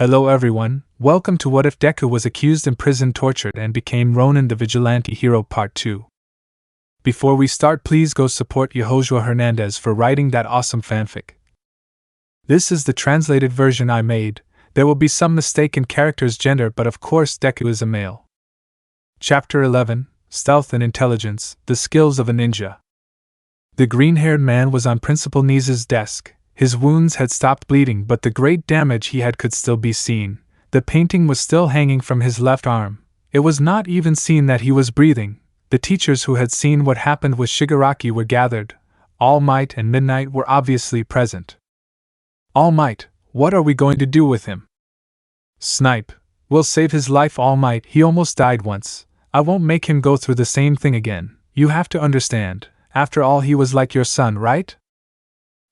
Hello everyone, welcome to What If Deku was accused, imprisoned, tortured, and became Ronin the Vigilante Hero Part 2. Before we start, please go support YehosuaHernandez for writing that awesome fanfic. This is the translated version I made. There will be some mistake in character's gender, but of course Deku is a male. Chapter 11, Stealth and Intelligence, The Skills of a Ninja. The green-haired man was on Principal Niza's desk. His wounds had stopped bleeding, but the great damage he had could still be seen. The painting was still hanging from his left arm. It was not even seen that he was breathing. The teachers who had seen what happened with Shigaraki were gathered. Almight and Midnight were obviously present. Almight, what are we going to do with him? Snipe. We'll save his life, Almight. He almost died once. I won't make him go through the same thing again. You have to understand. After all, he was like your son, right?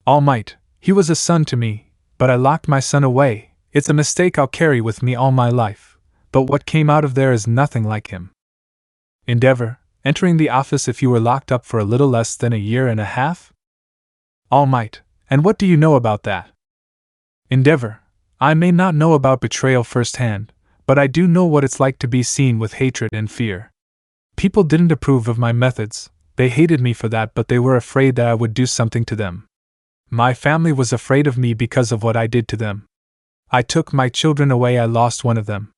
Almight. He was a son to me, but I locked my son away. It's a mistake I'll carry with me all my life. But what came out of there is nothing like him. Endeavor, entering the office if you were locked up for a little less than a year and a half? Almight, and what do you know about that? Endeavor, I may not know about betrayal firsthand, but I do know what it's like to be seen with hatred and fear. People didn't approve of my methods. They hated me for that, but they were afraid that I would do something to them. My family was afraid of me because of what I did to them. I took my children away. I lost one of them.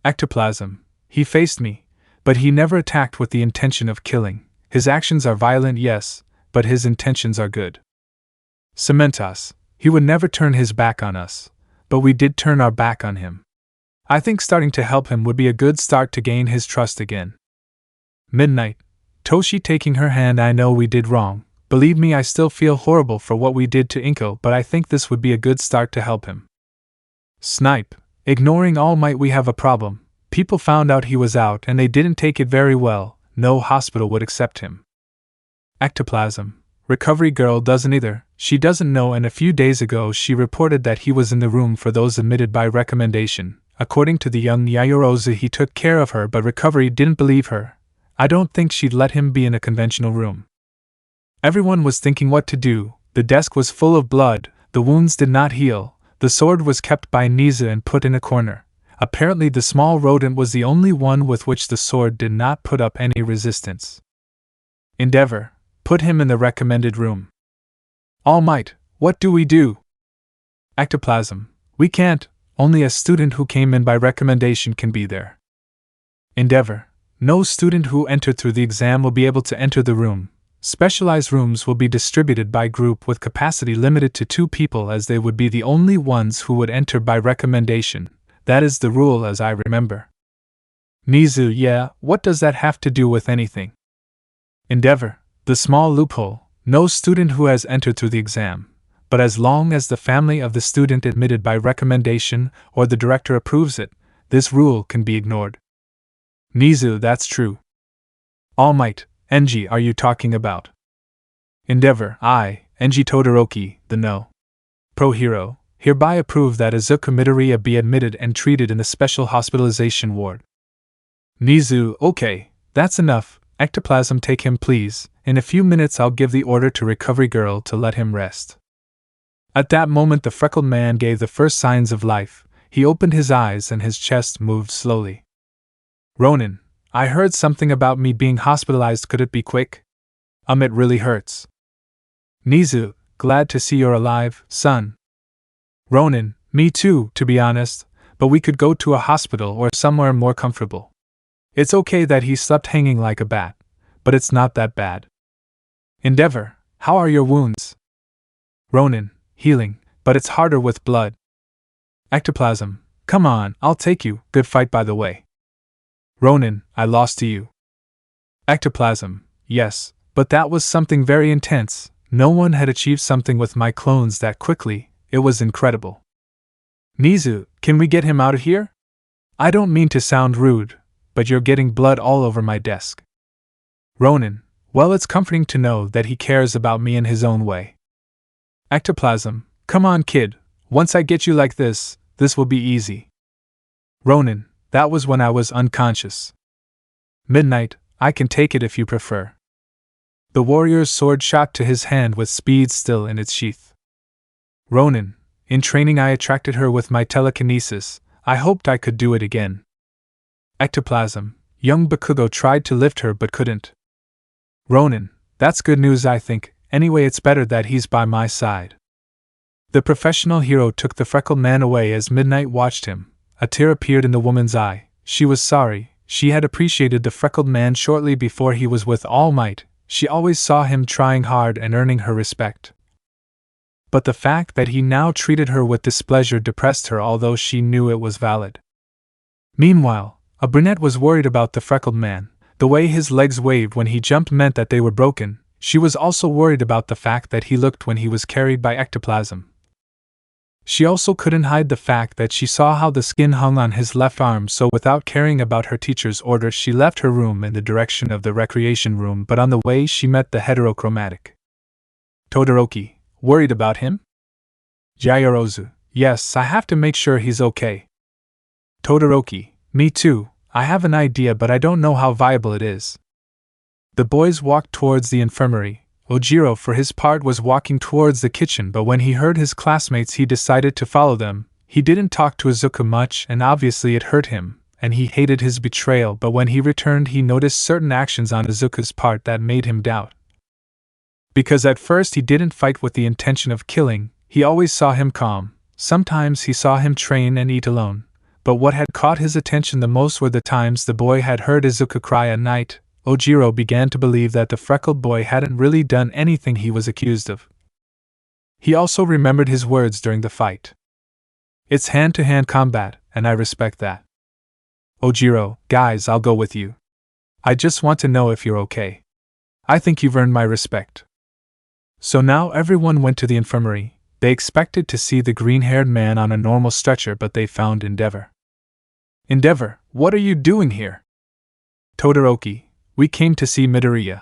Ectoplasm. He faced me, but he never attacked with the intention of killing. His actions are violent, yes, but his intentions are good. Cementos. He would never turn his back on us, but we did turn our back on him. I think starting to help him would be a good start to gain his trust again. Midnight. Toshi taking her hand. I know we did wrong. Believe me, I still feel horrible for what we did to Inko, but I think this would be a good start to help him. Snipe. Ignoring Almight, we have a problem. People found out he was out and they didn't take it very well. No hospital would accept him. Ectoplasm. Recovery girl doesn't either. She doesn't know, and a few days ago she reported that he was in the room for those admitted by recommendation. According to the young Yaoyorozu, he took care of her, but recovery didn't believe her. I don't think she'd let him be in a conventional room. Everyone was thinking what to do. The desk was full of blood, the wounds did not heal, the sword was kept by Niza and put in a corner. Apparently the small rodent was the only one with which the sword did not put up any resistance. Endeavor. Put him in the recommended room. Almight, what do we do? Ectoplasm. We can't, only a student who came in by recommendation can be there. Endeavor. No student who entered through the exam will be able to enter the room. Specialized rooms will be distributed by group with capacity limited to 2 people, as they would be the only ones who would enter by recommendation. That is the rule as I remember. Nizu. Yeah, what does that have to do with anything? Endeavor. The small loophole. No student who has entered through the exam. But as long as the family of the student admitted by recommendation or the director approves it, this rule can be ignored. Nizu. That's true. Almight. Enji, are you talking about? Endeavor. I, Enji Todoroki, the No. Pro Hero, hereby approve that Izuku Midoriya be admitted and treated in the special hospitalization ward. Nizu. Okay, that's enough. Ectoplasm, take him please. In a few minutes I'll give the order to recovery girl to let him rest. At that moment the freckled man gave the first signs of life. He opened his eyes and his chest moved slowly. Ronin. I heard something about me being hospitalized. Could it be quick? It really hurts. Nizu. Glad to see you're alive, son. Ronin. Me too, to be honest, but we could go to a hospital or somewhere more comfortable. It's okay that he slept hanging like a bat, but it's not that bad. Endeavor. How are your wounds? Ronin. Healing, but it's harder with blood. Ectoplasm. Come on, I'll take you. Good fight, by the way. Ronin. I lost to you. Ectoplasm. Yes, but that was something very intense. No one had achieved something with my clones that quickly. It was incredible. Nizu. Can we get him out of here? I don't mean to sound rude, but you're getting blood all over my desk. Ronin. Well, it's comforting to know that he cares about me in his own way. Ectoplasm. Come on, kid. Once I get you like this will be easy. Ronin. That was when I was unconscious. Midnight. I can take it if you prefer. The warrior's sword shot to his hand with speed still in its sheath. Ronin. In training I attracted her with my telekinesis. I hoped I could do it again. Ectoplasm. Young Bakugo tried to lift her but couldn't. Ronin. That's good news, I think. Anyway, it's better that he's by my side. The professional hero took the freckled man away as Midnight watched him. A tear appeared in the woman's eye. She was sorry. She had appreciated the freckled man shortly before he was with All Might. She always saw him trying hard and earning her respect. But the fact that he now treated her with displeasure depressed her, although she knew it was valid. Meanwhile, a brunette was worried about the freckled man. The way his legs waved when he jumped meant that they were broken. She was also worried about the fact that he looked when he was carried by ectoplasm. She also couldn't hide the fact that she saw how the skin hung on his left arm, so without caring about her teacher's order she left her room in the direction of the recreation room, but on the way she met the heterochromatic. Todoroki. Worried about him? Yaoyorozu. Yes, I have to make sure he's okay. Todoroki. Me too. I have an idea but I don't know how viable it is. The boys walked towards the infirmary. Ojiro for his part was walking towards the kitchen, but when he heard his classmates he decided to follow them. He didn't talk to Izuku much and obviously it hurt him, and he hated his betrayal, but when he returned he noticed certain actions on Izuku's part that made him doubt. Because at first he didn't fight with the intention of killing, he always saw him calm. Sometimes he saw him train and eat alone. But what had caught his attention the most were the times the boy had heard Izuku cry at night. Ojiro began to believe that the freckled boy hadn't really done anything he was accused of. He also remembered his words during the fight. It's hand-to-hand combat, and I respect that. Ojiro, guys, I'll go with you. I just want to know if you're okay. I think you've earned my respect. So now everyone went to the infirmary. They expected to see the green-haired man on a normal stretcher, but they found Endeavor. Endeavor, what are you doing here? Todoroki, we came to see Midoriya.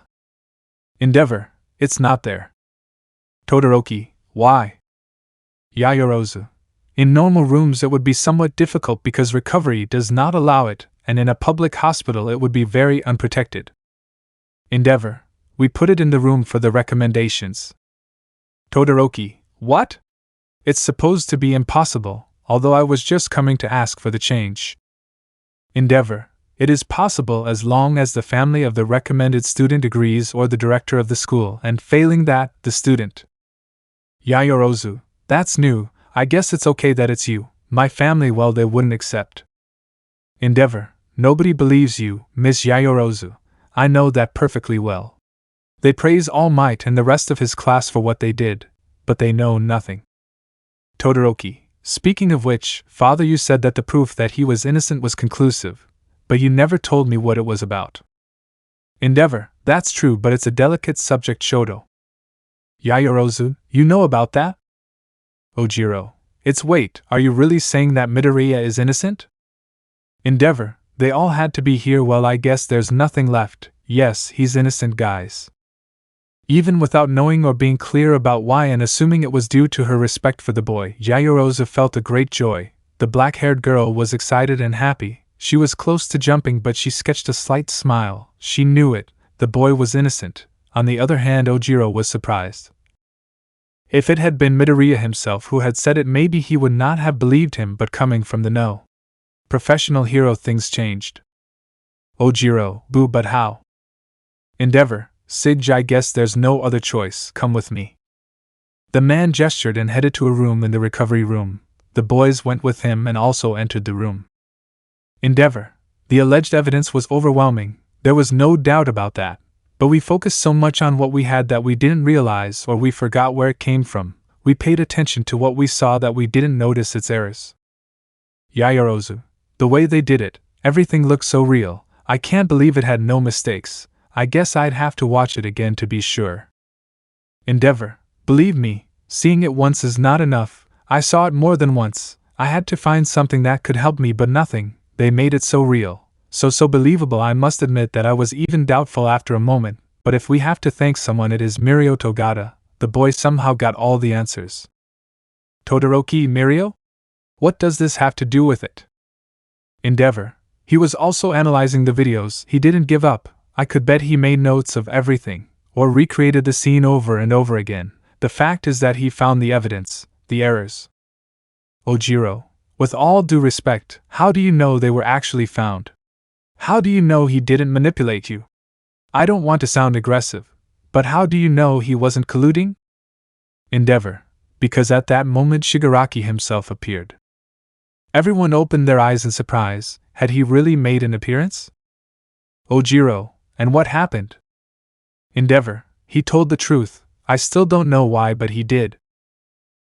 Endeavor, it's not there. Todoroki, why? Yaoyorozu, in normal rooms it would be somewhat difficult because recovery does not allow it, and in a public hospital it would be very unprotected. Endeavor, we put it in the room for the recommendations. Todoroki, what? It's supposed to be impossible, although I was just coming to ask for the change. Endeavor, it is possible as long as the family of the recommended student agrees or the director of the school, and failing that, the student. Yaoyorozu, that's new, I guess it's okay that it's you. My family, well, they wouldn't accept. Endeavor, nobody believes you, Miss Yaoyorozu. I know that perfectly well. They praise All Might and the rest of his class for what they did, but they know nothing. Todoroki, speaking of which, Father, you said that the proof that he was innocent was conclusive, but you never told me what it was about. Endeavor, that's true, but it's a delicate subject, Shoto. Yaoyorozu, you know about that? Ojiro, wait, are you really saying that Midoriya is innocent? Endeavor, they all had to be here, well, I guess there's nothing left. Yes, he's innocent, guys. Even without knowing or being clear about why and assuming it was due to her respect for the boy, Yaoyorozu felt a great joy. The black-haired girl was excited and happy. She was close to jumping, but she sketched a slight smile. She knew it. The boy was innocent. On the other hand, Ojiro was surprised. If it had been Midoriya himself who had said it, maybe he would not have believed him, but coming from the know. Professional hero, things changed. Ojiro, boo, but how? Endeavor, Sige, I guess there's no other choice, come with me. The man gestured and headed to a room in the recovery room. The boys went with him and also entered the room. Endeavor, the alleged evidence was overwhelming, there was no doubt about that, but we focused so much on what we had that we didn't realize, or we forgot where it came from. We paid attention to what we saw that we didn't notice its errors. Yaoyorozu, the way they did it, everything looked so real. I can't believe it had no mistakes. I guess I'd have to watch it again to be sure. Endeavor, believe me, seeing it once is not enough. I saw it more than once. I had to find something that could help me, but nothing. They made it so real, so believable. I must admit that I was even doubtful after a moment, but if we have to thank someone, it is Mirio Togata. The boy somehow got all the answers. Todoroki, Mirio? What does this have to do with it? Endeavor, he was also analyzing the videos. He didn't give up. I could bet he made notes of everything, or recreated the scene over and over again. The fact is that he found the evidence, the errors. Ojiro, with all due respect, how do you know they were actually found? How do you know he didn't manipulate you? I don't want to sound aggressive, but how do you know he wasn't colluding? Endeavor, because at that moment Shigaraki himself appeared. Everyone opened their eyes in surprise. Had he really made an appearance? Ojiro, and what happened? Endeavor, he told the truth. I still don't know why, but he did.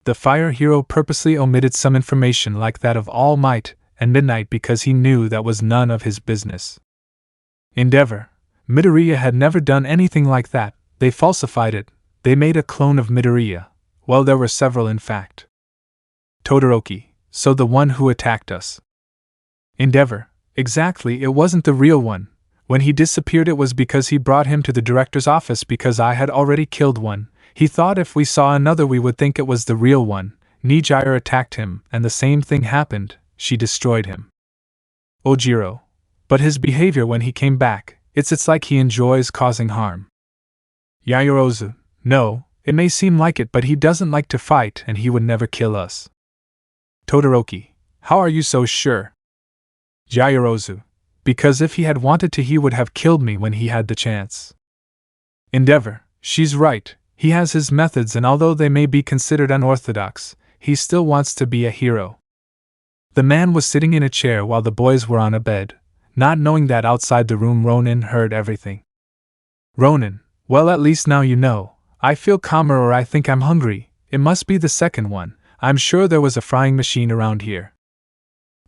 The fire hero purposely omitted some information like that of Almight and Midnight because he knew that was none of his business. Endeavor, Midoriya had never done anything like that. They falsified it. They made a clone of Midoriya. Well, there were several in fact. Todoroki, so the one who attacked us. Endeavor, exactly, it wasn't the real one. When he disappeared it was because he brought him to the director's office because I had already killed one. He thought if we saw another we would think it was the real one. Nijire attacked him, and the same thing happened, she destroyed him. Ojiro, but his behavior when he came back, it's like he enjoys causing harm. Yaoyorozu, no, it may seem like it but he doesn't like to fight and he would never kill us. Todoroki, how are you so sure? Yaoyorozu, because if he had wanted to he would have killed me when he had the chance. Endeavor, she's right, he has his methods and although they may be considered unorthodox, he still wants to be a hero. The man was sitting in a chair while the boys were on a bed, not knowing that outside the room Ronin heard everything. Ronin, well at least now you know, I feel calmer or I think I'm hungry, it must be the second one, I'm sure there was a frying machine around here.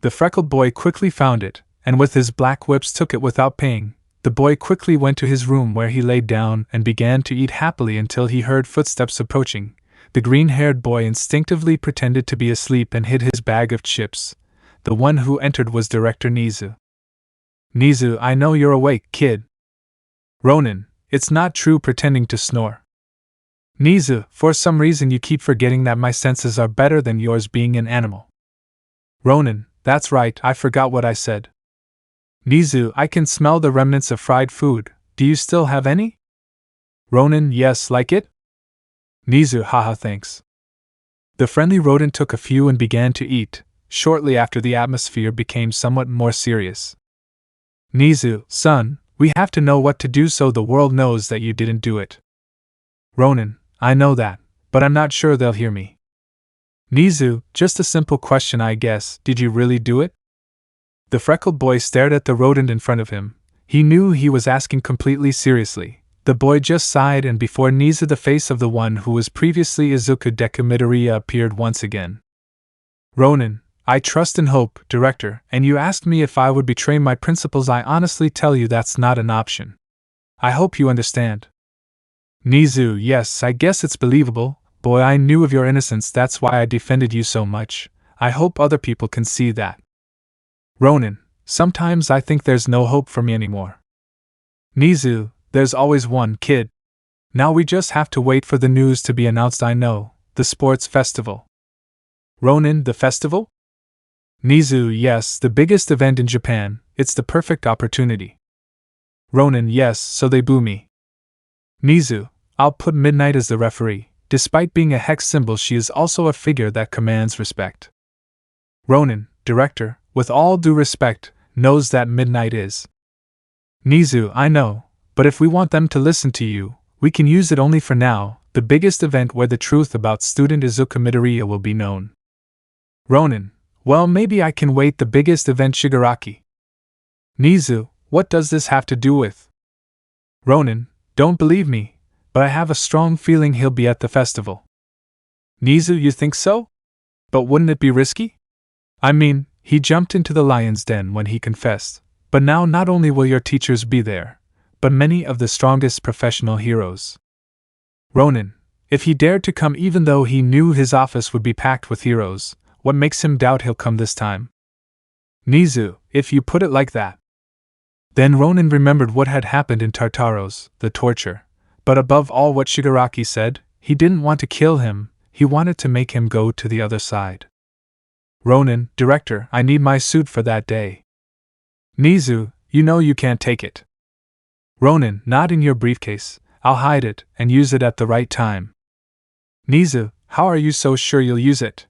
The freckled boy quickly found it, and with his black whips took it without paying. The boy quickly went to his room where he laid down and began to eat happily until he heard footsteps approaching. The green-haired boy instinctively pretended to be asleep and hid his bag of chips. The one who entered was Director Nizu. Nizu, I know you're awake, kid. Ronin, it's not true pretending to snore. Nizu, for some reason you keep forgetting that my senses are better than yours being an animal. Ronin, that's right, I forgot what I said. Nizu, I can smell the remnants of fried food, do you still have any? Ronin, yes, like it? Nizu, haha, thanks. The friendly rodent took a few and began to eat. Shortly after the atmosphere became somewhat more serious. Nizu, son, we have to know what to do so the world knows that you didn't do it. Ronin, I know that, but I'm not sure they'll hear me. Nizu, just a simple question I guess, did you really do it? The freckled boy stared at the rodent in front of him. He knew he was asking completely seriously. The boy just sighed and before Nizu the face of the one who was previously Izuku Deku Midoriya appeared once again. Ronin, I trust and hope, Director, and you asked me if I would betray my principles. I honestly tell you that's not an option. I hope you understand. Nizu, yes, I guess it's believable. Boy, I knew of your innocence, that's why I defended you so much. I hope other people can see that. Ronin, sometimes I think there's no hope for me anymore. Nizu, there's always one, kid. Now we just have to wait for the news to be announced. I know, the sports festival. Ronin, the festival? Nizu, yes, the biggest event in Japan, it's the perfect opportunity. Ronin, yes, so they boo me. Nizu, I'll put Midnight as the referee. Despite being a hex symbol, she is also a figure that commands respect. Ronin, Director, with all due respect, knows that Midnight is. Nizu, I know, but if we want them to listen to you, we can use it only for now, the biggest event where the truth about student Izuku Midoriya will be known. Ronin, well, maybe I can wait. The biggest event, Shigaraki. Nizu, what does this have to do with? Ronin, don't believe me, but I have a strong feeling he'll be at the festival. Nizu, you think so? But wouldn't it be risky? I mean, he jumped into the lion's den when he confessed, but now not only will your teachers be there, but many of the strongest professional heroes. Ronin, if he dared to come even though he knew his office would be packed with heroes, what makes him doubt he'll come this time? Nizu, if you put it like that. Then Ronin remembered what had happened in Tartaros, the torture. But above all what Shigaraki said, he didn't want to kill him, he wanted to make him go to the other side. Ronin, Director, I need my suit for that day. Nizu, you know you can't take it. Ronin, not in your briefcase, I'll hide it and use it at the right time. Nizu, how are you so sure you'll use it?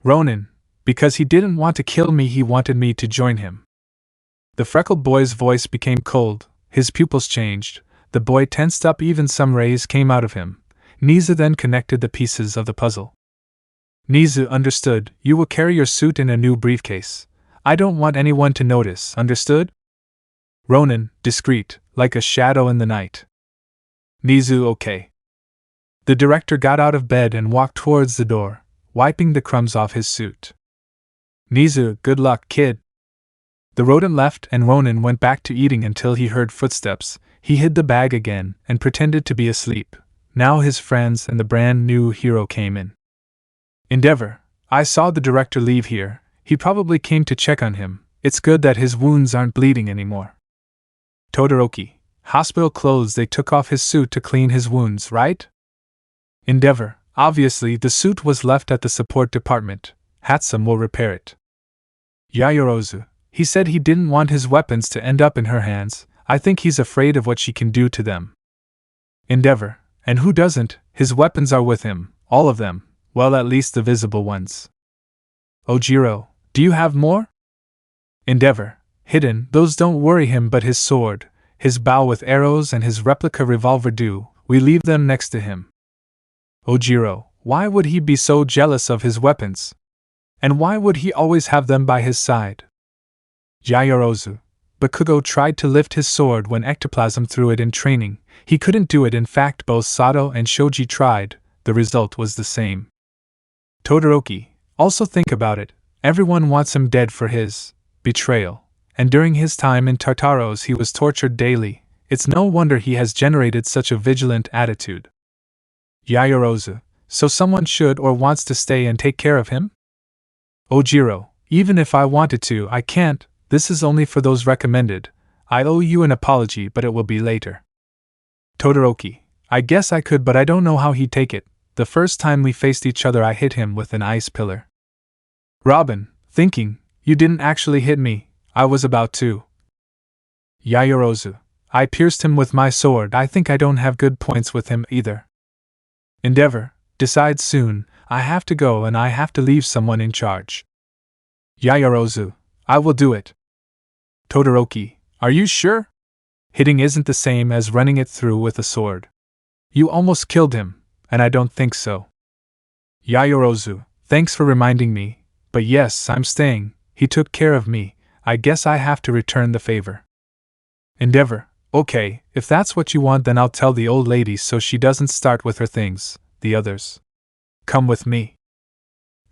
Ronin, because he didn't want to kill me, he wanted me to join him. The freckled boy's voice became cold, his pupils changed, the boy tensed up, even some rays came out of him. Nizu then connected the pieces of the puzzle. Nizu understood, you will carry your suit in a new briefcase. I don't want anyone to notice, understood? Ronin, discreet, like a shadow in the night. Nizu, okay. The director got out of bed and walked towards the door, wiping the crumbs off his suit. Nizu, good luck, kid. The rodent left and Ronin went back to eating until he heard footsteps. He hid the bag again and pretended to be asleep. Now his friends and the brand new hero came in. Endeavor, I saw the director leave here. He probably came to check on him. It's good that his wounds aren't bleeding anymore. Todoroki, hospital clothes, they took off his suit to clean his wounds, right? Endeavor, obviously the suit was left at the support department. Hatsum will repair it. Yaoyorozu, he said he didn't want his weapons to end up in her hands. I think he's afraid of what she can do to them. Endeavor, and who doesn't? His weapons are with him, all of them, well, at least the visible ones. Ojiro, do you have more? Endeavor, hidden, those don't worry him, but his sword, his bow with arrows and his replica revolver do, we leave them next to him. Ojiro, why would he be so jealous of his weapons? And why would he always have them by his side? Yaoyorozu, Bakugo tried to lift his sword when ectoplasm threw it in training. He couldn't do it. In fact, both Sato and Shoji tried. The result was the same. Todoroki, also think about it. Everyone wants him dead for his betrayal. And during his time in Tartaros he was tortured daily. It's no wonder he has generated such a vigilant attitude. Yaoyorozu, so someone should or wants to stay and take care of him? Ojiro, even if I wanted to, I can't. This is only for those recommended. I owe you an apology, but it will be later. Todoroki, I guess I could, but I don't know how he'd take it. The first time we faced each other I hit him with an ice pillar. Robin, thinking, you didn't actually hit me, I was about to. Yaoyorozu, I pierced him with my sword. I think I don't have good points with him either. Endeavor, decide soon. I have to go and I have to leave someone in charge. Yaoyorozu, I will do it. Todoroki, are you sure? Hitting isn't the same as running it through with a sword. You almost killed him, and I don't think so. Yaoyorozu, thanks for reminding me, but yes, I'm staying. He took care of me. I guess I have to return the favor. Endeavor, okay, if that's what you want, then I'll tell the old lady so she doesn't start with her things. The others, come with me.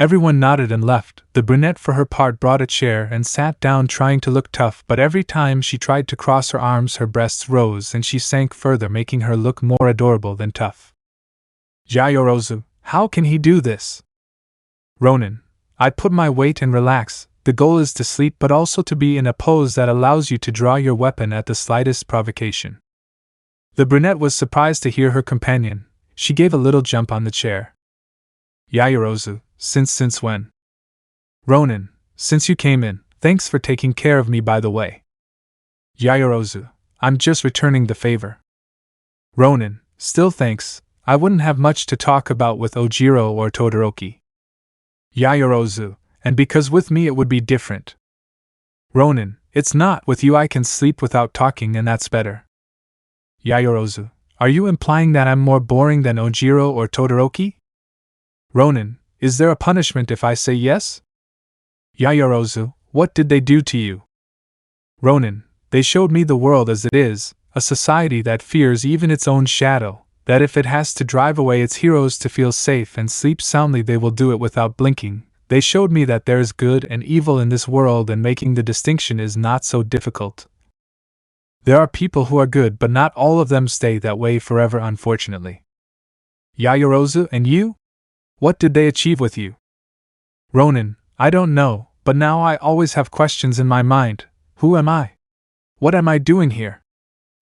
Everyone nodded and left. The brunette for her part brought a chair and sat down, trying to look tough, but every time she tried to cross her arms her breasts rose and she sank further, making her look more adorable than tough. Yaoyorozu, how can he do this? Ronin, I put my weight and relax. The goal is to sleep, but also to be in a pose that allows you to draw your weapon at the slightest provocation. The brunette was surprised to hear her companion. She gave a little jump on the chair. Yaoyorozu, since when? Ronin, since you came in. Thanks for taking care of me, by the way. Yaoyorozu, I'm just returning the favor. Ronin, still thanks. I wouldn't have much to talk about with Ojiro or Todoroki. Yaoyorozu, and because with me it would be different. Ronin, it's not. With you I can sleep without talking, and that's better. Yaoyorozu, are you implying that I'm more boring than Ojiro or Todoroki? Ronin, is there a punishment if I say yes? Yaoyorozu, what did they do to you? Ronin, they showed me the world as it is, a society that fears even its own shadow, that if it has to drive away its heroes to feel safe and sleep soundly they will do it without blinking. They showed me that there is good and evil in this world and making the distinction is not so difficult. There are people who are good, but not all of them stay that way forever, unfortunately. Yaoyorozu, and you? What did they achieve with you? Ronin, I don't know, but now I always have questions in my mind. Who am I? What am I doing here?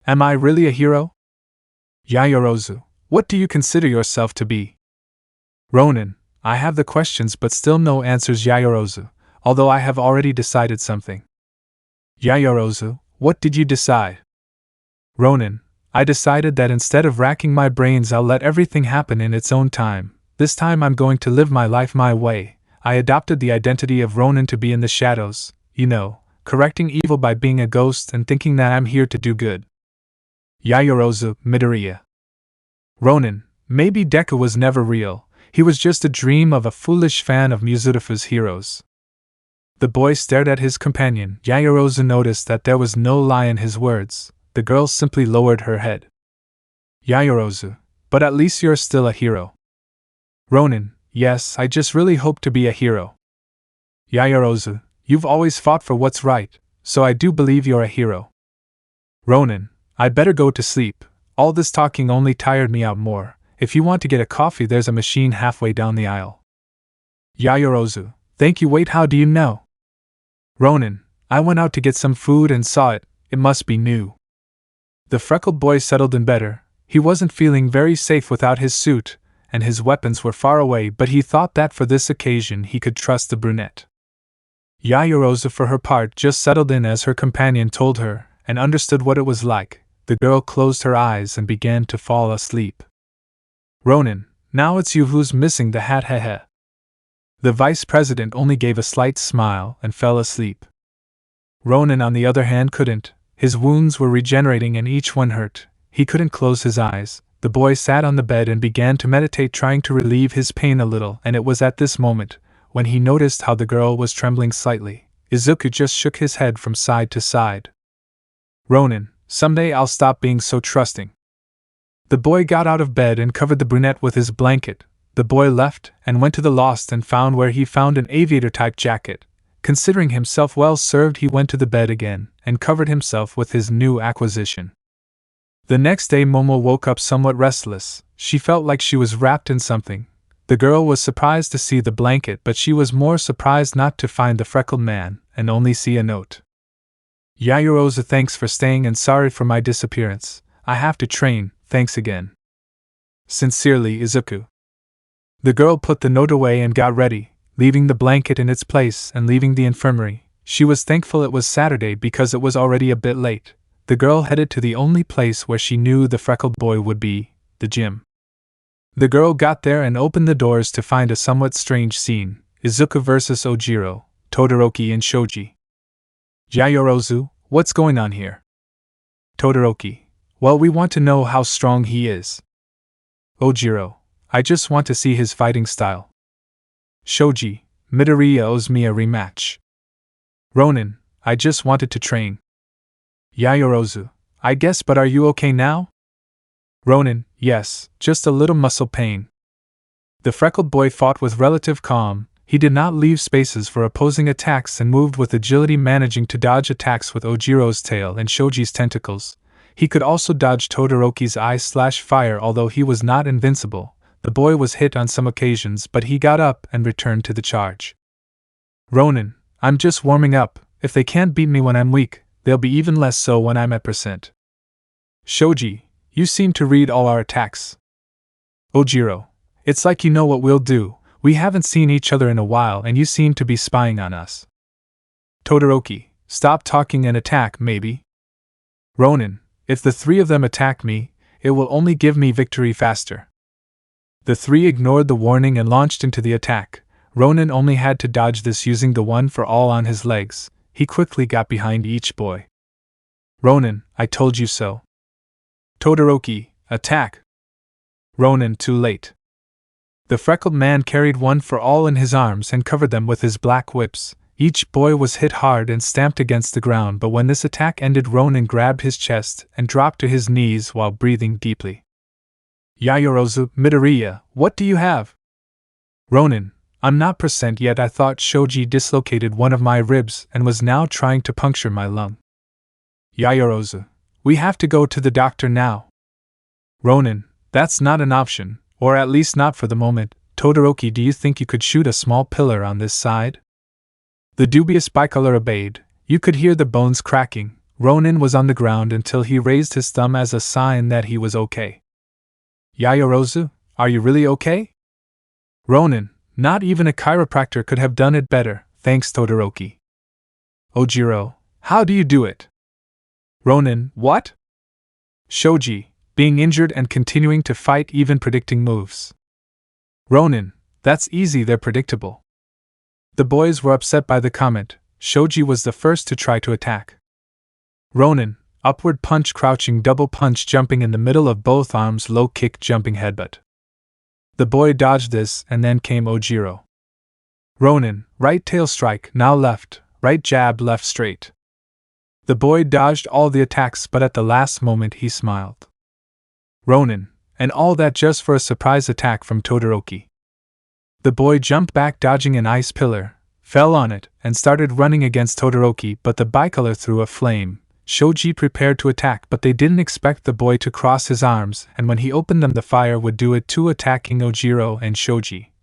Am I really a hero? Yaoyorozu, what do you consider yourself to be? Ronin, I have the questions but still no answers. Yaoyorozu, although I have already decided something. Yaoyorozu, what did you decide? Ronin, I decided that instead of racking my brains I'll let everything happen in its own time. This time I'm going to live my life my way. I adopted the identity of Ronin to be in the shadows, correcting evil by being a ghost and thinking that I'm here to do good. Yaoyorozu, Midoriya. Ronin, maybe Deku was never real, he was just a dream of a foolish fan of Mizurufu's heroes. The boy stared at his companion. Yaoyorozu noticed that there was no lie in his words. The girl simply lowered her head. Yaoyorozu, but at least you're still a hero. Ronin, yes, I just really hope to be a hero. Yaoyorozu, you've always fought for what's right, so I do believe you're a hero. Ronin, I'd better go to sleep. All this talking only tired me out more. If you want to get a coffee, there's a machine halfway down the aisle. Yaoyorozu, thank you. Wait, how do you know? Ronin, I went out to get some food and saw it. It must be new. The freckled boy settled in better. He wasn't feeling very safe without his suit, and his weapons were far away, but he thought that for this occasion he could trust the brunette. Yaoyorozu, for her part, just settled in as her companion told her, and understood what it was like. The girl closed her eyes and began to fall asleep. Ronin, now it's you who's missing the hat, heh. The vice president only gave a slight smile and fell asleep. Ronin, on the other hand, couldn't. His wounds were regenerating and each one hurt. He couldn't close his eyes. The boy sat on the bed and began to meditate, trying to relieve his pain a little, and it was at this moment, when he noticed how the girl was trembling slightly. Izuku just shook his head from side to side. Ronin, someday I'll stop being so trusting. The boy got out of bed and covered the brunette with his blanket. The boy left and went to the lost and found where he found an aviator-type jacket. Considering himself well served, he went to the bed again and covered himself with his new acquisition. The next day Momo woke up somewhat restless. She felt like she was wrapped in something. The girl was surprised to see the blanket, but she was more surprised not to find the freckled man and only see a note. Yaoyorozu, thanks for staying and sorry for my disappearance. I have to train, thanks again. Sincerely, Izuku. The girl put the note away and got ready, leaving the blanket in its place and leaving the infirmary. She was thankful it was Saturday because it was already a bit late. The girl headed to the only place where she knew the freckled boy would be, the gym. The girl got there and opened the doors to find a somewhat strange scene. Izuku versus Ojiro, Todoroki and Shoji. Yaoyorozu, what's going on here? Todoroki, well, we want to know how strong he is. Ojiro, I just want to see his fighting style. Shoji, Midoriya owes me a rematch. Ronin, I just wanted to train. Yaoyorozu, I guess, but are you okay now? Ronin, yes, just a little muscle pain. The freckled boy fought with relative calm. He did not leave spaces for opposing attacks and moved with agility, managing to dodge attacks with Ojiro's tail and Shoji's tentacles. He could also dodge Todoroki's ice/fire, although he was not invincible. The boy was hit on some occasions, but he got up and returned to the charge. Ronin, I'm just warming up. If they can't beat me when I'm weak, they'll be even less so when I'm at percent. Shoji, you seem to read all our attacks. Ojiro, it's like you know what we'll do. We haven't seen each other in a while and you seem to be spying on us. Todoroki, stop talking and attack, maybe. Ronin, if the three of them attack me, it will only give me victory faster. The three ignored the warning and launched into the attack. Ronin only had to dodge this using the one for all on his legs. He quickly got behind each boy. Ronin, I told you so. Todoroki, attack. Ronin, too late. The freckled man carried one for all in his arms and covered them with his black whips. Each boy was hit hard and stamped against the ground, but when this attack ended, Ronin grabbed his chest and dropped to his knees while breathing deeply. Yaoyorozu, Midoriya, what do you have? Ronin, I'm not percent yet. I thought Shoji dislocated one of my ribs and was now trying to puncture my lung. Yaoyorozu, we have to go to the doctor now. Ronin, that's not an option, or at least not for the moment. Todoroki, do you think you could shoot a small pillar on this side? The dubious bicolor obeyed. You could hear the bones cracking. Ronin was on the ground until he raised his thumb as a sign that he was okay. Yaoyorozu, are you really okay? Ronin, not even a chiropractor could have done it better, thanks Todoroki. Ojiro, how do you do it? Ronin, what? Shoji, being injured and continuing to fight, even predicting moves. Ronin, that's easy, they're predictable. The boys were upset by the comment. Shoji was the first to try to attack. Ronin, upward punch, crouching double punch, jumping in the middle of both arms, low kick, jumping headbutt. The boy dodged this, and then came Ojiro. Ronin, right tail strike, now left, right jab, left straight. The boy dodged all the attacks, but at the last moment he smiled. Ronin, and all that just for a surprise attack from Todoroki. The boy jumped back, dodging an ice pillar, fell on it, and started running against Todoroki, but the bicolor threw a flame. Shoji prepared to attack, but they didn't expect the boy to cross his arms, and when he opened them the fire would do it too, attacking Ojiro and Shoji.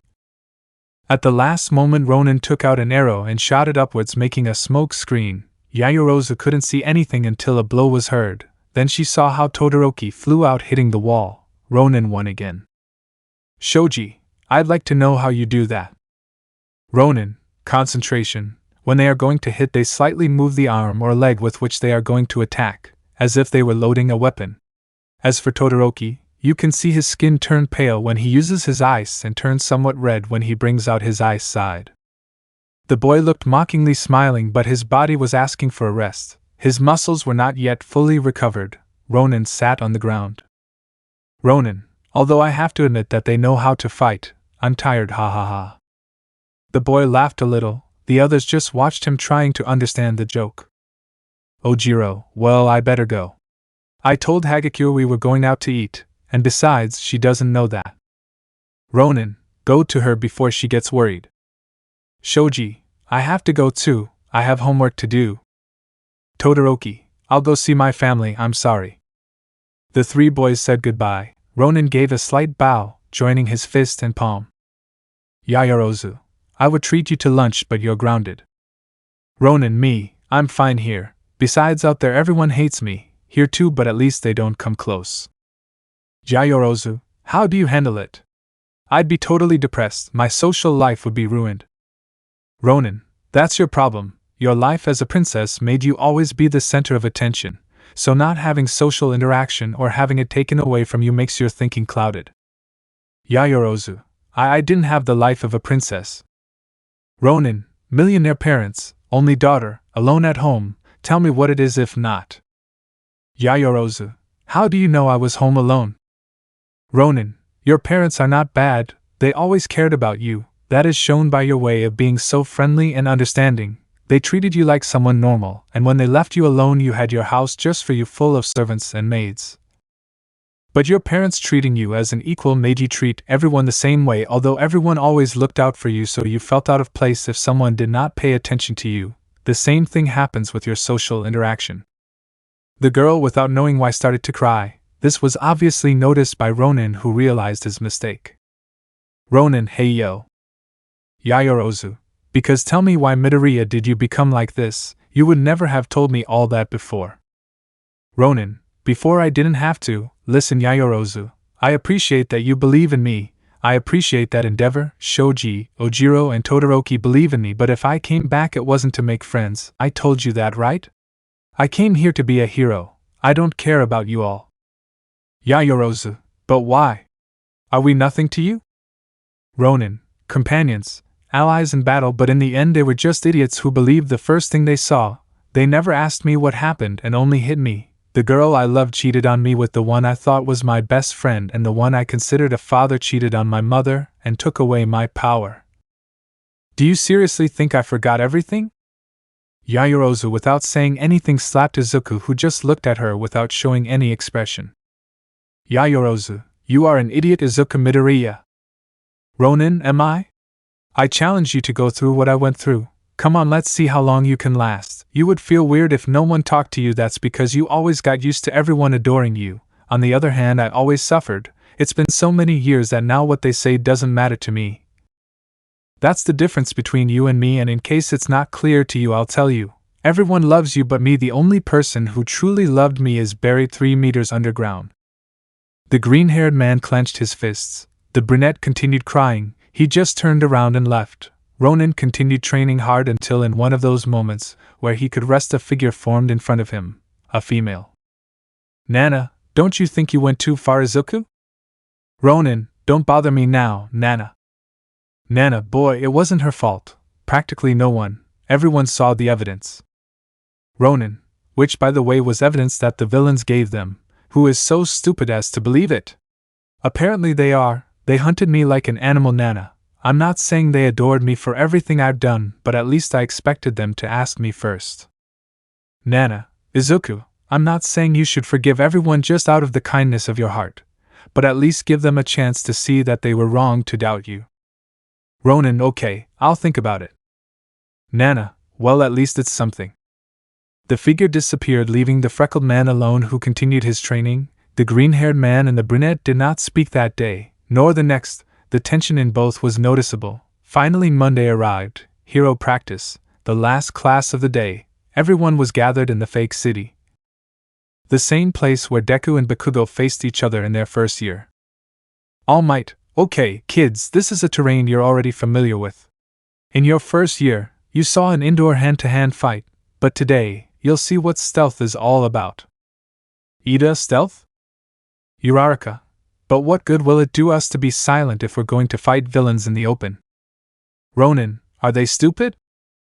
At the last moment Ronin took out an arrow and shot it upwards, making a smoke screen. Yayorozu couldn't see anything until a blow was heard, then she saw how Todoroki flew out, hitting the wall. Ronin won again. Shoji, I'd like to know how you do that. Ronin, concentration. When they are going to hit, they slightly move the arm or leg with which they are going to attack, as if they were loading a weapon. As for Todoroki, you can see his skin turn pale when he uses his ice and turn somewhat red when he brings out his ice side. The boy looked mockingly smiling, but his body was asking for a rest. His muscles were not yet fully recovered. Ronin sat on the ground. Ronin, although I have to admit that they know how to fight, I'm tired, ha ha ha. The boy laughed a little. The others just watched him, trying to understand the joke. Ojiro, well, I better go. I told Hagakure we were going out to eat, and besides, she doesn't know that. Ronin, go to her before she gets worried. Shoji, I have to go too, I have homework to do. Todoroki, I'll go see my family, I'm sorry. The three boys said goodbye. Ronin gave a slight bow, joining his fist and palm. Yayorozu, I would treat you to lunch, but you're grounded. Ronin, me, I'm fine here. Besides, out there everyone hates me, here too, but at least they don't come close. Yayorozu, how do you handle it? I'd be totally depressed, my social life would be ruined. Ronin, that's your problem. Your life as a princess made you always be the center of attention, so not having social interaction or having it taken away from you makes your thinking clouded. Yayorozu, I didn't have the life of a princess. Ronin, millionaire parents, only daughter, alone at home, tell me what it is if not. Yayorozu, how do you know I was home alone? Ronin, your parents are not bad, they always cared about you, that is shown by your way of being so friendly and understanding. They treated you like someone normal, and when they left you alone you had your house just for you, full of servants and maids. But your parents treating you as an equal made you treat everyone the same way, although everyone always looked out for you, so you felt out of place if someone did not pay attention to you. The same thing happens with your social interaction. The girl, without knowing why, started to cry. This was obviously noticed by Ronin, who realized his mistake. Ronin, hey yo. Yayorozu, because tell me, why Midoriya did you become like this? You would never have told me all that before. Ronin, before I didn't have to. Listen, Yayorozu, I appreciate that you believe in me, I appreciate that endeavor. Shoji, Ojiro and Todoroki believe in me, but if I came back it wasn't to make friends, I told you that, right? I came here to be a hero, I don't care about you all. Yayorozu, but why? Are we nothing to you? Ronin, companions, allies in battle, but in the end they were just idiots who believed the first thing they saw. They never asked me what happened and only hit me. The girl I loved cheated on me with the one I thought was my best friend, and the one I considered a father cheated on my mother and took away my power. Do you seriously think I forgot everything? Yayorozu, without saying anything, slapped Izuku, who just looked at her without showing any expression. Yayorozu, you are an idiot. Izuku, Midoriya. Ronin, am I? I challenge you to go through what I went through. Come on, let's see how long you can last. You would feel weird if no one talked to you. That's because you always got used to everyone adoring you. On the other hand, I always suffered. It's been so many years that now what they say doesn't matter to me. That's the difference between you and me, and in case it's not clear to you, I'll tell you. Everyone loves you but me. The only person who truly loved me is buried 3 meters underground. The green-haired man clenched his fists. The brunette continued crying. He just turned around and left. Ronin continued training hard until in one of those moments where he could rest, a figure formed in front of him, a female. Nana, don't you think you went too far, Izuku? Ronin, don't bother me now, Nana. Nana, boy, it wasn't her fault. Practically no one. Everyone saw the evidence. Ronin, which by the way was evidence that the villains gave them, who is so stupid as to believe it? Apparently they are. They hunted me like an animal, Nana. I'm not saying they adored me for everything I've done, but at least I expected them to ask me first. Nana, Izuku, I'm not saying you should forgive everyone just out of the kindness of your heart, but at least give them a chance to see that they were wrong to doubt you. Ronin, okay, I'll think about it. Nana, well, at least it's something. The figure disappeared, leaving the freckled man alone, who continued his training. The green-haired man and the brunette did not speak that day, nor the next. The tension in both was noticeable. Finally Monday arrived, hero practice, the last class of the day. Everyone was gathered in the fake city, the same place where Deku and Bakugo faced each other in their first year. Almight, okay, kids, this is a terrain you're already familiar with. In your first year, you saw an indoor hand-to-hand fight, but today, you'll see what stealth is all about. Ida, stealth? Uraraka, but what good will it do us to be silent if we're going to fight villains in the open? Ronin, are they stupid?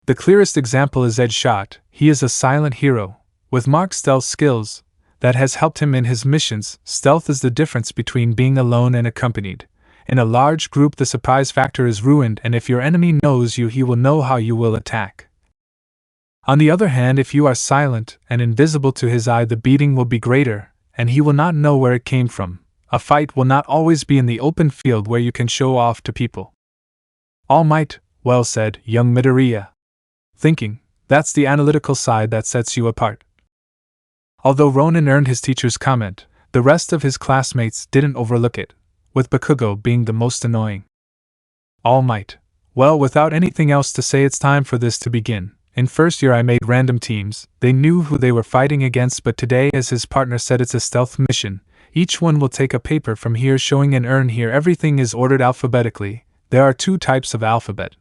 The clearest example is Edgeshot. He is a silent hero, with marked stealth skills, that has helped him in his missions. Stealth is the difference between being alone and accompanied. In a large group the surprise factor is ruined, and if your enemy knows you, he will know how you will attack. On the other hand, if you are silent and invisible to his eye, the beating will be greater, and he will not know where it came from. A fight will not always be in the open field where you can show off to people. All Might, well said, young Midoriya. Thinking, that's the analytical side that sets you apart. Although Ronin earned his teacher's comment, the rest of his classmates didn't overlook it, with Bakugo being the most annoying. All Might, well, without anything else to say, it's time for this to begin. In first year I made random teams. They knew who they were fighting against, but today, as his partner said, it's a stealth mission. Each one will take a paper from here showing an urn here. Everything is ordered alphabetically. There are 2 types of alphabet.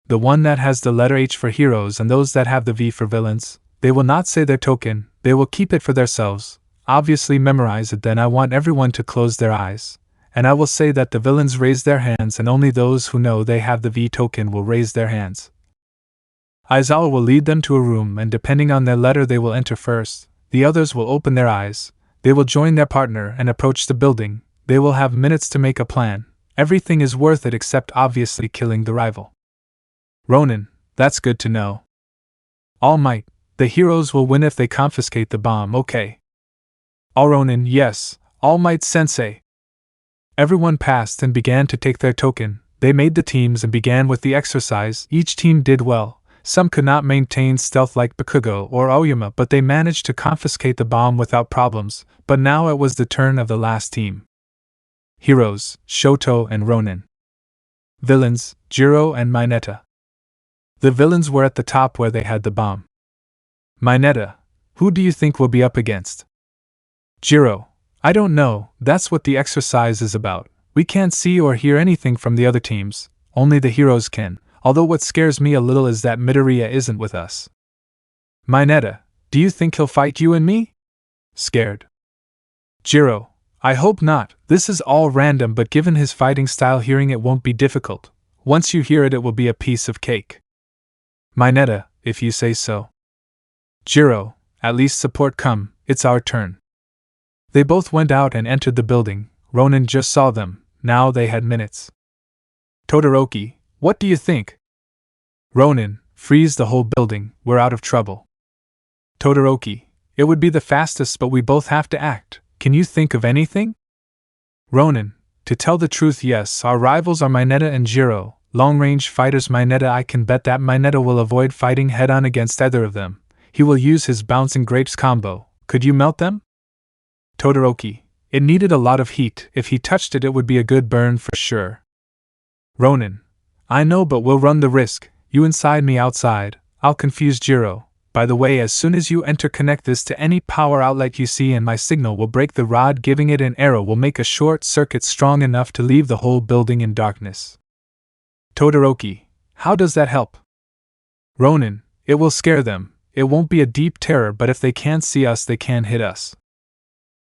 The one that has the letter H for heroes and those that have the V for villains. They will not say their token, they will keep it for themselves. Obviously memorize it. Then I want everyone to close their eyes, and I will say that the villains raise their hands, and only those who know they have the V token will raise their hands. Aizawa will lead them to a room, and depending on their letter they will enter first. The others will open their eyes. They will join their partner and approach the building. They will have minutes to make a plan. Everything is worth it except obviously killing the rival. Ronin, that's good to know. All Might, the heroes will win if they confiscate the bomb, okay. All Ronin, yes, All Might sensei. Everyone passed and began to take their token. They made the teams and began with the exercise. Each team did well. Some could not maintain stealth like Bakugo or Aoyama, but they managed to confiscate the bomb without problems. But now it was the turn of the last team. Heroes, Shoto and Ronin. Villains, Jiro and Mineta. The villains were at the top where they had the bomb. Mineta, who do you think will be up against? Jiro, I don't know, that's what the exercise is about. We can't see or hear anything from the other teams, only the heroes can. Although what scares me a little is that Midoriya isn't with us. Mineta, do you think he'll fight you and me? Scared. Jiro, I hope not. This is all random, but given his fighting style, hearing it won't be difficult. Once you hear it, it will be a piece of cake. Mineta, if you say so. Jiro, at least support come, it's our turn. They both went out and entered the building. Ronin just saw them, now they had minutes. Todoroki, what do you think? Ronin, freeze the whole building, we're out of trouble. Todoroki, it would be the fastest, but we both have to act. Can you think of anything? Ronin, to tell the truth, yes, our rivals are Mineta and Jiro, long-range fighters. Mineta, I can bet that Mineta will avoid fighting head-on against either of them. He will use his bouncing grapes combo. Could you melt them? Todoroki, it needed a lot of heat. If he touched it, it would be a good burn for sure. Ronin, I know, but we'll run the risk. You inside, me outside. I'll confuse Jiro. By the way, as soon as you enter, connect this to any power outlet you see, and my signal will break the rod. Giving it an arrow will make a short circuit strong enough to leave the whole building in darkness. Todoroki, how does that help? Ronin, it will scare them. It won't be a deep terror, but if they can't see us, they can hit us.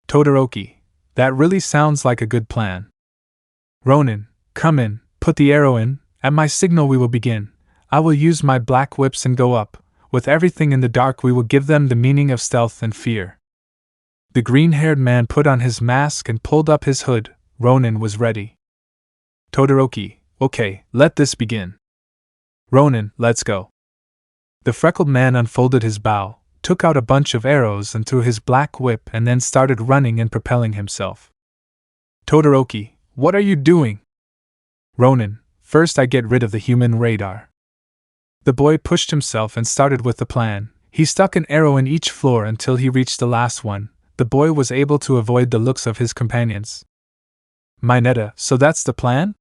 Todoroki, that really sounds like a good plan. Ronin, come in, put the arrow in. At my signal we will begin. I will use my black whips and go up. With everything in the dark, we will give them the meaning of stealth and fear. The green-haired man put on his mask and pulled up his hood. Ronin was ready. Todoroki, okay, let this begin. Ronin, let's go. The freckled man unfolded his bow, took out a bunch of arrows and threw his black whip and then started running and propelling himself. Todoroki, what are you doing? Ronin, first I get rid of the human radar. The boy pushed himself and started with the plan. He stuck an arrow in each floor until he reached the last one. The boy was able to avoid the looks of his companions. Mineta, so that's the plan?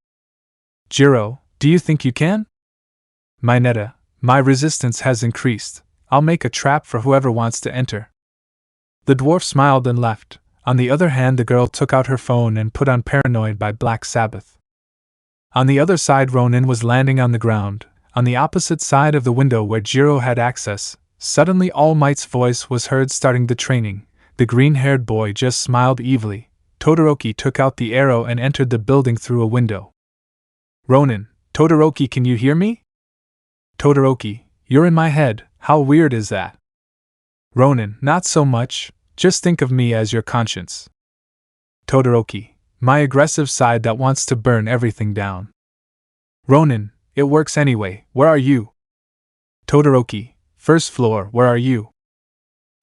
Jiro, do you think you can? Mineta, my resistance has increased. I'll make a trap for whoever wants to enter. The dwarf smiled and left. On the other hand, the girl took out her phone and put on Paranoid by Black Sabbath. On the other side, Ronin was landing on the ground, on the opposite side of the window where Jiro had access. Suddenly Almight's voice was heard starting the training. The green-haired boy just smiled evilly. Todoroki took out the arrow and entered the building through a window. Ronin, Todoroki, can you hear me? Todoroki, you're in my head, how weird is that? Ronin, not so much, just think of me as your conscience. Todoroki, my aggressive side that wants to burn everything down. Ronin, it works anyway, where are you? Todoroki, first floor, where are you?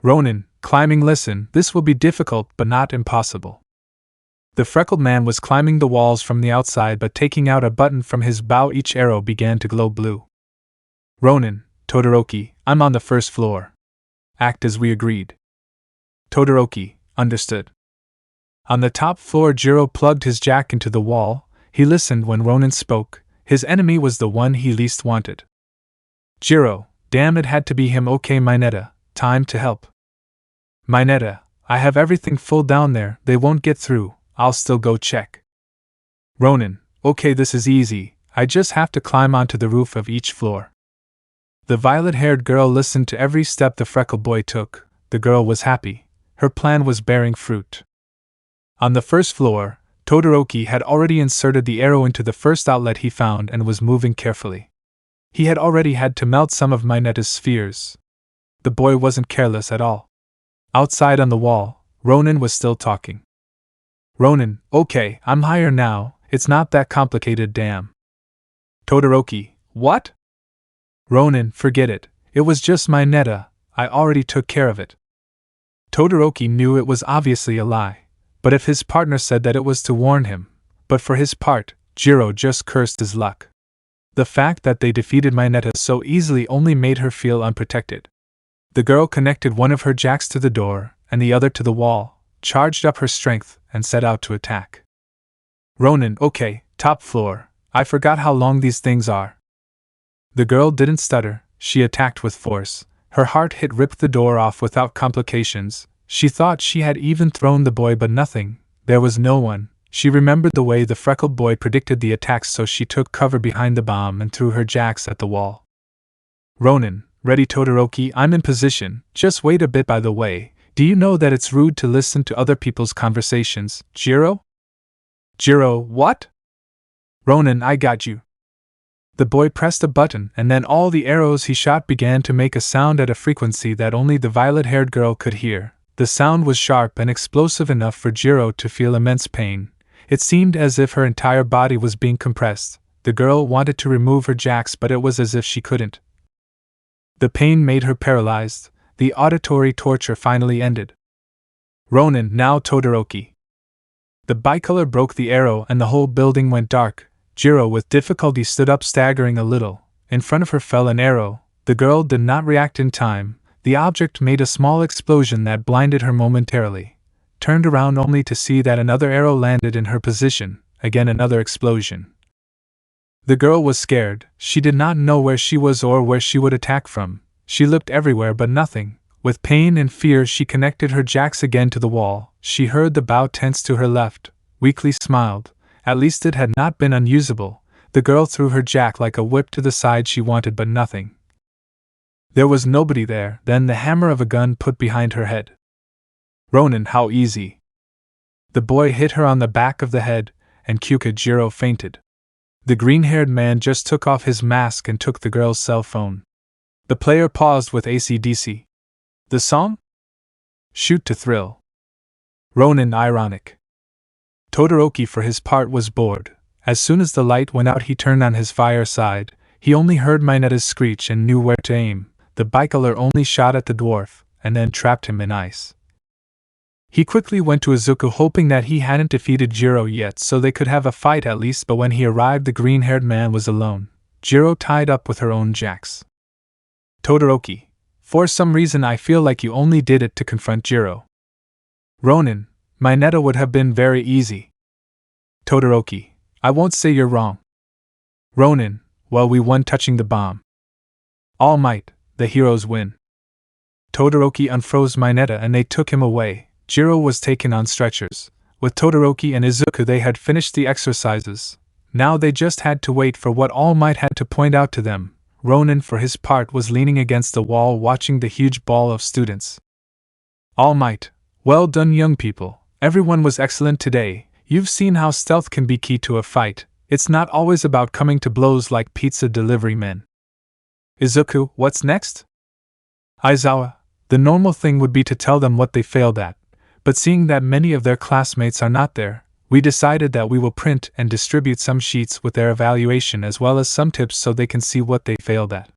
Ronin, climbing. Listen, this will be difficult but not impossible. The freckled man was climbing the walls from the outside but taking out a button from his bow. Each arrow began to glow blue. Ronin, Todoroki, I'm on the first floor. Act as we agreed. Todoroki, understood. On the top floor, Jiro plugged his jack into the wall. He listened when Ronin spoke. His enemy was the one he least wanted. Jiro, damn, it had to be him. Okay, Mineta, time to help. Mineta, I have everything full down there, they won't get through, I'll still go check. Ronin, okay, this is easy, I just have to climb onto the roof of each floor. The violet-haired girl listened to every step the freckled boy took. The girl was happy. Her plan was bearing fruit. On the first floor, Todoroki had already inserted the arrow into the first outlet he found and was moving carefully. He had already had to melt some of Mineta's spheres. The boy wasn't careless at all. Outside on the wall, Ronin was still talking. Ronin, okay, I'm higher now, it's not that complicated, damn. Todoroki, what? Ronin, forget it, it was just Mineta, I already took care of it. Todoroki knew it was obviously a lie, but if his partner said that it was to warn him, but for his part, Jiro just cursed his luck. The fact that they defeated Mineta so easily only made her feel unprotected. The girl connected one of her jacks to the door and the other to the wall, charged up her strength, and set out to attack. Ronin, okay, top floor, I forgot how long these things are. The girl didn't stutter, she attacked with force. Her hard hit ripped the door off without complications. She thought she had even thrown the boy, but nothing, there was no one. She remembered the way the freckled boy predicted the attacks, so she took cover behind the bomb and threw her jacks at the wall. Ronin, ready. Todoroki, I'm in position, just wait a bit. By the way, do you know that it's rude to listen to other people's conversations, Jiro? Jiro, what? Ronin, I got you. The boy pressed a button and then all the arrows he shot began to make a sound at a frequency that only the violet-haired girl could hear. The sound was sharp and explosive enough for Jiro to feel immense pain. It seemed as if her entire body was being compressed. The girl wanted to remove her jacks, but it was as if she couldn't. The pain made her paralyzed. The auditory torture finally ended. Ronin, now Todoroki. The bicolor broke the arrow and the whole building went dark. Jiro with difficulty stood up, staggering a little. In front of her fell an arrow. The girl did not react in time. The object made a small explosion that blinded her momentarily. Turned around only to see that another arrow landed in her position. Again another explosion. The girl was scared. She did not know where she was or where she would attack from. She looked everywhere but nothing. With pain and fear she connected her jacks again to the wall. She heard the bow tense to her left, weakly smiled. At least it had not been unusable. The girl threw her jack like a whip to the side she wanted, but nothing. There was nobody there. Then the hammer of a gun put behind her head. Ronin, how easy. The boy hit her on the back of the head, and Kyuka Jiro fainted. The green-haired man just took off his mask and took the girl's cell phone. The player paused with AC/DC. The song? Shoot to Thrill. Ronin ironic. Todoroki for his part was bored. As soon as the light went out he turned on his fireside. He only heard Minetta's screech and knew where to aim. The bicolor only shot at the dwarf, and then trapped him in ice. He quickly went to Izuku hoping that he hadn't defeated Jiro yet so they could have a fight at least, but when he arrived the green-haired man was alone, Jiro tied up with her own jacks. Todoroki, for some reason I feel like you only did it to confront Jiro. Ronin, Mineta would have been very easy. Todoroki, I won't say you're wrong. Ronin, well we won touching the bomb. Almight, the heroes win. Todoroki unfroze Mineta and they took him away. Jiro was taken on stretchers. With Todoroki and Izuku they had finished the exercises. Now they just had to wait for what All Might had to point out to them. Ronin for his part was leaning against the wall watching the huge ball of students. All Might, well done young people, everyone was excellent today. You've seen how stealth can be key to a fight. It's not always about coming to blows like pizza delivery men. Izuku, what's next? Aizawa, the normal thing would be to tell them what they failed at, but seeing that many of their classmates are not there, we decided that we will print and distribute some sheets with their evaluation as well as some tips so they can see what they failed at.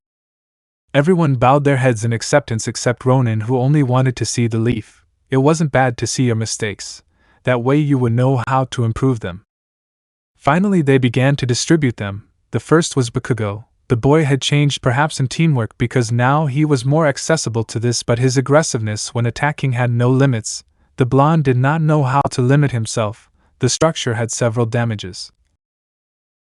Everyone bowed their heads in acceptance except Ronin, who only wanted to see the leaf. It wasn't bad to see your mistakes. That way you would know how to improve them. Finally they began to distribute them. The first was Bakugo. The boy had changed perhaps in teamwork because now he was more accessible to this, but his aggressiveness when attacking had no limits. The blonde did not know how to limit himself. The structure had several damages.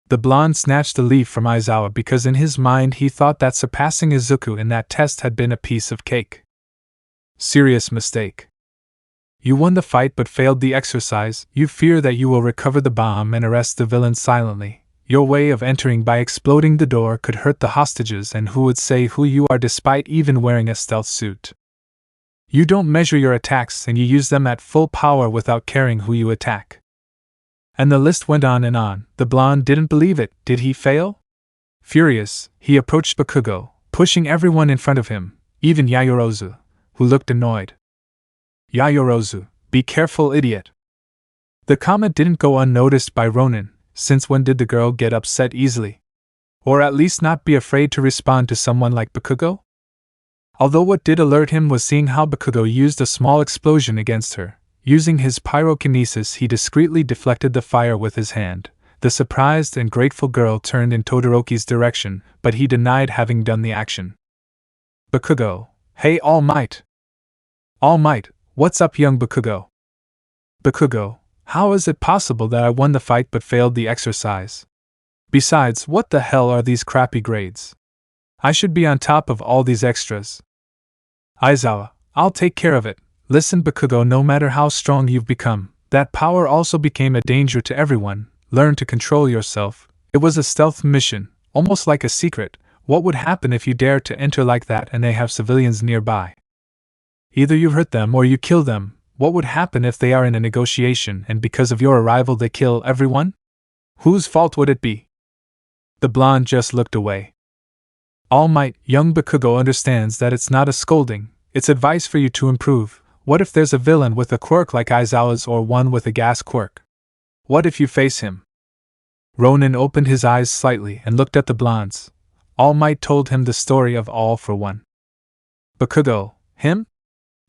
The blonde snatched the leaf from Aizawa because in his mind he thought that surpassing Izuku in that test had been a piece of cake. Serious mistake. You won the fight but failed the exercise. You fear that you will recover the bomb and arrest the villain silently. Your way of entering by exploding the door could hurt the hostages, and who would say who you are despite even wearing a stealth suit? You don't measure your attacks and you use them at full power without caring who you attack. And the list went on and on. The blonde didn't believe it. Did he fail? Furious, he approached Bakugo, pushing everyone in front of him, even Yayorozu, who looked annoyed. Yayorozu, be careful, idiot. The comment didn't go unnoticed by Ronin. Since when did the girl get upset easily? Or at least not be afraid to respond to someone like Bakugo? Although what did alert him was seeing how Bakugo used a small explosion against her. Using his pyrokinesis he discreetly deflected the fire with his hand. The surprised and grateful girl turned in Todoroki's direction, but he denied having done the action. Bakugo, hey All Might! All Might, what's up young Bakugo? Bakugo, how is it possible that I won the fight but failed the exercise? Besides, what the hell are these crappy grades? I should be on top of all these extras. Aizawa, I'll take care of it. Listen Bakugo, no matter how strong you've become, that power also became a danger to everyone. Learn to control yourself. It was a stealth mission, almost like a secret. What would happen if you dared to enter like that and they have civilians nearby? Either you hurt them or you kill them. What would happen if they are in a negotiation and because of your arrival they kill everyone? Whose fault would it be? The blonde just looked away. All Might, young Bakugo understands that it's not a scolding, it's advice for you to improve. What if there's a villain with a quirk like Aizawa's or one with a gas quirk? What if you face him? Ronin opened his eyes slightly and looked at the blondes. All Might told him the story of All for One. Bakugo, him?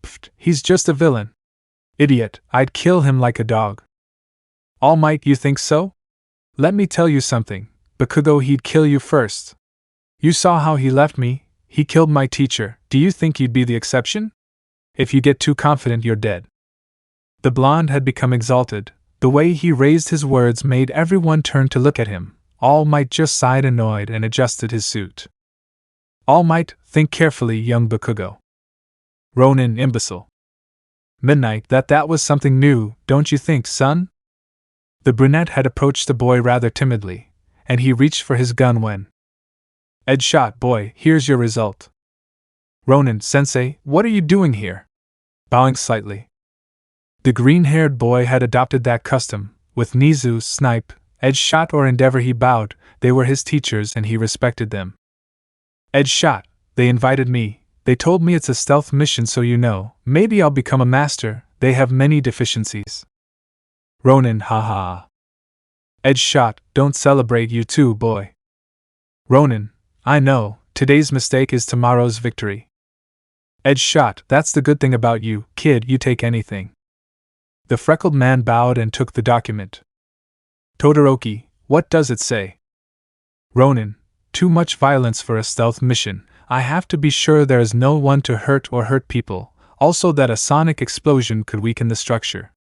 Pfft, he's just a villain. Idiot, I'd kill him like a dog. All Might, you think so? Let me tell you something, Bakugo, he'd kill you first. You saw how he left me, he killed my teacher. Do you think you'd be the exception? If you get too confident you're dead. The blonde had become exalted. The way he raised his words made everyone turn to look at him. All Might just sighed annoyed and adjusted his suit. All Might, think carefully young Bakugo. Ronin, imbecile. Midnight, that was something new, don't you think, son? The brunette had approached the boy rather timidly, and he reached for his gun when Ed shot. Boy, here's your result. Ronin, sensei, what are you doing here? Bowing slightly. The green-haired boy had adopted that custom. With Nizu's snipe, edge shot or endeavor he bowed, they were his teachers and he respected them. Edge shot, they invited me, they told me it's a stealth mission so you know, maybe I'll become a master, they have many deficiencies. Ronin, haha. Edge shot, don't celebrate you too, boy. Ronin, I know, today's mistake is tomorrow's victory. Edge shot, that's the good thing about you, kid, you take anything. The freckled man bowed and took the document. Todoroki, what does it say? Ronin, too much violence for a stealth mission, I have to be sure there is no one to hurt or hurt people, also that a sonic explosion could weaken the structure.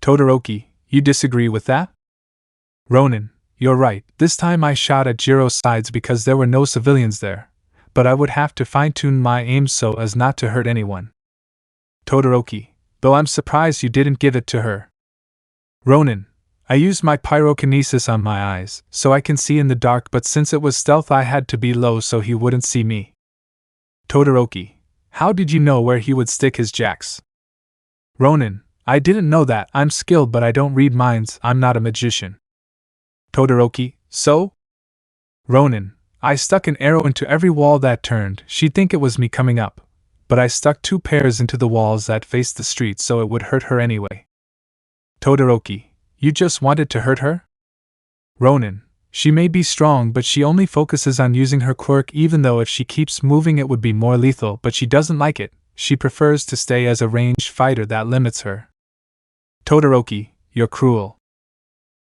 Todoroki, you disagree with that? Ronin, you're right, this time I shot at Jiro's sides because there were no civilians there, but I would have to fine-tune my aim so as not to hurt anyone. Todoroki, though I'm surprised you didn't give it to her. Ronin, I used my pyrokinesis on my eyes, so I can see in the dark, but since it was stealth I had to be low so he wouldn't see me. Todoroki, how did you know where he would stick his jacks? Ronin, I didn't know that, I'm skilled but I don't read minds, I'm not a magician. Todoroki, so? Ronin, I stuck an arrow into every wall that turned, she'd think it was me coming up, but I stuck 2 pairs into the walls that faced the street so it would hurt her anyway. Todoroki, you just wanted to hurt her? Ronin, she may be strong but she only focuses on using her quirk even though if she keeps moving it would be more lethal but she doesn't like it, she prefers to stay as a ranged fighter that limits her. Todoroki, you're cruel.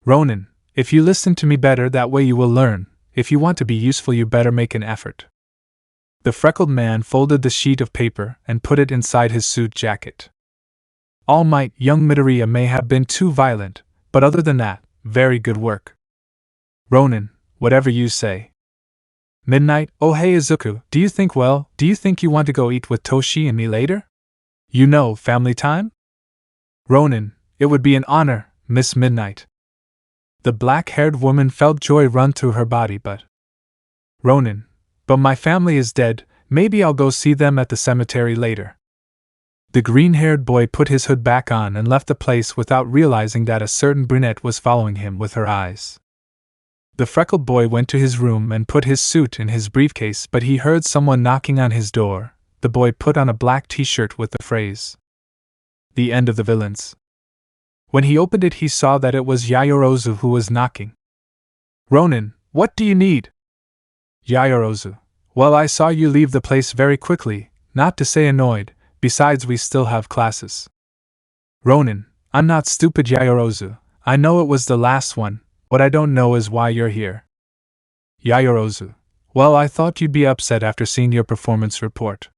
Ronin, if you listen to me better that way you will learn, if you want to be useful you better make an effort. The freckled man folded the sheet of paper and put it inside his suit jacket. Almight, young Midoriya may have been too violent, but other than that, very good work. Ronin, whatever you say. Midnight, oh hey Izuku, do you think you want to go eat with Toshi and me later? You know, family time? Ronin, it would be an honor, Miss Midnight. The black-haired woman felt joy run through her body but... Ronin, but my family is dead, maybe I'll go see them at the cemetery later. The green-haired boy put his hood back on and left the place without realizing that a certain brunette was following him with her eyes. The freckled boy went to his room and put his suit in his briefcase but he heard someone knocking on his door. The boy put on a black t-shirt with the phrase, "The end of the villains." When he opened it he saw that it was Yaoyorozu who was knocking. Ronin, what do you need? Yaoyorozu, well I saw you leave the place very quickly, not to say annoyed. Besides we still have classes. Ronin, I'm not stupid Yaoyorozu, I know it was the last one, what I don't know is why you're here. Yaoyorozu, well I thought you'd be upset after seeing your performance report.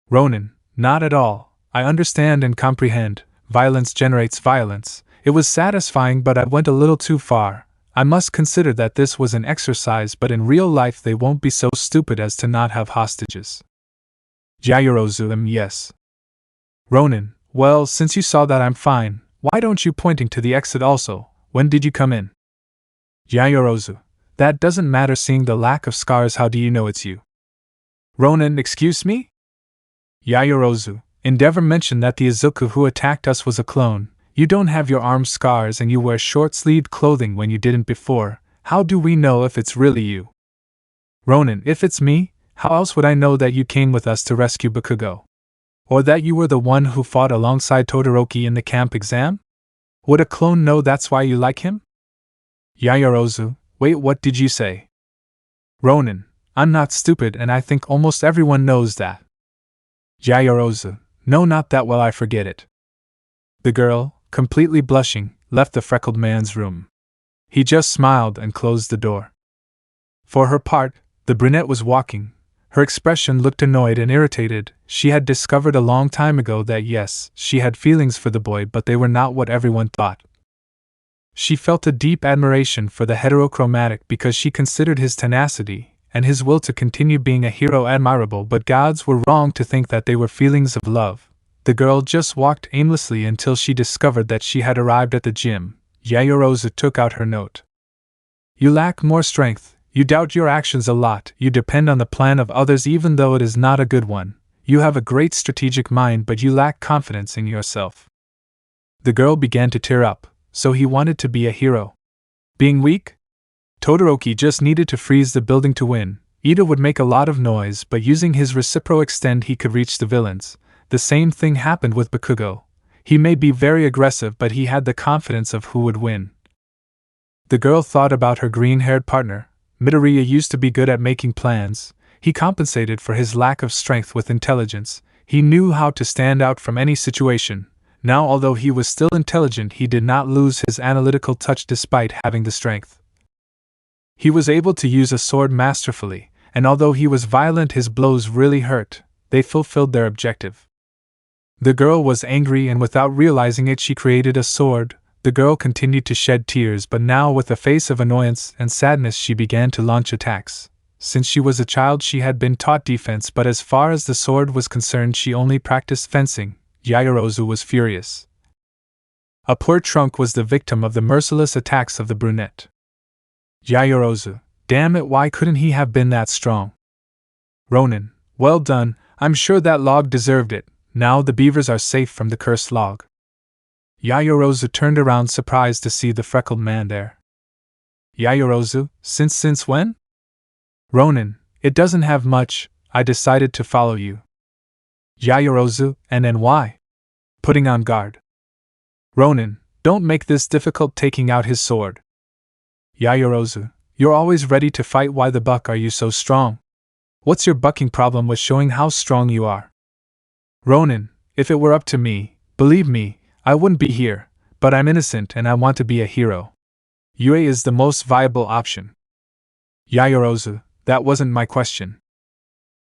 Ronin, not at all, I understand and comprehend, violence generates violence, it was satisfying but I went a little too far, I must consider that this was an exercise but in real life they won't be so stupid as to not have hostages. Yaoyorozu, yes. Ronin, well, since you saw that I'm fine, why don't you pointing to the exit also, when did you come in? Yaoyorozu, that doesn't matter seeing the lack of scars how do you know it's you? Ronin, excuse me? Yaoyorozu, Endeavor mentioned that the Izuku who attacked us was a clone, you don't have your arm scars and you wear short-sleeved clothing when you didn't before, how do we know if it's really you? Ronin, if it's me, how else would I know that you came with us to rescue Bakugo? Or that you were the one who fought alongside Todoroki in the camp exam? Would a clone know that's why you like him? Yaoyorozu, wait, what did you say? Ronin, I'm not stupid and I think almost everyone knows that. Yaoyorozu, no, not that well, I forget it. The girl, completely blushing, left the freckled man's room. He just smiled and closed the door. For her part, the brunette was walking. Her expression looked annoyed and irritated. She had discovered a long time ago that yes, she had feelings for the boy, but they were not what everyone thought. She felt a deep admiration for the heterochromatic because she considered his tenacity and his will to continue being a hero admirable, but gods were wrong to think that they were feelings of love. The girl just walked aimlessly until she discovered that she had arrived at the gym. Yaoyorozu took out her note. You lack more strength. You doubt your actions a lot, you depend on the plan of others even though it is not a good one, you have a great strategic mind but you lack confidence in yourself. The girl began to tear up, so he wanted to be a hero. Being weak? Todoroki just needed to freeze the building to win. Ida would make a lot of noise, but using his reciprocal extend he could reach the villains. The same thing happened with Bakugo. He may be very aggressive, but he had the confidence of who would win. The girl thought about her green-haired partner. Midoriya used to be good at making plans. He compensated for his lack of strength with intelligence. He knew how to stand out from any situation. Now, although he was still intelligent, he did not lose his analytical touch despite having the strength. He was able to use a sword masterfully, and although he was violent, his blows really hurt. They fulfilled their objective. The girl was angry, and without realizing it, she created a sword. The girl continued to shed tears, but now with a face of annoyance and sadness she began to launch attacks. Since she was a child she had been taught defense, but as far as the sword was concerned she only practiced fencing. Yaoyorozu was furious. A poor trunk was the victim of the merciless attacks of the brunette. Yaoyorozu, damn it, why couldn't he have been that strong? Ronin, well done, I'm sure that log deserved it. Now the beavers are safe from the cursed log. Yaoyorozu turned around surprised to see the freckled man there. Yaoyorozu, since when? Ronin, it doesn't have much, I decided to follow you. Yaoyorozu, and why? Putting on guard. Ronin, don't make this difficult, taking out his sword. Yaoyorozu, you're always ready to fight, why the buck are you so strong? What's your bucking problem with showing how strong you are? Ronin, if it were up to me, believe me, I wouldn't be here, but I'm innocent and I want to be a hero. Yue is the most viable option. Yaoyorozu, that wasn't my question.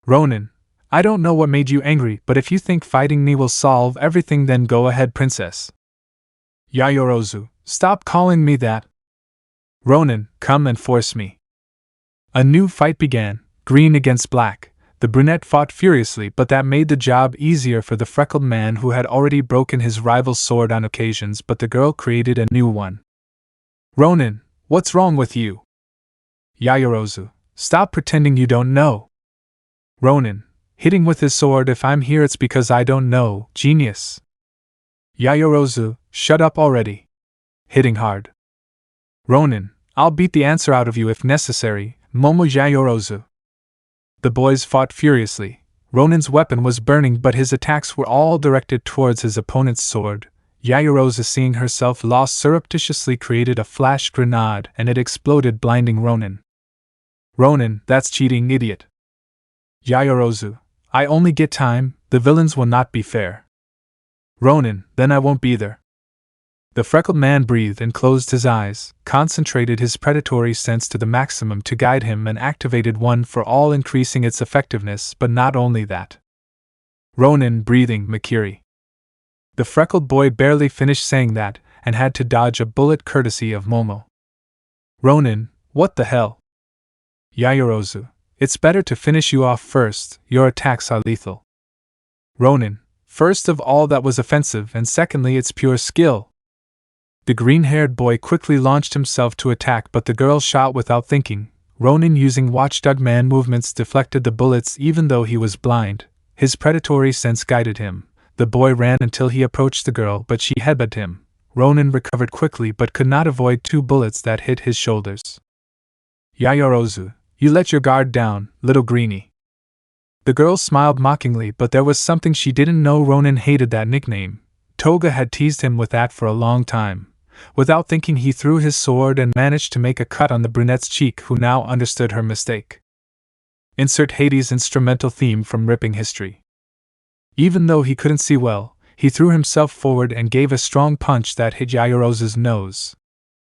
Ronin, I don't know what made you angry, but if you think fighting me will solve everything, then go ahead, princess. Yaoyorozu, stop calling me that. Ronin, come and force me. A new fight began, green against black. The brunette fought furiously, but that made the job easier for the freckled man who had already broken his rival's sword on occasions, but the girl created a new one. Ronin, what's wrong with you? Yaoyorozu, stop pretending you don't know. Ronin, hitting with his sword, if I'm here it's because I don't know, genius. Yaoyorozu, shut up already. Hitting hard. Ronin, I'll beat the answer out of you if necessary, Momo Yaoyorozu. The boys fought furiously. Ronin's weapon was burning, but his attacks were all directed towards his opponent's sword. Yaoyorozu, seeing herself lost, surreptitiously created a flash grenade and it exploded, blinding Ronin. Ronin, that's cheating, idiot. Yaoyorozu, I only get time, the villains will not be fair. Ronin, then I won't be either. The freckled man breathed and closed his eyes, concentrated his predatory sense to the maximum to guide him, and activated One for All, increasing its effectiveness, but not only that. Ronin, breathing, Makiri. The freckled boy barely finished saying that, and had to dodge a bullet courtesy of Momo. Ronin, what the hell? Yaoyorozu, it's better to finish you off first, your attacks are lethal. Ronin, first of all that was offensive, and secondly it's pure skill. The green-haired boy quickly launched himself to attack, but the girl shot without thinking. Ronin, using watchdog man movements, deflected the bullets even though he was blind. His predatory sense guided him. The boy ran until he approached the girl, but she headbutted him. Ronin recovered quickly but could not avoid 2 bullets that hit his shoulders. Yaoyorozu, you let your guard down, little greenie. The girl smiled mockingly, but there was something she didn't know. Ronin hated that nickname. Toga had teased him with that for a long time. Without thinking, he threw his sword and managed to make a cut on the brunette's cheek, who now understood her mistake. Insert Hades' instrumental theme from Ripping History. Even though he couldn't see well, he threw himself forward and gave a strong punch that hit Yaoyorozu's nose.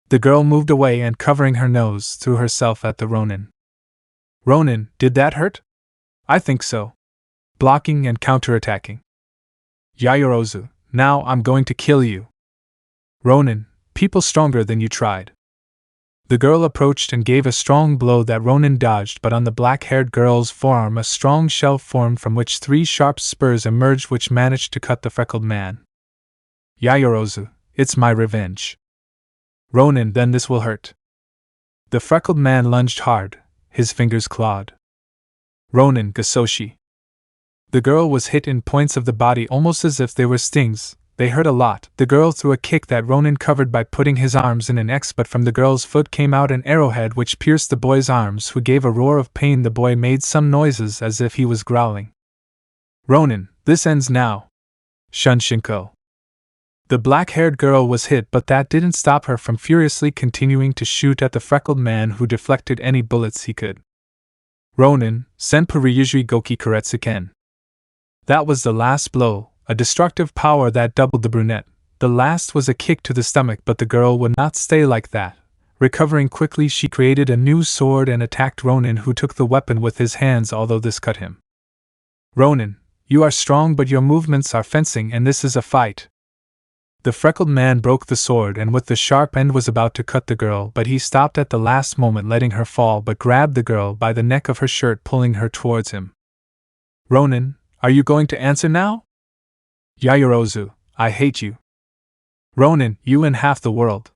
The girl moved away and, covering her nose, threw herself at the Ronin. Ronin, did that hurt? I think so. Blocking and counterattacking. Yaoyorozu, now I'm going to kill you. Ronin, people stronger than you tried. The girl approached and gave a strong blow that Ronin dodged, but on the black-haired girl's forearm a strong shell formed from which 3 sharp spurs emerged, which managed to cut the freckled man. Yaoyorozu, it's my revenge. Ronin, then this will hurt. The freckled man lunged hard, his fingers clawed. Ronin, Gasoshi. The girl was hit in points of the body almost as if they were stings. they hurt a lot. The girl threw a kick that Ronin covered by putting his arms in an X, but from the girl's foot came out an arrowhead which pierced the boy's arms, who gave a roar of pain. The boy made some noises as if he was growling. Ronin, this ends now. Shunshinko. The black-haired girl was hit, but that didn't stop her from furiously continuing to shoot at the freckled man who deflected any bullets he could. Ronin, Senpuri Yuzui Goki Karetsuken. That was the last blow, a destructive power that doubled the brunette. The last was a kick to the stomach, but the girl would not stay like that. Recovering quickly, she created a new sword and attacked Ronin, who took the weapon with his hands, although this cut him. Ronin, you are strong, but your movements are fencing and this is a fight. The freckled man broke the sword and with the sharp end was about to cut the girl, but he stopped at the last moment, letting her fall, but grabbed the girl by the neck of her shirt, pulling her towards him. Ronin, are you going to answer now? Yaoyorozu, I hate you. Ronin, you and half the world.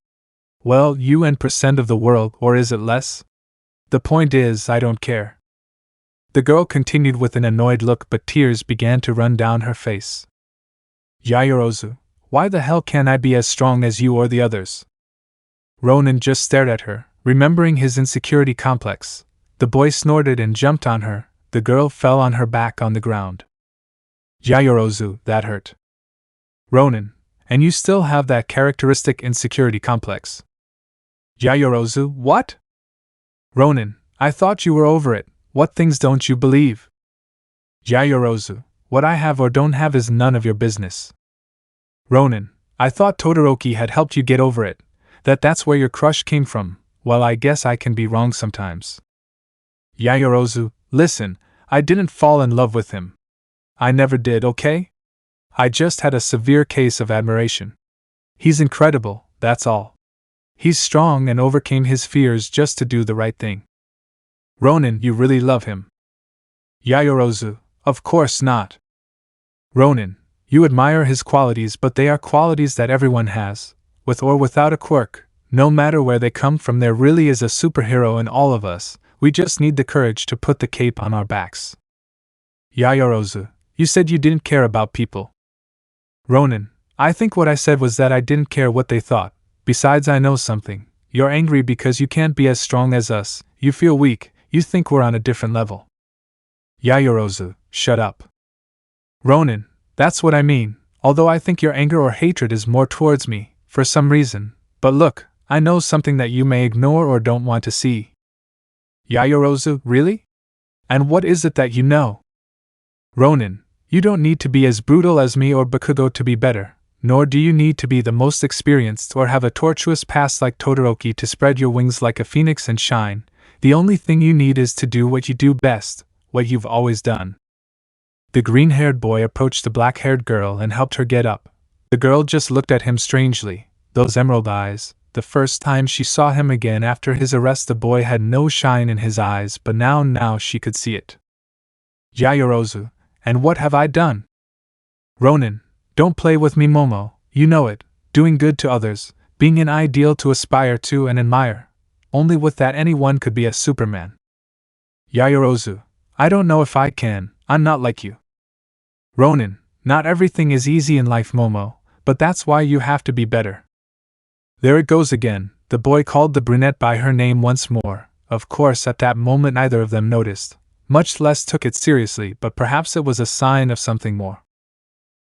Well, you and % of the world, or is it less? The point is, I don't care. The girl continued with an annoyed look, but tears began to run down her face. Yaoyorozu, why the hell can't I be as strong as you or the others? Ronin just stared at her, remembering his insecurity complex. The boy snorted and jumped on her. The girl fell on her back on the ground. Yaoyorozu, that hurt. Ronin, and you still have that characteristic insecurity complex. Yaoyorozu, what? Ronin, I thought you were over it. What things don't you believe? Yaoyorozu, what I have or don't have is none of your business. Ronin, I thought Todoroki had helped you get over it, that's where your crush came from. Well, I guess I can be wrong sometimes. Yaoyorozu, listen, I didn't fall in love with him. I never did, okay? I just had a severe case of admiration. He's incredible, that's all. He's strong and overcame his fears just to do the right thing. Ronin, you really love him. Yaoyorozu, of course not. Ronin, you admire his qualities, but they are qualities that everyone has, with or without a quirk. No matter where they come from, there really is a superhero in all of us. We just need the courage to put the cape on our backs. Yaoyorozu, you said you didn't care about people. Ronin, I think what I said was that I didn't care what they thought. Besides, I know something. You're angry because you can't be as strong as us. You feel weak. You think we're on a different level. Yaoyorozu, shut up. Ronin, that's what I mean, although I think your anger or hatred is more towards me, for some reason. But look, I know something that you may ignore or don't want to see. Yaoyorozu, really? And what is it that you know? Ronin, you don't need to be as brutal as me or Bakugo to be better, nor do you need to be the most experienced or have a tortuous past like Todoroki to spread your wings like a phoenix and shine. The only thing you need is to do what you do best, what you've always done. The green-haired boy approached the black-haired girl and helped her get up. The girl just looked at him strangely, those emerald eyes. The first time she saw him again after his arrest, the boy had no shine in his eyes, but now she could see it. Yaoyorozu, and what have I done? Ronin, don't play with me, Momo, you know it. Doing good to others, being an ideal to aspire to and admire. Only with that anyone could be a Superman. Yaoyorozu, I don't know if I can, I'm not like you. Ronin, not everything is easy in life, Momo, but that's why you have to be better. There it goes again, the boy called the brunette by her name once more. Of course, at that moment neither of them noticed, much less took it seriously, but perhaps it was a sign of something more.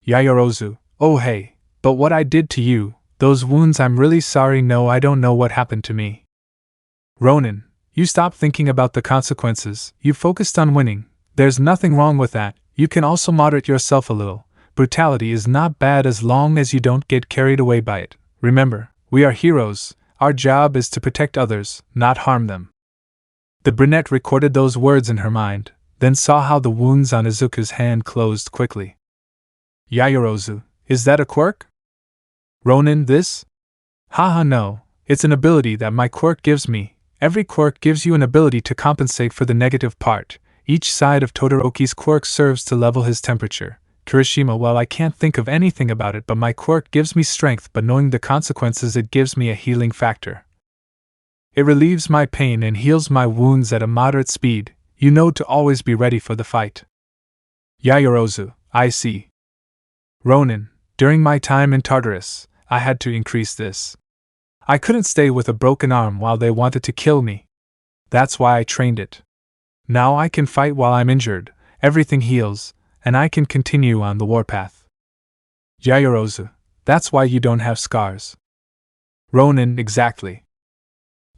Yaoyorozu, oh hey, but what I did to you, those wounds, I'm really sorry. No, I don't know what happened to me. Ronin, you stopped thinking about the consequences, you focused on winning. There's nothing wrong with that. You can also moderate yourself a little. Brutality is not bad as long as you don't get carried away by it. Remember, we are heroes. Our job is to protect others, not harm them. The brunette recorded those words in her mind, then saw how the wounds on Izuku's hand closed quickly. Yaoyorozu, is that a quirk? Ronin, this? Haha, no, it's an ability that my quirk gives me. Every quirk gives you an ability to compensate for the negative part. Each side of Todoroki's quirk serves to level his temperature. Kirishima, well, I can't think of anything about it, but my quirk gives me strength, but knowing the consequences, it gives me a healing factor. It relieves my pain and heals my wounds at a moderate speed, you know, to always be ready for the fight. Yaoyorozu, I see. Ronin, During my time in Tartarus, I had to increase this. I couldn't stay with a broken arm while they wanted to kill me. That's why I trained it. Now I can fight while I'm injured, everything heals, and I can continue on the warpath. Yaoyorozu, that's why you don't have scars. Ronin, exactly.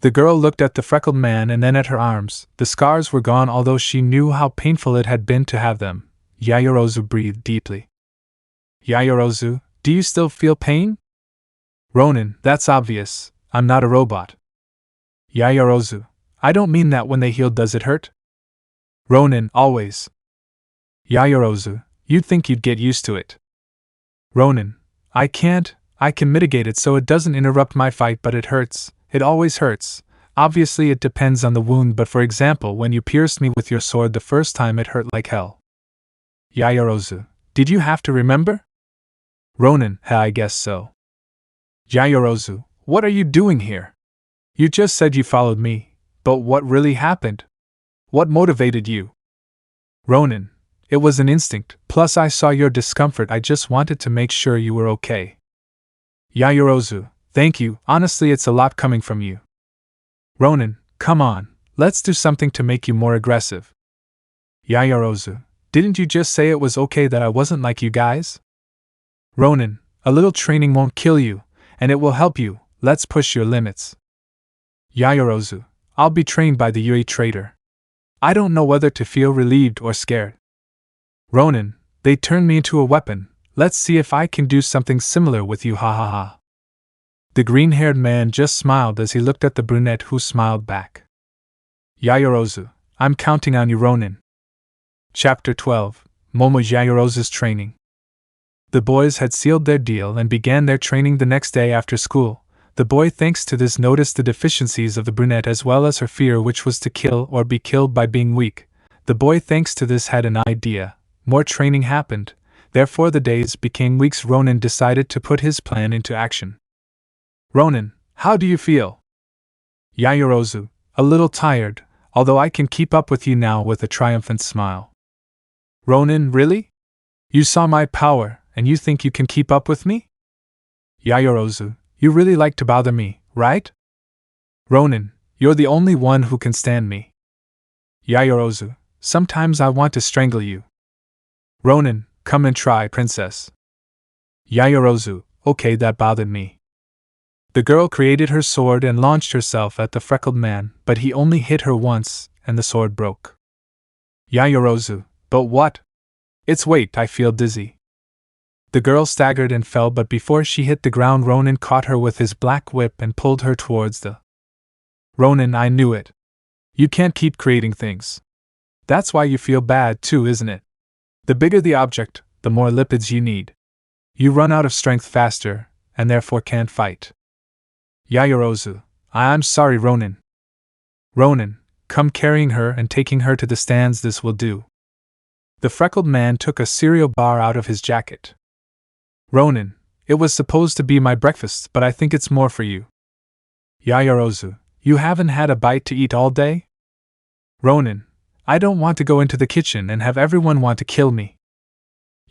The girl looked at the freckled man and then at her arms. The scars were gone, although she knew how painful it had been to have them. Yaoyorozu breathed deeply. Yaoyorozu, do you still feel pain? Ronin, that's obvious. I'm not a robot. Yaoyorozu, I don't mean that. When they heal, does it hurt? Ronin, always. Yaoyorozu, you'd think you'd get used to it. Ronin, I can't. I can mitigate it so it doesn't interrupt my fight, but it hurts. It always hurts. Obviously it depends on the wound, but for example, when you pierced me with your sword the first time, it hurt like hell. Yaoyorozu, did you have to remember? Ronin, I guess so. Yaoyorozu, what are you doing here? You just said you followed me, but what really happened? What motivated you? Ronin, it was an instinct, plus I saw your discomfort. I just wanted to make sure you were okay. Yaoyorozu, thank you. Honestly, it's a lot coming from you. Ronin, come on, let's do something to make you more aggressive. Yaoyorozu, didn't you just say it was okay that I wasn't like you guys? Ronin, a little training won't kill you, and it will help you. Let's push your limits. Yaoyorozu, I'll be trained by the Yui trader. I don't know whether to feel relieved or scared. Ronin, they turned me into a weapon. Let's see if I can do something similar with you, ha ha ha. The green-haired man just smiled as he looked at the brunette, who smiled back. Yaoyorozu, I'm counting on you, Ronin. Chapter 12, Momo Yaoyorozu's Training. The boys had sealed their deal and began their training the next day after school. The boy, thanks to this, noticed the deficiencies of the brunette as well as her fear, which was to kill or be killed by being weak. The boy, thanks to this, had an idea. More training happened. Therefore the days became weeks. Ronin decided to put his plan into action. Ronin, how do you feel? Yaoyorozu, a little tired, although I can keep up with you now, with a triumphant smile. Ronin, really? You saw my power, and you think you can keep up with me? Yaoyorozu, you really like to bother me, right? Ronin, you're the only one who can stand me. Yaoyorozu, sometimes I want to strangle you. Ronin, come and try, princess. Yaoyorozu, okay, that bothered me. The girl created her sword and launched herself at the freckled man, but he only hit her once, and the sword broke. Yaoyorozu, but what? It's weight, I feel dizzy. The girl staggered and fell, but before she hit the ground, Ronin caught her with his black whip and pulled her towards the... Ronin, I knew it. You can't keep creating things. That's why you feel bad too, isn't it? The bigger the object, the more lipids you need. You run out of strength faster, and therefore can't fight. Yaoyorozu, I'm sorry, Ronin. Ronin, come carrying her and taking her to the stands, this will do. The freckled man took a cereal bar out of his jacket. Ronin, it was supposed to be my breakfast, but I think it's more for you. Yaoyorozu, you haven't had a bite to eat all day? Ronin, I don't want to go into the kitchen and have everyone want to kill me.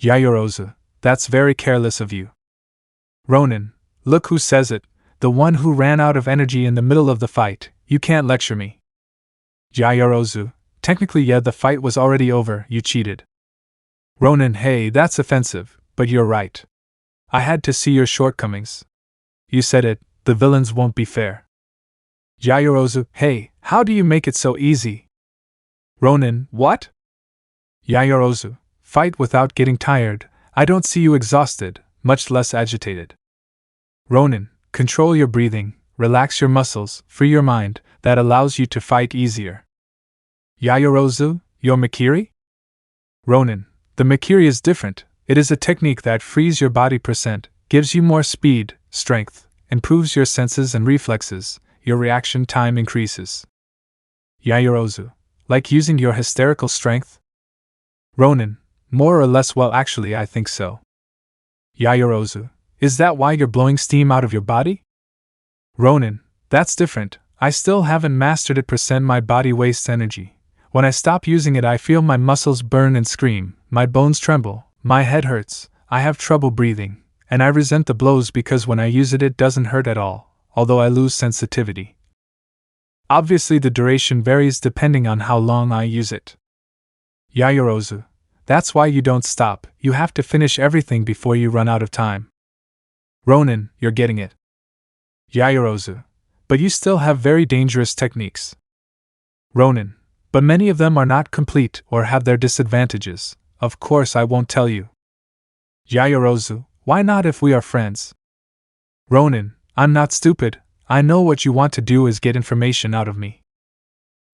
Yaoyorozu, that's very careless of you. Ronin, look who says it, the one who ran out of energy in the middle of the fight. You can't lecture me. Yaoyorozu, technically yeah, the fight was already over, you cheated. Ronin, hey, that's offensive, but you're right. I had to see your shortcomings. You said it, the villains won't be fair. Yaoyorozu, hey, how do you make it so easy? Ronin, what? Yaoyorozu, fight without getting tired. I don't see you exhausted, much less agitated. Ronin, control your breathing, relax your muscles, free your mind, that allows you to fight easier. Yaoyorozu, your Makiri? Ronin, the Makiri is different. It is a technique that frees your body percent, gives you more speed, strength, improves your senses and reflexes, your reaction time increases. Yaoyorozu, like using your hysterical strength? Ronin, more or less, well actually I think so. Yaoyorozu, is that why you're blowing steam out of your body? Ronin, that's different, I still haven't mastered it. My body wastes energy. When I stop using it I feel my muscles burn and scream, my bones tremble, my head hurts, I have trouble breathing, and I resent the blows because when I use it, it doesn't hurt at all, although I lose sensitivity. Obviously, the duration varies depending on how long I use it. Yaoyorozu, that's why you don't stop, you have to finish everything before you run out of time. Ronin, you're getting it. Yaoyorozu, but you still have very dangerous techniques. Ronin, but many of them are not complete or have their disadvantages. Of course I won't tell you. Yaoyorozu, why not if we are friends? Ronin, I'm not stupid, I know what you want to do is get information out of me.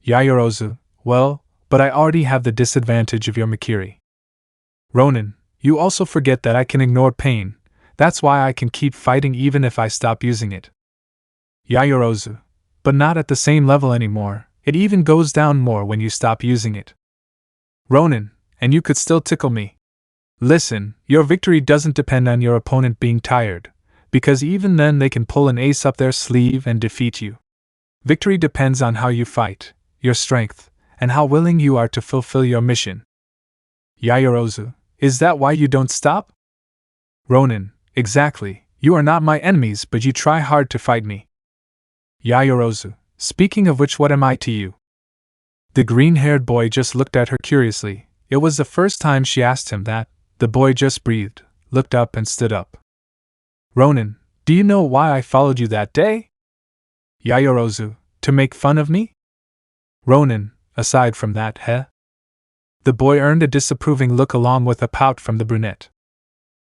Yaoyorozu, well, but I already have the disadvantage of your Mikiri. Ronin, you also forget that I can ignore pain, that's why I can keep fighting even if I stop using it. Yaoyorozu, but not at the same level anymore, it even goes down more when you stop using it. Ronin, and you could still tickle me. Listen, your victory doesn't depend on your opponent being tired, because even then they can pull an ace up their sleeve and defeat you. Victory depends on how you fight, your strength, and how willing you are to fulfill your mission. Yaoyorozu, is that why you don't stop? Ronin, exactly, you are not my enemies but you try hard to fight me. Yaoyorozu, speaking of which, what am I to you? The green-haired boy just looked at her curiously. It was the first time she asked him that. The boy just breathed, looked up and stood up. Ronin, do you know why I followed you that day? Yaoyorozu, to make fun of me? Ronin, aside from that, The boy earned a disapproving look along with a pout from the brunette.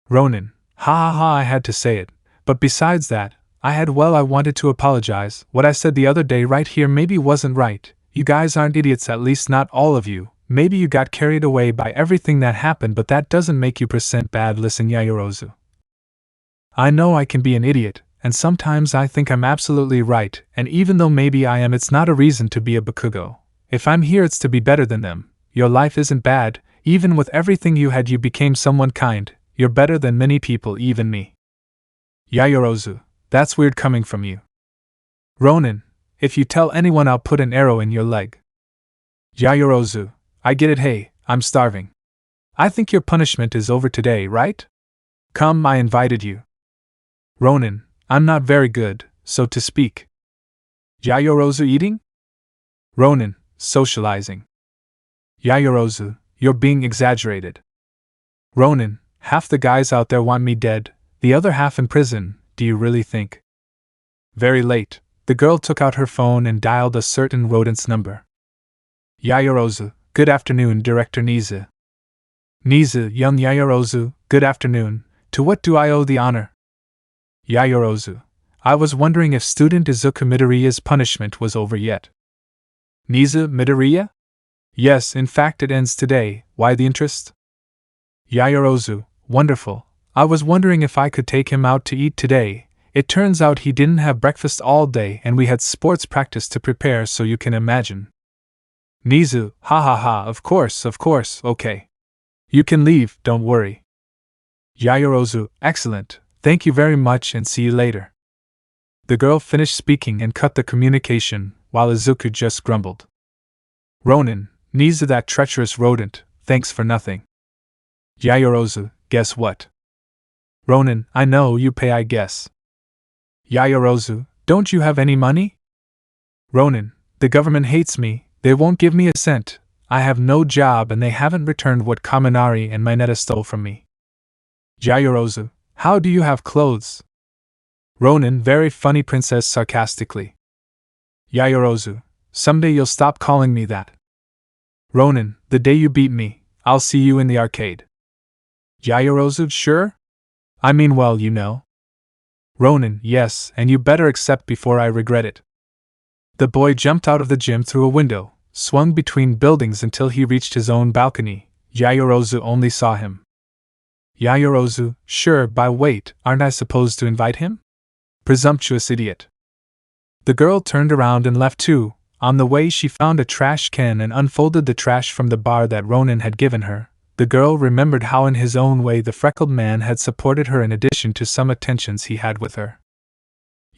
Ronin, ha ha ha, I had to say it, but besides that, I wanted to apologize. What I said the other day right here maybe wasn't right. You guys aren't idiots, at least not all of you. Maybe you got carried away by everything that happened, but that doesn't make you % bad. Listen, Yaoyorozu. I know I can be an idiot, and sometimes I think I'm absolutely right, and even though maybe I am, it's not a reason to be a bakugo. If I'm here, it's to be better than them. Your life isn't bad, even with everything you had, you became someone kind. You're better than many people, even me. Yaoyorozu, that's weird coming from you. Ronin, if you tell anyone, I'll put an arrow in your leg. Yaoyorozu, I get it. Hey, I'm starving. I think your punishment is over today, right? Come, I invited you. Ronin, I'm not very good, so to speak. Yaoyorozu, eating? Ronin, socializing. Yaoyorozu, you're being exaggerated. Ronin, half the guys out there want me dead, the other half in prison, do you really think? Very late, the girl took out her phone and dialed a certain rodent's number. Yaoyorozu, good afternoon, Director Nizu. Nizu, young Yaoyorozu, good afternoon, to what do I owe the honor? Yaoyorozu, I was wondering if student Izuku Midoriya's punishment was over yet. Nizu, Midoriya? Yes, in fact it ends today, why the interest? Yaoyorozu, wonderful, I was wondering if I could take him out to eat today. It turns out he didn't have breakfast all day and we had sports practice to prepare, so you can imagine. Nizu, ha ha ha, of course, okay. You can leave, don't worry. Yaoyorozu, excellent, thank you very much and see you later. The girl finished speaking and cut the communication, while Izuku just grumbled. Ronin, Nizu, that treacherous rodent, thanks for nothing. Yaoyorozu, guess what? Ronin, I know, you pay, I guess. Yaoyorozu, don't you have any money? Ronin, the government hates me, they won't give me a cent, I have no job and they haven't returned what Kaminari and Mineta stole from me. Yaoyorozu, how do you have clothes? Ronin, very funny, princess, sarcastically. Yaoyorozu, someday you'll stop calling me that. Ronin, the day you beat me, I'll see you in the arcade. Yaoyorozu, sure? I mean, well, you know. Ronin, yes, and you better accept before I regret it. The boy jumped out of the gym through a window, swung between buildings until he reached his own balcony. Yaoyorozu only saw him. Yaoyorozu, sure, but wait, aren't I supposed to invite him? Presumptuous idiot. The girl turned around and left too. On the way she found a trash can and unfolded the trash from the bar that Ronin had given her. The girl remembered how in his own way the freckled man had supported her in addition to some attentions he had with her.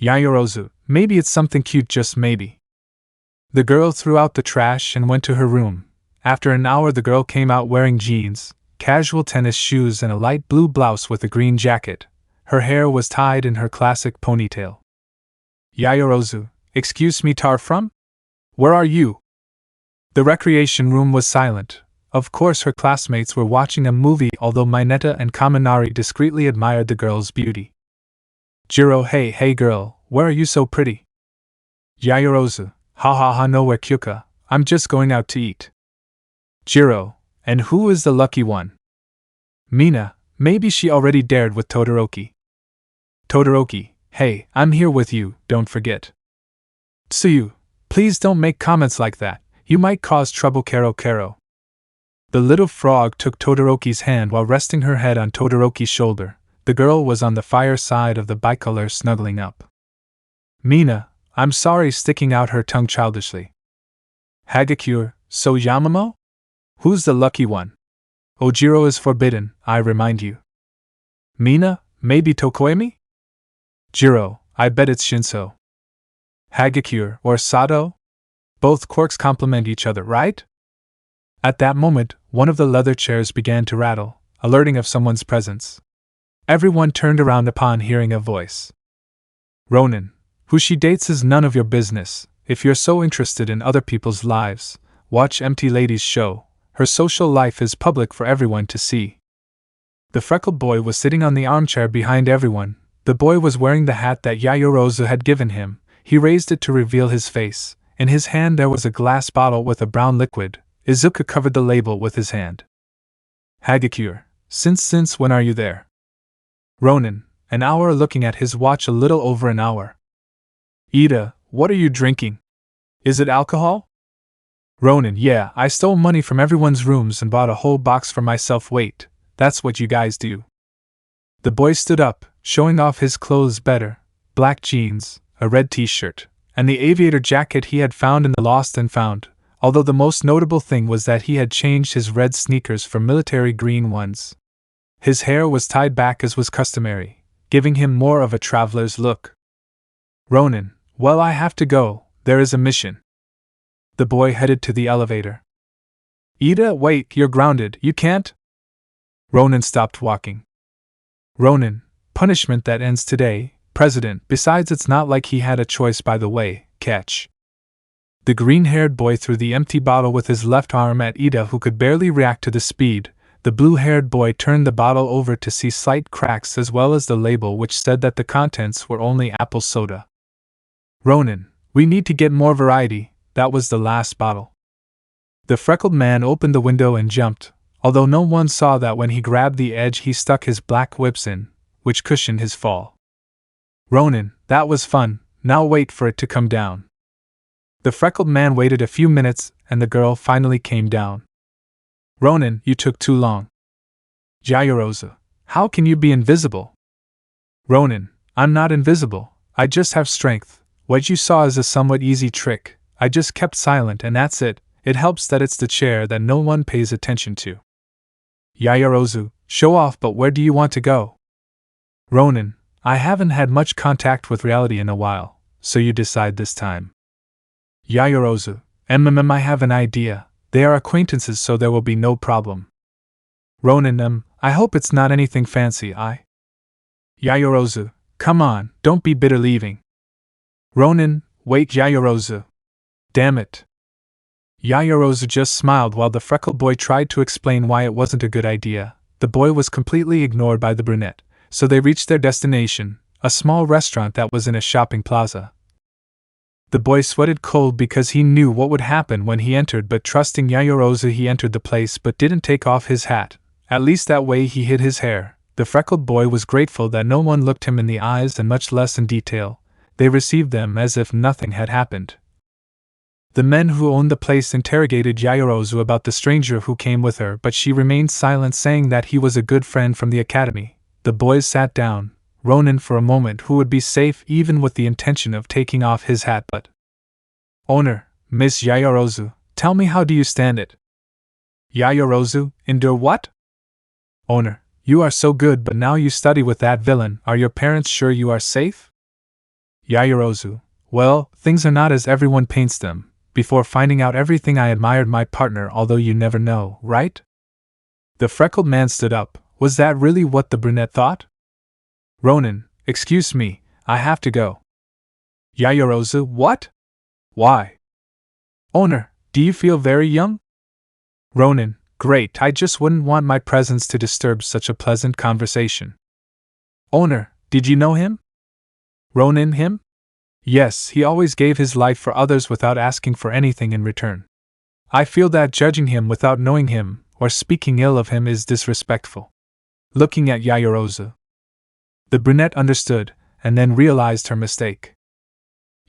Yaoyorozu, maybe it's something cute, just maybe. The girl threw out the trash and went to her room. After an hour the girl came out wearing jeans, casual tennis shoes and a light blue blouse with a green jacket. Her hair was tied in her classic ponytail. Yayorozu, excuse me, from? Where are you? The recreation room was silent. Of course her classmates were watching a movie, although Mineta and Kaminari discreetly admired the girl's beauty. Jiro, hey girl, where are you so pretty? Yayorozu, ha nowhere Kyuka, I'm just going out to eat. Jiro, and who is the lucky one? Mina, maybe she already dared with Todoroki. Todoroki, hey, I'm here with you, don't forget. Tsuyu, please don't make comments like that, you might cause trouble. Kero. The little frog took Todoroki's hand while resting her head on Todoroki's shoulder. The girl was on the fire side of the bicolor, snuggling up. Mina, I'm sorry, sticking out her tongue childishly. Hagakure, so Yamamo? Who's the lucky one? Ojiro is forbidden, I remind you. Mina, maybe Tokoemi? Jiro, I bet it's Shinso. Hagakure, or Sato? Both quirks complement each other, right? At that moment, one of the leather chairs began to rattle, alerting of someone's presence. Everyone turned around upon hearing a voice. Ronin, who she dates is none of your business. If you're so interested in other people's lives, watch Empty Lady's show. Her social life is public for everyone to see. The freckled boy was sitting on the armchair behind everyone. The boy was wearing the hat that Yayorozu had given him. He raised it to reveal his face. In his hand there was a glass bottle with a brown liquid. Izuku covered the label with his hand. Hagakure, since when are you there? Ronin, an hour. Looking at his watch, a little over an hour. Ida, what are you drinking? Is it alcohol? Ronin, yeah, I stole money from everyone's rooms and bought a whole box for myself. Wait, that's what you guys do. The boy stood up, showing off his clothes better, black jeans, a red t-shirt, and the aviator jacket he had found in the Lost and Found, although the most notable thing was that he had changed his red sneakers for military green ones. His hair was tied back as was customary, giving him more of a traveler's look. Ronin, well, I have to go, there is a mission. The boy headed to the elevator. Ida, wait, you're grounded, you can't? Ronin stopped walking. Ronin, punishment that ends today, President, besides it's not like he had a choice, by the way, catch. The green-haired boy threw the empty bottle with his left arm at Ida, who could barely react to the speed. The blue-haired boy turned the bottle over to see slight cracks as well as the label which said that the contents were only apple soda. Ronin, we need to get more variety, that was the last bottle. The freckled man opened the window and jumped, although no one saw that when he grabbed the edge he stuck his black whips in, which cushioned his fall. Ronin, that was fun, now wait for it to come down. The freckled man waited a few minutes, and the girl finally came down. Ronin, you took too long. Yayorozu, how can you be invisible? Ronin, I'm not invisible, I just have strength. What you saw is a somewhat easy trick, I just kept silent and that's it. It helps that it's the chair that no one pays attention to. Yayorozu, show off, but where do you want to go? Ronin, I haven't had much contact with reality in a while, so you decide this time. Yayorozu, I have an idea. They are acquaintances, so there will be no problem. Ronin, I hope it's not anything fancy. Yayorozu, come on, don't be bitter leaving. Ronin, wait, Yayorozu. Damn it. Yayorozu just smiled while the freckled boy tried to explain why it wasn't a good idea. The boy was completely ignored by the brunette, so they reached their destination, a small restaurant that was in a shopping plaza. The boy sweated cold because he knew what would happen when he entered, but trusting Yayorozu he entered the place but didn't take off his hat. At least that way he hid his hair. The freckled boy was grateful that no one looked him in the eyes and much less in detail. They received them as if nothing had happened. The men who owned the place interrogated Yayorozu about the stranger who came with her, but she remained silent, saying that he was a good friend from the academy. The boys sat down. Ronin for a moment who would be safe even with the intention of taking off his hat, but Owner, Miss Yayorozu, tell me, how do you stand it? Yayorozu, endure what? Owner, you are so good, but now you study with that villain, are your parents sure you are safe? Yayorozu, well, things are not as everyone paints them. Before finding out everything I admired my partner, although you never know, right? The freckled man stood up. Was that really what the brunette thought? Ronin, excuse me, I have to go. Yaoyorozu, what? Why? Owner, do you feel very young? Ronin, great, I just wouldn't want my presence to disturb such a pleasant conversation. Owner, did you know him? Ronin, him? Yes, he always gave his life for others without asking for anything in return. I feel that judging him without knowing him, or speaking ill of him, is disrespectful. Looking at Yaoyorozu. The brunette understood, and then realized her mistake.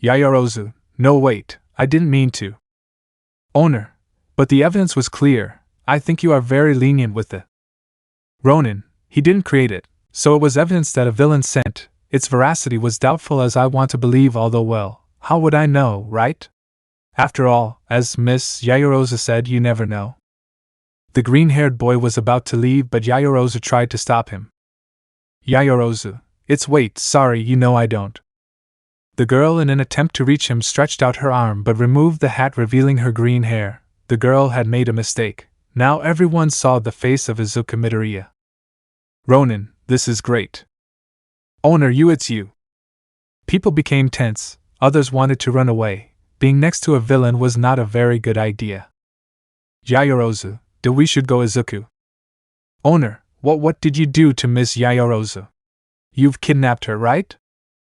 Yaoyorozu, no wait, I didn't mean to. Owner, but the evidence was clear, I think you are very lenient with it. Ronin, he didn't create it, so it was evidence that a villain sent. Its veracity was doubtful as I want to believe, although well, how would I know, right? After all, as Miss Yaoyorozu said, you never know. The green-haired boy was about to leave, but Yaoyorozu tried to stop him. Yaoyorozu, it's wait, sorry, you know I don't. The girl, in an attempt to reach him, stretched out her arm but removed the hat, revealing her green hair. The girl had made a mistake. Now everyone saw the face of Izuku Midoriya. Ronin, this is great. Owner, it's you. People became tense, others wanted to run away. Being next to a villain was not a very good idea. Yaoyorozu, we should go, Izuku. Owner, what did you do to Miss Yaoyorozu? You've kidnapped her, right?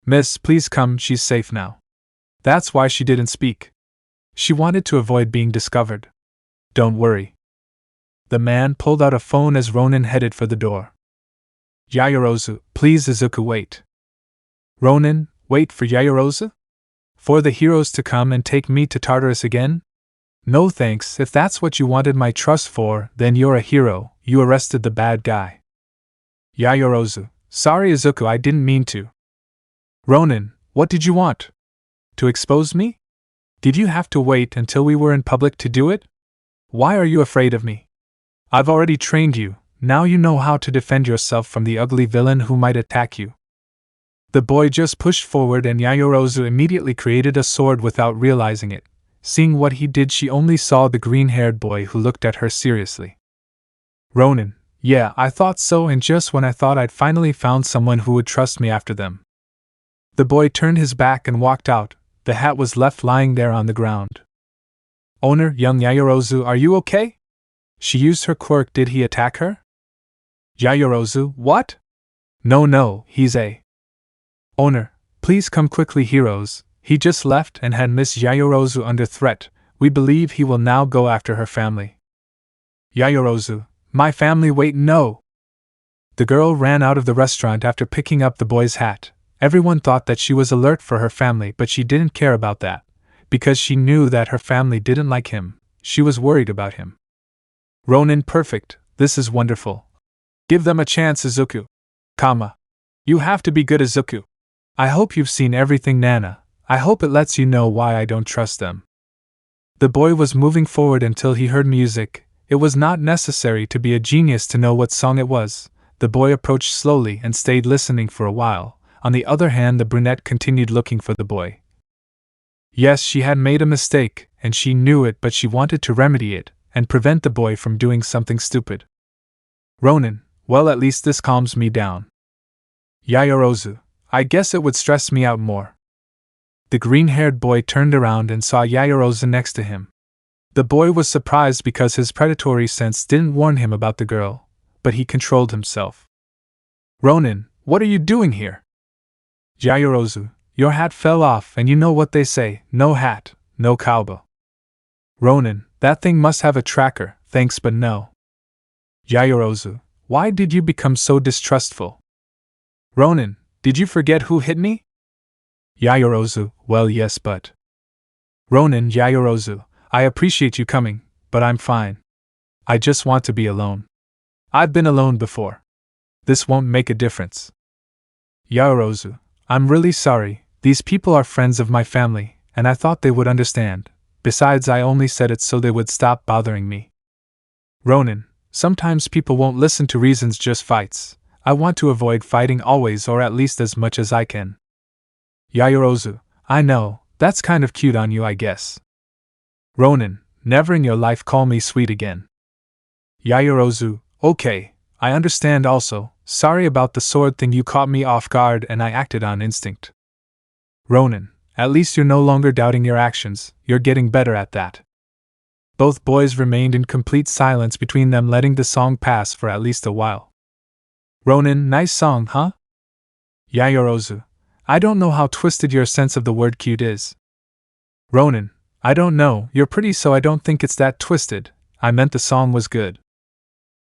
Miss, please come, she's safe now. That's why she didn't speak. She wanted to avoid being discovered. Don't worry. The man pulled out a phone as Ronin headed for the door. Yaoyorozu, please Izuku, wait. Ronin, wait for Yaoyorozu? For the heroes to come and take me to Tartarus again? No thanks, if that's what you wanted my trust for, then you're a hero, you arrested the bad guy. Yaoyorozu, sorry Izuku, I didn't mean to. Ronin, what did you want? To expose me? Did you have to wait until we were in public to do it? Why are you afraid of me? I've already trained you, now you know how to defend yourself from the ugly villain who might attack you. The boy just pushed forward and Yaoyorozu immediately created a sword without realizing it. Seeing what he did, she only saw the green-haired boy who looked at her seriously. Ronin, yeah, I thought so, and just when I thought I'd finally found someone who would trust me after them. The boy turned his back and walked out. The hat was left lying there on the ground. Owner, young Yaoyorozu, are you okay? She used her quirk, did he attack her? Yaoyorozu, what? No, he's a... Owner, please come quickly, heroes. He just left and had Miss Yaoyorozu under threat. We believe he will now go after her family. Yaoyorozu, my family, wait, no! The girl ran out of the restaurant after picking up the boy's hat. Everyone thought that she was alert for her family, but she didn't care about that. Because she knew that her family didn't like him, she was worried about him. Ronin, perfect, this is wonderful. Give them a chance, Izuku. Coma. You have to be good, Izuku. I hope you've seen everything, Nana. I hope it lets you know why I don't trust them. The boy was moving forward until he heard music. It was not necessary to be a genius to know what song it was. The boy approached slowly and stayed listening for a while. On the other hand, the brunette continued looking for the boy. Yes, she had made a mistake, and she knew it, but she wanted to remedy it and prevent the boy from doing something stupid. Ronin, well, at least this calms me down. Yaoyorozu, I guess it would stress me out more. The green-haired boy turned around and saw Yaoyorozu next to him. The boy was surprised because his predatory sense didn't warn him about the girl, but he controlled himself. Ronin, what are you doing here? Yaoyorozu, your hat fell off, and you know what they say, no hat, no cowbell. Ronin, that thing must have a tracker, thanks but no. Yaoyorozu, why did you become so distrustful? Ronin, did you forget who hit me? Yaoyorozu, well yes but. Ronin, Yaoyorozu, I appreciate you coming, but I'm fine. I just want to be alone. I've been alone before. This won't make a difference. Yaoyorozu, I'm really sorry, these people are friends of my family, and I thought they would understand. Besides, I only said it so they would stop bothering me. Ronin, sometimes people won't listen to reasons, just fights. I want to avoid fighting always, or at least as much as I can. Yaoyorozu, I know, that's kind of cute on you, I guess. Ronin, never in your life call me sweet again. Yaoyorozu, okay, I understand also, Sorry about the sword thing, you caught me off guard and I acted on instinct. Ronin, at least you're no longer doubting your actions, you're getting better at that. Both boys remained in complete silence between them, letting the song pass for at least a while. Ronin, nice song, huh? Yayorozu, I don't know how twisted your sense of the word cute is. Ronin, I don't know, you're pretty so I don't think it's that twisted, I meant the song was good.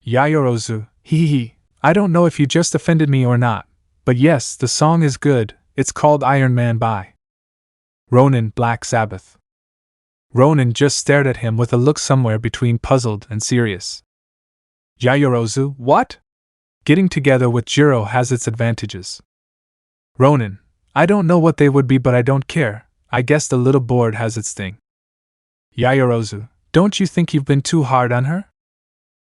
Yayorozu, hee hee, I don't know if you just offended me or not, but yes, the song is good, it's called Iron Man by Ronin, Black Sabbath. Ronin just stared at him with a look somewhere between puzzled and serious. Yayorozu, what? Getting together with Jiro has its advantages. Ronin, I don't know what they would be, but I don't care, I guess the little board has its thing. Yayorozu, don't you think you've been too hard on her?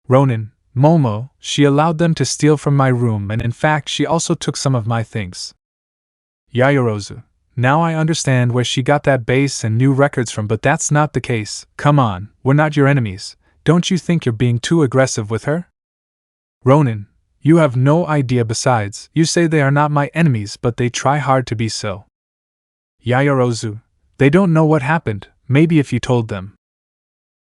Ronin, Momo, she allowed them to steal from my room and in fact she also took some of my things. Yayorozu, now I understand where she got that bass and new records from, but that's not the case, come on, we're not your enemies, don't you think you're being too aggressive with her? Ronin, you have no idea, besides, you say they are not my enemies but they try hard to be so. Yayorozu, they don't know what happened, maybe if you told them.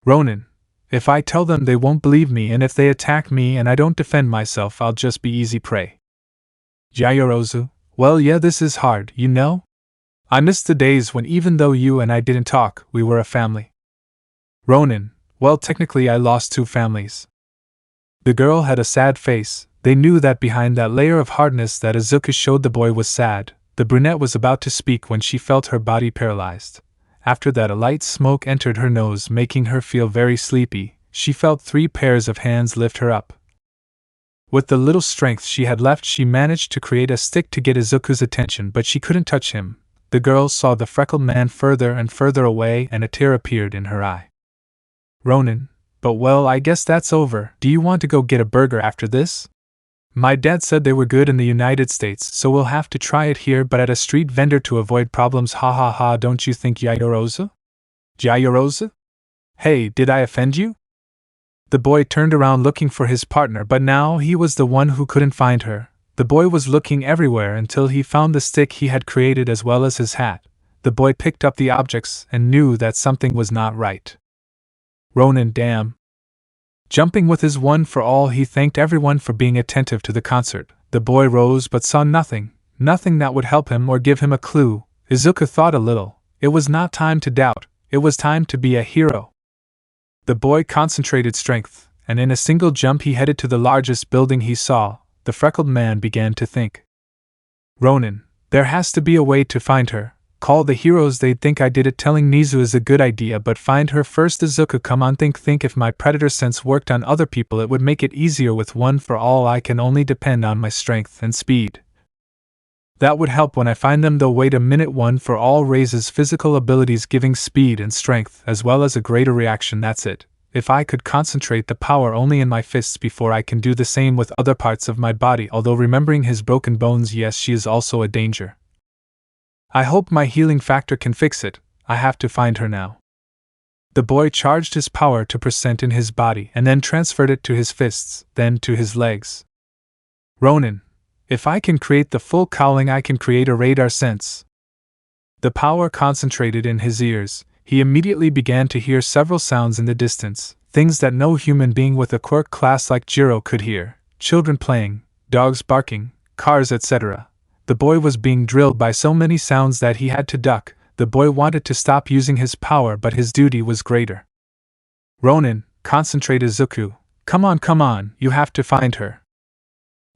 Ronin, if I tell them they won't believe me, and if they attack me and I don't defend myself I'll just be easy prey. Yayorozu, well yeah, this is hard, you know? I miss the days when even though you and I didn't talk, we were a family. Ronin, well technically I lost 2 families. The girl had a sad face, they knew that behind that layer of hardness that Izuku showed the boy was sad. The brunette was about to speak when she felt her body paralyzed. After that a light smoke entered her nose, making her feel very sleepy. She felt 3 pairs of hands lift her up. With the little strength she had left she managed to create a stick to get Izuku's attention, but she couldn't touch him. The girl saw the freckled man further and further away and a tear appeared in her eye. Ronin, but well I guess that's over, do you want to go get a burger after this? My dad said they were good in the United States, so we'll have to try it here but at a street vendor to avoid problems, ha ha ha, don't you think, Yayorozu? Yayorozu? Hey, did I offend you? The boy turned around looking for his partner, but now he was the one who couldn't find her. The boy was looking everywhere until he found the stick he had created as well as his hat. The boy picked up the objects and knew that something was not right. Ronin, damn. Jumping with his one for all, he thanked everyone for being attentive to the concert. The boy rose but saw nothing that would help him or give him a clue. Izuku thought a little. It was not time to doubt, it was time to be a hero. The boy concentrated strength, and in a single jump he headed to the largest building he saw. The freckled man began to think. Ronin, there has to be a way to find her. Call the heroes, they'd think I did it. Telling Nizu is a good idea, but find her first. Izuku, come on, think if my predator sense worked on other people it would make it easier. With one for all I can only depend on my strength and speed. That would help when I find them though. Wait a minute, one for all raises physical abilities giving speed and strength as well as a greater reaction, that's it. If I could concentrate the power only in my fists before I can do the same with other parts of my body. Although remembering his broken bones, yes, she is also a danger. I hope my healing factor can fix it. I have to find her now. The boy charged his power to % in his body and then transferred it to his fists, then to his legs. Ronin, if I can create the full cowling I can create a radar sense. The power concentrated in his ears. He immediately began to hear several sounds in the distance, things that no human being with a quirk class like Jiro could hear. Children playing, dogs barking, cars, etc. The boy was being drilled by so many sounds that he had to duck. The boy wanted to stop using his power, but his duty was greater. Ronin, concentrate. Izuku, come on, you have to find her.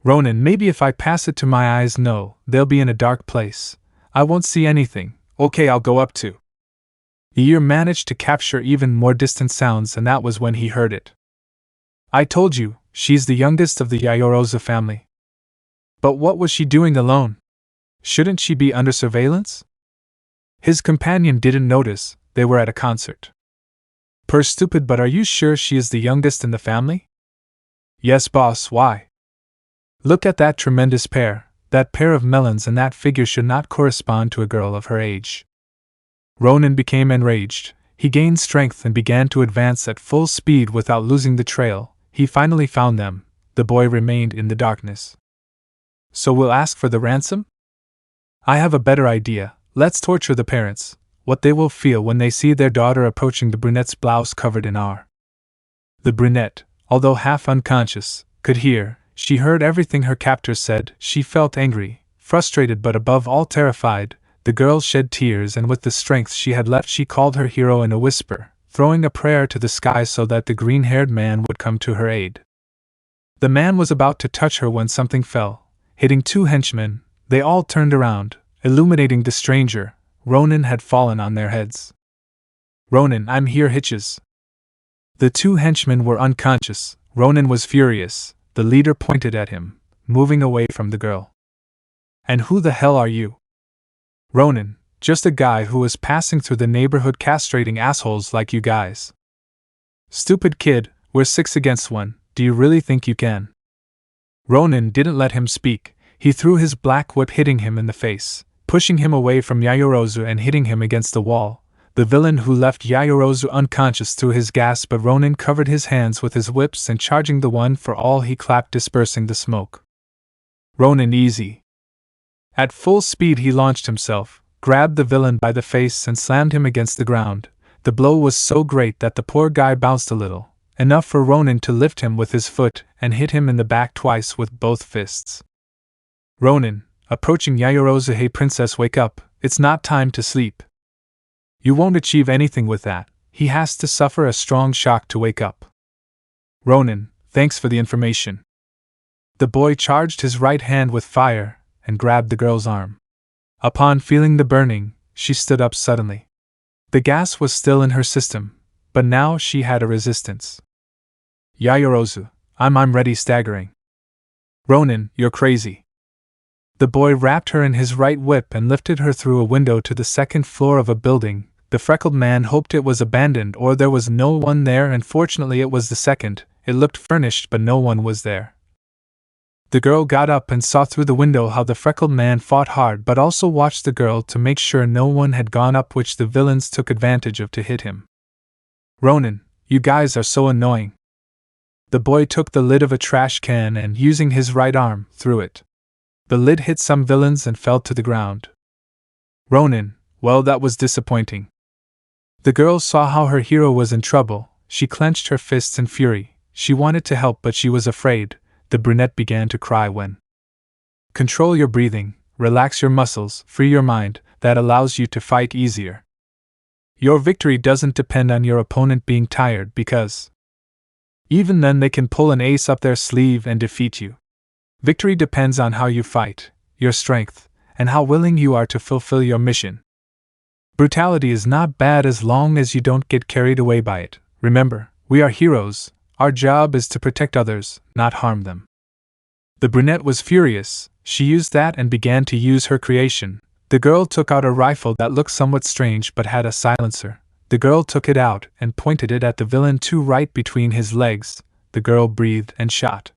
Ronin, maybe if I pass it to my eyes. No, they'll be in a dark place. I won't see anything. Okay, I'll go up to. The ear managed to capture even more distant sounds, and that was when he heard it. I told you, she's the youngest of the Yayorozu family. But what was she doing alone? Shouldn't she be under surveillance? His companion didn't notice, they were at a concert. Stupid, but are you sure she is the youngest in the family? Yes, boss, why? Look at that tremendous pair, that pair of melons, and that figure should not correspond to a girl of her age. Ronin became enraged. He gained strength and began to advance at full speed without losing the trail. He finally found them. The boy remained in the darkness. So we'll ask for the ransom? I have a better idea. Let's torture the parents. What they will feel when they see their daughter approaching the brunette's blouse covered in R. The brunette, although half unconscious, could hear. She heard everything her captors said. She felt angry, frustrated, but above all terrified. The girl shed tears, and with the strength she had left she called her hero in a whisper, throwing a prayer to the sky so that the green-haired man would come to her aid. The man was about to touch her when something fell, hitting two henchmen. They all turned around, illuminating the stranger. Ronin had fallen on their heads. Ronin, I'm here, hitches. The two henchmen were unconscious. Ronin was furious. The leader pointed at him, moving away from the girl. And who the hell are you? Ronin, just a guy who was passing through the neighborhood castrating assholes like you guys. Stupid kid, we're 6 against 1, do you really think you can? Ronin didn't let him speak. He threw his black whip, hitting him in the face, pushing him away from Yayorozu and hitting him against the wall. The villain who left Yayorozu unconscious threw his gas, but Ronin covered his hands with his whips and charging the one for all he clapped, dispersing the smoke. Ronin easy. At full speed he launched himself, grabbed the villain by the face and slammed him against the ground. The blow was so great that the poor guy bounced a little, enough for Ronin to lift him with his foot and hit him in the back twice with both fists. Ronin, approaching Yayorozu, hey princess, wake up, it's not time to sleep. You won't achieve anything with that, he has to suffer a strong shock to wake up. Ronin, thanks for the information. The boy charged his right hand with fire and grabbed the girl's arm. Upon feeling the burning, she stood up suddenly. The gas was still in her system, but now she had a resistance. Yayorozu, I'm ready, staggering. Ronin, you're crazy. The boy wrapped her in his right whip and lifted her through a window to the second floor of a building. The freckled man hoped it was abandoned or there was no one there, and fortunately it was the second. It looked furnished, but no one was there. The girl got up and saw through the window how the freckled man fought hard, but also watched the girl to make sure no one had gone up, which the villains took advantage of to hit him. Ronin, you guys are so annoying. The boy took the lid of a trash can and, using his right arm, threw it. The lid hit some villains and fell to the ground. Ronin, well, that was disappointing. The girl saw how her hero was in trouble. She clenched her fists in fury. She wanted to help, but she was afraid. The brunette began to cry when. Control your breathing, relax your muscles, free your mind, that allows you to fight easier. Your victory doesn't depend on your opponent being tired, because even then they can pull an ace up their sleeve and defeat you. Victory depends on how you fight, your strength, and how willing you are to fulfill your mission. Brutality is not bad as long as you don't get carried away by it. Remember, we are heroes. Our job is to protect others, not harm them. The brunette was furious. She used that and began to use her creation. The girl took out a rifle that looked somewhat strange but had a silencer. The girl took it out and pointed it at the villain right between his legs. The girl breathed and shot.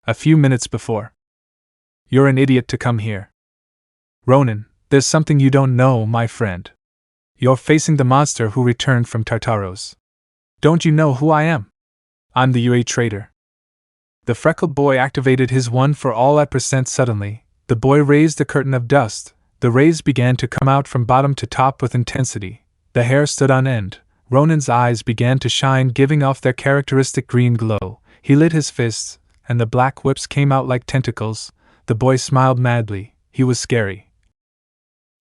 A few minutes before. You're an idiot to come here. Ronin, there's something you don't know, my friend. You're facing the monster who returned from Tartaros. Don't you know who I am? I'm the UA traitor. The freckled boy activated his one for all at % suddenly. The boy raised a curtain of dust. The rays began to come out from bottom to top with intensity. The hair stood on end. Ronin's eyes began to shine, giving off their characteristic green glow. He lit his fists, and the black whips came out like tentacles. The boy smiled madly. He was scary.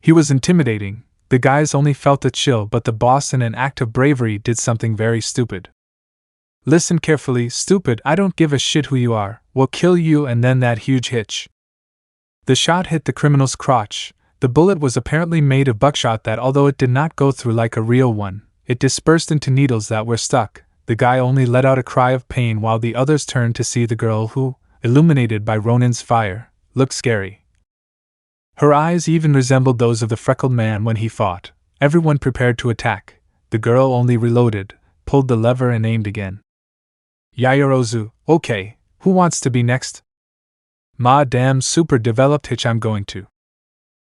He was intimidating. The guys only felt a chill, but the boss, in an act of bravery, did something very stupid. Listen carefully, stupid, I don't give a shit who you are. We'll kill you, and then that huge hitch. The shot hit the criminal's crotch. The bullet was apparently made of buckshot that, although it did not go through like a real one, it dispersed into needles that were stuck. The guy only let out a cry of pain while the others turned to see the girl who, illuminated by Ronin's fire, looked scary. Her eyes even resembled those of the freckled man when he fought. Everyone prepared to attack. The girl only reloaded, pulled the lever and aimed again. Yayorozu, okay, who wants to be next? Ma damn super developed hitch, I'm going to.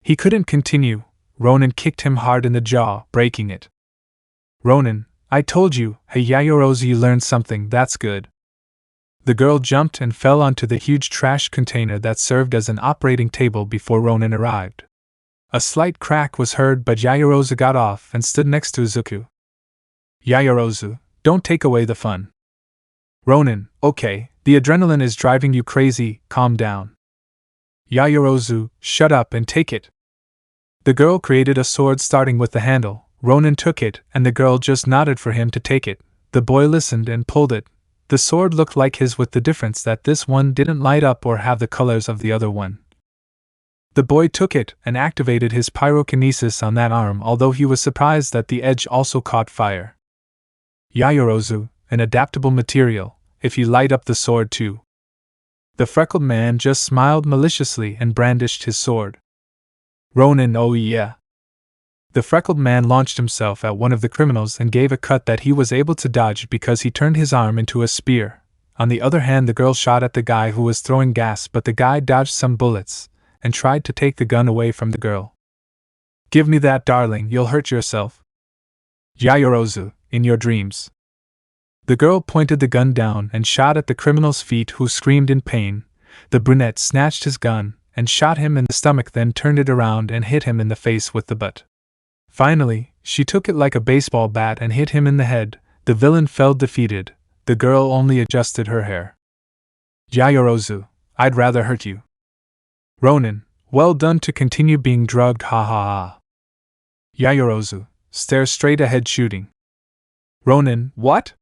He couldn't continue. Ronin kicked him hard in the jaw, breaking it. Ronin, I told you, hey Yayorozu, you learned something, that's good. The girl jumped and fell onto the huge trash container that served as an operating table before Ronin arrived. A slight crack was heard, but Yaoyorozu got off and stood next to Izuku. Yaoyorozu, don't take away the fun. Ronin, okay, the adrenaline is driving you crazy, calm down. Yaoyorozu, shut up and take it. The girl created a sword starting with the handle. Ronin took it, and the girl just nodded for him to take it. The boy listened and pulled it. The sword looked like his, with the difference that this one didn't light up or have the colors of the other one. The boy took it and activated his pyrokinesis on that arm, although he was surprised that the edge also caught fire. Yaoyorozu, an adaptable material, if you light up the sword too. The freckled man just smiled maliciously and brandished his sword. Ronin, oh yeah. The freckled man launched himself at one of the criminals and gave a cut that he was able to dodge because he turned his arm into a spear. On the other hand, the girl shot at the guy who was throwing gas, but the guy dodged some bullets and tried to take the gun away from the girl. Give me that, darling, you'll hurt yourself. Yaoyorozu, in your dreams. The girl pointed the gun down and shot at the criminal's feet, who screamed in pain. The brunette snatched his gun and shot him in the stomach, then turned it around and hit him in the face with the butt. Finally, she took it like a baseball bat and hit him in the head. The villain fell defeated. The girl only adjusted her hair. Yaoyorozu, I'd rather hurt you. Ronin, well done to continue being drugged, ha ha ha. Yaoyorozu, stare straight ahead shooting. Ronin, what?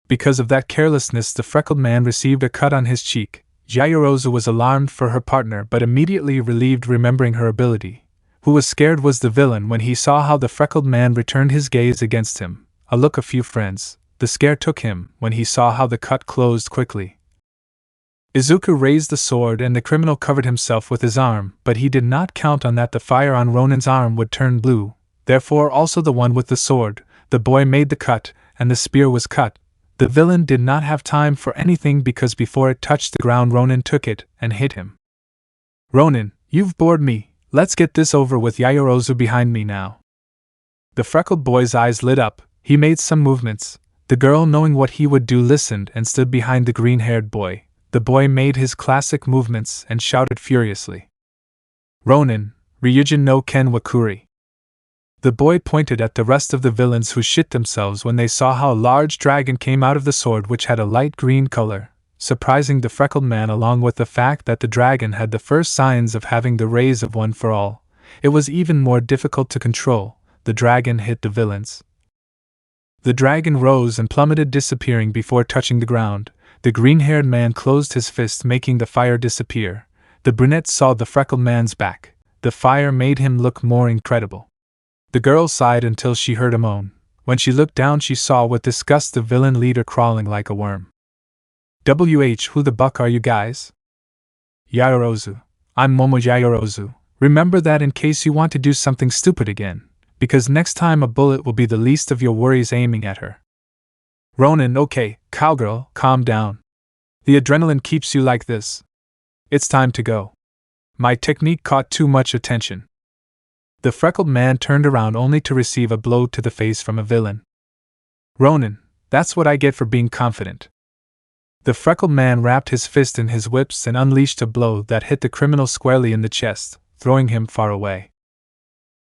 Because of that carelessness, the freckled man received a cut on his cheek. Yaoyorozu was alarmed for her partner but immediately relieved, remembering her ability. Who was scared was the villain when he saw how the freckled man returned his gaze against him. A look of few friends. The scare took him when he saw how the cut closed quickly. Izuku raised the sword and the criminal covered himself with his arm, but he did not count on that the fire on Ronin's arm would turn blue, therefore also the one with the sword. The boy made the cut, and the spear was cut. The villain did not have time for anything because before it touched the ground, Ronin took it and hit him. Ronin, you've bored me. Let's get this over with. Yaoyorozu behind me now. The freckled boy's eyes lit up. He made some movements. The girl, knowing what he would do, listened and stood behind the green-haired boy. The boy made his classic movements and shouted furiously. Ronin, Ryujin no Ken Wakuri. The boy pointed at the rest of the villains, who shit themselves when they saw how a large dragon came out of the sword, which had a light green color, surprising the freckled man, along with the fact that the dragon had the first signs of having the rays of One for All. It was even more difficult to control. The dragon hit the villains. The dragon rose and plummeted, disappearing before touching the ground. The green-haired man closed his fist, making the fire disappear. The brunette saw the freckled man's back. The fire made him look more incredible. The girl sighed until she heard a moan. When she looked down, she saw with disgust the villain leader crawling like a worm. Who the buck are you guys? Yaoyorozu. I'm Momo Yaoyorozu. Remember that in case you want to do something stupid again, because next time a bullet will be the least of your worries aiming at her. Ronin, okay, cowgirl, calm down. The adrenaline keeps you like this. It's time to go. My technique caught too much attention. The freckled man turned around only to receive a blow to the face from a villain. Ronin, that's what I get for being confident. The freckled man wrapped his fist in his whips and unleashed a blow that hit the criminal squarely in the chest, throwing him far away.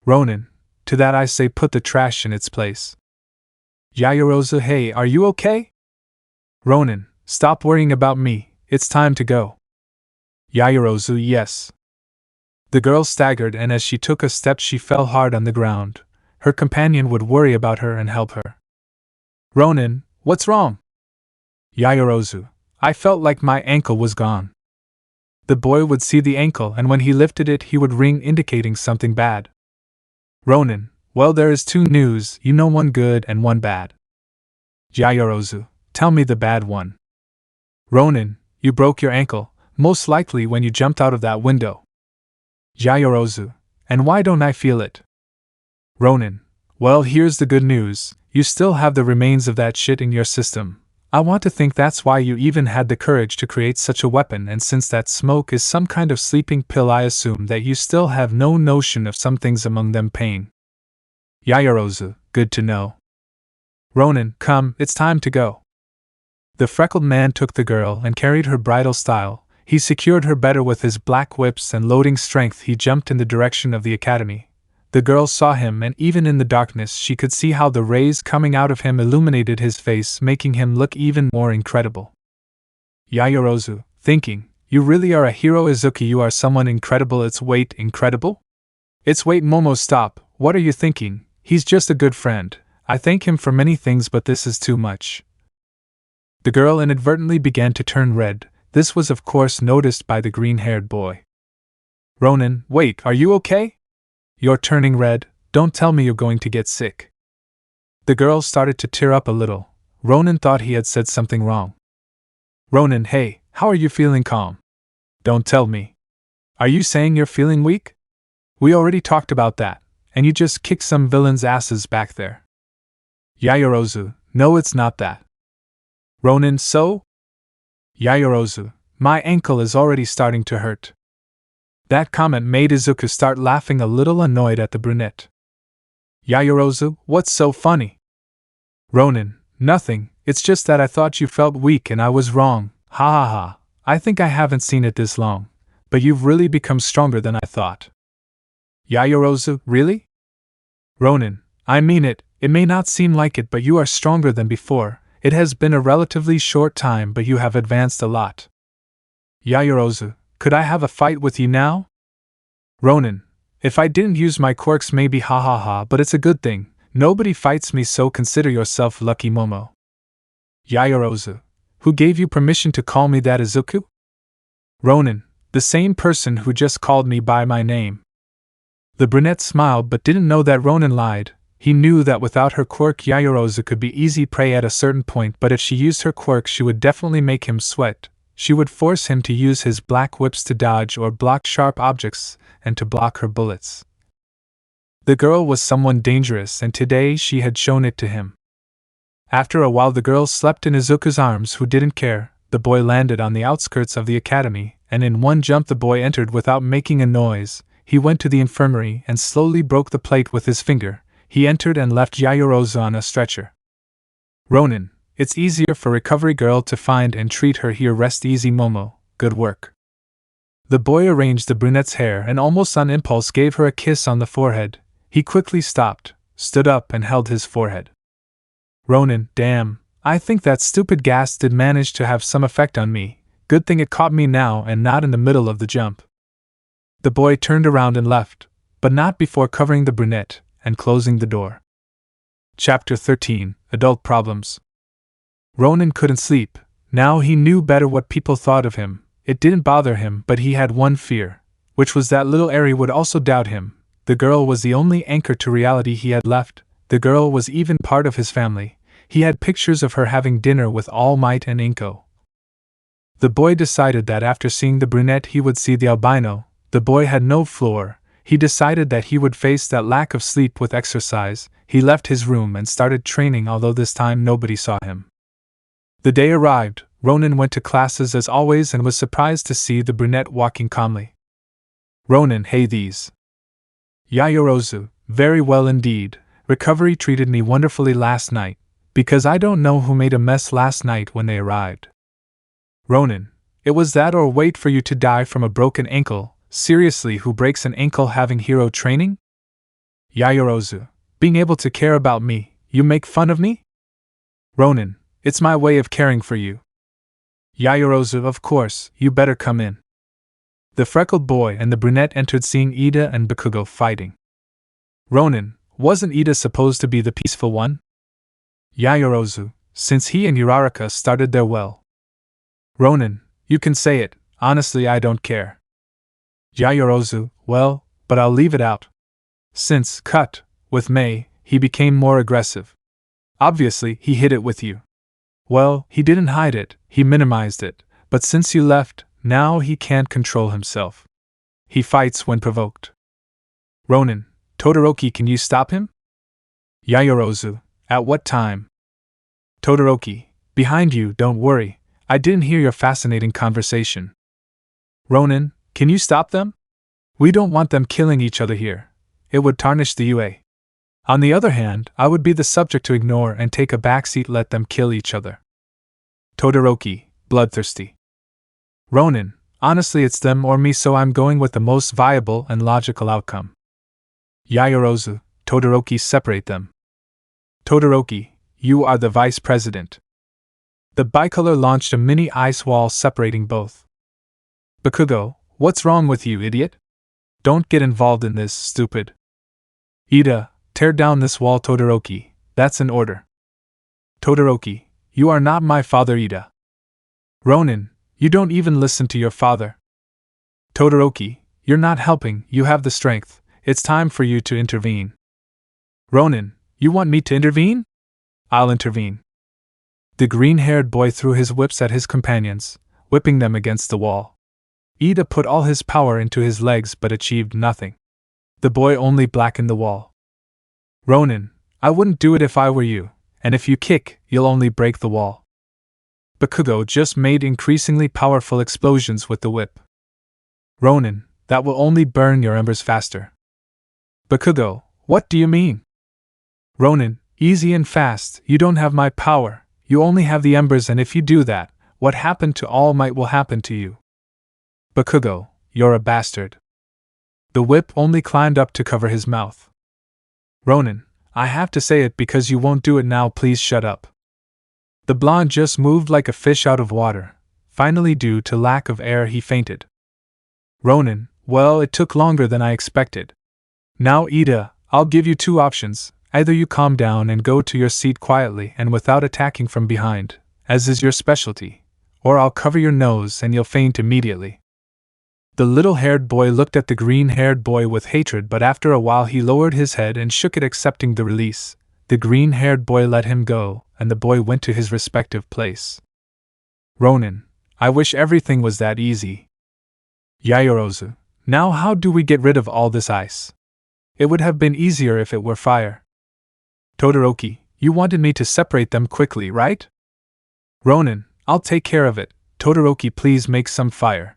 Ronin, to that I say, put the trash in its place. Yaoyorozu, hey, are you okay? Ronin, stop worrying about me, it's time to go. Yaoyorozu, yes. The girl staggered, and as she took a step she fell hard on the ground. Her companion would worry about her and help her. Ronin, what's wrong? Yaoyorozu, I felt like my ankle was gone. The boy would see the ankle, and when he lifted it he would ring, indicating something bad. Ronin, well, there is two news, you know, one good and one bad. Yaoyorozu, tell me the bad one. Ronin, you broke your ankle, most likely when you jumped out of that window. Yaoyorozu, and why don't I feel it? Ronin, well, here's the good news, you still have the remains of that shit in your system. I want to think that's why you even had the courage to create such a weapon, and since that smoke is some kind of sleeping pill, I assume that you still have no notion of some things, among them pain. Yaoyorozu, good to know. Ronin, come, it's time to go. The freckled man took the girl and carried her bridal style. He secured her better with his black whips and loading strength. He jumped in the direction of the academy. The girl saw him, and even in the darkness she could see how the rays coming out of him illuminated his face, making him look even more incredible. Yaoyorozu, thinking, you really are a hero. Izuku, you are someone incredible. It's wait, incredible? It's wait, Momo, stop. What are you thinking? He's just a good friend. I thank him for many things, but this is too much. The girl inadvertently began to turn red. This was of course noticed by the green-haired boy. Ronin, wait, are you okay? You're turning red. Don't tell me you're going to get sick. The girl started to tear up a little. Ronin thought he had said something wrong. Ronin, hey, how are you feeling? Calm. Don't tell me. Are you saying you're feeling weak? We already talked about that, and you just kicked some villains' asses back there. Yaoyorozu, no, it's not that. Ronin, so? Yaoyorozu, my ankle is already starting to hurt. That comment made Izuku start laughing, a little annoyed at the brunette. Yaoyorozu, what's so funny? Ronin, nothing, it's just that I thought you felt weak and I was wrong, ha ha ha, I think I haven't seen it this long, but you've really become stronger than I thought. Yaoyorozu, really? Ronin, I mean it may not seem like it, but you are stronger than before. It has been a relatively short time, but you have advanced a lot. Yaoyorozu, could I have a fight with you now? Ronin, if I didn't use my quirks maybe, ha ha ha, but it's a good thing. Nobody fights me, so consider yourself lucky, Momo. Yaoyorozu, who gave you permission to call me that? Izuku? Ronin, the same person who just called me by my name. The brunette smiled but didn't know that Ronin lied. He knew that without her quirk Yaoyorozu could be easy prey at a certain point, but if she used her quirk she would definitely make him sweat. She would force him to use his black whips to dodge or block sharp objects, and to block her bullets. The girl was someone dangerous, and today she had shown it to him. After a while the girl slept in Izuku's arms, who didn't care. The boy landed on the outskirts of the academy, and in one jump the boy entered without making a noise. He went to the infirmary and slowly broke the plate with his finger. He entered and left Yaoyorozu on a stretcher. Ronin, it's easier for recovery girl to find and treat her here. Rest easy, Momo, good work. The boy arranged the brunette's hair and almost on impulse gave her a kiss on the forehead. He quickly stopped, stood up and held his forehead. Ronin, damn, I think that stupid gas did manage to have some effect on me. Good thing it caught me now and not in the middle of the jump. The boy turned around and left, but not before covering the brunette and closing the door. Chapter 13, Adult Problems. Ronin couldn't sleep. Now he knew better what people thought of him. It didn't bother him, but he had one fear, which was that little Arie would also doubt him. The girl was the only anchor to reality he had left. The girl was even part of his family. He had pictures of her having dinner with Almight and Inko. The boy decided that after seeing the brunette he would see the albino. The boy had no floor. He decided that he would face that lack of sleep with exercise. He left his room and started training, although this time nobody saw him. The day arrived. Ronin went to classes as always and was surprised to see the brunette walking calmly. Ronin, hey these. Yaoyorozu, very well indeed. Recovery treated me wonderfully last night, because I don't know who made a mess last night when they arrived. Ronin, it was that or wait for you to die from a broken ankle. Seriously, who breaks an ankle having hero training? Yaoyorozu, being able to care about me, you make fun of me? Ronin, it's my way of caring for you. Yaoyorozu, of course, you better come in. The freckled boy and the brunette entered, seeing Ida and Bakugo fighting. Ronin, wasn't Ida supposed to be the peaceful one? Yaoyorozu, since he and Uraraka started their well. Ronin, you can say it, honestly I don't care. Yaoyorozu, well, but I'll leave it out. Since, cut, with Mei, he became more aggressive. Obviously, he hid it with you. Well, he didn't hide it, he minimized it, but since you left, now he can't control himself. He fights when provoked. Ronin, Todoroki, can you stop him? Yaoyorozu, at what time? Todoroki, behind you, don't worry, I didn't hear your fascinating conversation. Ronin, can you stop them? We don't want them killing each other here. It would tarnish the UA. On the other hand, I would be the subject to ignore and take a backseat. Let them kill each other. Todoroki, bloodthirsty. Ronin, honestly it's them or me, so I'm going with the most viable and logical outcome. Yaoyorozu, Todoroki, separate them. Todoroki, you are the vice president. The bicolor launched a mini ice wall separating both. Bakugo, what's wrong with you, idiot? Don't get involved in this, stupid. Ida, tear down this wall, Todoroki, that's an order. Todoroki, you are not my father, Ida. Ronin, you don't even listen to your father. Todoroki, you're not helping, you have the strength, it's time for you to intervene. Ronin, you want me to intervene? I'll intervene. The green-haired boy threw his whips at his companions, whipping them against the wall. Ida put all his power into his legs but achieved nothing. The boy only blackened the wall. Ronin, I wouldn't do it if I were you, and if you kick, you'll only break the wall. Bakugo just made increasingly powerful explosions with the whip. Ronin, that will only burn your embers faster. Bakugo, what do you mean? Ronin, easy and fast, you don't have my power, you only have the embers, and if you do that, what happened to All Might will happen to you. Bakugo, you're a bastard. The whip only climbed up to cover his mouth. Ronin, I have to say it because you won't do it now, please shut up. The blonde just moved like a fish out of water. Finally, due to lack of air, he fainted. Ronin, well, it took longer than I expected. Now, Ida, I'll give you two options. Either you calm down and go to your seat quietly and without attacking from behind, as is your specialty, or I'll cover your nose and you'll faint immediately. The little-haired boy looked at the green-haired boy with hatred, but after a while he lowered his head and shook it, accepting the release. The green-haired boy let him go, and the boy went to his respective place. Ronin, I wish everything was that easy. Yaoyorozu, now how do we get rid of all this ice? It would have been easier if it were fire. Todoroki, you wanted me to separate them quickly, right? Ronin, I'll take care of it. Todoroki, please make some fire.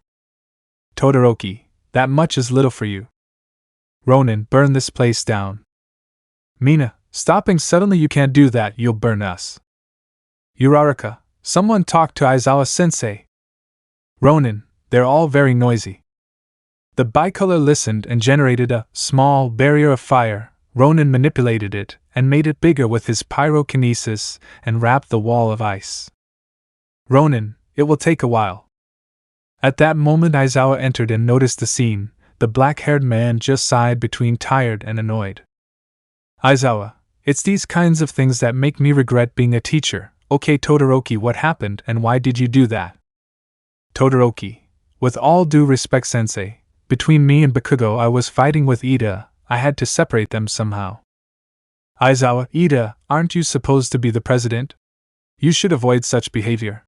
Todoroki, that much is little for you. Ronin, burn this place down. Mina, stopping suddenly, you can't do that, you'll burn us. Uraraka, someone talk to Aizawa-sensei. Ronin, they're all very noisy. The bicolor listened and generated a small barrier of fire. Ronin manipulated it and made it bigger with his pyrokinesis and wrapped the wall of ice. Ronin, it will take a while. At that moment Aizawa entered and noticed the scene. The black-haired man just sighed between tired and annoyed. Aizawa, it's these kinds of things that make me regret being a teacher. Okay, Todoroki, what happened and why did you do that? Todoroki, with all due respect, sensei, between me and Bakugo I was fighting with Ida. I had to separate them somehow. Aizawa, Ida, aren't you supposed to be the president? You should avoid such behavior.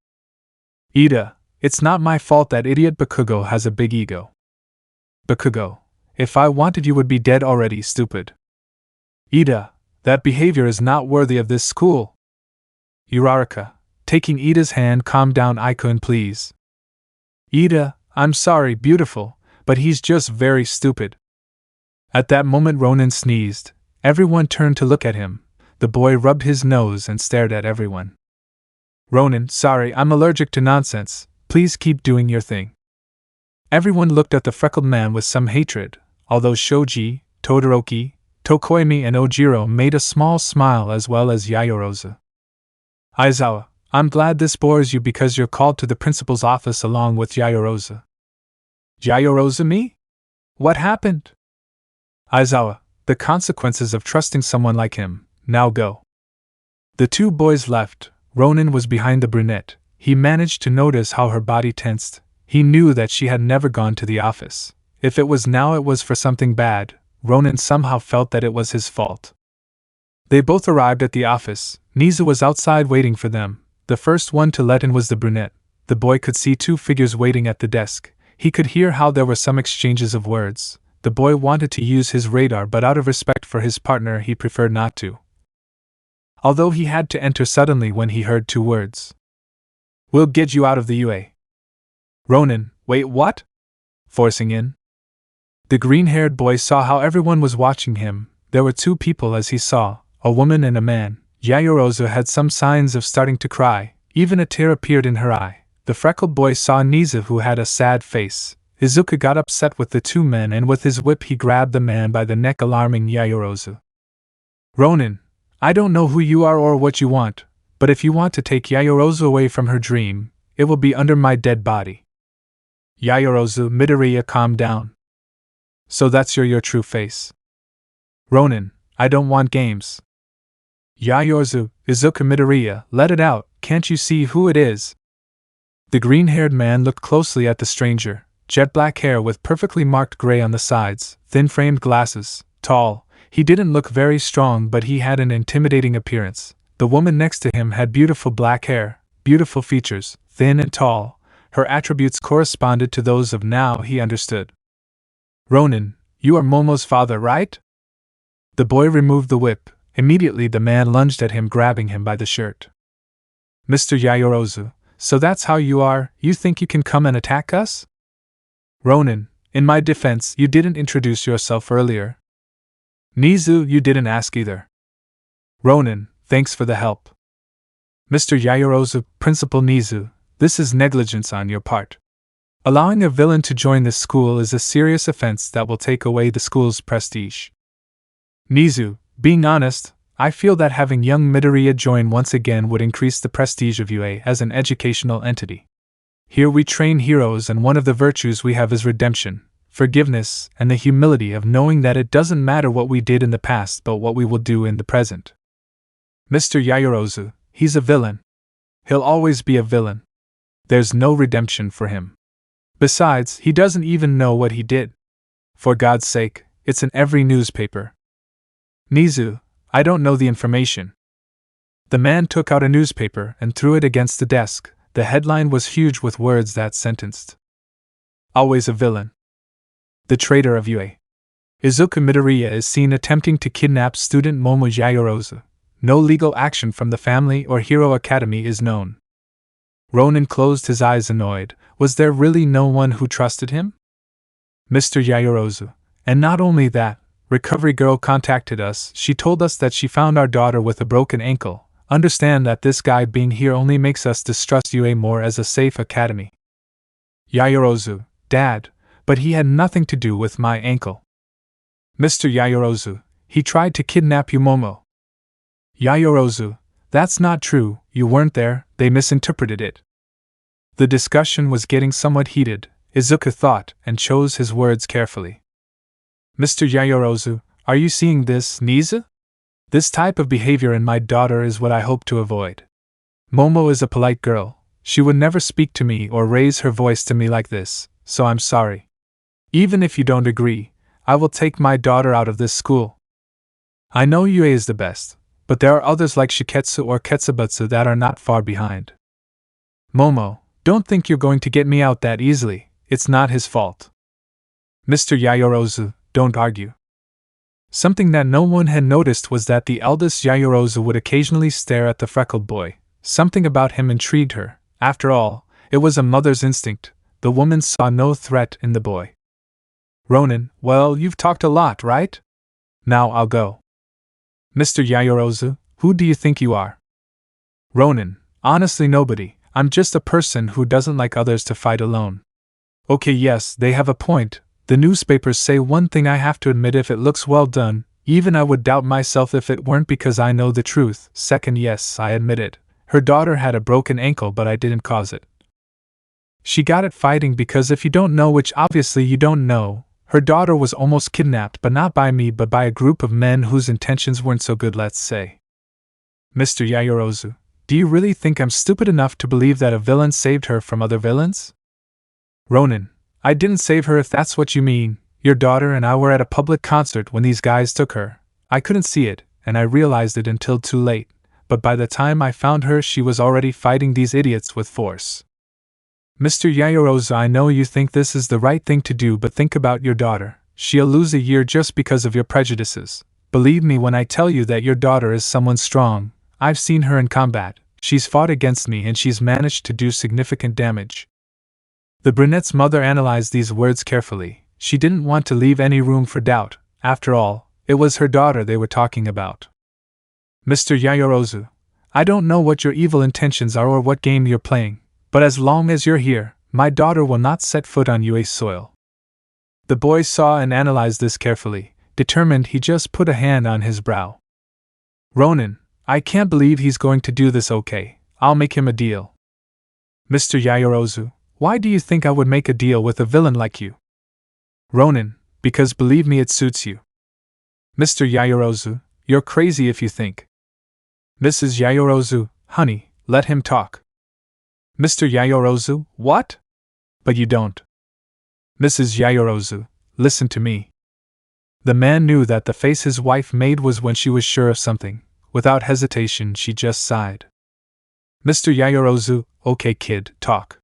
Ida, it's not my fault that idiot Bakugo has a big ego. Bakugo, if I wanted you would be dead already, stupid. Ida, that behavior is not worthy of this school. Uraraka, taking Ida's hand, calm down Icon, please. Ida, I'm sorry, beautiful, but he's just very stupid. At that moment Ronin sneezed. Everyone turned to look at him. The boy rubbed his nose and stared at everyone. Ronin, sorry, I'm allergic to nonsense. Please keep doing your thing. Everyone looked at the freckled man with some hatred, although Shoji, Todoroki, Tokoimi and Ojiro made a small smile, as well as Yaoyorozu. Aizawa, I'm glad this bores you because you're called to the principal's office along with Yaoyorozu. Yaoyorozu, me? What happened? Aizawa, the consequences of trusting someone like him. Now go. The two boys left. Ronin was behind the brunette. He managed to notice how her body tensed. He knew that she had never gone to the office. If it was now, it was for something bad. Ronin somehow felt that it was his fault. They both arrived at the office. Nizu was outside waiting for them. The first one to let in was the brunette. The boy could see two figures waiting at the desk. He could hear how there were some exchanges of words. The boy wanted to use his radar, but out of respect for his partner he preferred not to. Although he had to enter suddenly when he heard two words. We'll get you out of the UA. Ronin, wait, what? Forcing in. The green-haired boy saw how everyone was watching him. There were two people as he saw, a woman and a man. Yaoyorozu had some signs of starting to cry. Even a tear appeared in her eye. The freckled boy saw Nizu, who had a sad face. Izuku got upset with the two men, and with his whip he grabbed the man by the neck, alarming Yaoyorozu. Ronin, I don't know who you are or what you want, but if you want to take Yaoyorozu away from her dream, it will be under my dead body. Yaoyorozu, Midoriya, calm down. So that's your true face. Ronin, I don't want games. Yaoyorozu, Izuku, Midoriya, let it out, can't you see who it is? The green-haired man looked closely at the stranger. Jet black hair with perfectly marked gray on the sides, thin-framed glasses, tall. He didn't look very strong, but he had an intimidating appearance. The woman next to him had beautiful black hair, beautiful features, thin and tall. Her attributes corresponded to those of now, he understood. Ronin, you are Momo's father, right? The boy removed the whip. Immediately the man lunged at him, grabbing him by the shirt. Mr. Yaoyorozu, so that's how you are? You think you can come and attack us? Ronin, in my defense, you didn't introduce yourself earlier. Nizu, you didn't ask either. Ronin, thanks for the help. Mr. Yaoyorozu, Principal Nizu, this is negligence on your part. Allowing a villain to join this school is a serious offense that will take away the school's prestige. Nizu, being honest, I feel that having young Midoriya join once again would increase the prestige of UA as an educational entity. Here we train heroes, and one of the virtues we have is redemption, forgiveness, and the humility of knowing that it doesn't matter what we did in the past but what we will do in the present. Mr. Yaoyorozu, he's a villain. He'll always be a villain. There's no redemption for him. Besides, he doesn't even know what he did. For God's sake, it's in every newspaper. Nizu, I don't know the information. The man took out a newspaper and threw it against the desk. The headline was huge with words that sentenced. Always a villain. The traitor of UA. Izuku Midoriya is seen attempting to kidnap student Momo Yaoyorozu. No legal action from the family or Hero Academy is known. Ronin closed his eyes, annoyed. Was there really no one who trusted him? Mr. Yaoyorozu. And not only that, Recovery Girl contacted us. She told us that she found our daughter with a broken ankle. Understand that this guy being here only makes us distrust UA more as a safe academy. Yaoyorozu, Dad, but he had nothing to do with my ankle. Mr. Yaoyorozu, he tried to kidnap you, Momo. Yaoyorozu, that's not true, you weren't there, they misinterpreted it. The discussion was getting somewhat heated, Izuku thought, and chose his words carefully. Mr. Yaoyorozu, are you seeing this, Nizu? This type of behavior in my daughter is what I hope to avoid. Momo is a polite girl. She would never speak to me or raise her voice to me like this, so I'm sorry. Even if you don't agree, I will take my daughter out of this school. I know UA is the best, but there are others like Shiketsu or Ketsubutsu that are not far behind. Momo, don't think you're going to get me out that easily, it's not his fault. Mr. Yaoyorozu, don't argue. Something that no one had noticed was that the eldest Yaoyorozu would occasionally stare at the freckled boy. Something about him intrigued her. After all, it was a mother's instinct. The woman saw no threat in the boy. Ronin, well, you've talked a lot, right? Now I'll go. Mr. Yaoyorozu, who do you think you are? Ronin, honestly nobody. I'm just a person who doesn't like others to fight alone. Okay, yes, they have a point. The newspapers say one thing, I have to admit, if it looks well done, even I would doubt myself if it weren't because I know the truth. Second, yes, I admit it. Her daughter had a broken ankle, but I didn't cause it. She got it fighting because if you don't know, which obviously you don't know, her daughter was almost kidnapped, but not by me but by a group of men whose intentions weren't so good, let's say. Mr. Yaoyorozu, do you really think I'm stupid enough to believe that a villain saved her from other villains? Ronin, I didn't save her if that's what you mean. Your daughter and I were at a public concert when these guys took her. I couldn't see it, and I realized it until too late, but by the time I found her she was already fighting these idiots with force. Mr. Yaoyorozu, I know you think this is the right thing to do, but think about your daughter. She'll lose a year just because of your prejudices. Believe me when I tell you that your daughter is someone strong. I've seen her in combat. She's fought against me and she's managed to do significant damage. The brunette's mother analyzed these words carefully. She didn't want to leave any room for doubt. After all, it was her daughter they were talking about. Mr. Yaoyorozu, I don't know what your evil intentions are or what game you're playing, but as long as you're here, my daughter will not set foot on UA's soil. The boy saw and analyzed this carefully, determined. He just put a hand on his brow. Ronin, I can't believe he's going to do this. Okay, I'll make him a deal. Mr. Yaoyorozu, why do you think I would make a deal with a villain like you? Ronin, because believe me, it suits you. Mr. Yaoyorozu, you're crazy if you think. Mrs. Yaoyorozu, honey, let him talk. Mr. Yaoyorozu, what? But you don't. Mrs. Yaoyorozu, listen to me. The man knew that the face his wife made was when she was sure of something. Without hesitation, she just sighed. Mr. Yaoyorozu, okay kid, talk.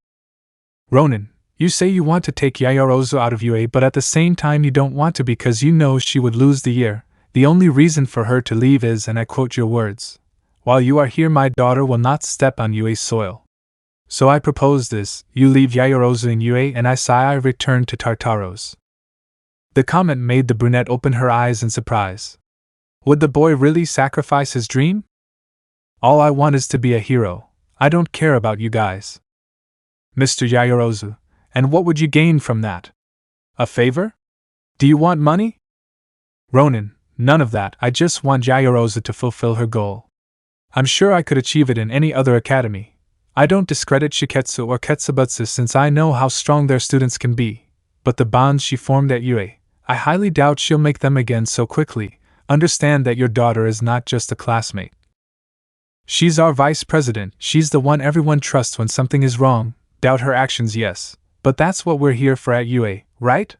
Ronin, you say you want to take Yaoyorozu out of UA, but at the same time you don't want to because you know she would lose the year. The only reason for her to leave is, and I quote your words, while you are here my daughter will not step on UA's soil. So I propose this, you leave Yaoyorozu in UA and I return to Tartaros. The comment made the brunette open her eyes in surprise. Would the boy really sacrifice his dream? All I want is to be a hero. I don't care about you guys. Mr. Yaoyorozu, and what would you gain from that? A favor? Do you want money? Ronin, none of that. I just want Yaoyorozu to fulfill her goal. I'm sure I could achieve it in any other academy. I don't discredit Shiketsu or Ketsubutsu since I know how strong their students can be, but the bonds she formed at UA, I highly doubt she'll make them again so quickly. Understand that your daughter is not just a classmate. She's our vice president, she's the one everyone trusts when something is wrong. Doubt her actions, yes, but that's what we're here for at UA, right?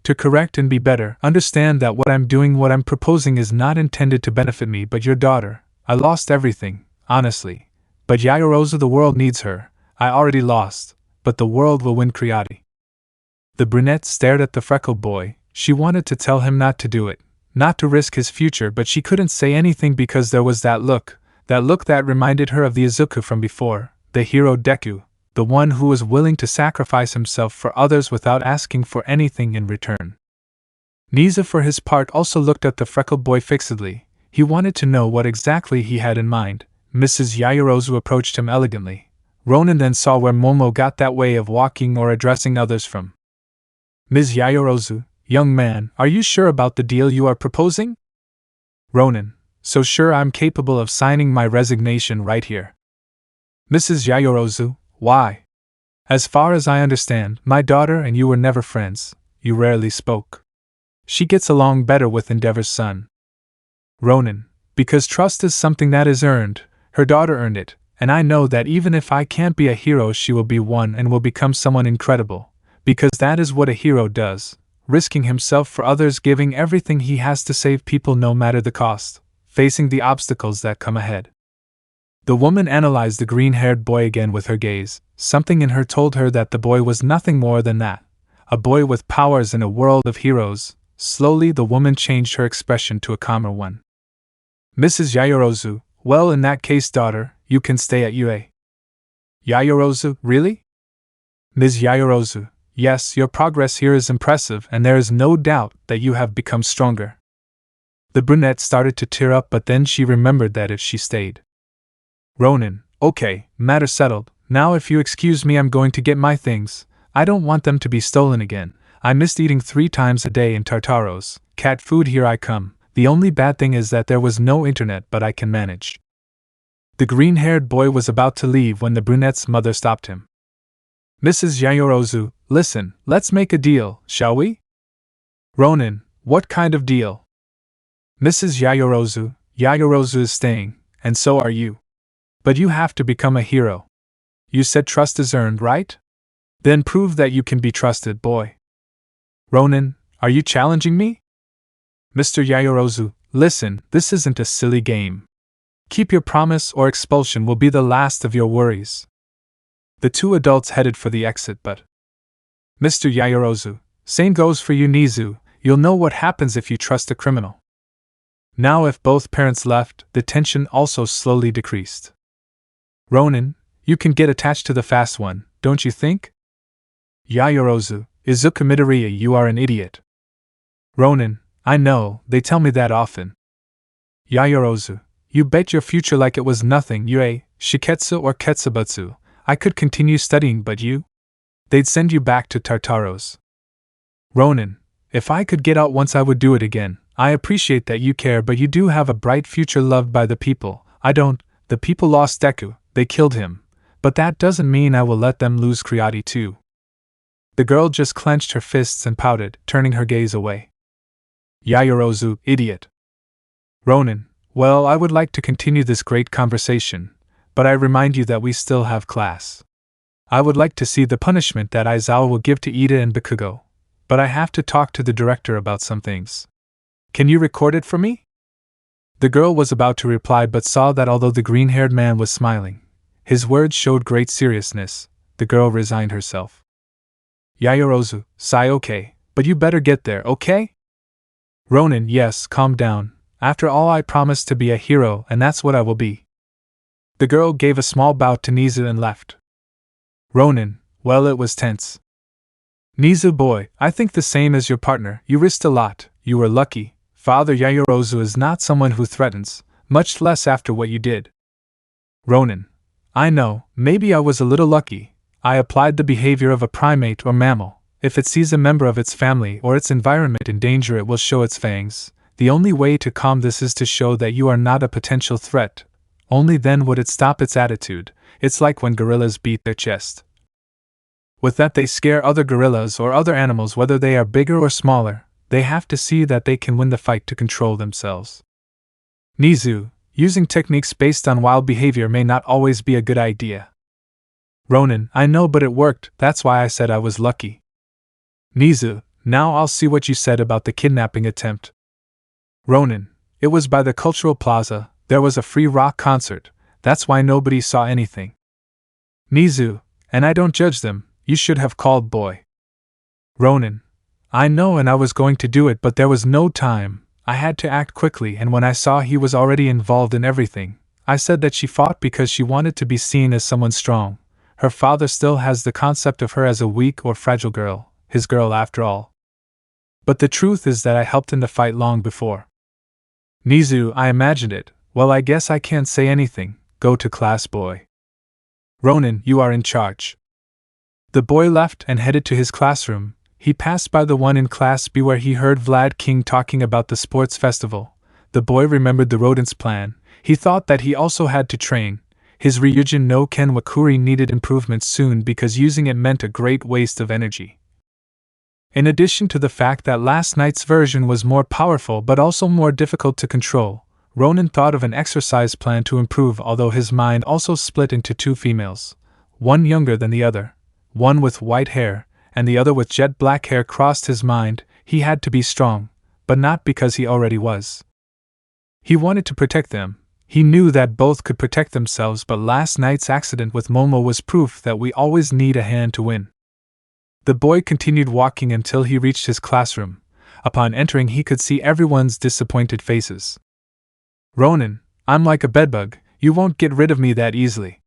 To correct and be better. Understand that what I'm proposing is not intended to benefit me but your daughter. I lost everything, honestly. But Yaoyorozu, the world needs her. I already lost, but the world will win Kriati. The brunette stared at the freckled boy. She wanted to tell him not to do it, not to risk his future, but she couldn't say anything because there was that look that reminded her of the izuku from before, the Hero Deku, the one who was willing to sacrifice himself for others without asking for anything in return. Niza, for his part, also looked at the freckled boy fixedly. He wanted to know what exactly he had in mind. Mrs. Yaoyorozu approached him elegantly. Ronin then saw where Momo got that way of walking or addressing others from. Ms. Yaoyorozu, young man, are you sure about the deal you are proposing? Ronin, so sure I'm capable of signing my resignation right here. Mrs. Yaoyorozu, why? As far as I understand, my daughter and you were never friends. You rarely spoke. She gets along better with Endeavor's son. Ronin, because trust is something that is earned. Her daughter earned it, and I know that even if I can't be a hero, she will be one and will become someone incredible, because that is what a hero does, risking himself for others, giving everything he has to save people no matter the cost, facing the obstacles that come ahead. The woman analyzed the green-haired boy again with her gaze. Something in her told her that the boy was nothing more than that, a boy with powers in a world of heroes. Slowly the woman changed her expression to a calmer one. Mrs. Yaoyorozu, well, in that case, daughter, you can stay at UA. Yaoyorozu, really? Ms. Yaoyorozu, yes, your progress here is impressive and there is no doubt that you have become stronger. The brunette started to tear up, but then she remembered that if she stayed. Ronin, okay, matter settled. Now if you excuse me, I'm going to get my things. I don't want them to be stolen again. I missed eating 3 times a day in Tartaros. Cat food, here I come. The only bad thing is that there was no internet, but I can manage. The green-haired boy was about to leave when the brunette's mother stopped him. Mrs. Yaoyorozu, listen, let's make a deal, shall we? Ronin, what kind of deal? Mrs. Yaoyorozu is staying, and so are you. But you have to become a hero. You said trust is earned, right? Then prove that you can be trusted, boy. Ronin, are you challenging me? Mr. Yaoyorozu, listen, this isn't a silly game. Keep your promise or expulsion will be the last of your worries. The 2 adults headed for the exit, but Mr. Yaoyorozu, same goes for you, Nizu. You'll know what happens if you trust a criminal. Now if both parents left, the tension also slowly decreased. Ronin, you can get attached to the fast one, don't you think? Yaoyorozu, Izuku Midoriya, you are an idiot. Ronin, I know, they tell me that often. Yaoyorozu, You bet your future like it was nothing, Yue, Shiketsu or Ketsubutsu. I could continue studying, but you? They'd send you back to Tartaros. Ronin, if I could get out once, I would do it again. I appreciate that you care, but you do have a bright future loved by the people. I don't. The people lost Deku, they killed him. But that doesn't mean I will let them lose Kriati too. The girl just clenched her fists and pouted, turning her gaze away. Yaoyorozu, idiot. Ronin, well, I would like to continue this great conversation, but I remind you that we still have class. I would like to see the punishment that Aizawa will give to Ida and Bakugo, but I have to talk to the director about some things. Can you record it for me? The girl was about to reply but saw that although the green-haired man was smiling, his words showed great seriousness. The girl resigned herself. Yaoyorozu, sigh, okay, but you better get there, okay? Ronin, yes, calm down. After all, I promised to be a hero, and that's what I will be. The girl gave a small bow to Nizu and left. Ronin, well, it was tense. Nizu boy, I think the same as your partner. You risked a lot. You were lucky. Father Yaoyorozu is not someone who threatens, much less after what you did. Ronin, I know, maybe I was a little lucky. I applied the behavior of a primate or mammal. If it sees a member of its family or its environment in danger, it will show its fangs. The only way to calm this is to show that you are not a potential threat. Only then would it stop its attitude. It's like when gorillas beat their chest. With that, they scare other gorillas or other animals, whether they are bigger or smaller. They have to see that they can win the fight to control themselves. Nizu, using techniques based on wild behavior may not always be a good idea. Ronin, I know, but it worked. That's why I said I was lucky. Nizu, now I'll see what you said about the kidnapping attempt. Ronin, it was by the Cultural Plaza. There was a free rock concert. That's why nobody saw anything. Nizu, and I don't judge them. You should have called boy. Ronin, I know, and I was going to do it, but there was no time. I had to act quickly, and when I saw he was already involved in everything, I said that she fought because she wanted to be seen as someone strong. Her father still has the concept of her as a weak or fragile girl, his girl after all. But the truth is that I helped in the fight long before. Nizu, I imagined it. Well, I guess I can't say anything. Go to class, boy. Ronin, you are in charge. The boy left and headed to his classroom. He passed by the one in Class B where he heard Vlad King talking about the sports festival. The boy remembered the rodent's plan. He thought that he also had to train. His Ryujin no Ken Wakuri needed improvements soon because using it meant a great waste of energy. In addition to the fact that last night's version was more powerful but also more difficult to control, Ronin thought of an exercise plan to improve, although his mind also split into two females, one younger than the other, one with white hair, and the other with jet black hair. Crossed his mind. He had to be strong, but not because he already was. He wanted to protect them. He knew that both could protect themselves, but last night's accident with Momo was proof that we always need a hand to win. The boy continued walking until he reached his classroom. Upon entering, he could see everyone's disappointed faces. Ronin, I'm like a bedbug. You won't get rid of me that easily.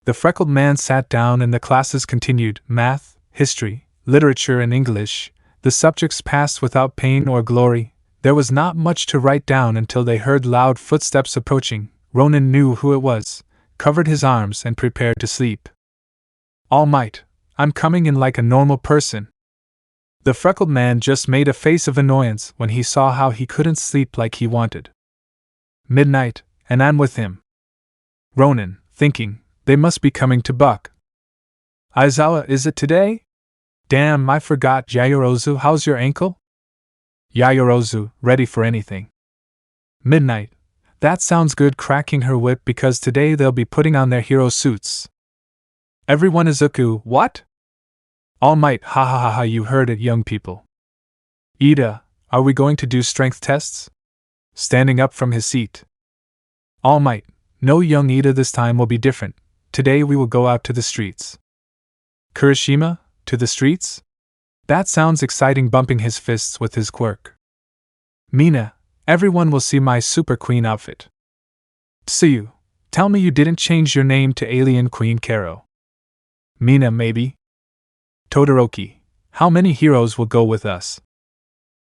The freckled man sat down and the classes continued. Math, history, literature, and English. The subjects passed without pain or glory. There was not much to write down until they heard loud footsteps approaching. Ronin knew who it was, covered his arms, and prepared to sleep. Almight, I'm coming in like a normal person. The freckled man just made a face of annoyance when he saw how he couldn't sleep like he wanted. Midnight, and I'm with him. Ronin, thinking, they must be coming to Buck. Aizawa, is it today? Damn, I forgot. Yaoyorozu, how's your ankle? Yaoyorozu, ready for anything. Midnight, that sounds good, cracking her whip because today they'll be putting on their hero suits. Everyone izuku, what? Almight, ha ha ha ha, you heard it, young people. Ida, are we going to do strength tests? Standing up from his seat. Almight, no, young Ida, this time will be different. Today we will go out to the streets. Kurishima, to the streets? That sounds exciting, bumping his fists with his quirk. Mina, everyone will see my Super Queen outfit. Tsuyu, tell me you didn't change your name to Alien Queen Karo. Mina, maybe? Todoroki, how many heroes will go with us?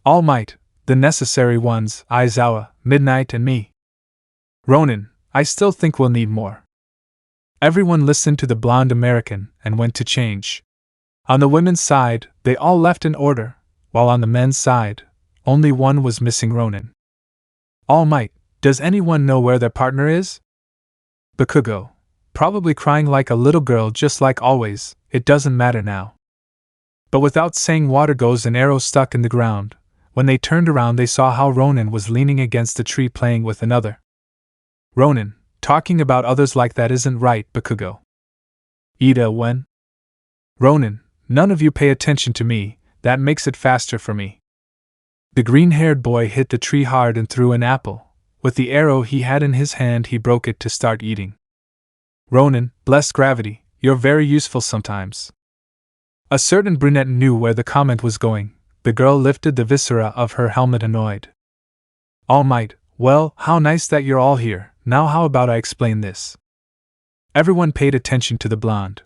All Might, the necessary ones, Aizawa, Midnight, and me. Ronin, I still think we'll need more. Everyone listened to the blonde American and went to change. On the women's side, they all left in order, while on the men's side, only one was missing: Ronin. Almight, does anyone know where their partner is? Bakugo, probably crying like a little girl just like always, it doesn't matter now. But without saying, water goes an arrow stuck in the ground. When they turned around, they saw how Ronin was leaning against a tree playing with another. Ronin, talking about others like that isn't right, Bakugo. Ida, when? Ronin, none of you pay attention to me, that makes it faster for me. The green-haired boy hit the tree hard and threw an apple. With the arrow he had in his hand, he broke it to start eating. Ronin, bless gravity, you're very useful sometimes. A certain brunette knew where the comment was going. The girl lifted the viscera of her helmet, annoyed. Almight, well, how nice that you're all here. Now how about I explain this? Everyone paid attention to the blonde.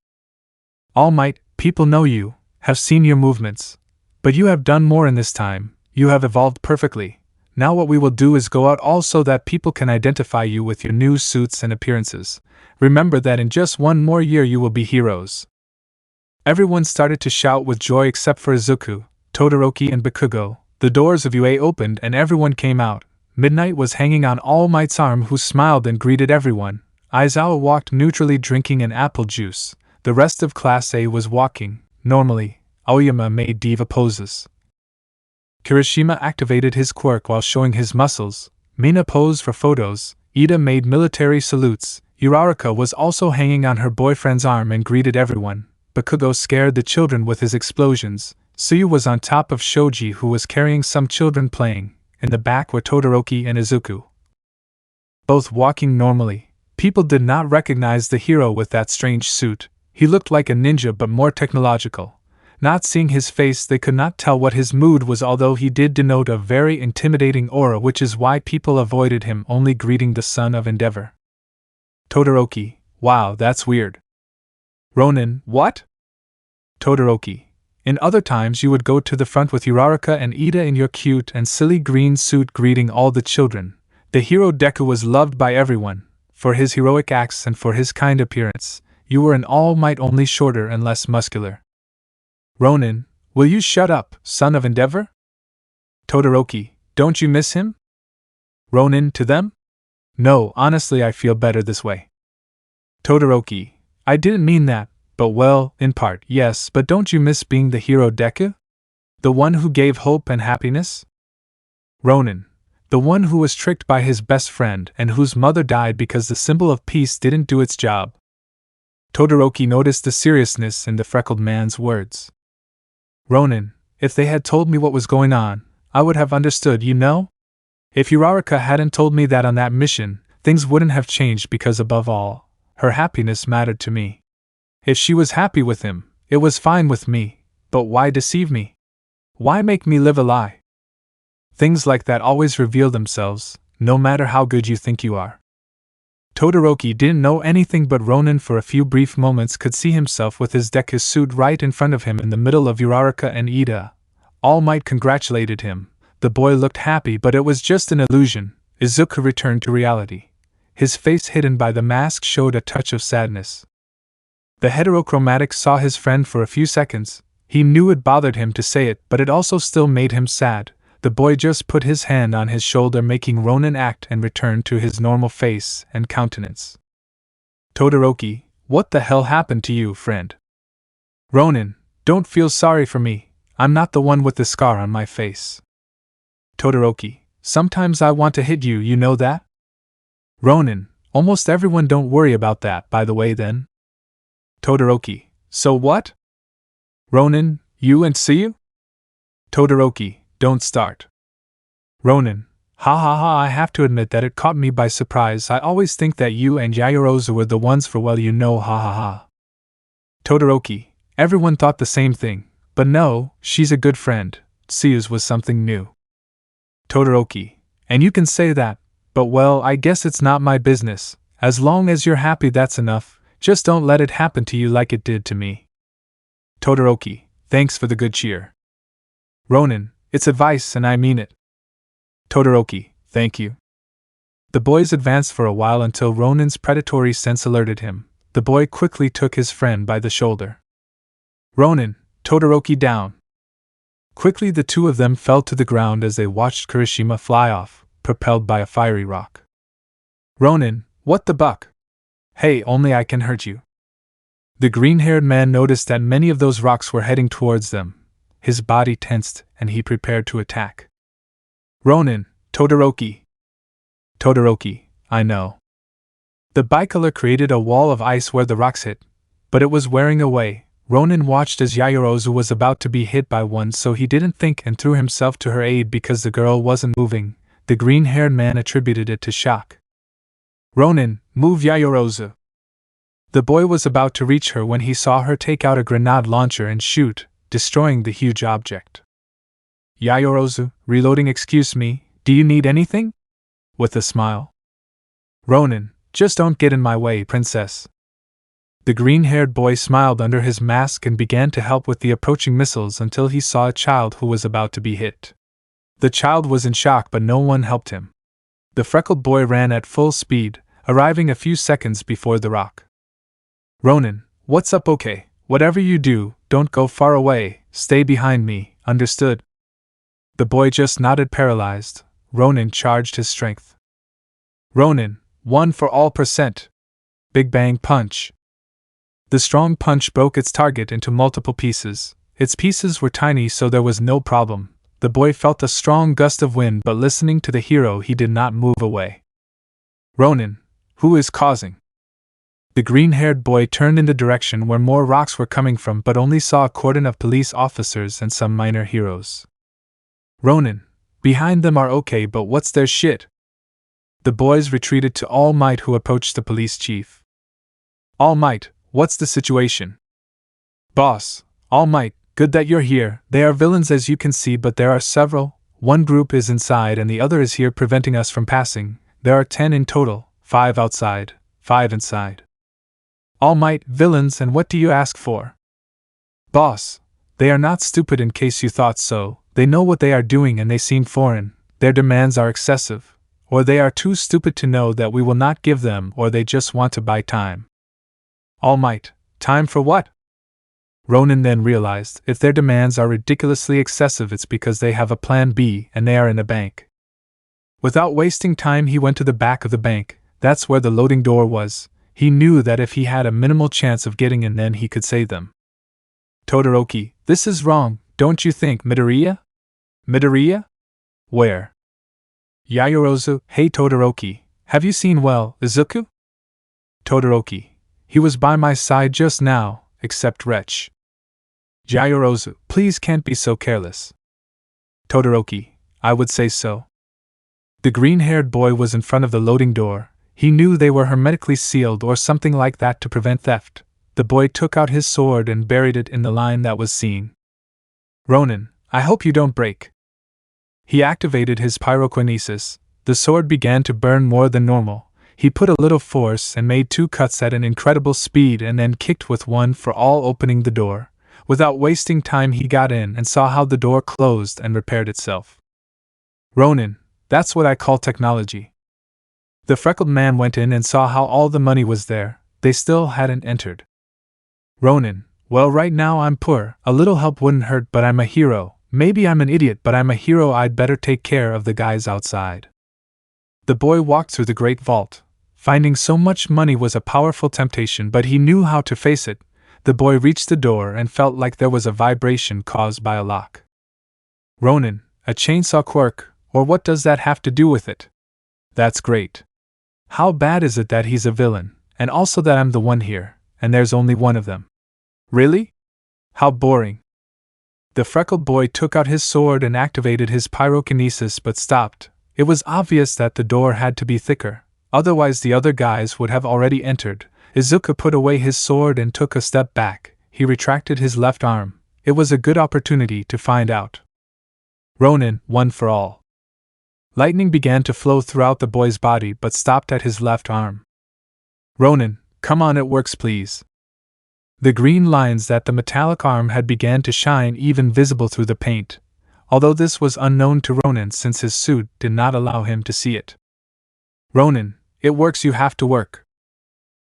Almight, people know you, have seen your movements. But you have done more in this time, you have evolved perfectly. Now what we will do is go out all so that people can identify you with your new suits and appearances. Remember that in just one more year you will be heroes. Everyone started to shout with joy except for Izuku, Todoroki and Bakugo. The doors of UA opened and everyone came out. Midnight was hanging on All Might's arm, who smiled and greeted everyone. Aizawa walked neutrally, drinking an apple juice. The rest of Class A was walking normally. Aoyama made diva poses. Kirishima activated his quirk while showing his muscles. Mina posed for photos. Ida made military salutes. Uraraka was also hanging on her boyfriend's arm and greeted everyone. Bakugo scared the children with his explosions. Suyu was on top of Shoji, who was carrying some children playing. In the back were Todoroki and Izuku, both walking normally. People did not recognize the hero with that strange suit. He looked like a ninja but more technological. Not seeing his face, they could not tell what his mood was, although he did denote a very intimidating aura, which is why people avoided him, only greeting the son of Endeavor. Todoroki, wow, that's weird. Ronin, what? Todoroki, in other times you would go to the front with Uraraka and Ida in your cute and silly green suit greeting all the children. The Hero Deku was loved by everyone, for his heroic acts and for his kind appearance. You were an All Might, only shorter and less muscular. Ronin, will you shut up, son of Endeavor? Todoroki, don't you miss him? Ronin, to them? No, honestly I feel better this way. Todoroki, I didn't mean that, but well, in part, yes, but don't you miss being the Hero Deku? The one who gave hope and happiness? Ronin, the one who was tricked by his best friend and whose mother died because the symbol of peace didn't do its job. Todoroki noticed the seriousness in the freckled man's words. Ronin, if they had told me what was going on, I would have understood, you know? If Uraraka hadn't told me that on that mission, things wouldn't have changed, because above all, her happiness mattered to me. If she was happy with him, it was fine with me, but why deceive me? Why make me live a lie? Things like that always reveal themselves, no matter how good you think you are. Todoroki didn't know anything, but Ronin for a few brief moments could see himself with his Deku suit right in front of him in the middle of Uraraka and Ida. All Might congratulated him. The boy looked happy, but it was just an illusion. Izuku returned to reality. His face, hidden by the mask, showed a touch of sadness. The heterochromatic saw his friend for a few seconds. He knew it bothered him to say it, but it also still made him sad. The boy just put his hand on his shoulder, making Ronin act and return to his normal face and countenance. Todoroki, what the hell happened to you, friend? Ronin, don't feel sorry for me. I'm not the one with the scar on my face. Todoroki, sometimes I want to hit you, you know that? Ronin, almost everyone, don't worry about that, by the way then. Todoroki, so what? Ronin, you and Suyu? Todoroki, don't start. Ronin, ha ha ha, I have to admit that it caught me by surprise. I always think that you and Yaoyorozu were the ones for, well, you know, ha ha ha. Todoroki, everyone thought the same thing, but no, she's a good friend. Suyu's was something new. Todoroki, and you can say that, but well, I guess it's not my business. As long as you're happy, that's enough. Just don't let it happen to you like it did to me. Todoroki, thanks for the good cheer. Ronin, it's advice and I mean it. Todoroki, thank you. The boys advanced for a while until Ronin's predatory sense alerted him. The boy quickly took his friend by the shoulder. Ronin, Todoroki down. Quickly the two of them fell to the ground as they watched Kirishima fly off, propelled by a fiery rock. Ronin, what the buck? Hey, only I can hurt you. The green-haired man noticed that many of those rocks were heading towards them. His body tensed, and he prepared to attack. Ronin, Todoroki. Todoroki, I know. The bicolor created a wall of ice where the rocks hit, but it was wearing away. Ronin watched as Yaoyorozu was about to be hit by one, so he didn't think and threw himself to her aid because the girl wasn't moving. The green-haired man attributed it to shock. Ronin, move Yaoyorozu. The boy was about to reach her when he saw her take out a grenade launcher and shoot, destroying the huge object. Yaoyorozu, reloading. Excuse me, do you need anything? With a smile. Ronin, just don't get in my way, princess. The green-haired boy smiled under his mask and began to help with the approaching missiles until he saw a child who was about to be hit. The child was in shock, but no one helped him. The freckled boy ran at full speed, arriving a few seconds before the rock. Ronin, what's up? Okay, whatever you do, don't go far away, stay behind me, understood? The boy just nodded, paralyzed. Ronin charged his strength. Ronin, 1 for all %. Big bang punch. The strong punch broke its target into multiple pieces. Its pieces were tiny, so there was no problem. The boy felt a strong gust of wind, but listening to the hero, he did not move away. Ronin, who is causing? The green-haired boy turned in the direction where more rocks were coming from, but only saw a cordon of police officers and some minor heroes. Ronin, behind them are okay, but what's their shit? The boys retreated to Almight, who approached the police chief. Almight, what's the situation? Boss, Almight, good that you're here. They are villains as you can see, but there are several. One group is inside and the other is here preventing us from passing. There are 10 in total, 5 outside, 5 inside. Almight, villains, and what do you ask for? Boss, they are not stupid, in case you thought so. They know what they are doing and they seem foreign. Their demands are excessive. Or they are too stupid to know that we will not give them, or they just want to buy time. Almight, time for what? Ronin then realized, if their demands are ridiculously excessive, it's because they have a plan B and they are in a bank. Without wasting time, he went to the back of the bank. That's where the loading door was. He knew that if he had a minimal chance of getting in, then he could save them. Todoroki, this is wrong, don't you think? Midoriya? Midoriya? Where? Yaoyorozu, hey Todoroki, have you seen izuku? Todoroki, he was by my side just now, except wretch. Yaoyorozu, please can't be so careless. Todoroki, I would say so. The green-haired boy was in front of the loading door. He knew they were hermetically sealed or something like that to prevent theft. The boy took out his sword and buried it in the line that was seen. Ronin, I hope you don't break. He activated his pyrokinesis. The sword began to burn more than normal. He put a little force and made 2 cuts at an incredible speed and then kicked with 1 for all, opening the door. Without wasting time, he got in and saw how the door closed and repaired itself. Ronin, that's what I call technology. The freckled man went in and saw how all the money was there. They still hadn't entered. Ronin, well, right now I'm poor. A little help wouldn't hurt, but I'm a hero. Maybe I'm an idiot, but I'm a hero. I'd better take care of the guys outside. The boy walked through the great vault. Finding so much money was a powerful temptation, but he knew how to face it. The boy reached the door and felt like there was a vibration caused by a lock. Ronin, a chainsaw quirk, or what does that have to do with it? That's great. How bad is it that he's a villain, and also that I'm the one here, and there's only one of them? Really? How boring. The freckled boy took out his sword and activated his pyrokinesis, but stopped. It was obvious that the door had to be thicker, otherwise the other guys would have already entered. Izuku put away his sword and took a step back. He retracted his left arm. It was a good opportunity to find out. Ronin, 1 for all. Lightning began to flow throughout the boy's body but stopped at his left arm. Ronin, come on, it works, please. The green lines that the metallic arm had began to shine, even visible through the paint, although this was unknown to Ronin since his suit did not allow him to see it. Ronin, it works, you have to work.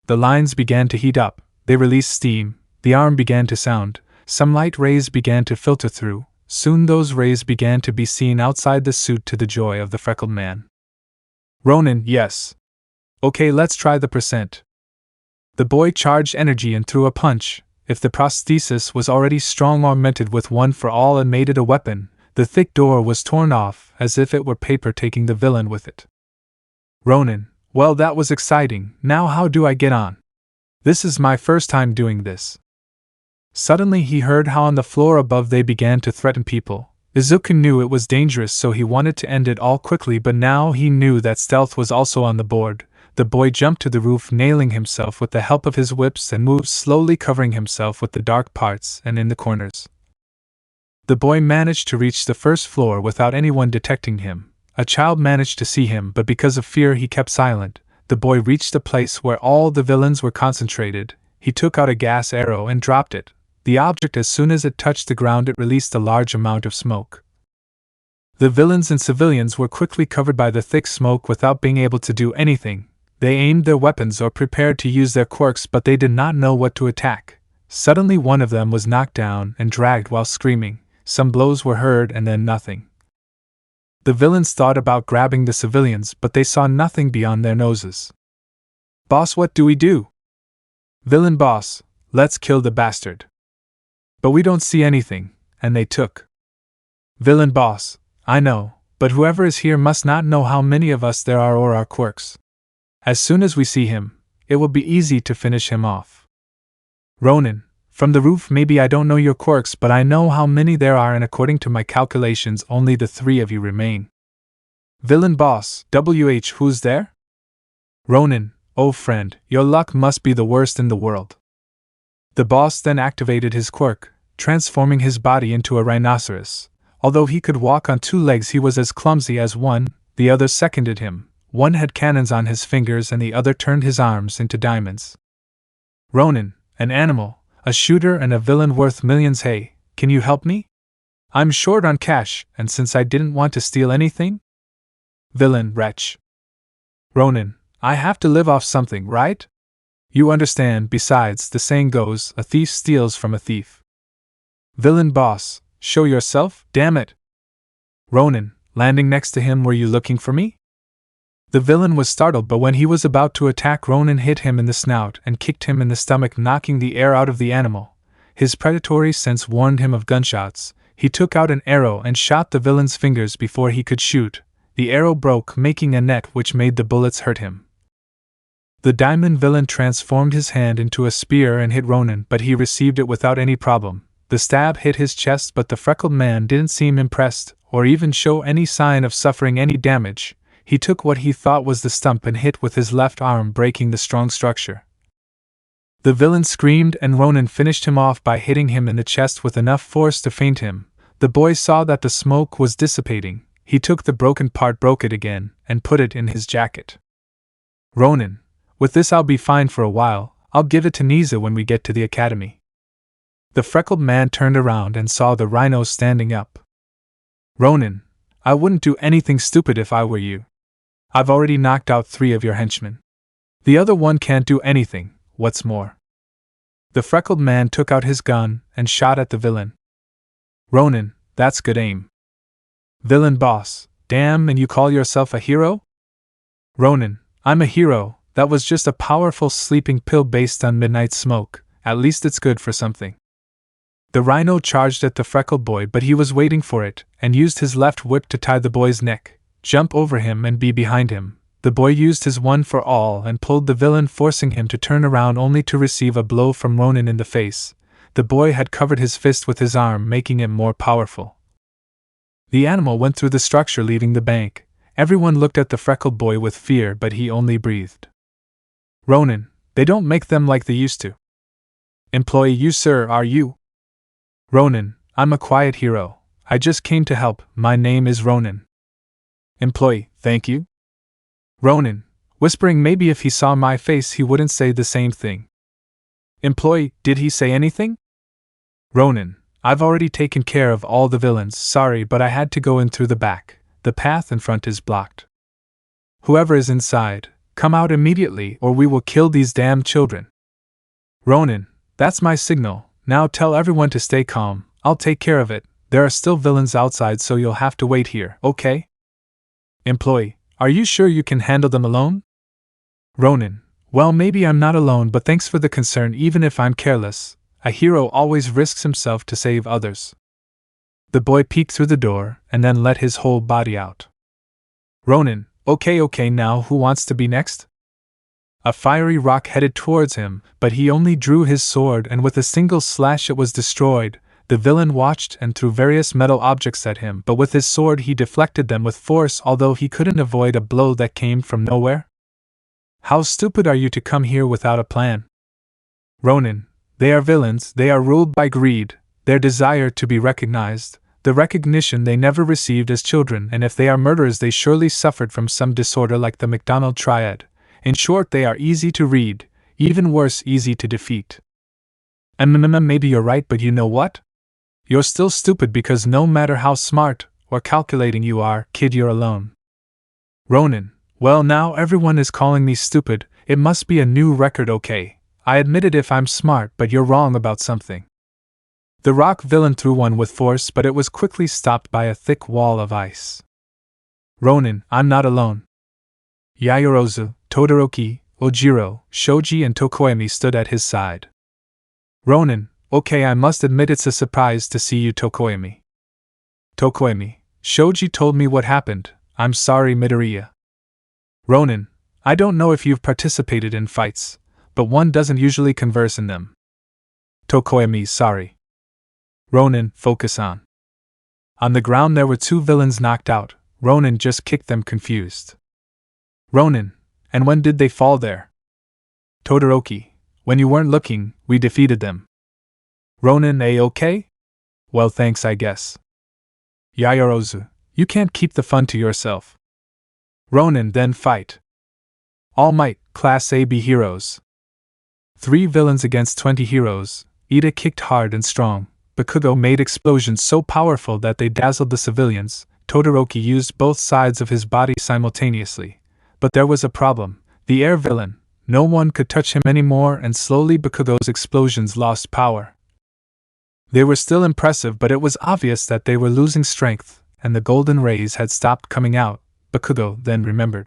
The lines began to heat up, they released steam, the arm began to sound, some light rays began to filter through, soon those rays began to be seen outside the suit to the joy of the freckled man. Ronin, yes. Okay, let's try the percent. The boy charged energy and threw a punch. If the prosthesis was already strong, augmented with one for all and made it a weapon, the thick door was torn off as if it were paper, taking the villain with it. Ronin, well, that was exciting. Now how do I get on? This is my first time doing this. Suddenly he heard how on the floor above they began to threaten people. Izuku knew it was dangerous, so he wanted to end it all quickly, but now he knew that stealth was also on the board. The boy jumped to the roof, nailing himself with the help of his whips, and moved slowly, covering himself with the dark parts and in the corners. The boy managed to reach the first floor without anyone detecting him. A child managed to see him, but because of fear he kept silent. The boy reached the place where all the villains were concentrated. He took out a gas arrow and dropped it. The object, as soon as it touched the ground, it released a large amount of smoke. The villains and civilians were quickly covered by the thick smoke without being able to do anything. They aimed their weapons or prepared to use their quirks, but they did not know what to attack. Suddenly one of them was knocked down and dragged while screaming. Some blows were heard and then nothing. The villains thought about grabbing the civilians, but they saw nothing beyond their noses. Boss, what do we do? Villain boss, let's kill the bastard. But we don't see anything, and they took. Villain boss, I know, but whoever is here must not know how many of us there are or our quirks. As soon as we see him, it will be easy to finish him off. Ronin, from the roof, maybe I don't know your quirks, but I know how many there are, and according to my calculations, only the 3 of you remain. Villain boss, who's there? Ronin, oh friend, your luck must be the worst in the world. The boss then activated his quirk, transforming his body into a rhinoceros. Although he could walk on 2 legs, he was as clumsy as one. The other seconded him. One had cannons on his fingers and the other turned his arms into diamonds. Ronin, an animal, a shooter and a villain worth millions. Hey, can you help me? I'm short on cash, and since I didn't want to steal anything? Villain, wretch. Ronin, I have to live off something, right? You understand, besides, the saying goes, a thief steals from a thief. Villain boss, show yourself, damn it. Ronin, landing next to him, were you looking for me? The villain was startled, but when he was about to attack, Ronin hit him in the snout and kicked him in the stomach, knocking the air out of the animal. His predatory sense warned him of gunshots. He took out an arrow and shot the villain's fingers before he could shoot. The arrow broke, making a net which made the bullets hurt him. The diamond villain transformed his hand into a spear and hit Ronin, but he received it without any problem. The stab hit his chest, but the freckled man didn't seem impressed, or even show any sign of suffering any damage. He took what he thought was the stump and hit with his left arm, breaking the strong structure. The villain screamed, and Ronin finished him off by hitting him in the chest with enough force to faint him. The boy saw that the smoke was dissipating. He took the broken part, broke it again, and put it in his jacket. Ronin, with this I'll be fine for a while. I'll give it to Nisa when we get to the academy. The freckled man turned around and saw the rhino standing up. Ronin, I wouldn't do anything stupid if I were you. I've already knocked out 3 of your henchmen. The other one can't do anything, what's more. The freckled man took out his gun and shot at the villain. Ronin, that's good aim. Villain boss, damn, and you call yourself a hero? Ronin, I'm a hero. That was just a powerful sleeping pill based on midnight smoke. At least it's good for something. The rhino charged at the freckled boy, but he was waiting for it, and used his left whip to tie the boy's neck, jump over him and be behind him. The boy used his one for all and pulled the villain, forcing him to turn around only to receive a blow from Ronin in the face. The boy had covered his fist with his arm, making it more powerful. The animal went through the structure, leaving the bank. Everyone looked at the freckled boy with fear, but he only breathed. Ronin, they don't make them like they used to. Employee, you sir, are you? Ronin, I'm a quiet hero. I just came to help. My name is Ronin. Employee, thank you. Ronin, whispering, maybe if he saw my face he wouldn't say the same thing. Employee, did he say anything? Ronin, I've already taken care of all the villains. Sorry, but I had to go in through the back. The path in front is blocked. Whoever is inside, come out immediately or we will kill these damn children. Ronin, that's my signal. Now tell everyone to stay calm. I'll take care of it. There are still villains outside, so you'll have to wait here, okay? Employee, are you sure you can handle them alone? Ronin, well, maybe I'm not alone, but thanks for the concern. Even if I'm careless, a hero always risks himself to save others. The boy peeked through the door and then let his whole body out. Ronin, okay, now who wants to be next? A fiery rock headed towards him, but he only drew his sword and with a single slash it was destroyed. The villain watched and threw various metal objects at him, but with his sword he deflected them with force, although he couldn't avoid a blow that came from nowhere. How stupid are you to come here without a plan? Ronin, they are villains, they are ruled by greed, their desire to be recognized, the recognition they never received as children, and if they are murderers they surely suffered from some disorder like the McDonald triad. In short, they are easy to read, even worse, easy to defeat. Maybe you're right, but you know what? You're still stupid because no matter how smart or calculating you are, kid, you're alone. Ronin, well, now everyone is calling me stupid, it must be a new record, okay? I admit it if I'm smart, but you're wrong about something. The rock villain threw one with force, but it was quickly stopped by a thick wall of ice. Ronin, I'm not alone. Yaoyorozu, Todoroki, Ojiro, Shoji and Tokoemi stood at his side. Ronin, okay, I must admit it's a surprise to see you, Tokoemi. Tokoemi, Shoji told me what happened, I'm sorry, Midoriya. Ronin, I don't know if you've participated in fights, but one doesn't usually converse in them. Tokoemi, sorry. Ronin, focus on. On the ground there were two villains knocked out. Ronin just kicked them confused. Ronin, and when did they fall there? Todoroki, when you weren't looking, we defeated them. Ronin, okay? Well, thanks, I guess. Yaoyorozu, you can't keep the fun to yourself. Ronin, then fight. Almight, Class AB heroes. 3 villains against 20 heroes. Ida kicked hard and strong. Bakugo made explosions so powerful that they dazzled the civilians. Todoroki used both sides of his body simultaneously. But there was a problem. The air villain. No one could touch him anymore, and slowly Bakugo's explosions lost power. They were still impressive, but it was obvious that they were losing strength, and the golden rays had stopped coming out. Bakugo then remembered.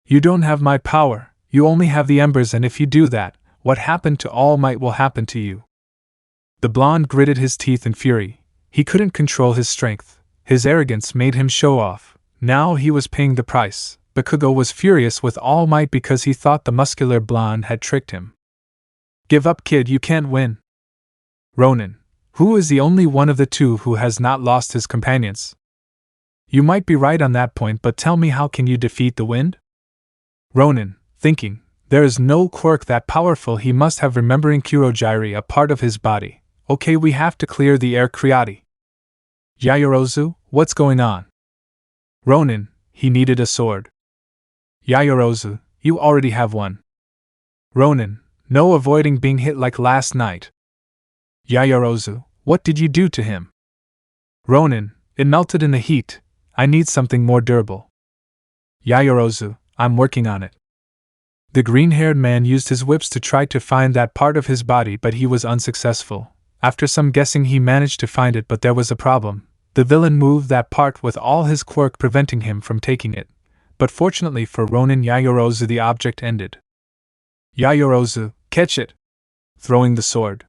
You don't have my power, you only have the embers, and if you do that, what happened to All Might will happen to you. The blonde gritted his teeth in fury. He couldn't control his strength. His arrogance made him show off. Now he was paying the price. Bakugo was furious with All Might because he thought the muscular blonde had tricked him. Give up, kid, you can't win. Ronin, who is the only one of the two who has not lost his companions? You might be right on that point, but tell me, how can you defeat the wind? Ronin, thinking, there is no quirk that powerful. He must have remembering Kurogiri, a part of his body. Okay, we have to clear the air, Kriati. Yaoyorozu, what's going on? Ronin, he needed a sword. Yaoyorozu, you already have one. Ronin, no avoiding being hit like last night. Yaoyorozu, what did you do to him? Ronin, it melted in the heat. I need something more durable. Yaoyorozu, I'm working on it. The green-haired man used his whips to try to find that part of his body, but he was unsuccessful. After some guessing he managed to find it, but there was a problem. The villain moved that part with all his quirk, preventing him from taking it. But fortunately for Ronin Yaoyorozu, the object ended. Yaoyorozu, catch it! Throwing the sword.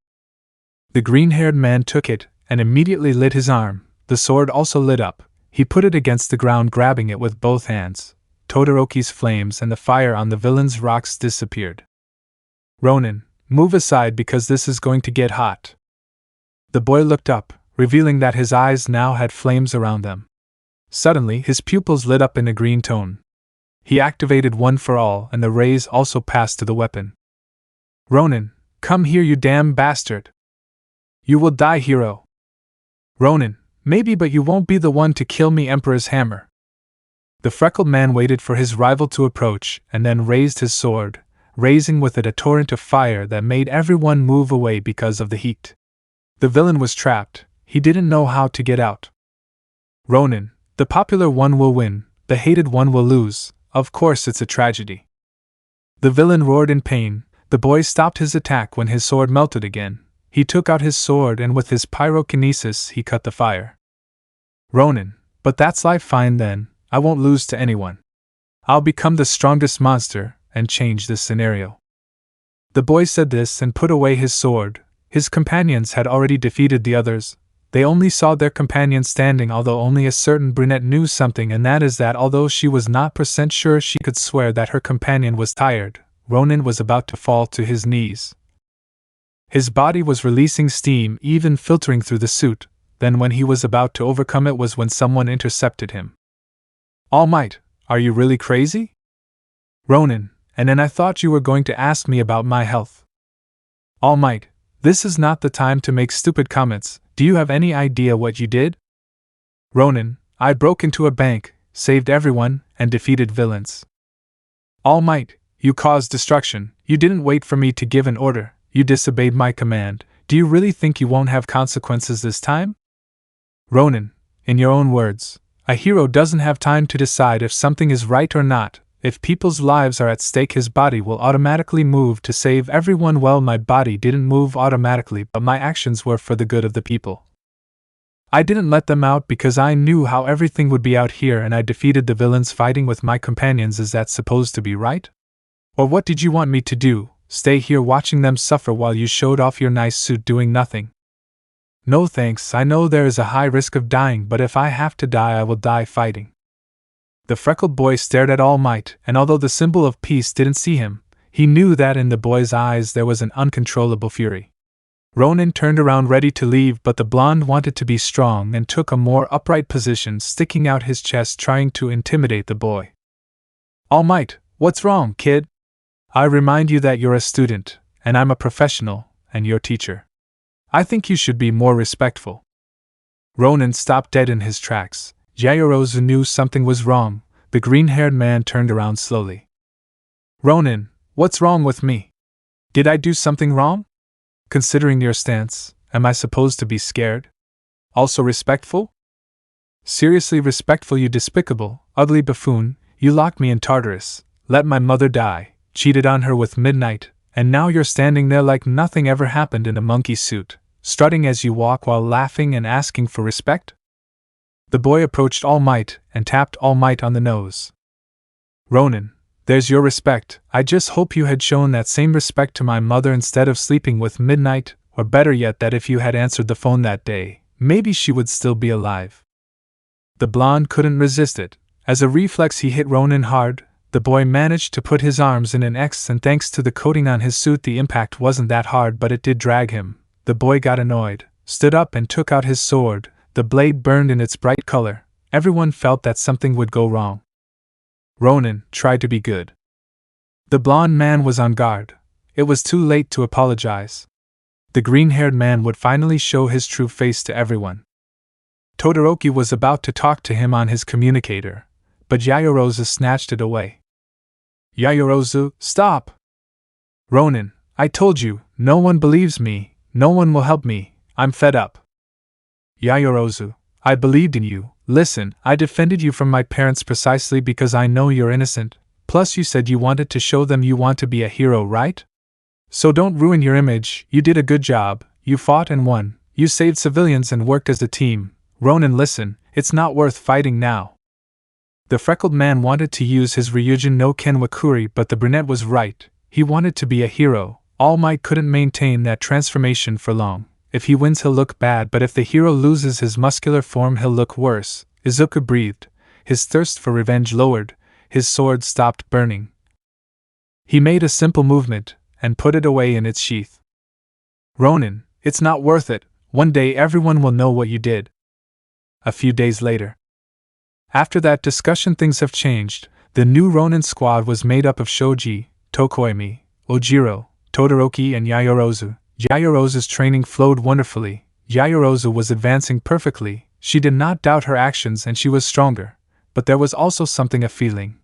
The green-haired man took it, and immediately lit his arm. The sword also lit up. He put it against the ground, grabbing it with both hands. Todoroki's flames and the fire on the villain's rocks disappeared. Ronin, move aside because this is going to get hot. The boy looked up, revealing that his eyes now had flames around them. Suddenly, his pupils lit up in a green tone. He activated One for All, and the rays also passed to the weapon. Ronin, come here, you damn bastard! You will die, hero! Ronin, maybe, but you won't be the one to kill me, Emperor's Hammer. The freckled man waited for his rival to approach, and then raised his sword, raising with it a torrent of fire that made everyone move away because of the heat. The villain was trapped. He didn't know how to get out. Ronin, the popular one will win, the hated one will lose. of course it's a tragedy. The villain roared in pain. The boy stopped his attack when his sword melted again. He took out his sword and with his pyrokinesis he cut the fire. Ronin, but that's life. Fine then, I won't lose to anyone. I'll become the strongest monster and change this scenario. The boy said this and put away his sword. His companions had already defeated the others. They only saw their companion standing, although only a certain brunette knew something, and that is that although she was not sure, she could swear that her companion was tired. Ronin was about to fall to his knees. His body was releasing steam, even filtering through the suit. Then when he was about to overcome it was when someone intercepted him. Almight, are you really crazy? Ronin, and then I thought you were going to ask me about my health. Almight, this is not the time to make stupid comments. Do you have any idea what you did? Ronin, I broke into a bank, saved everyone, and defeated villains. Almight, you caused destruction. You didn't wait for me to give an order. You disobeyed my command. Do you really think you won't have consequences this time? Ronin, in your own words, a hero doesn't have time to decide if something is right or not. If people's lives are at stake, his body will automatically move to save everyone. Well, my body didn't move automatically, but my actions were for the good of the people. I didn't let them out because I knew how everything would be out here, and I defeated the villains fighting with my companions. Is that supposed to be right? Or what did you want me to do? Stay here watching them suffer while you showed off your nice suit doing nothing? No thanks. I know there is a high risk of dying, but if I have to die, I will die fighting. The freckled boy stared at Almight, and although the symbol of peace didn't see him, he knew that in the boy's eyes there was an uncontrollable fury. Ronin turned around ready to leave, but the blonde wanted to be strong and took a more upright position, sticking out his chest, trying to intimidate the boy. Almight, what's wrong, kid? I remind you that you're a student, and I'm a professional, and your teacher. I think you should be more respectful. Ronin stopped dead in his tracks. Yaoyorozu knew something was wrong. The green-haired man turned around slowly. Ronin, what's wrong with me? Did I do something wrong? Considering your stance, am I supposed to be scared? Also respectful? Seriously respectful, you despicable, ugly buffoon. You locked me in Tartarus, let my mother die, cheated on her with Midnight, and now you're standing there like nothing ever happened in a monkey suit, strutting as you walk while laughing and asking for respect? The boy approached Almight and tapped Almight on the nose. Ronin, there's your respect. I just hope you had shown that same respect to my mother instead of sleeping with Midnight, or better yet, that if you had answered the phone that day, maybe she would still be alive. The blonde couldn't resist it. As a reflex, he hit Ronin hard. The boy managed to put his arms in an X, and thanks to the coating on his suit, the impact wasn't that hard, but it did drag him. The boy got annoyed, stood up and took out his sword. The blade burned in its bright color. Everyone felt that something would go wrong. Ronin tried to be good. The blonde man was on guard. It was too late to apologize. The green-haired man would finally show his true face to everyone. Todoroki was about to talk to him on his communicator, but Yaoyorozu snatched it away. Yaoyorozu, stop! Ronin, I told you, no one believes me, no one will help me, I'm fed up. Yaoyorozu, I believed in you. Listen, I defended you from my parents precisely because I know you're innocent. Plus you said you wanted to show them you want to be a hero, right? So don't ruin your image. You did a good job. You fought and won. You saved civilians and worked as a team. Ronin, listen, it's not worth fighting now. The freckled man wanted to use his Ryujin no Kenwakuri, but the brunette was right. He wanted to be a hero. All Might couldn't maintain that transformation for long. If he wins, he'll look bad, but if the hero loses his muscular form, he'll look worse. Izuku breathed. His thirst for revenge lowered. His sword stopped burning. He made a simple movement and put it away in its sheath. Ronin, it's not worth it. One day everyone will know what you did. A few days later. After that discussion, things have changed. The new Ronin squad was made up of Shoji, Tokoemi, Ojiro, Todoroki, and Yaoyorozu. Yaoyorozu's training flowed wonderfully. Yaoyorozu was advancing perfectly. She did not doubt her actions and she was stronger. But there was also something, a feeling.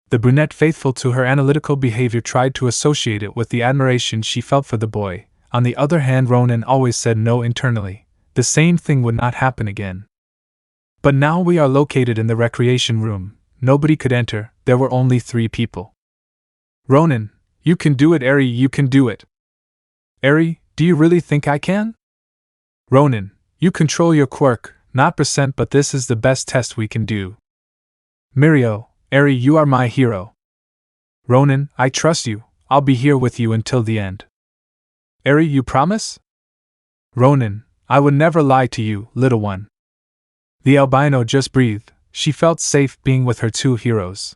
The brunette, faithful to her analytical behavior, tried to associate it with the admiration she felt for the boy. On the other hand, Ronin always said no internally. The same thing would not happen again. But now we are located in the recreation room. Nobody could enter. there were only 3 people. Ronin, you can do it, Arie, you can do it. Arie, do you really think I can? Ronin, you control your quirk, not percent, but this is the best test we can do. Mirio, Arie, you are my hero. Ronin, I trust you, I'll be here with you until the end. Arie, you promise? Ronin, I would never lie to you, little one. The albino just breathed. She felt safe being with her 2 heroes.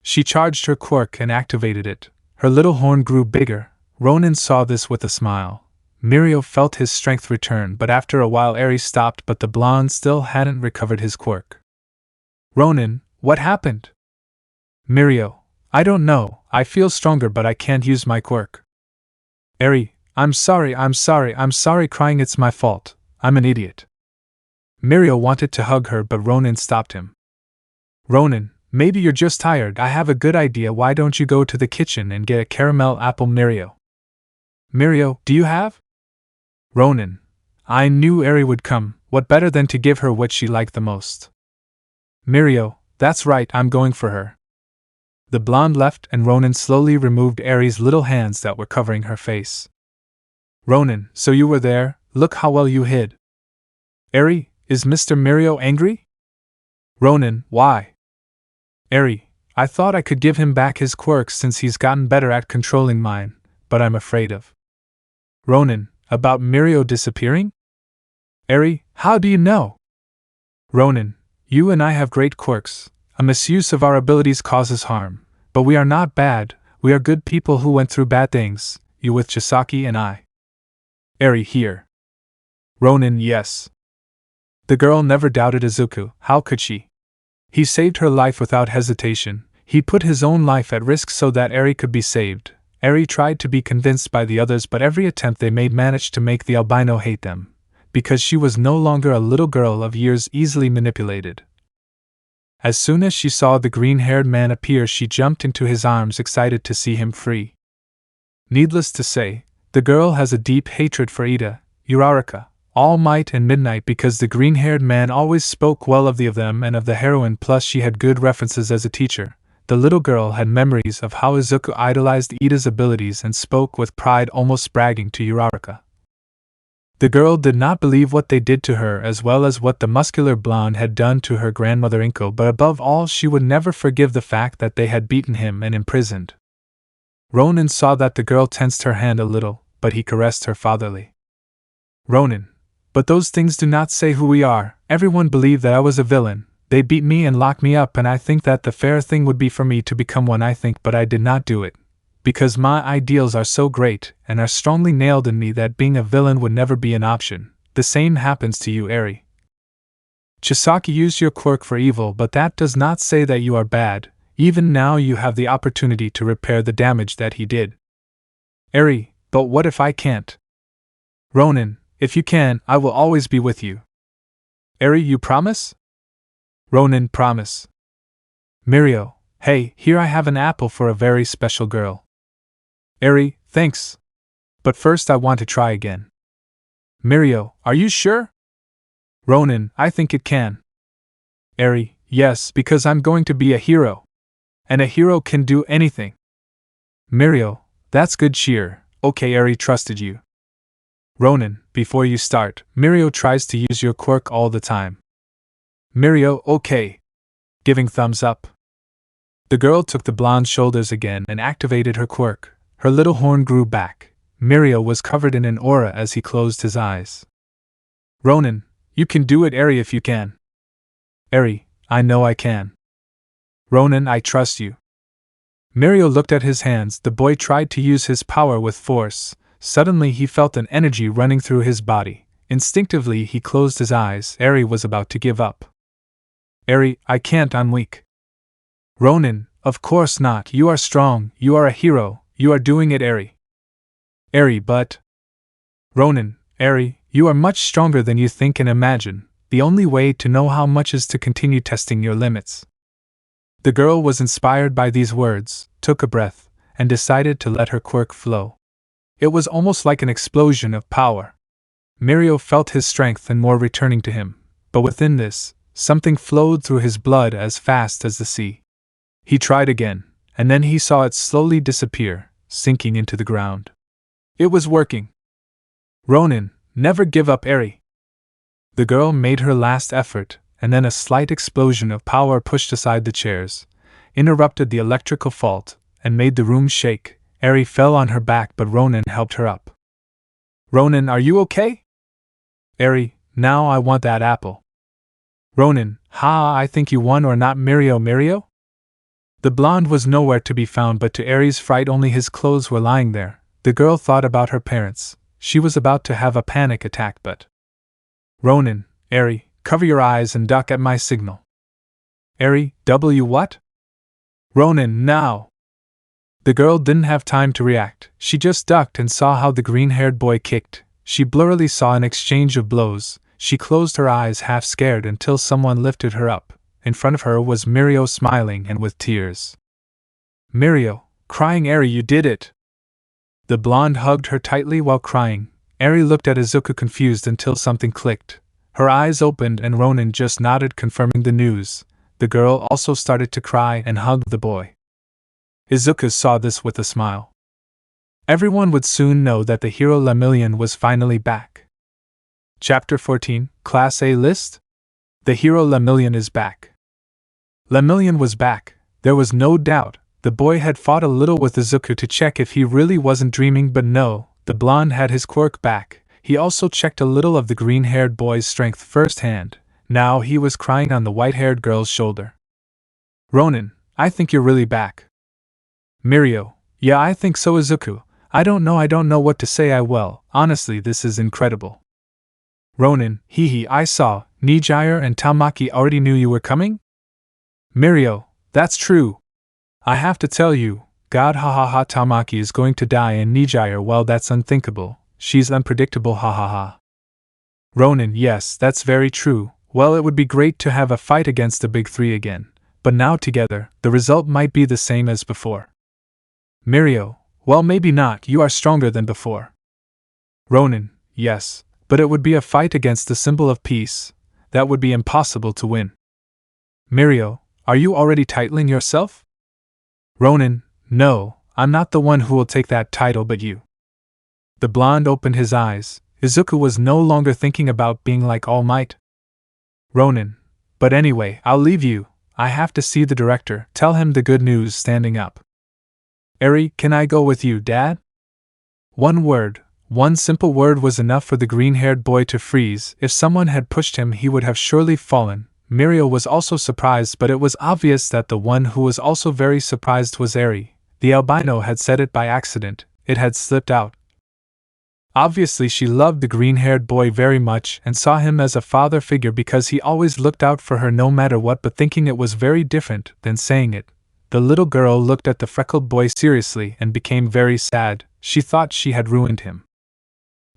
She charged her quirk and activated it. Her little horn grew bigger. Ronin saw this with a smile. Mirio felt his strength return, but after a while Arie stopped, but the blonde still hadn't recovered his quirk. Ronin, what happened? Mirio, I don't know, I feel stronger but I can't use my quirk. Arie, I'm sorry, crying, it's my fault, I'm an idiot. Mirio wanted to hug her but Ronin stopped him. Ronin, maybe you're just tired, I have a good idea, why don't you go to the kitchen and get a caramel apple? Mirio, do you have? Ronin, I knew Arie would come, what better than to give her what she liked the most? Mirio, that's right, I'm going for her. The blonde left and Ronin slowly removed Arie's little hands that were covering her face. Ronin, so you were there, look how well you hid. Arie, is Mr. Mirio angry? Ronin, why? Arie, I thought I could give him back his quirks since he's gotten better at controlling mine, but I'm afraid of. Ronin, about Mirio disappearing? Arie, how do you know? Ronin, you and I have great quirks. A misuse of our abilities causes harm, but we are not bad, we are good people who went through bad things, you with Chisaki and I. Arie, here. Ronin, yes. The girl never doubted Izuku, how could she? He saved her life without hesitation, he put his own life at risk so that Arie could be saved. Arie tried to be convinced by the others but every attempt they made managed to make the albino hate them, because she was no longer a little girl of years easily manipulated. As soon as she saw the green-haired man appear she jumped into his arms excited to see him free. Needless to say, the girl has a deep hatred for Ida, Uraraka, Almight and Midnight because the green-haired man always spoke well of them and of the heroine, plus she had good references as a teacher. The little girl had memories of how Izuku idolized Ida's abilities and spoke with pride, almost bragging to Uraraka. The girl did not believe what they did to her as well as what the muscular blonde had done to her grandmother Inko, but above all she would never forgive the fact that they had beaten him and imprisoned. Ronin saw that the girl tensed her hand a little, but he caressed her fatherly. Ronin, but those things do not say who we are. Everyone believed that I was a villain. They beat me and locked me up and I think that the fair thing would be for me to become one, I think, but I did not do it. Because my ideals are so great and are strongly nailed in me that being a villain would never be an option. The same happens to you, Arie. Chisaki used your quirk for evil, but that does not say that you are bad. Even now you have the opportunity to repair the damage that he did. Arie, but what if I can't? Ronin, if you can, I will always be with you. Arie, you promise? Ronin, promise. Mirio, hey, here I have an apple for a very special girl. Arie, thanks. But first I want to try again. Mirio, are you sure? Ronin, I think it can. Arie, yes, because I'm going to be a hero. And a hero can do anything. Mirio, that's good cheer. Okay, Arie trusted you. Ronin, before you start, Mirio tries to use your quirk all the time. Mirio, okay. Giving thumbs up. The girl took the blonde shoulders again and activated her quirk. Her little horn grew back. Mirio was covered in an aura as he closed his eyes. Ronin, you can do it, Arie, if you can. Arie, I know I can. Ronin, I trust you. Mirio looked at his hands. The boy tried to use his power with force. Suddenly he felt an energy running through his body. Instinctively he closed his eyes. Arie was about to give up. Arie, I can't, I'm weak. Ronin, of course not, you are strong, you are a hero, you are doing it, Arie. Arie, but... Ronin, Arie, you are much stronger than you think and imagine. The only way to know how much is to continue testing your limits. The girl was inspired by these words, took a breath, and decided to let her quirk flow. It was almost like an explosion of power. Mirio felt his strength and more returning to him, but within this, something flowed through his blood as fast as the sea. He tried again, and then he saw it slowly disappear, sinking into the ground. It was working. Ronin, never give up, Arie. The girl made her last effort, and then a slight explosion of power pushed aside the chairs, interrupted the electrical fault, and made the room shake. Arie fell on her back, but Ronin helped her up. Ronin, are you okay? Arie, now I want that apple. Ronin, I think you won, or not, Mirio? The blonde was nowhere to be found, but to Arie's fright only his clothes were lying there. The girl thought about her parents. She was about to have a panic attack, but... Ronin, Arie, cover your eyes and duck at my signal. Arie, what? Ronin, now! The girl didn't have time to react. She just ducked and saw how the green-haired boy kicked. She blurrily saw an exchange of blows. She closed her eyes, half scared, until someone lifted her up. In front of her was Mirio, smiling and with tears. Mirio, crying. Arie, you did it! The blonde hugged her tightly while crying. Arie looked at Izuku, confused, until something clicked. Her eyes opened and Ronin just nodded, confirming the news. The girl also started to cry and hugged the boy. Izuku saw this with a smile. Everyone would soon know that the hero Lemillion was finally back. Chapter 14, Class A List? The hero Lemillion is back. Lemillion was back, there was no doubt. The boy had fought a little with Izuku to check if he really wasn't dreaming, but no, the blonde had his quirk back. He also checked a little of the green-haired boy's strength firsthand. Now he was crying on the white-haired girl's shoulder. Ronin, I think you're really back. Mirio, yeah, I think so. Izuku, I don't know what to say. Honestly, this is incredible. Ronin, I saw, Nijire and Tamaki already knew you were coming? Mirio, that's true. I have to tell you, God, Tamaki is going to die, and Nijire, well, that's unthinkable. She's unpredictable, Ronin, yes, that's very true. Well, it would be great to have a fight against the big three again, but now together, the result might be the same as before. Mirio, well, maybe not, you are stronger than before. Ronin, yes, but it would be a fight against the symbol of peace. That would be impossible to win. Mirio, are you already titling yourself? Ronin, no, I'm not the one who will take that title, but you. The blonde opened his eyes. Izuku was no longer thinking about being like Almight. Ronin, but anyway, I'll leave you. I have to see the director. Tell him the good news. Standing up. Arie, can I go with you, Dad? One simple word was enough for the green-haired boy to freeze. If someone had pushed him, he would have surely fallen. Mirio was also surprised, but it was obvious that the one who was also very surprised was Arie. The albino had said it by accident. It had slipped out. Obviously she loved the green-haired boy very much and saw him as a father figure because he always looked out for her no matter what, but thinking it was very different than saying it. The little girl looked at the freckled boy seriously and became very sad. She thought she had ruined him.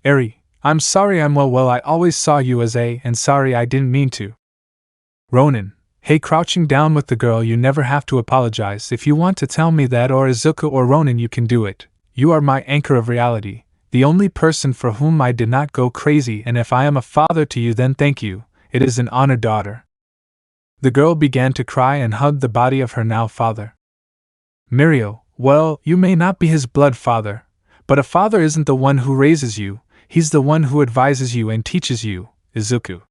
Arie, I'm sorry. Well, I always saw you as and sorry, I didn't mean to. Ronin, hey, crouching down with the girl, you never have to apologize. If you want to tell me that, or Izuku or Ronin, you can do it. You are my anchor of reality, the only person for whom I did not go crazy, and if I am a father to you, then thank you. It is an honor, daughter. The girl began to cry and hugged the body of her now father. Mirio, well, you may not be his blood father, but a father isn't the one who raises you, he's the one who advises you and teaches you, Izuku.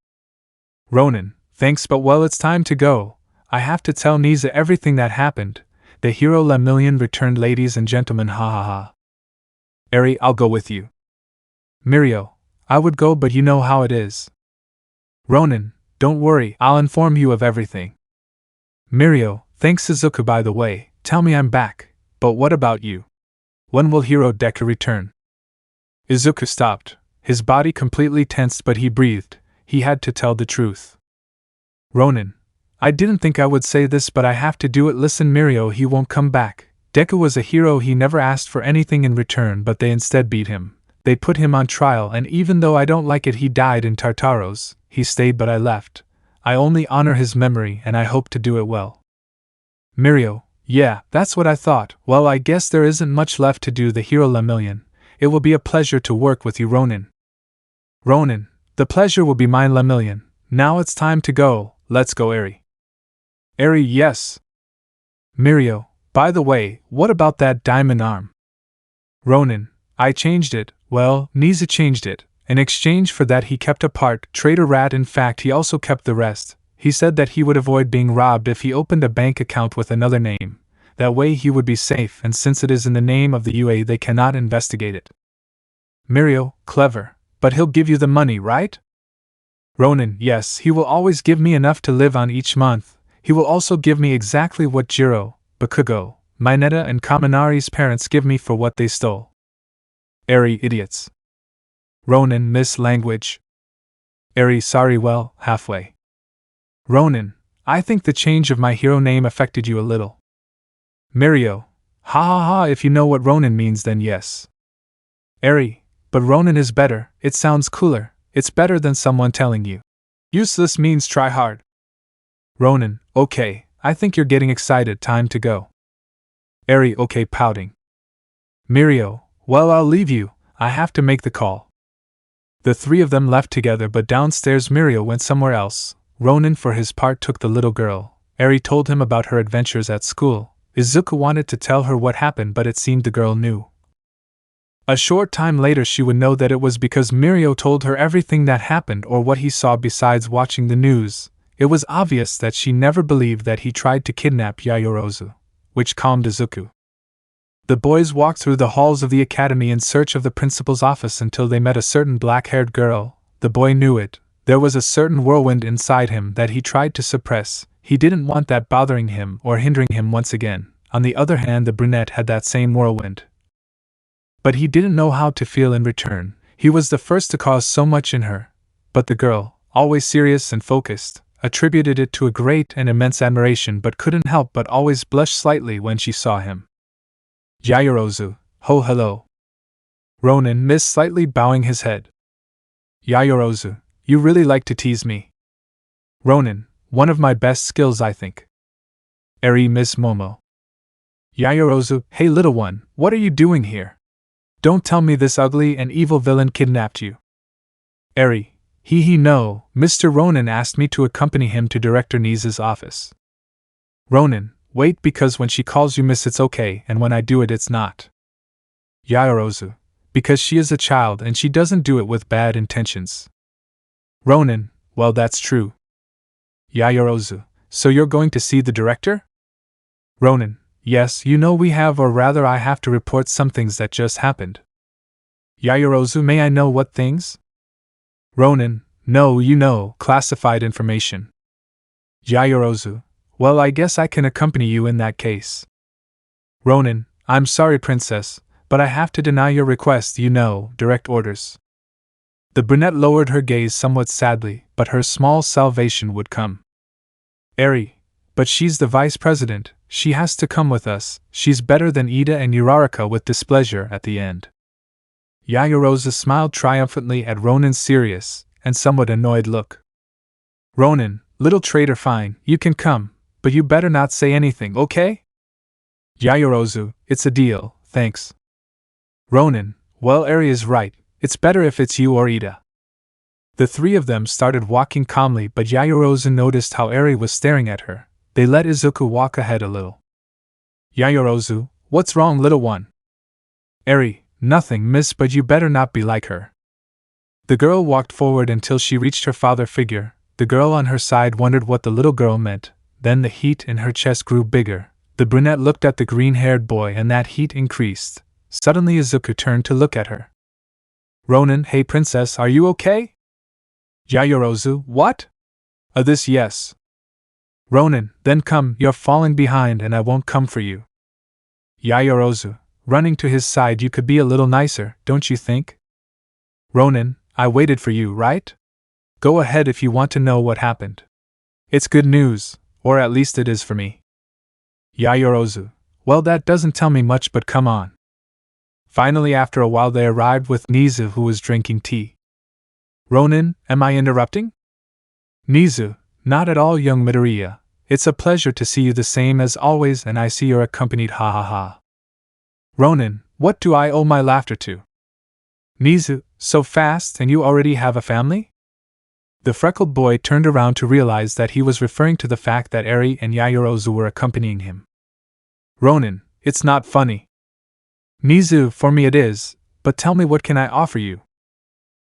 Ronin, thanks, but well, it's time to go. I have to tell Nisa everything that happened. The hero Lemillion returned, ladies and gentlemen, Arie, I'll go with you. Mirio, I would go, but you know how it is. Ronin, don't worry, I'll inform you of everything. Mirio, thanks. Izuku, by the way, tell me I'm back, but what about you? When will Hero Deku return? Izuku stopped, his body completely tensed, but he breathed. He had to tell the truth. Ronin, I didn't think I would say this, but I have to do it. Listen, Mirio, he won't come back. Deku was a hero, he never asked for anything in return, but they instead beat him. They put him on trial, and even though I don't like it, he died in Tartaros. He stayed, but I left. I only honor his memory, and I hope to do it well. Mirio, yeah, that's what I thought. Well, I guess there isn't much left to do. The hero Lemillion. It will be a pleasure to work with you, Ronin. Ronin, the pleasure will be mine, Lemillion. Now it's time to go. Let's go, Arie. Arie, yes. Mirio, by the way, what about that diamond arm? Ronin, I changed it. Well, Nizu changed it. In exchange for that he kept a part. Trader Rat, in fact, he also kept the rest. He said that he would avoid being robbed if he opened a bank account with another name. That way he would be safe, and since it is in the name of the UA they cannot investigate it. Mirio, clever. But he'll give you the money, right? Ronin, yes, he will always give me enough to live on each month. He will also give me exactly what Jiro, Bakugo, Mineta and Kaminari's parents give me for what they stole. Arie, idiots. Ronin, miss language. Arie, sorry, well, halfway. Ronin, I think the change of my hero name affected you a little. Mirio, ha ha ha, if you know what Ronin means then yes. Arie, but Ronin is better, it sounds cooler, it's better than someone telling you. Useless means try hard. Ronin, okay, I think you're getting excited, time to go. Arie, okay, pouting. Mirio, well, I'll leave you, I have to make the call. The three of them left together, but downstairs Mirio went somewhere else. Ronin, for his part, took the little girl. Arie told him about her adventures at school. Izuku wanted to tell her what happened, but it seemed the girl knew. A short time later she would know that it was because Mirio told her everything that happened or what he saw besides watching the news. It was obvious that she never believed that he tried to kidnap Yaoyorozu, which calmed Izuku. The boys walked through the halls of the academy in search of the principal's office until they met a certain black-haired girl. The boy knew it. There was a certain whirlwind inside him that he tried to suppress. He didn't want that bothering him or hindering him once again. On the other hand, the brunette had that same whirlwind. But he didn't know how to feel in return. He was the first to cause so much in her. But the girl, always serious and focused, attributed it to a great and immense admiration but couldn't help but always blush slightly when she saw him. Yaoyorozu, ho hello. Ronin missed, slightly bowing his head. Yaoyorozu, you really like to tease me. Ronin, one of my best skills I think. Arie, Miss Momo. Yaoyorozu, hey little one, what are you doing here? Don't tell me this ugly and evil villain kidnapped you. Arie, no, Mr. Ronin asked me to accompany him to Director Nizu's office. Ronin, wait, because when she calls you miss it's okay, and when I do it it's not. Yaoyorozu, because she is a child and she doesn't do it with bad intentions. Ronin, well that's true. Yaoyorozu, so you're going to see the director? Ronin, yes, you know we have, or rather I have to report some things that just happened. Yaoyorozu, may I know what things? Ronin, no, you know, classified information. Yaoyorozu, well, I guess I can accompany you in that case. Ronin, I'm sorry, princess, but I have to deny your request, you know, direct orders. The brunette lowered her gaze somewhat sadly, but her small salvation would come. Arie, but she's the vice president, she has to come with us, she's better than Ida and Uraraka, with displeasure at the end. Yaoyorozu smiled triumphantly at Ronin's serious and somewhat annoyed look. Ronin, little traitor, fine, you can come, but you better not say anything, okay? Yaoyorozu, it's a deal, thanks. Ronin, well, Arie is right, it's better if it's you or Ida. The three of them started walking calmly, but Yaoyorozu noticed how Arie was staring at her. They let Izuku walk ahead a little. Yaoyorozu, what's wrong, little one? Arie, nothing, miss, but you better not be like her. The girl walked forward until she reached her father figure. The girl on her side wondered what the little girl meant. Then the heat in her chest grew bigger. The brunette looked at the green-haired boy and that heat increased. Suddenly Izuku turned to look at her. Ronin, hey princess, are you okay? Yaoyorozu, what? This yes. Ronin, then come, you're falling behind and I won't come for you. Yaoyorozu, running to his side, you could be a little nicer, don't you think? Ronin, I waited for you, right? Go ahead if you want to know what happened. It's good news, or at least it is for me. Yaoyorozu, well, that doesn't tell me much, but come on. Finally, after a while, they arrived with Nizu, who was drinking tea. Ronin, am I interrupting? Nizu, not at all, young Midoriya. It's a pleasure to see you the same as always, and I see you're accompanied, ha ha ha. Ronin, what do I owe my laughter to? Nizu, so fast, and you already have a family? The freckled boy turned around to realize that he was referring to the fact that Arie and Yaoyorozu were accompanying him. Ronin, it's not funny. Nizu, for me it is, but tell me what can I offer you?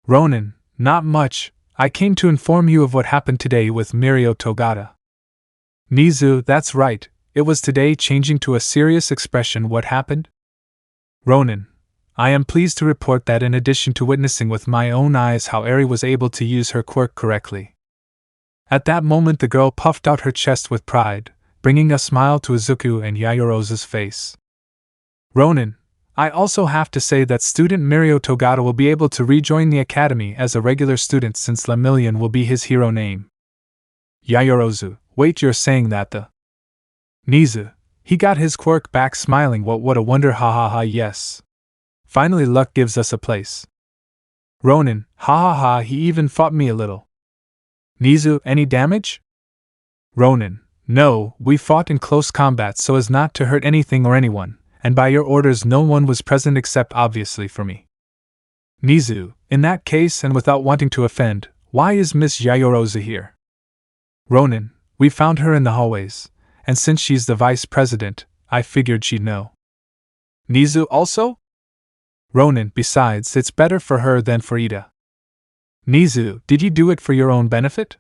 Ronin, not much. I came to inform you of what happened today with Mirio Togata. Nizu, that's right, it was today, changing to a serious expression. What happened? Ronin, I am pleased to report that in addition to witnessing with my own eyes how Arie was able to use her quirk correctly. At that moment the girl puffed out her chest with pride, bringing a smile to Izuku and Yayorozu's face. Ronin, I also have to say that student Mirio Togata will be able to rejoin the academy as a regular student since Lemillion will be his hero name. Yayorozu, wait, you're saying that the… Nizu, he got his quirk back, smiling. What a wonder, ha ha ha, yes. Finally luck gives us a place. Ronin, ha ha ha, he even fought me a little. Nizu, any damage? Ronin, no, we fought in close combat so as not to hurt anything or anyone, and by your orders no one was present except obviously for me. Nizu, in that case and without wanting to offend, why is Miss Yayorozu here? Ronin, we found her in the hallways, and since she's the vice president, I figured she'd know. Nizu also? Ronin, besides, it's better for her than for Ida. Nizu, did you do it for your own benefit?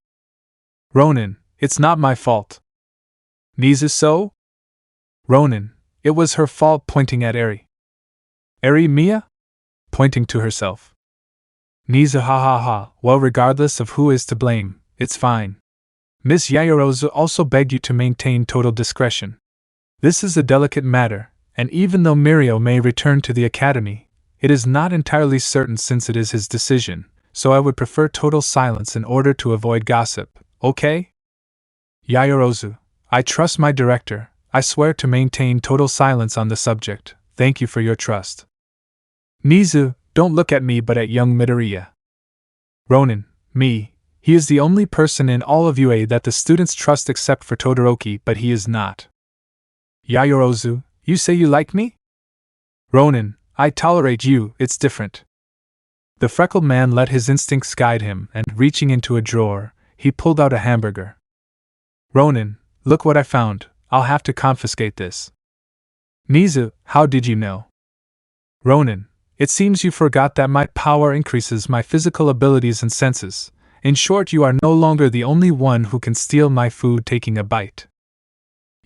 Ronin, it's not my fault. Nizu, so? Ronin, it was her fault, pointing at Arie. Arie Mia? Pointing to herself. Nizu, ha ha ha, well, regardless of who is to blame, it's fine. Miss Yayorozu also begged you to maintain total discretion. This is a delicate matter, and even though Mirio may return to the academy, it is not entirely certain since it is his decision, so I would prefer total silence in order to avoid gossip, okay? Yayorozu, I trust my director. I swear to maintain total silence on the subject. Thank you for your trust. Nizu, don't look at me but at young Midoriya. Ronin, me. He is the only person in all of UA that the students trust except for Todoroki, but he is not. Yayorozu, you say you like me? Ronin, I tolerate you, it's different. The freckled man let his instincts guide him, and reaching into a drawer, he pulled out a hamburger. Ronin, look what I found, I'll have to confiscate this. Nizu, how did you know? Ronin, it seems you forgot that my power increases my physical abilities and senses. In short, you are no longer the only one who can steal my food taking a bite.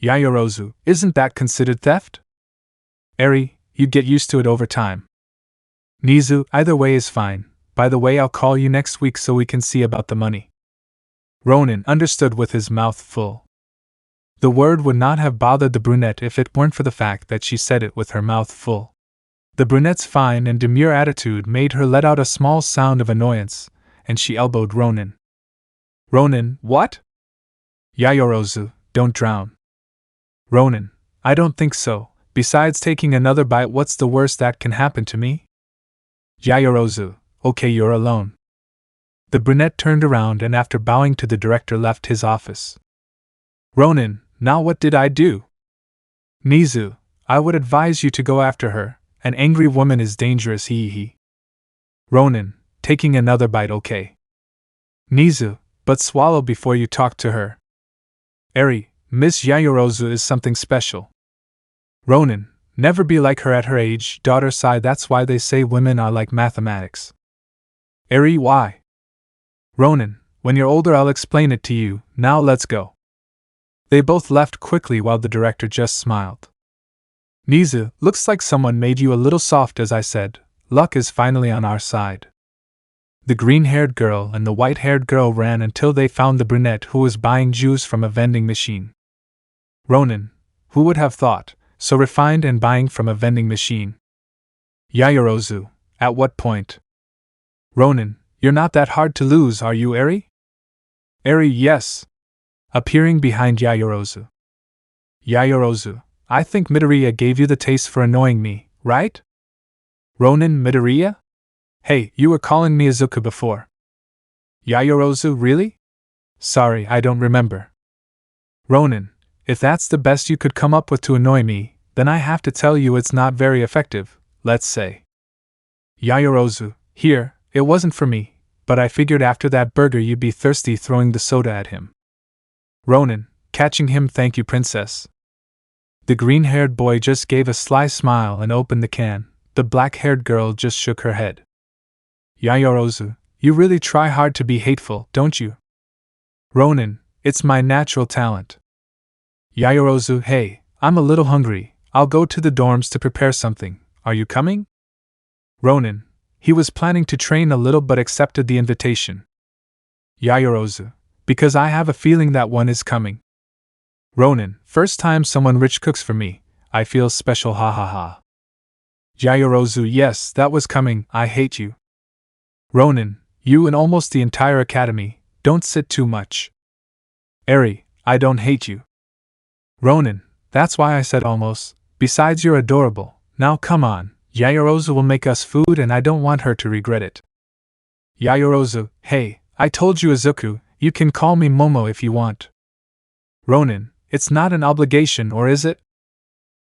Yayorozu, isn't that considered theft? Arie, you'd get used to it over time. Nizu, either way is fine. By the way, I'll call you next week so we can see about the money. Ronin understood with his mouth full. The word would not have bothered the brunette if it weren't for the fact that she said it with her mouth full. The brunette's fine and demure attitude made her let out a small sound of annoyance, and she elbowed Ronin. Ronin, what? Yayorozu, don't drown. Ronin, I don't think so. Besides taking another bite, what's the worst that can happen to me? Yayorozu, okay, you're alone. The brunette turned around and after bowing to the director left his office. Ronin, now what did I do? Nizu, I would advise you to go after her. An angry woman is dangerous, he. Ronin, taking another bite, okay. Nizu, but swallow before you talk to her. Arie, Miss Yayorozu is something special. Ronin, never be like her at her age, daughter sigh, that's why they say women are like mathematics. Arie, why? Ronin, when you're older I'll explain it to you, now let's go. They both left quickly while the director just smiled. Nizu, looks like someone made you a little soft, as I said. Luck is finally on our side. The green-haired girl and the white-haired girl ran until they found the brunette who was buying juice from a vending machine. Ronin, who would have thought, so refined and buying from a vending machine. Yayorozu, at what point? Ronin, you're not that hard to lose, are you, Arie? Arie, yes. Appearing behind Yayorozu. Yayorozu, I think Midoriya gave you the taste for annoying me, right? Ronin, Midoriya? Hey, you were calling me Izuku before. Yayorozu, really? Sorry, I don't remember. Ronin, if that's the best you could come up with to annoy me, then I have to tell you it's not very effective, let's say. Yayorozu, here, it wasn't for me, but I figured after that burger you'd be thirsty, throwing the soda at him. Ronin, catching him, thank you, princess. The green-haired boy just gave a sly smile and opened the can. The black-haired girl just shook her head. Yaoyorozu, you really try hard to be hateful, don't you? Ronin, it's my natural talent. Yaoyorozu, hey, I'm a little hungry. I'll go to the dorms to prepare something. Are you coming? Ronin, he was planning to train a little but accepted the invitation. Yaoyorozu, because I have a feeling that one is coming. Ronin, first time someone rich cooks for me. I feel special, ha ha ha. Yaoyorozu, yes, that was coming. I hate you. Ronin, you and almost the entire academy, don't sit too much. Arie, I don't hate you. Ronin, that's why I said almost. Besides, you're adorable. Now come on, Yaoyorozu will make us food and I don't want her to regret it. Yaoyorozu, hey, I told you Izuku, you can call me Momo if you want. Ronin, it's not an obligation, or is it?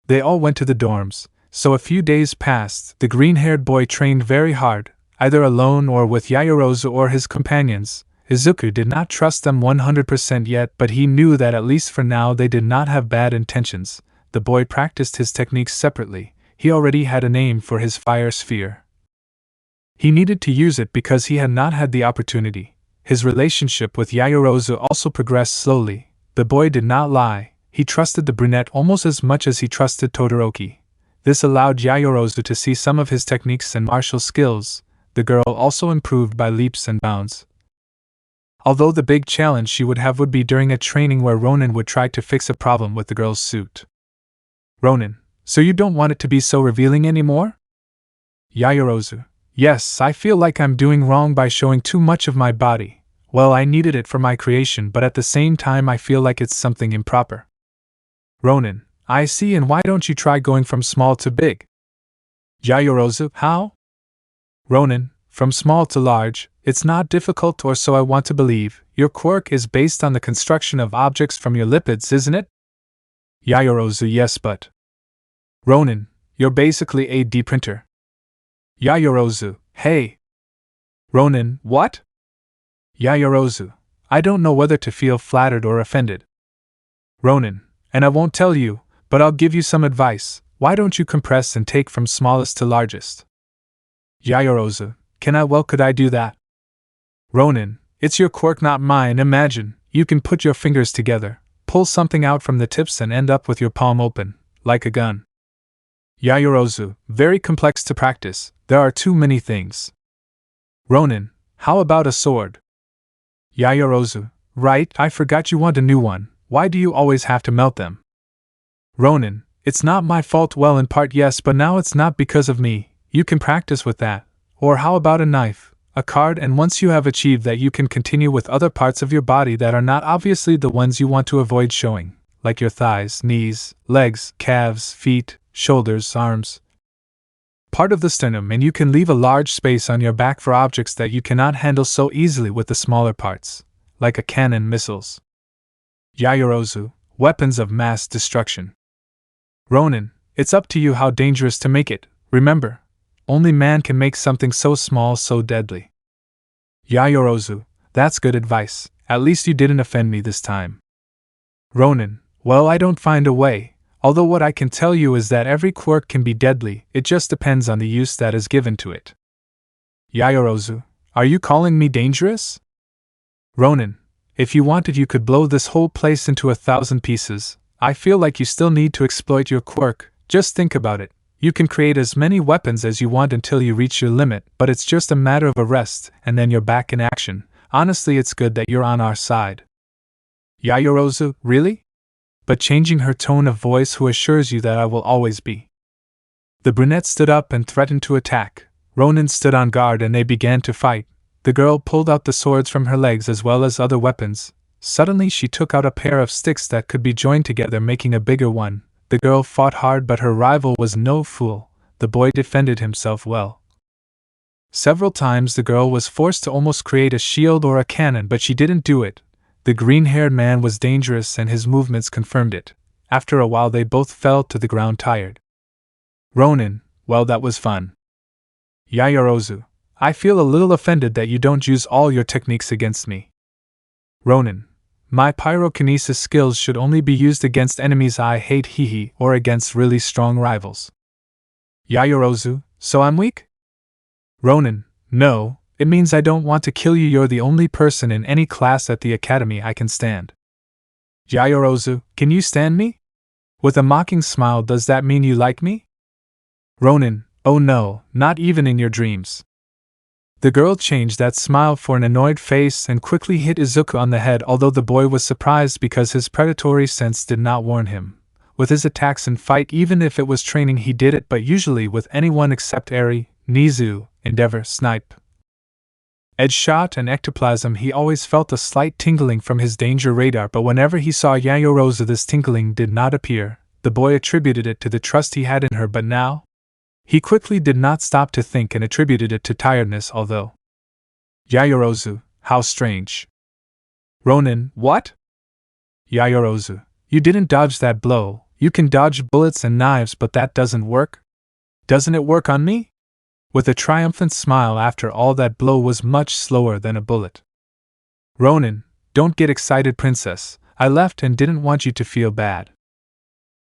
They all went to the dorms, so a few days passed. The green-haired boy trained very hard, either alone or with Yaoyorozu or his companions. Izuku did not trust them 100% yet, but he knew that at least for now they did not have bad intentions. The boy practiced his techniques separately. He already had a name for his fire sphere. He needed to use it because he had not had the opportunity. His relationship with Yaoyorozu also progressed slowly. The boy did not lie. He trusted the brunette almost as much as he trusted Todoroki. This allowed Yaoyorozu to see some of his techniques and martial skills. The girl also improved by leaps and bounds. Although the big challenge she would have would be during a training where Ronin would try to fix a problem with the girl's suit. Ronin, so you don't want it to be so revealing anymore? Yaoyorozu, yes, I feel like I'm doing wrong by showing too much of my body. Well, I needed it for my creation, but at the same time I feel like it's something improper. Ronin, I see, and why don't you try going from small to big? Yaoyorozu, how? Ronin, from small to large, it's not difficult, or so I want to believe. Your quirk is based on the construction of objects from your lipids, isn't it? Yaoyorozu, yes, but... Ronin, you're basically a D printer. Yaoyorozu, hey. Ronin, what? Yaoyorozu, I don't know whether to feel flattered or offended. Ronin, and I won't tell you, but I'll give you some advice. Why don't you compress and take from smallest to largest? Yaoyorozu, could I do that? Ronin, it's your quirk, not mine. Imagine, you can put your fingers together, pull something out from the tips and end up with your palm open, like a gun. Yaoyorozu, very complex to practice. There are too many things. Ronin, how about a sword? Yaoyorozu, right, I forgot you want a new one. Why do you always have to melt them? Ronin, it's not my fault. Well, in part yes, but now it's not because of me. You can practice with that. Or how about a knife, a card, and once you have achieved that you can continue with other parts of your body that are not obviously the ones you want to avoid showing, like your thighs, knees, legs, calves, feet, shoulders, arms. Part of the sternum, and you can leave a large space on your back for objects that you cannot handle so easily with the smaller parts, like a cannon, missiles. Yaoyorozu, weapons of mass destruction. Ronin, it's up to you how dangerous to make it. Remember, only man can make something so small so deadly. Yaoyorozu, that's good advice. At least you didn't offend me this time. Ronin, well, I don't find a way. Although what I can tell you is that every quirk can be deadly, it just depends on the use that is given to it. Yaoyorozu, are you calling me dangerous? Ronin, if you wanted you could blow this whole place into 1,000 pieces. I feel like you still need to exploit your quirk. Just think about it. You can create as many weapons as you want until you reach your limit, but it's just a matter of a rest, and then you're back in action. Honestly, it's good that you're on our side. Yaoyorozu, really? But changing her tone of voice, who assures you that I will always be. The brunette stood up and threatened to attack. Ronin stood on guard and they began to fight. The girl pulled out the swords from her legs as well as other weapons. Suddenly she took out a pair of sticks that could be joined together, making a bigger one. The girl fought hard, but her rival was no fool. The boy defended himself well. Several times the girl was forced to almost create a shield or a cannon, but she didn't do it. The green-haired man was dangerous and his movements confirmed it. After a while they both fell to the ground tired. Ronin, well, that was fun. Yaoyorozu, I feel a little offended that you don't use all your techniques against me. Ronin, my pyrokinesis skills should only be used against enemies I hate hehe or against really strong rivals. Yaoyorozu, so I'm weak? Ronin, no, it means I don't want to kill you. You're the only person in any class at the academy I can stand. Yaoyorozu, can you stand me? With a mocking smile, does that mean you like me? Ronin, oh no, not even in your dreams. The girl changed that smile for an annoyed face and quickly hit Izuku on the head, although the boy was surprised because his predatory sense did not warn him. With his attacks in fight, even if it was training, he did it, but usually with anyone except Arie, Nizu, Endeavor, Snipe. Edge shot and ectoplasm, he always felt a slight tingling from his danger radar, but whenever he saw Yaoyorozu this tingling did not appear. The boy attributed it to the trust he had in her, but now? He quickly did not stop to think and attributed it to tiredness, although. Yaoyorozu, how strange. Ronin, what? Yaoyorozu, you didn't dodge that blow. You can dodge bullets and knives, but that doesn't work? Doesn't it work on me? With a triumphant smile, after all, that blow was much slower than a bullet. Ronin, don't get excited, princess. I left and didn't want you to feel bad.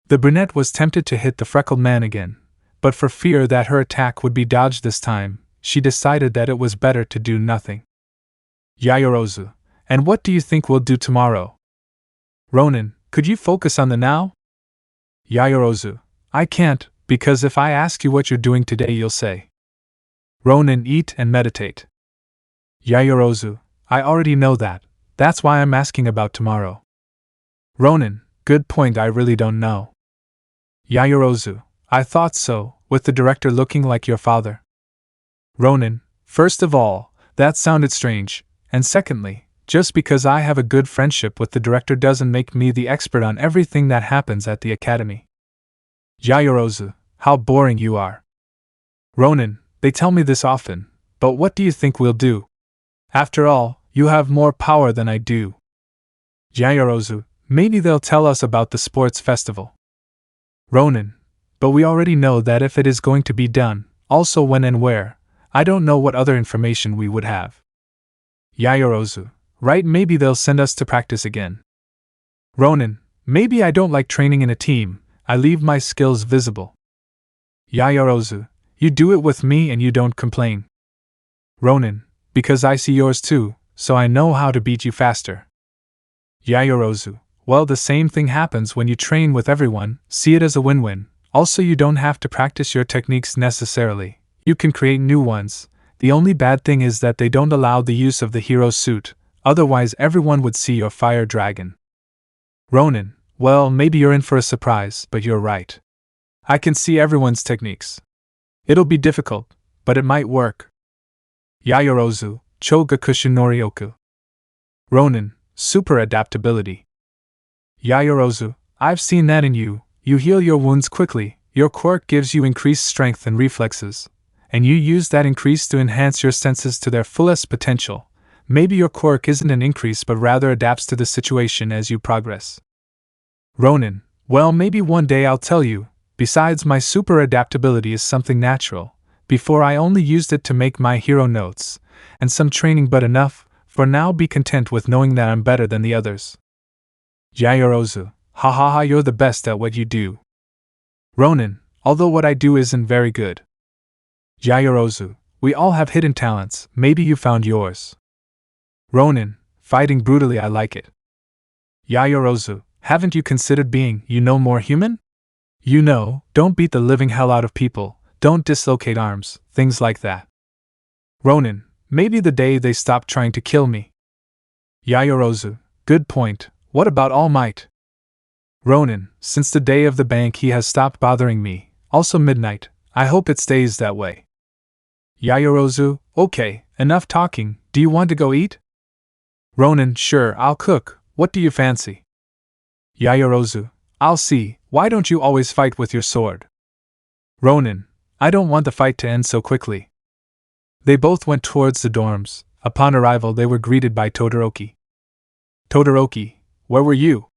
The brunette was tempted to hit the freckled man again, but for fear that her attack would be dodged this time, she decided that it was better to do nothing. Yaoyorozu, and what do you think we'll do tomorrow? Ronin, could you focus on the now? Yaoyorozu, I can't, because if I ask you what you're doing today, you'll say. Ronin, eat and meditate. Yaoyorozu, I already know that. That's why I'm asking about tomorrow. Ronin, good point, I really don't know. Yaoyorozu, I thought so, with the director looking like your father. Ronin, first of all, that sounded strange, and secondly, just because I have a good friendship with the director doesn't make me the expert on everything that happens at the academy. Yaoyorozu, how boring you are. Ronin, they tell me this often, but what do you think we'll do? After all, you have more power than I do. Yaoyorozu, maybe they'll tell us about the sports festival. Ronin, but we already know that if it is going to be done, also when and where. I don't know what other information we would have. Yaoyorozu, right, maybe they'll send us to practice again. Ronin, maybe I don't like training in a team, I leave my skills visible. Yaoyorozu, you do it with me and you don't complain. Ronin, because I see yours too, so I know how to beat you faster. Yaoyorozu, well, the same thing happens when you train with everyone, see it as a win-win. Also, you don't have to practice your techniques necessarily, you can create new ones. The only bad thing is that they don't allow the use of the hero suit, otherwise everyone would see your fire dragon. Ronin, well, maybe you're in for a surprise, but you're right. I can see everyone's techniques. It'll be difficult, but it might work. Yaoyorozu, Chogakushu Norioku. Ronin, super adaptability. Yaoyorozu, I've seen that in you. You heal your wounds quickly, your quirk gives you increased strength and reflexes, and you use that increase to enhance your senses to their fullest potential. Maybe your quirk isn't an increase but rather adapts to the situation as you progress. Ronin, well, maybe one day I'll tell you. Besides, my super adaptability is something natural. Before I only used it to make my hero notes, and some training, but enough. For now, be content with knowing that I'm better than the others. Yaoyorozu, ha ha ha, you're the best at what you do. Ronin, although what I do isn't very good. Yaoyorozu, we all have hidden talents, maybe you found yours. Ronin, fighting brutally, I like it. Yaoyorozu, haven't you considered being, more human? Don't beat the living hell out of people, don't dislocate arms, things like that. Ronin, maybe the day they stop trying to kill me. Yaoyorozu, good point, what about Almight? Ronin, since the day of the bank he has stopped bothering me, also midnight, I hope it stays that way. Yaoyorozu, okay, enough talking, do you want to go eat? Ronin, sure, I'll cook, what do you fancy? Yaoyorozu, I'll see, why don't you always fight with your sword? Ronin, I don't want the fight to end so quickly. They both went towards the dorms. Upon arrival they were greeted by Todoroki. Todoroki, where were you?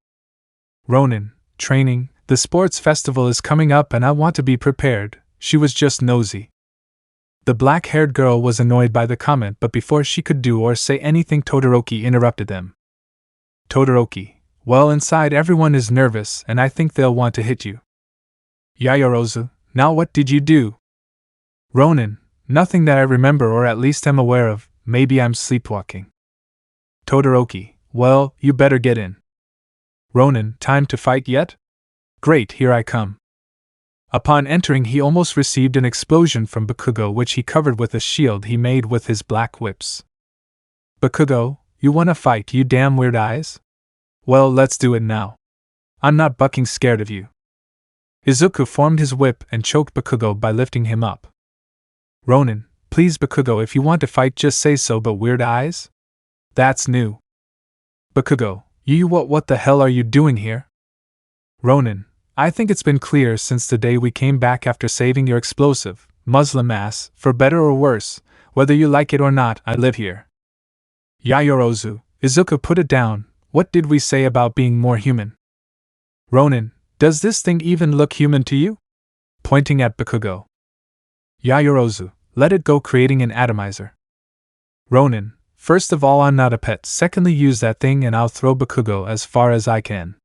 Ronin, training, the sports festival is coming up and I want to be prepared, she was just nosy. The black-haired girl was annoyed by the comment, but before she could do or say anything Todoroki interrupted them. Todoroki, well, inside everyone is nervous and I think they'll want to hit you. Yaoyorozu, now what did you do? Ronin, nothing that I remember or at least am aware of, maybe I'm sleepwalking. Todoroki, well, you better get in. Ronin, time to fight yet? Great, here I come. Upon entering, he almost received an explosion from Bakugo, which he covered with a shield he made with his black whips. Bakugo, you wanna fight, you damn weird eyes? Well, let's do it now. I'm not bucking scared of you. Izuku formed his whip and choked Bakugo by lifting him up. Ronin, please Bakugo, if you want to fight just say so, but weird eyes? That's new. Bakugo, you what the hell are you doing here? Ronin, I think it's been clear since the day we came back after saving your explosive, Muslim ass, for better or worse, whether you like it or not, I live here. Yaoyorozu, Izuku put it down, what did we say about being more human? Ronin, does this thing even look human to you? Pointing at Bakugo. Yaoyorozu, let it go, creating an atomizer. Ronin, first of all, I'm not a pet, secondly, use that thing and I'll throw Bakugo as far as I can.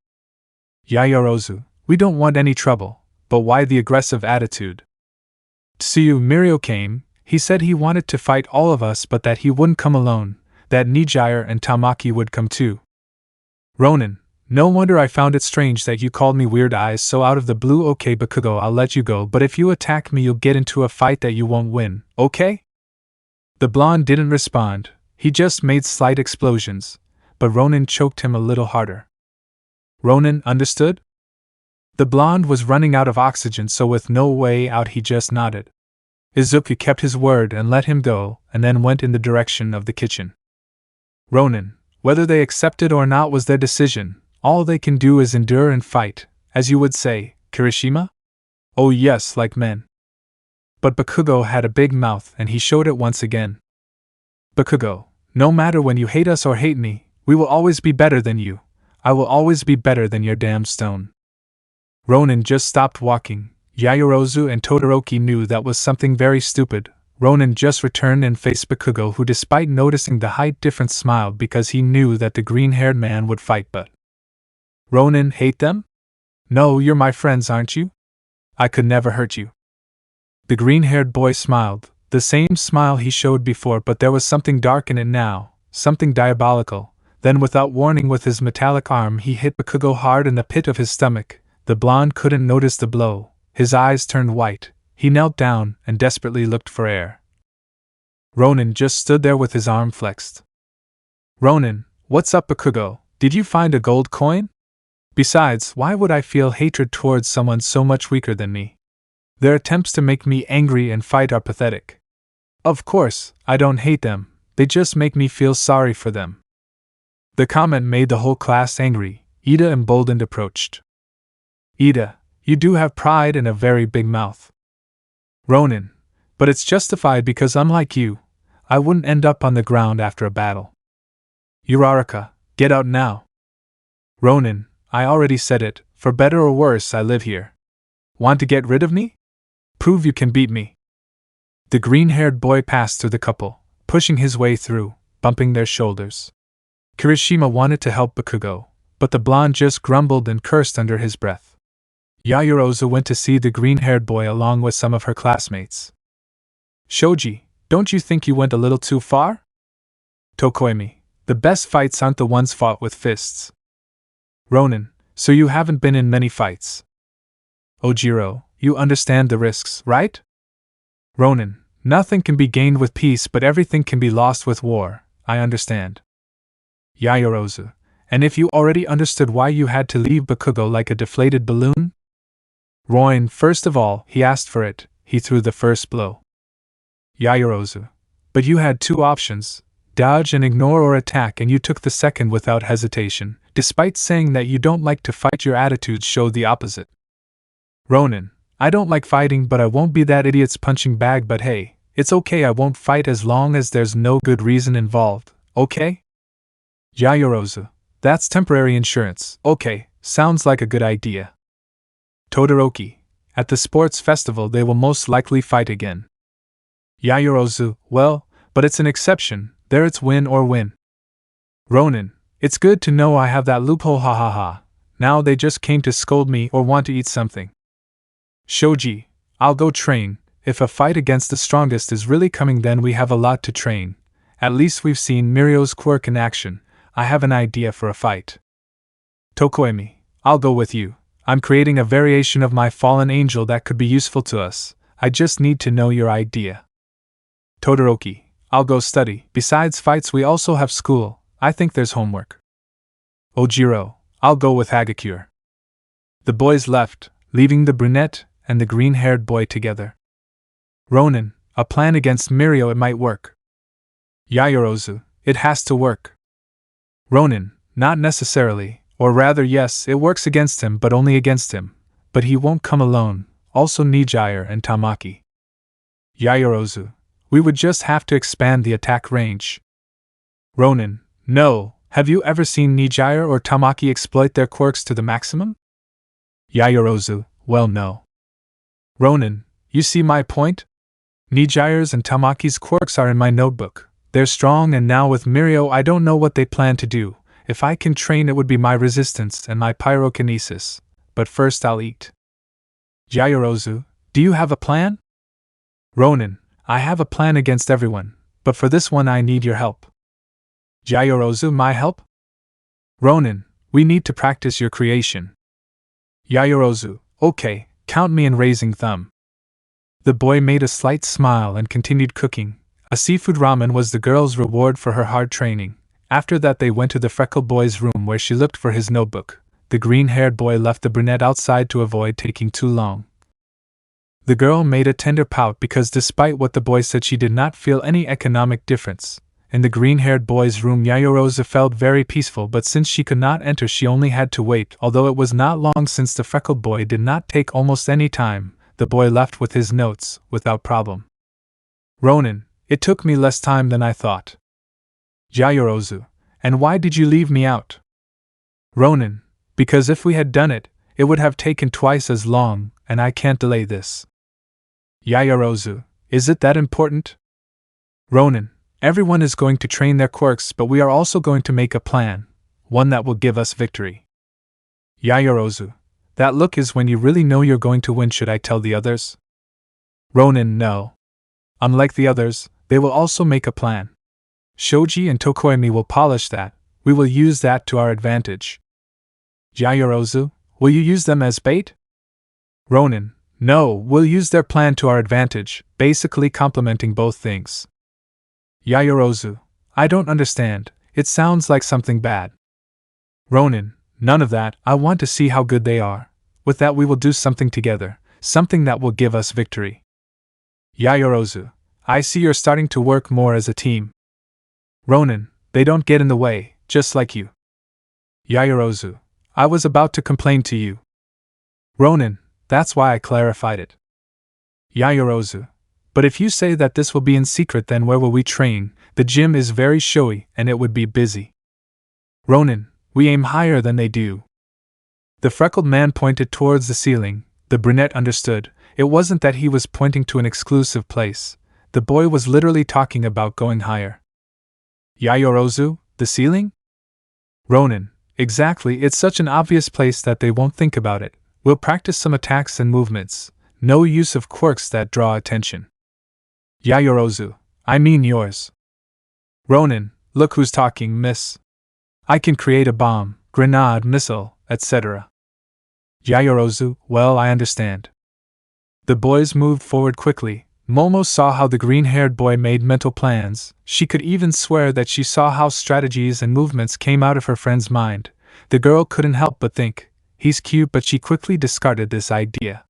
Yaoyorozu, we don't want any trouble, but why the aggressive attitude? Tsuyu Mirio came, he said he wanted to fight all of us but that he wouldn't come alone, that Nijire and Tamaki would come too. Ronin, no wonder I found it strange that you called me weird eyes so out of the blue. Okay Bakugo, I'll let you go, but if you attack me you'll get into a fight that you won't win, okay? The blonde didn't respond, he just made slight explosions, but Ronin choked him a little harder. Ronin, understood? The blonde was running out of oxygen, so with no way out he just nodded. Izuku kept his word and let him go, and then went in the direction of the kitchen. Ronin, whether they accepted or not was their decision, all they can do is endure and fight, as you would say, Kirishima? Oh yes, like men. But Bakugo had a big mouth and he showed it once again. Bakugo, no matter when you hate us or hate me, we will always be better than you. I will always be better than your damn stone. Ronin just stopped walking. Yaoyorozu and Todoroki knew that was something very stupid. Ronin just returned and faced Bakugo, who despite noticing the height difference smiled because he knew that the green-haired man would fight. But Ronin, hate them? No, you're my friends, aren't you? I could never hurt you. The green-haired boy smiled, the same smile he showed before, but there was something dark in it now, something diabolical. Then without warning with his metallic arm he hit Bakugo hard in the pit of his stomach. The blonde couldn't notice the blow. His eyes turned white. He knelt down and desperately looked for air. Ronin just stood there with his arm flexed. Ronin, what's up Bakugo? Did you find a gold coin? Besides, why would I feel hatred towards someone so much weaker than me? Their attempts to make me angry and fight are pathetic. Of course, I don't hate them, they just make me feel sorry for them. The comment made the whole class angry. Ida, emboldened, approached. Ida, you do have pride and a very big mouth. Ronin, but it's justified because unlike you, I wouldn't end up on the ground after a battle. Uraraka, get out now. Ronin, I already said it, for better or worse I live here. Want to get rid of me? Prove you can beat me. The green-haired boy passed through the couple, pushing his way through, bumping their shoulders. Kirishima wanted to help Bakugo, but the blonde just grumbled and cursed under his breath. Yaoyorozu went to see the green-haired boy along with some of her classmates. Shoji, don't you think you went a little too far? Tokoimi, the best fights aren't the ones fought with fists. Ronin, so you haven't been in many fights. Ojiro, you understand the risks, right? Ronin, nothing can be gained with peace but everything can be lost with war, I understand. Yaoyorozu, and if you already understood why you had to leave Bakugo like a deflated balloon? Ronin, first of all, he asked for it, he threw the first blow. Yaoyorozu, but you had two options, dodge and ignore or attack, and you took the second without hesitation. Despite saying that you don't like to fight, your attitude showed the opposite. Ronin, I don't like fighting, but I won't be that idiot's punching bag, but hey, it's okay, I won't fight as long as there's no good reason involved, okay? Yaoyorozu, that's temporary insurance, okay, sounds like a good idea. Todoroki, at the sports festival they will most likely fight again. Yaoyorozu, well, but it's an exception, there it's win or win. Ronin, It's good to know I have that loophole, ha ha ha. Now they just came to scold me or want to eat something. Shoji, I'll go train. If a fight against the strongest is really coming, then we have a lot to train. At least we've seen Mirio's quirk in action. I have an idea for a fight. Tokoemi, I'll go with you. I'm creating a variation of my fallen angel that could be useful to us. I just need to know your idea. Todoroki, I'll go study. Besides fights, we also have school. I think there's homework. Ojiro, I'll go with Hagakure. The boys left, leaving the brunette and the green-haired boy together. Ronin, a plan against Mirio, it might work. Yaoyorozu, it has to work. Ronin, not necessarily, or rather yes, it works against him but only against him, but he won't come alone, also Nijier and Tamaki. Yaoyorozu, we would just have to expand the attack range. Ronin, no, have you ever seen Nijier or Tamaki exploit their quirks to the maximum? Yaoyorozu, well no. Ronin, you see my point? Nijier's and Tamaki's quirks are in my notebook. They're strong, and now with Mirio I don't know what they plan to do. If I can train, it would be my resistance and my pyrokinesis. But first I'll eat. Yaoyorozu, do you have a plan? Ronin, I have a plan against everyone, but for this one I need your help. Yaoyorozu, my help? Ronin, we need to practice your creation. Yaoyorozu, okay, count me in, raising thumb. The boy made a slight smile and continued cooking. A seafood ramen was the girl's reward for her hard training. After that they went to the freckled boy's room where she looked for his notebook. The green-haired boy left the brunette outside to avoid taking too long. The girl made a tender pout because despite what the boy said, she did not feel any economic difference. In the green-haired boy's room, Yaoyorozu felt very peaceful, but since she could not enter she only had to wait. Although it was not long since the freckled boy did not take almost any time, the boy left with his notes, without problem. Ronin, it took me less time than I thought. Yaoyorozu, and why did you leave me out? Ronin, because if we had done it, it would have taken twice as long, and I can't delay this. Yaoyorozu, is it that important? Ronin, everyone is going to train their quirks, but we are also going to make a plan, one that will give us victory. Yaoyorozu, that look is when you really know you're going to win. Should I tell the others? Ronin, no. Unlike the others, they will also make a plan. Shoji and Tokoemi will polish that. We will use that to our advantage. Yaoyorozu, will you use them as bait? Ronin, no, we'll use their plan to our advantage, basically complementing both things. Yaoyorozu, I don't understand, it sounds like something bad. Ronin, none of that, I want to see how good they are. With that we will do something together, something that will give us victory. Yaoyorozu, I see you're starting to work more as a team. Ronin, they don't get in the way, just like you. Yaoyorozu, I was about to complain to you. Ronin, that's why I clarified it. Yaoyorozu, but if you say that this will be in secret, then where will we train? The gym is very showy and it would be busy. Ronin, we aim higher than they do. The freckled man pointed towards the ceiling. The brunette understood. It wasn't that he was pointing to an exclusive place. The boy was literally talking about going higher. Yaoyorozu, the ceiling? Ronin, exactly, it's such an obvious place that they won't think about it. We'll practice some attacks and movements. No use of quirks that draw attention. Yaoyorozu, I mean yours. Ronin, look who's talking, miss. I can create a bomb, grenade, missile, etc. Yaoyorozu, well, I understand. The boys moved forward quickly. Momo saw how the green-haired boy made mental plans. She could even swear that she saw how strategies and movements came out of her friend's mind. The girl couldn't help but think, he's cute, but she quickly discarded this idea.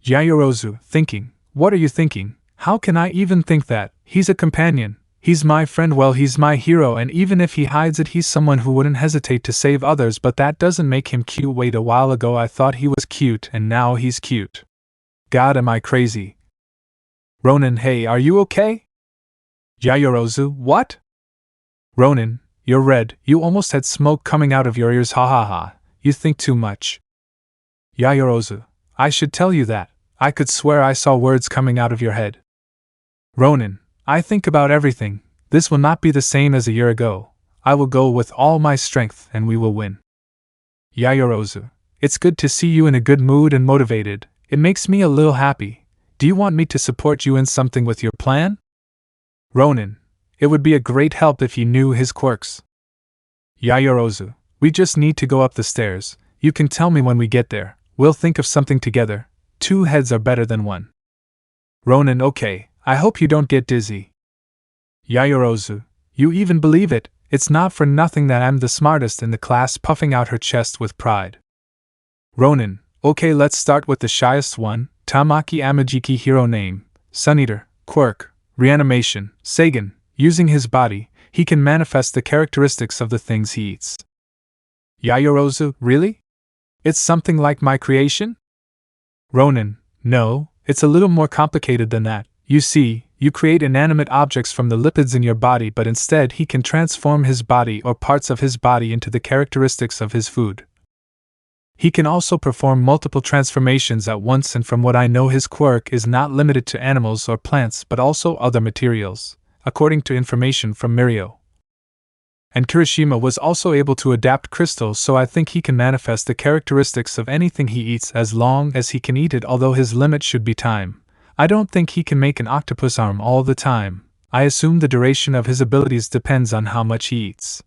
Yaoyorozu, thinking, what are you thinking? How can I even think that? He's a companion. He's my friend, well, he's my hero, and even if he hides it, he's someone who wouldn't hesitate to save others, but that doesn't make him cute. Wait, a while ago I thought he was cute, and now he's cute. God, am I crazy? Ronin, hey, are you okay? Yaoyorozu, what? Ronin, you're red, you almost had smoke coming out of your ears, ha ha ha, you think too much. Yaoyorozu, I should tell you that, I could swear I saw words coming out of your head. Ronin, I think about everything, this will not be the same as a year ago. I will go with all my strength and we will win. Yaoyorozu, it's good to see you in a good mood and motivated. It makes me a little happy. Do you want me to support you in something with your plan? Ronin, it would be a great help if you knew his quirks. Yaoyorozu, we just need to go up the stairs. You can tell me when we get there. We'll think of something together. 2 heads are better than 1. Ronin, okay, I hope you don't get dizzy. Yaoyorozu, you even believe it, it's not for nothing that I'm the smartest in the class, puffing out her chest with pride. Ronin, okay, let's start with the shyest one, Tamaki Amajiki. Hero name, Sun Eater, quirk, reanimation, Sagan. Using his body, he can manifest the characteristics of the things he eats. Yaoyorozu, really? It's something like my creation? Ronin, no, it's a little more complicated than that. You see, you create inanimate objects from the lipids in your body, but instead he can transform his body or parts of his body into the characteristics of his food. He can also perform multiple transformations at once, and from what I know his quirk is not limited to animals or plants but also other materials, according to information from Mirio. And Kirishima was also able to adapt crystals, so I think he can manifest the characteristics of anything he eats as long as he can eat it, although his limit should be time. I don't think he can make an octopus arm all the time. I assume the duration of his abilities depends on how much he eats.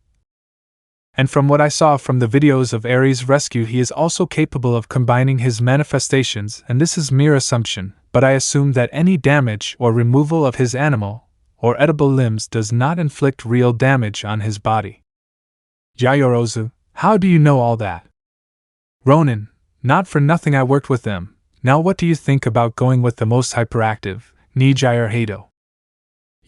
And from what I saw from the videos of Arie's rescue, he is also capable of combining his manifestations, and this is mere assumption, but I assume that any damage or removal of his animal or edible limbs does not inflict real damage on his body. Yaoyorozu, how do you know all that? Ronin, not for nothing I worked with them. Now what do you think about going with the most hyperactive, Nijier Hado?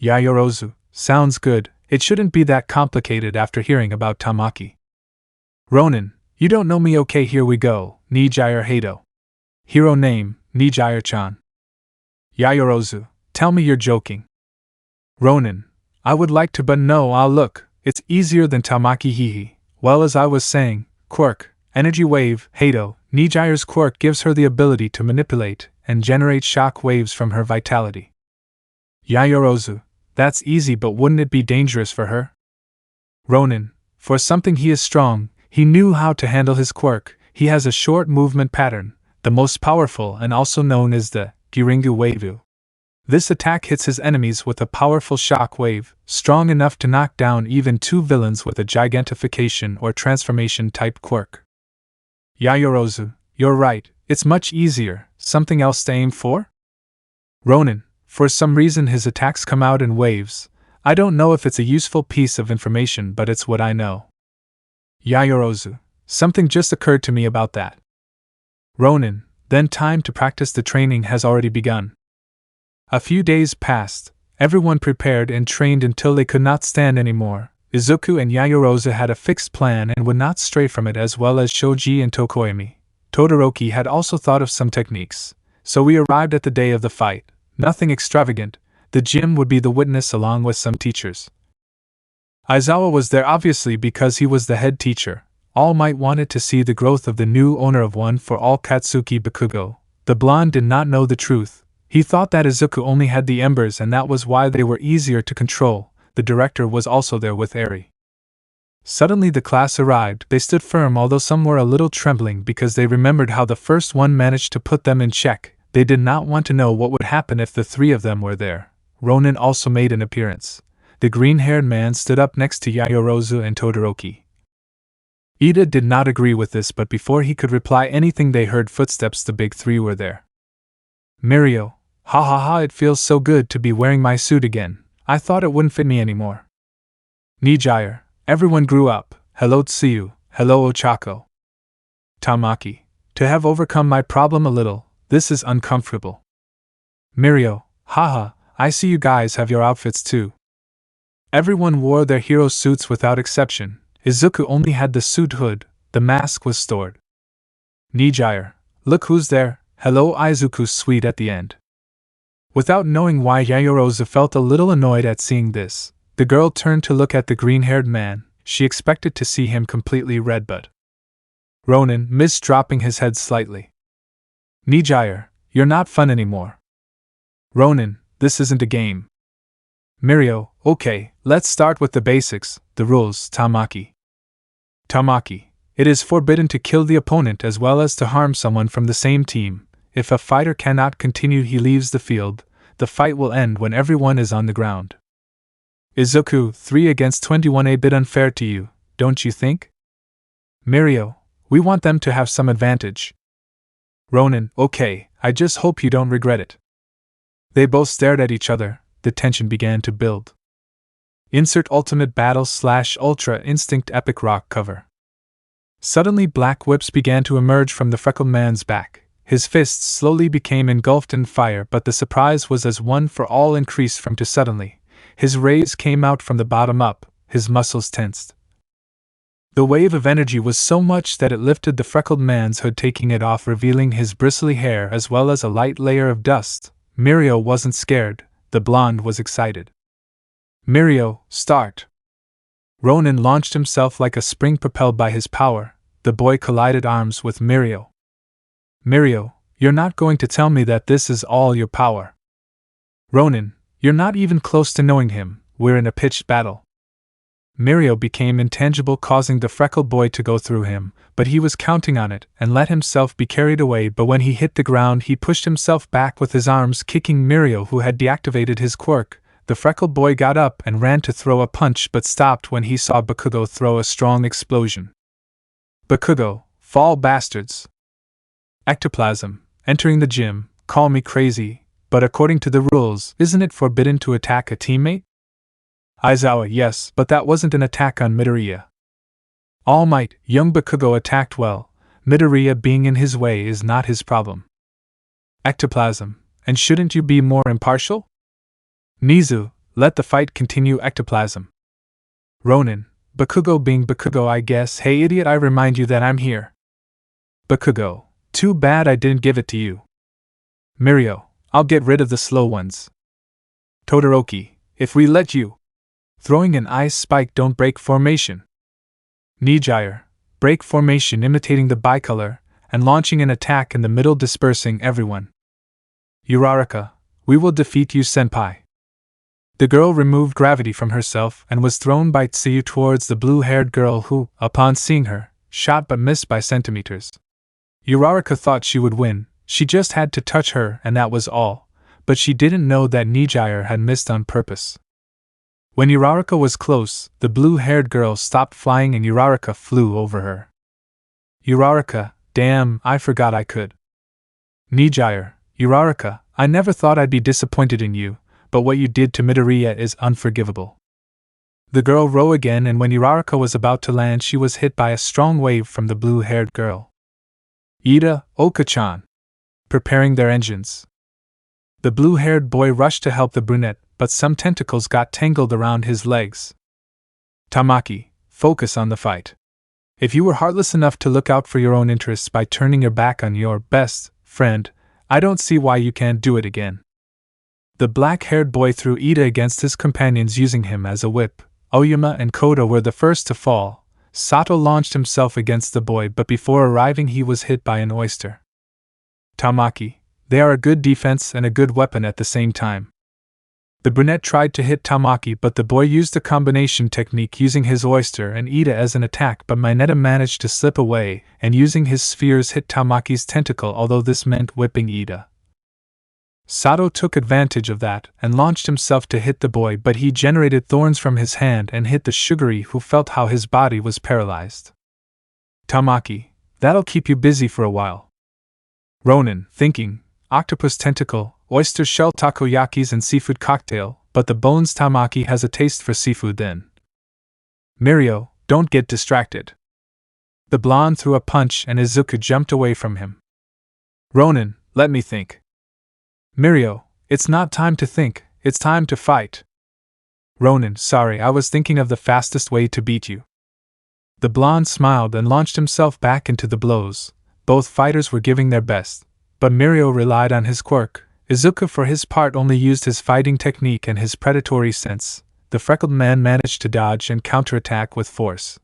Yaoyorozu, sounds good, it shouldn't be that complicated after hearing about Tamaki. Ronin, you don't know me, okay, here we go, Nijier Hado. Hero name, Nijier-chan. Yaoyorozu, tell me you're joking. Ronin, I would like to, but no, I'll look, it's easier than Tamaki. Hihi. Well, as I was saying, quirk, energy wave, Hado, Nijier's quirk gives her the ability to manipulate and generate shock waves from her vitality. Yaoyorozu, that's easy, but wouldn't it be dangerous for her? Ronin, for something he is strong, he knew how to handle his quirk. He has a short movement pattern, the most powerful and also known as the Giringu Wave. This attack hits his enemies with a powerful shock wave, strong enough to knock down even 2 villains with a gigantification or transformation type quirk. Yaoyorozu, you're right, it's much easier. Something else to aim for? Ronin, for some reason his attacks come out in waves. I don't know if it's a useful piece of information, but it's what I know. Yaoyorozu, something just occurred to me about that. Ronin, then time to practice. The training has already begun. A few days passed, everyone prepared and trained until they could not stand anymore. Izuku and Yaoyorozu had a fixed plan and would not stray from it, as well as Shoji and Tokoyami. Todoroki had also thought of some techniques. So we arrived at the day of the fight. Nothing extravagant, the gym would be the witness along with some teachers. Aizawa was there obviously because he was the head teacher. Almight wanted to see the growth of the new owner of One for All Katsuki Bakugo. The blonde did not know the truth. He thought that Izuku only had the embers and that was why they were easier to control. The director was also there with Arie. Suddenly the class arrived. They stood firm, although some were a little trembling because they remembered how the first one managed to put them in check. They did not want to know what would happen if the 3 of them were there. Ronin also made an appearance. The green-haired man stood up next to Yaoyorozu and Todoroki. Ida did not agree with this, but before he could reply anything they heard footsteps. The big 3 were there. Mirio, ha ha ha, it feels so good to be wearing my suit again. I thought it wouldn't fit me anymore. Nijier, everyone grew up. Hello Tsuyu, hello Ochako. Tamaki, to have overcome my problem a little, this is uncomfortable. Mirio, haha, I see you guys have your outfits too. Everyone wore their hero suits without exception. Izuku only had the suit hood, the mask was stored. Nijier, look who's there, hello Izuku's suite at the end. Without knowing why, Yaoyorozu felt a little annoyed at seeing this. The girl turned to look at the green-haired man. She expected to see him completely red, but Ronin missed, dropping his head slightly. Nijier, you're not fun anymore. Ronin, this isn't a game. Mirio, Okay, let's start with the basics, the rules, Tamaki. Tamaki. It is forbidden to kill the opponent as well as to harm someone from the same team. If a fighter cannot continue, he leaves the field. The fight will end when everyone is on the ground. Izuku, 3 against 21, a bit unfair to you, don't you think? Mirio, we want them to have some advantage. Ronin, okay, I just hope you don't regret it. They both stared at each other, the tension began to build. Insert Ultimate Battle / Ultra Instinct Epic Rock cover. Suddenly black whips began to emerge from the freckled man's back. His fists slowly became engulfed in fire, but the surprise was as one for all increased from to suddenly. His rays came out from the bottom up, his muscles tensed. The wave of energy was so much that it lifted the freckled man's hood, taking it off, revealing his bristly hair as well as a light layer of dust. Mirio wasn't scared, the blonde was excited. Mirio, start! Ronin launched himself like a spring propelled by his power. The boy collided arms with Mirio. Mirio, you're not going to tell me that this is all your power. Ronin, you're not even close to knowing him, we're in a pitched battle. Mirio became intangible, causing the freckled boy to go through him, but he was counting on it and let himself be carried away. But when he hit the ground, he pushed himself back with his arms, kicking Mirio, who had deactivated his quirk. The freckled boy got up and ran to throw a punch, but stopped when he saw Bakugo throw a strong explosion. Bakugo, fall bastards! Ectoplasm, entering the gym, call me crazy, but according to the rules, isn't it forbidden to attack a teammate? Aizawa, yes, but that wasn't an attack on Midoriya. Almight, young Bakugo attacked well, Midoriya being in his way is not his problem. Ectoplasm, and shouldn't you be more impartial? Nizu, let the fight continue. Ectoplasm. Ronin, Bakugo being Bakugo, I guess. Hey idiot, I remind you that I'm here. Bakugo, too bad I didn't give it to you. Mirio, I'll get rid of the slow ones. Todoroki, if we let you. Throwing an ice spike, don't break formation. Nijire, break formation imitating the bicolor, and launching an attack in the middle, dispersing everyone. Uraraka, we will defeat you, senpai. The girl removed gravity from herself and was thrown by Tsuyu towards the blue-haired girl who, upon seeing her, shot but missed by centimeters. Uraraka thought she would win, she just had to touch her and that was all, but she didn't know that Nijire had missed on purpose. When Uraraka was close, the blue-haired girl stopped flying and Uraraka flew over her. Uraraka, damn, I forgot I could. Nijire, Uraraka, I never thought I'd be disappointed in you, but what you did to Midoriya is unforgivable. The girl rose again, and when Uraraka was about to land, she was hit by a strong wave from the blue-haired girl. Ida, Oka-chan. Preparing their engines. The blue-haired boy rushed to help the brunette, but some tentacles got tangled around his legs. Tamaki, focus on the fight. If you were heartless enough to look out for your own interests by turning your back on your best friend, I don't see why you can't do it again. The black-haired boy threw Ida against his companions, using him as a whip. Oyama and Koda were the first to fall. Sato launched himself against the boy, but before arriving he was hit by an oyster. Tamaki, they are a good defense and a good weapon at the same time. The brunette tried to hit Tamaki, but the boy used a combination technique using his oyster and Ida as an attack, but Mineta managed to slip away and using his spheres hit Tamaki's tentacle, although this meant whipping Ida. Sato took advantage of that and launched himself to hit the boy, but he generated thorns from his hand and hit the sugary, who felt how his body was paralyzed. Tamaki, that'll keep you busy for a while. Ronin, thinking, octopus tentacle, oyster shell, takoyakis and seafood cocktail, but the bones. Tamaki has a taste for seafood then. Mirio, don't get distracted. The blonde threw a punch and Izuku jumped away from him. Ronin, let me think. Mirio, it's not time to think, it's time to fight. Ronin, sorry, I was thinking of the fastest way to beat you. The blonde smiled and launched himself back into the blows. Both fighters were giving their best, but Mirio relied on his quirk. Izuku for his part only used his fighting technique and his predatory sense. The freckled man managed to dodge and counterattack with force.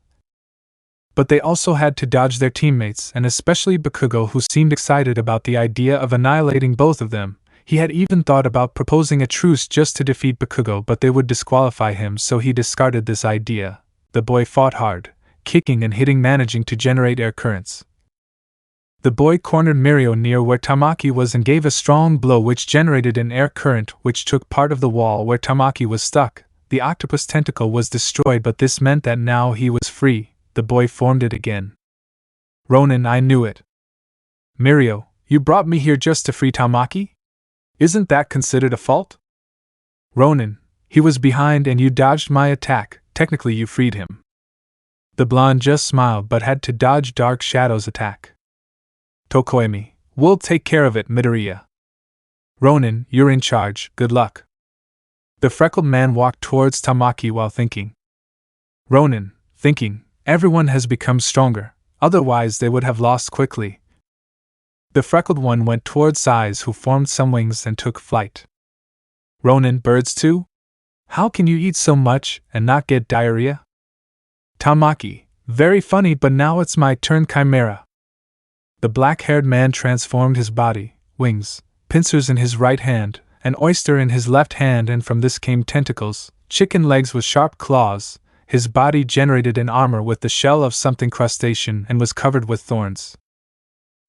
But they also had to dodge their teammates, and especially Bakugo, who seemed excited about the idea of annihilating both of them. He had even thought about proposing a truce just to defeat Bakugo, but they would disqualify him, so he discarded this idea. The boy fought hard, kicking and hitting, managing to generate air currents. The boy cornered Mirio near where Tamaki was and gave a strong blow which generated an air current which took part of the wall where Tamaki was stuck. The octopus tentacle was destroyed, but this meant that now he was free. The boy formed it again. Ronin, I knew it. Mirio, you brought me here just to free Tamaki? Isn't that considered a fault? Ronin, he was behind and you dodged my attack. Technically you freed him. The blonde just smiled but had to dodge Dark Shadow's attack. Tokoemi, we'll take care of it, Midoriya. Ronin, you're in charge, good luck. The freckled man walked towards Tamaki while thinking. Ronin, thinking, everyone has become stronger, otherwise they would have lost quickly. The freckled one went towards Sais, who formed some wings and took flight. Ronin, birds too? How can you eat so much and not get diarrhea? Tamaki, very funny, but now it's my turn, Chimera. The black-haired man transformed his body, wings, pincers in his right hand, an oyster in his left hand, and from this came tentacles, chicken legs with sharp claws. His body generated an armor with the shell of something crustacean and was covered with thorns.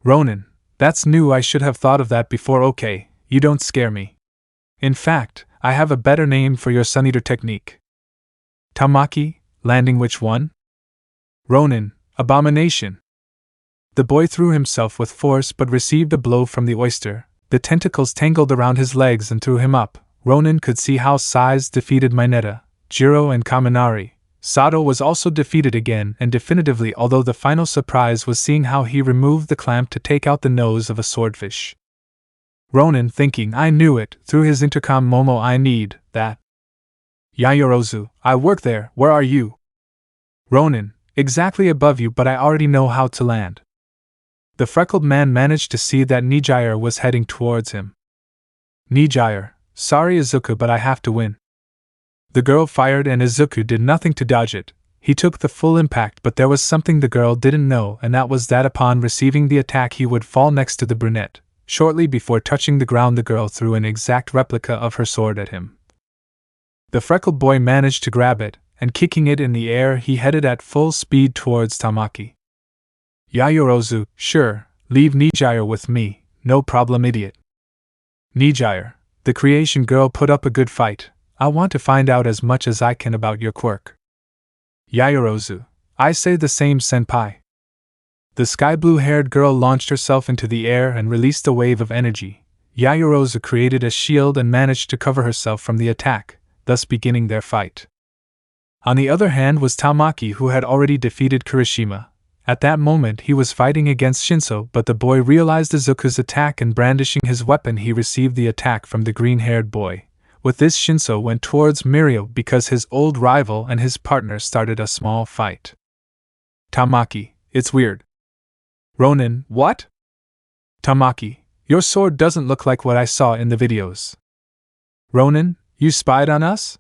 Ronin, that's new, I should have thought of that before. Okay, you don't scare me. In fact, I have a better name for your Sun-Eater technique. Tamaki, landing which one? Ronin, abomination. The boy threw himself with force but received a blow from the oyster. The tentacles tangled around his legs and threw him up. Ronin could see how Sais defeated Mineta, Jiro, and Kaminari. Sato was also defeated again and definitively, although the final surprise was seeing how he removed the clamp to take out the nose of a swordfish. Ronin, thinking, I knew it, through his intercom, Momo, I need that. Yayorozu, I work there, where are you? Ronin, exactly above you, but I already know how to land. The freckled man managed to see that Nijire was heading towards him. Nijire, sorry Izuku, but I have to win. The girl fired and Izuku did nothing to dodge it. He took the full impact, but there was something the girl didn't know, and that was that upon receiving the attack he would fall next to the brunette. Shortly before touching the ground, the girl threw an exact replica of her sword at him. The freckled boy managed to grab it, and kicking it in the air, he headed at full speed towards Tamaki. Yayorozu, sure, leave Nijire with me, no problem, idiot. Nijire, the creation girl put up a good fight. I want to find out as much as I can about your quirk. Yayorozu, I say the same, senpai. The sky blue-haired girl launched herself into the air and released a wave of energy. Yayorozu created a shield and managed to cover herself from the attack, thus beginning their fight. On the other hand was Tamaki, who had already defeated Kirishima. At that moment he was fighting against Shinso, but the boy realized Izuku's attack and brandishing his weapon he received the attack from the green-haired boy. With this, Shinso went towards Mirio because his old rival and his partner started a small fight. Tamaki, it's weird. Ronin, what? Tamaki, your sword doesn't look like what I saw in the videos. Ronin, you spied on us?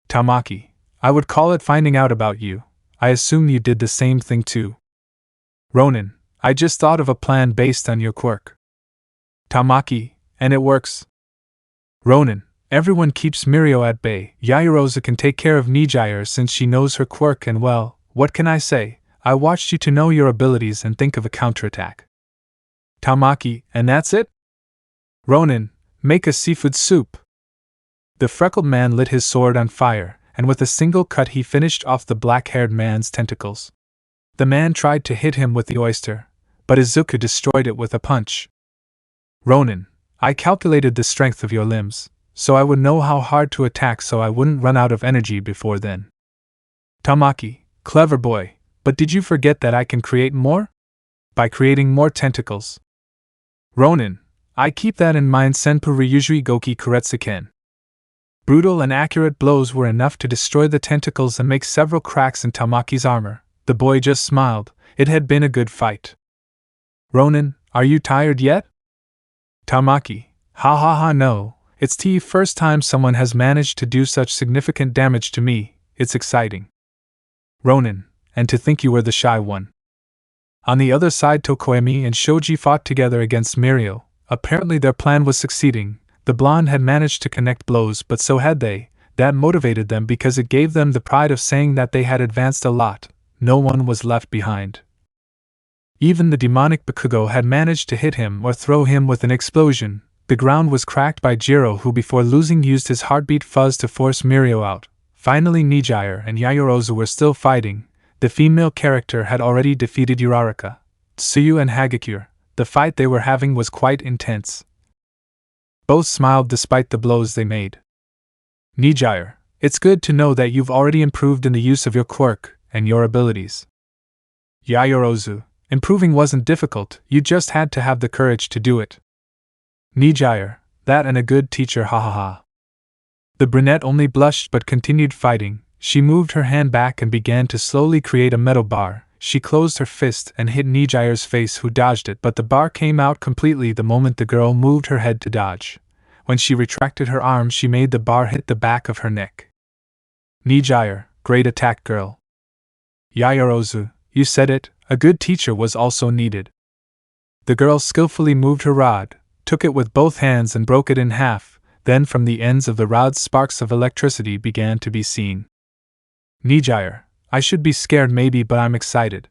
Tamaki, I would call it finding out about you. I assume you did the same thing too. Ronin, I just thought of a plan based on your quirk. Tamaki, and it works. Ronin, everyone keeps Mirio at bay. Yayorozu can take care of Nijire since she knows her quirk, and well, what can I say? I watched you to know your abilities and think of a counterattack. Tamaki, and that's it? Ronin, make a seafood soup. The freckled man lit his sword on fire, and with a single cut he finished off the black-haired man's tentacles. The man tried to hit him with the oyster, but Izuku destroyed it with a punch. Ronin, I calculated the strength of your limbs, so I would know how hard to attack so I wouldn't run out of energy before then. Tamaki, clever boy, but did you forget that I can create more? By creating more tentacles. Ronin, I keep that in mind, Senpu Ryujui Goki Kuretsuken. Brutal and accurate blows were enough to destroy the tentacles and make several cracks in Tamaki's armor. The boy just smiled. It had been a good fight. Ronin, are you tired yet? Tamaki, ha ha ha, no. It's the first time someone has managed to do such significant damage to me. It's exciting. Ronin, and to think you were the shy one. On the other side, Tokoemi and Shoji fought together against Mirio. Apparently their plan was succeeding. The blonde had managed to connect blows, but so had they. That motivated them because it gave them the pride of saying that they had advanced a lot. No one was left behind. Even the demonic Bakugo had managed to hit him or throw him with an explosion. The ground was cracked by Jiro, who before losing used his heartbeat fuzz to force Mirio out. Finally Nijire and Yayorozu were still fighting. The female character had already defeated Uraraka, Tsuyu and Hagakure. The fight they were having was quite intense. Both smiled despite the blows they made. Nijire, it's good to know that you've already improved in the use of your quirk and your abilities. Yayorozu, improving wasn't difficult, you just had to have the courage to do it. Nijire, that and a good teacher, hahaha. The brunette only blushed but continued fighting. She moved her hand back and began to slowly create a metal bar. She closed her fist and hit Nijire's face, who dodged it, but the bar came out completely the moment the girl moved her head to dodge. When she retracted her arm, she made the bar hit the back of her neck. Nijire, great attack, girl. Yayorozu, you said it, a good teacher was also needed. The girl skillfully moved her rod, took it with both hands and broke it in half. Then from the ends of the rod sparks of electricity began to be seen. Nijire, I should be scared maybe, but I'm excited.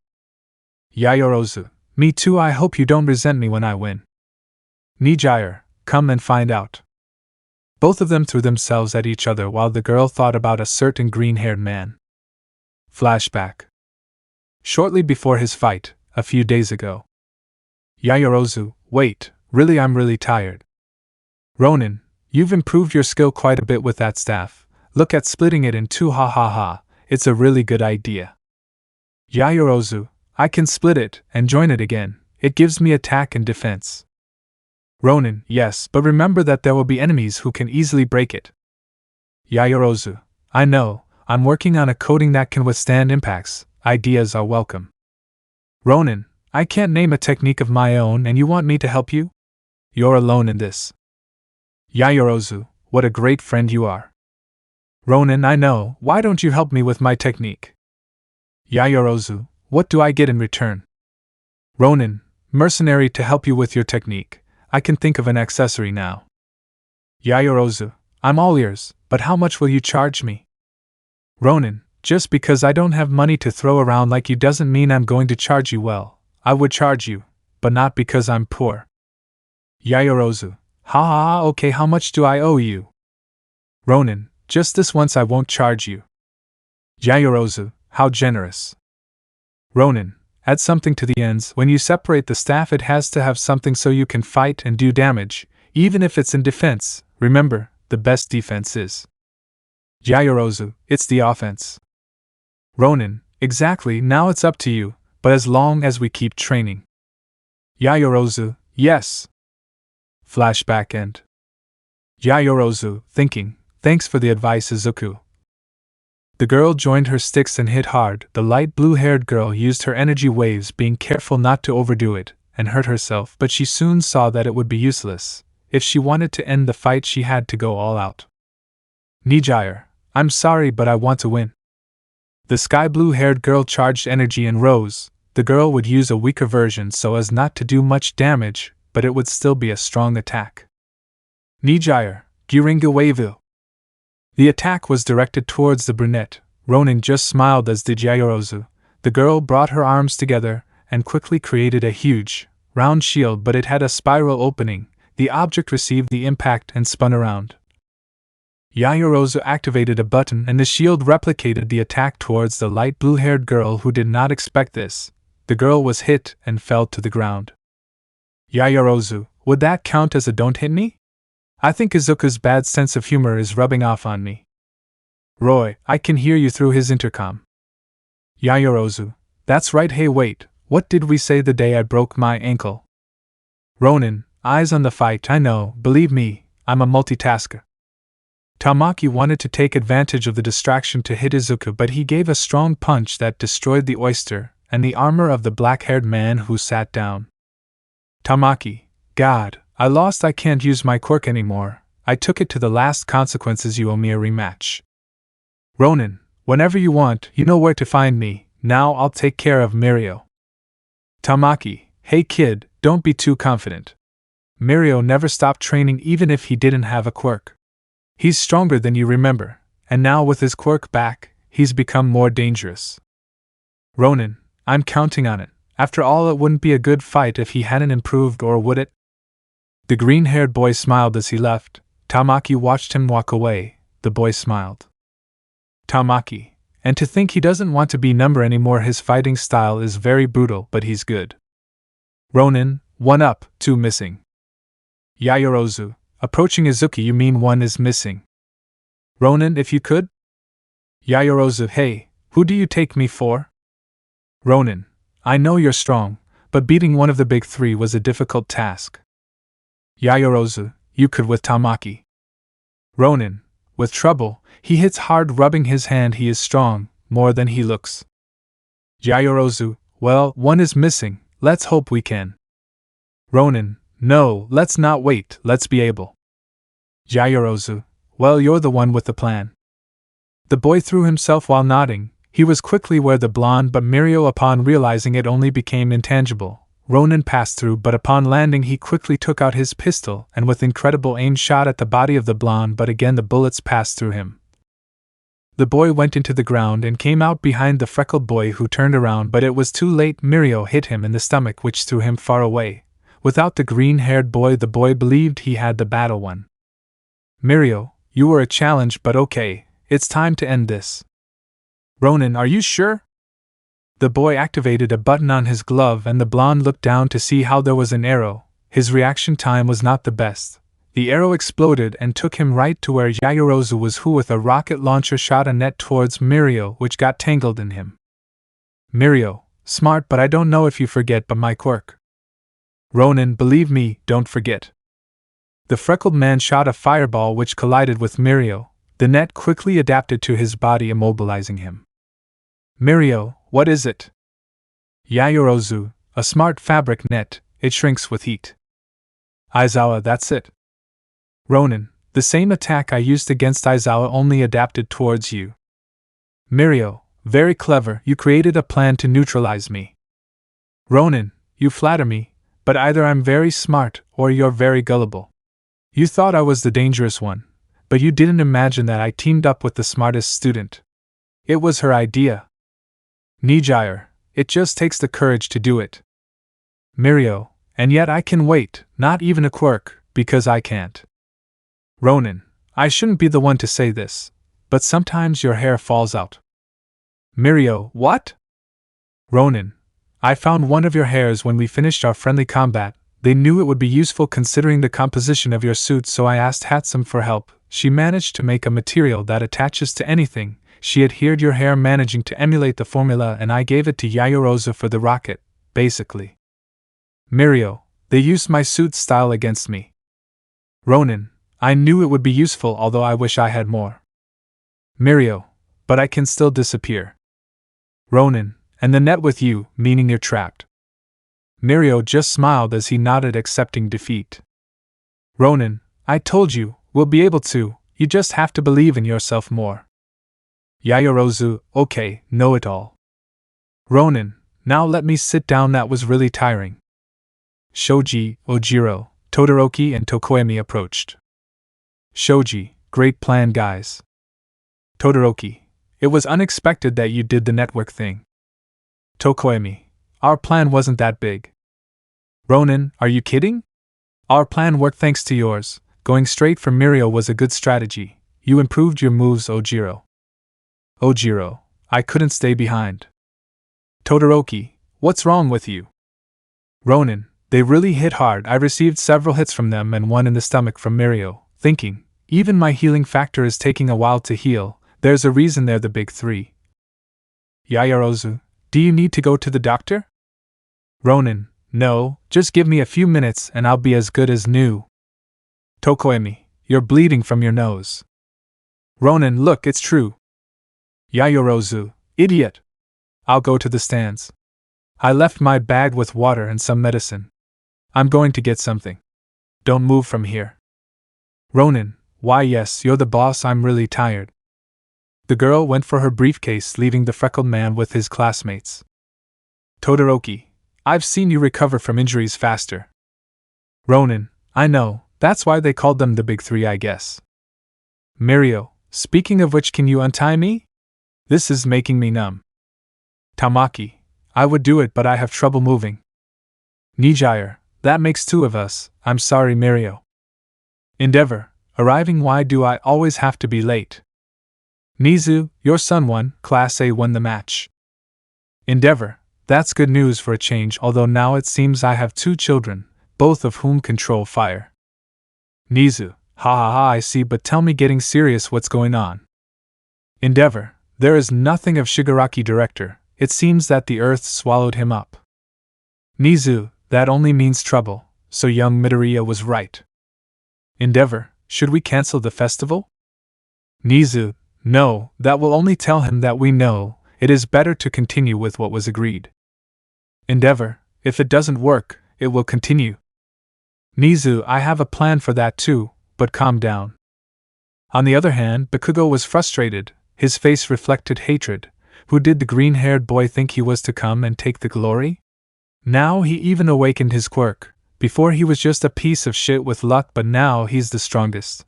Yayorozu, me too. I hope you don't resent me when I win. Nijire, come and find out. Both of them threw themselves at each other while the girl thought about a certain green-haired man. Flashback. Shortly before his fight, a few days ago. Yayorozu, wait, really I'm really tired. Ronin, you've improved your skill quite a bit with that staff. Look at splitting it in two, ha ha ha, it's a really good idea. Yayorozu, I can split it and join it again, it gives me attack and defense. Ronin, yes, but remember that there will be enemies who can easily break it. Yayorozu, I know, I'm working on a coating that can withstand impacts, ideas are welcome. Ronin, I can't name a technique of my own and you want me to help you? You're alone in this. Yayorozu, what a great friend you are. Ronin, I know, why don't you help me with my technique? Yayorozu, what do I get in return? Ronin, mercenary to help you with your technique. I can think of an accessory now. Yayorozu, I'm all ears, but how much will you charge me? Ronin, just because I don't have money to throw around like you doesn't mean I'm going to charge you well. I would charge you, but not because I'm poor. Yayorozu, ha ha ha, okay, how much do I owe you? Ronin, just this once, I won't charge you. Yayorozu, how generous. Ronin, add something to the ends. When you separate the staff, it has to have something so you can fight and do damage, even if it's in defense. Remember, the best defense is. Yayorozu, it's the offense. Ronin, exactly, now it's up to you, but as long as we keep training. Yayorozu, yes. Flashback end. Yayorozu, thinking, thanks for the advice, Izuku. The girl joined her sticks and hit hard. The light blue-haired girl used her energy waves, being careful not to overdo it, and hurt herself, but she soon saw that it would be useless. If she wanted to end the fight, she had to go all out. Nijire, I'm sorry, but I want to win. The sky blue-haired girl charged energy and rose. The girl would use a weaker version so as not to do much damage, but it would still be a strong attack. Nijire, Giringa Wavil. The attack was directed towards the brunette. Ronin just smiled, as did Yayorozu. The girl brought her arms together and quickly created a huge, round shield, but it had a spiral opening. The object received the impact and spun around. Yayorozu activated a button and the shield replicated the attack towards the light blue-haired girl, who did not expect this. The girl was hit and fell to the ground. Yayorozu, would that count as a don't hit me? I think Izuku's bad sense of humor is rubbing off on me. Roy, I can hear you through his intercom. Yayorozu, that's right, hey wait, what did we say the day I broke my ankle? Ronin, eyes on the fight, I know, believe me, I'm a multitasker. Tamaki wanted to take advantage of the distraction to hit Izuku, but he gave a strong punch that destroyed the oyster and the armor of the black-haired man, who sat down. Tamaki, God, I lost, I can't use my quirk anymore. I took it to the last consequences, you owe me a rematch. Ronin, whenever you want, you know where to find me. Now I'll take care of Mirio. Tamaki, hey kid, don't be too confident. Mirio never stopped training even if he didn't have a quirk. He's stronger than you remember, and now with his quirk back, he's become more dangerous. Ronin, I'm counting on it. After all, it wouldn't be a good fight if he hadn't improved, or would it? The green-haired boy smiled as he left. Tamaki watched him walk away. The boy smiled. Tamaki, and to think he doesn't want to be number anymore. His fighting style is very brutal, but he's good. Ronin, 1 up, 2 missing. Yaoyorozu, approaching Izuku. You mean 1 is missing? Ronin, if you could? Yaoyorozu, hey, who do you take me for? Ronin, I know you're strong, but beating one of the big 3 was a difficult task. Yaoyorozu, you could with Tamaki. Ronin, with trouble, he hits hard, rubbing his hand. He is strong, more than he looks. Yaoyorozu, well, 1 is missing, let's hope we can. Ronin, no, let's not wait, let's be able. Yaoyorozu, well, you're the one with the plan. The boy threw himself while nodding. He was quickly where the blonde, but Mirio, upon realizing it, only became intangible. Ronin passed through, but upon landing he quickly took out his pistol and with incredible aim shot at the body of the blonde, but again the bullets passed through him. The boy went into the ground and came out behind the freckled boy, who turned around, but it was too late. Mirio hit him in the stomach, which threw him far away. Without the green-haired boy, the boy believed he had the battle won. Mirio, you were a challenge, but okay, it's time to end this. Ronin, are you sure? The boy activated a button on his glove and the blonde looked down to see how there was an arrow. His reaction time was not the best. The arrow exploded and took him right to where Yaoyorozu was, who with a rocket launcher shot a net towards Mirio, which got tangled in him. Mirio, smart, but I don't know if you forget but my quirk. Ronin, believe me, don't forget. The freckled man shot a fireball which collided with Mirio. The net quickly adapted to his body, immobilizing him. Mirio, what is it? Yaoyorozu, a smart fabric net, it shrinks with heat. Aizawa, that's it. Ronin, the same attack I used against Aizawa, only adapted towards you. Mirio, very clever, you created a plan to neutralize me. Ronin, you flatter me, but either I'm very smart or you're very gullible. You thought I was the dangerous one, but you didn't imagine that I teamed up with the smartest student. It was her idea. Nijire, it just takes the courage to do it. Mirio, and yet I can wait, not even a quirk, because I can't. Ronin, I shouldn't be the one to say this, but sometimes your hair falls out. Mirio, what? Ronin, I found one of your hairs when we finished our friendly combat. They knew it would be useful considering the composition of your suit, so I asked Hatsum for help. She managed to make a material that attaches to anything. She adhered your hair, managing to emulate the formula, and I gave it to Yaoyorozu for the rocket, basically. Mirio, they used my suit style against me. Ronin, I knew it would be useful, although I wish I had more. Mirio, but I can still disappear. Ronin, and the net with you, meaning you're trapped. Mirio just smiled as he nodded, accepting defeat. Ronin, I told you, we'll be able to, you just have to believe in yourself more. Yaoyorozu, okay, know it all. Ronin, now let me sit down, that was really tiring. Shoji, Ojiro, Todoroki and Tokoemi approached. Shoji, great plan, guys. Todoroki, it was unexpected that you did the network thing. Tokoemi, our plan wasn't that big. Ronin, are you kidding? Our plan worked thanks to yours. Going straight for Mirio was a good strategy. You improved your moves, Ojiro. Ojiro, I couldn't stay behind. Todoroki, what's wrong with you? Ronin, they really hit hard. I received several hits from them and one in the stomach from Mirio, thinking, even my healing factor is taking a while to heal, there's a reason they're the big 3. Yaoyorozu, do you need to go to the doctor? Ronin, no, just give me a few minutes and I'll be as good as new. Tokoemi, you're bleeding from your nose. Ronin, look, it's true. Yaoyorozu, idiot. I'll go to the stands. I left my bag with water and some medicine. I'm going to get something. Don't move from here. Ronin, why yes, you're the boss, I'm really tired. The girl went for her briefcase, leaving the freckled man with his classmates. Todoroki, I've seen you recover from injuries faster. Ronin, I know, that's why they called them the Big Three, I guess. Mirio, speaking of which, can you untie me? This is making me numb. Tamaki, I would do it, but I have trouble moving. Nijire, that makes 2 of us, I'm sorry, Mirio. Endeavor, arriving, why do I always have to be late? Nizu, your son won, Class A won the match. Endeavor, that's good news for a change, although now it seems I have 2 children, both of whom control fire. Nizu, ha ha ha, I see, but tell me, getting serious, what's going on? Endeavor, there is nothing of Shigaraki, director, it seems that the earth swallowed him up. Nizu, that only means trouble, so young Midoriya was right. Endeavor, should we cancel the festival? Nizu, no, that will only tell him that we know, it is better to continue with what was agreed. Endeavor, if it doesn't work, it will continue. Nizu, I have a plan for that too, but calm down. On the other hand, Bakugo was frustrated, his face reflected hatred. Who did the green-haired boy think he was to come and take the glory? Now he even awakened his quirk. Before he was just a piece of shit with luck, but now he's the strongest.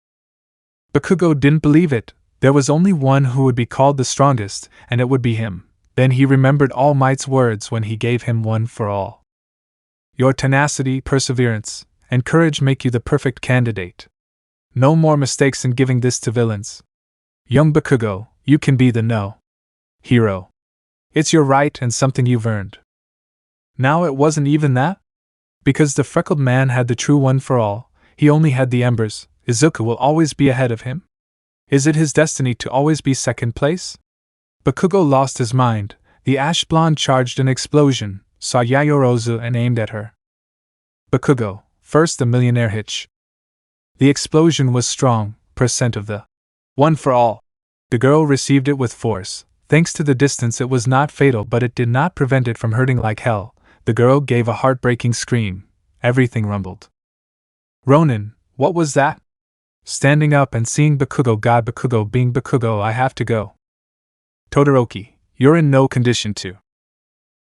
Bakugo didn't believe it. There was only one who would be called the strongest, and it would be him. Then he remembered All Might's words when he gave him one for all. Your tenacity, perseverance, and courage make you the perfect candidate. No more mistakes in giving this to villains. Young Bakugo, you can be the no hero. It's your right and something you've earned. Now it wasn't even that? Because the freckled man had the true one for all, he only had the embers, Izuku will always be ahead of him? Is it his destiny to always be second place? Bakugo lost his mind. The ash blonde charged an explosion, saw Yayorozu and aimed at her. Bakugo, first the millionaire hitch. The explosion was strong, percent of the one for all. The girl received it with force. Thanks to the distance, it was not fatal, but it did not prevent it from hurting like hell. The girl gave a heartbreaking scream. Everything rumbled. Ronin, what was that? Standing up and seeing Bakugo, God, Bakugo being Bakugo, I have to go. Todoroki, you're in no condition to.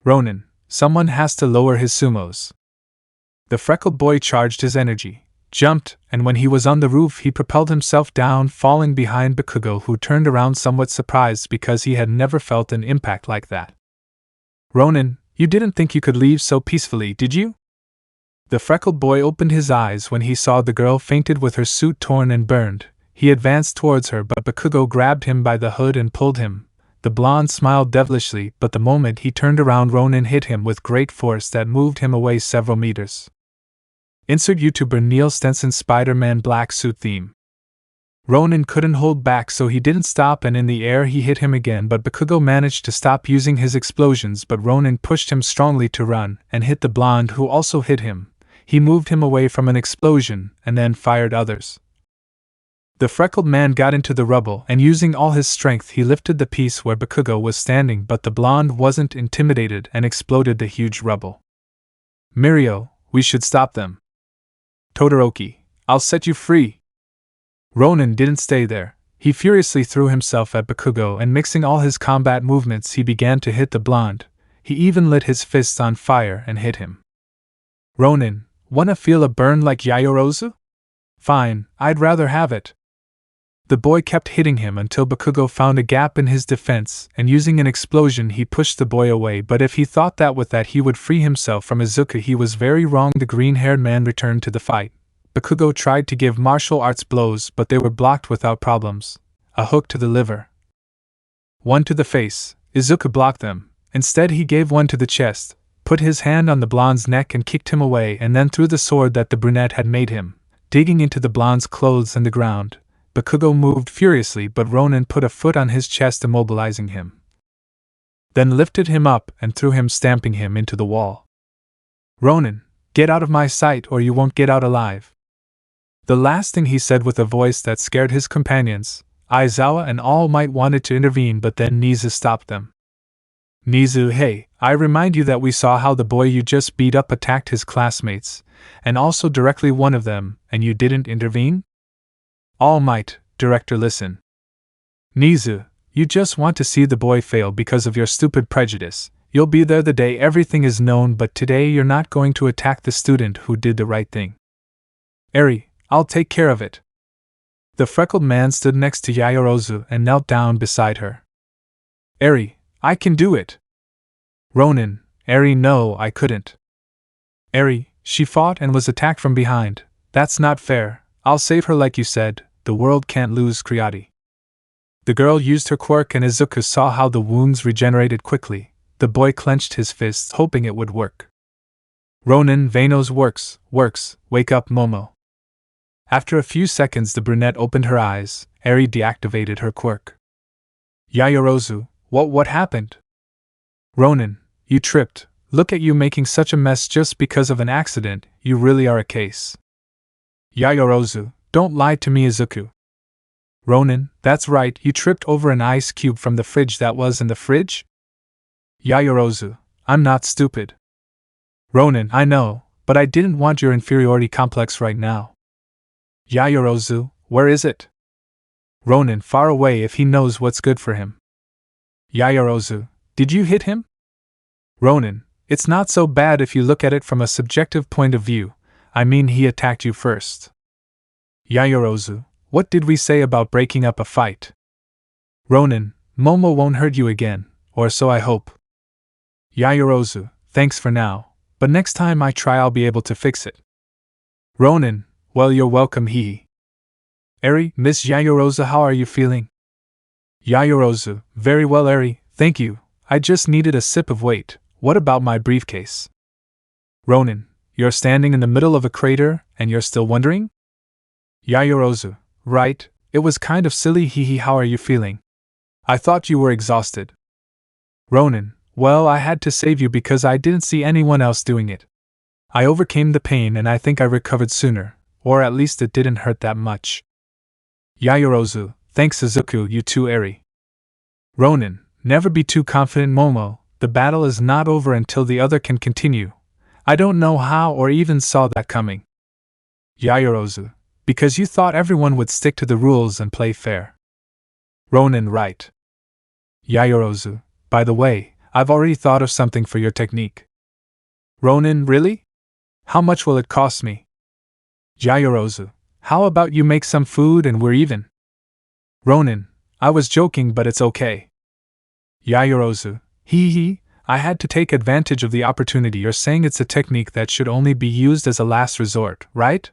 Ronin, someone has to lower his sumos. The freckled boy charged his energy, jumped, and when he was on the roof he propelled himself down, falling behind Bakugo, who turned around somewhat surprised because he had never felt an impact like that. Ronin, you didn't think you could leave so peacefully, did you? The freckled boy opened his eyes when he saw the girl fainted with her suit torn and burned. He advanced towards her, but Bakugo grabbed him by the hood and pulled him. The blonde smiled devilishly, but the moment he turned around, Ronin hit him with great force that moved him away several meters. Insert YouTuber Neil Stenson Spider-Man black suit theme. Ronin couldn't hold back, so he didn't stop, and in the air he hit him again, but Bakugo managed to stop using his explosions, but Ronin pushed him strongly to run, and hit the blonde, who also hit him. He moved him away from an explosion, and then fired others. The freckled man got into the rubble, and using all his strength he lifted the piece where Bakugo was standing, but the blonde wasn't intimidated and exploded the huge rubble. Mirio, we should stop them. Todoroki, I'll set you free. Ronin didn't stay there. He furiously threw himself at Bakugo, and mixing all his combat movements he began to hit the blonde. He even lit his fists on fire and hit him. Ronin, wanna feel a burn like Yayorozu? Fine, I'd rather have it. The boy kept hitting him until Bakugo found a gap in his defense, and using an explosion he pushed the boy away, but if he thought that with that he would free himself from Izuku, he was very wrong. The green-haired man returned to the fight. Bakugo tried to give martial arts blows, but they were blocked without problems. A hook to the liver. One to the face. Izuku blocked them. Instead he gave one to the chest, put his hand on the blonde's neck and kicked him away, and then threw the sword that the brunette had made him, digging into the blonde's clothes and the ground. Bakugo moved furiously, but Ronin put a foot on his chest, immobilizing him. Then lifted him up and threw him, stamping him into the wall. Ronin, get out of my sight or you won't get out alive. The last thing he said with a voice that scared his companions. Aizawa and All Might wanted to intervene, but then Nizu stopped them. Nizu, hey, I remind you that we saw how the boy you just beat up attacked his classmates, and also directly one of them, and you didn't intervene? All Might, director, listen. Nizu, you just want to see the boy fail because of your stupid prejudice. You'll be there the day everything is known, but today you're not going to attack the student who did the right thing. Arie, I'll take care of it. The freckled man stood next to Yaoyorozu and knelt down beside her. Arie, I can do it. Ronin, Arie, no, I couldn't. Arie, she fought and was attacked from behind. That's not fair. I'll save her like you said. The world can't lose Kriati. The girl used her quirk and Izuku saw how the wounds regenerated quickly. The boy clenched his fists hoping it would work. Ronin, Vano's works, wake up Momo. After a few seconds the brunette opened her eyes. Arie deactivated her quirk. Yaoyorozu, what happened? Ronin, you tripped. Look at you making such a mess just because of an accident, you really are a case. Yaoyorozu, don't lie to me Izuku. Ronin, that's right, you tripped over an ice cube from the fridge that was in the fridge? Yaoyorozu, I'm not stupid. Ronin, I know, but I didn't want your inferiority complex right now. Yaoyorozu, where is it? Ronin, far away if he knows what's good for him. Yaoyorozu, did you hit him? Ronin, it's not so bad if you look at it from a subjective point of view. I mean, he attacked you first. Yaoyorozu, what did we say about breaking up a fight? Ronin, Momo won't hurt you again, or so I hope. Yaoyorozu, thanks for now, but next time I try I'll be able to fix it. Ronin, well, you're welcome, hee. Arie, Miss Yaoyorozu, how are you feeling? Yaoyorozu, very well, Arie, thank you. I just needed a sip of wait. What about my briefcase? Ronin, you're standing in the middle of a crater, and you're still wondering? Yaoyorozu, right, it was kind of silly, hee, how are you feeling? I thought you were exhausted. Ronin, well, I had to save you because I didn't see anyone else doing it. I overcame the pain and I think I recovered sooner, or at least it didn't hurt that much. Yaoyorozu, thanks Izuku, you too, Arie. Ronin, never be too confident, Momo, the battle is not over until the other can continue. I don't know how or even saw that coming. Yaoyorozu, because you thought everyone would stick to the rules and play fair. Ronin, right. Yaoyorozu, by the way, I've already thought of something for your technique. Ronin, really? How much will it cost me? Yaoyorozu, how about you make some food and we're even? Ronin, I was joking but it's okay. Yaoyorozu, hee, I had to take advantage of the opportunity. You're saying it's a technique that should only be used as a last resort, right?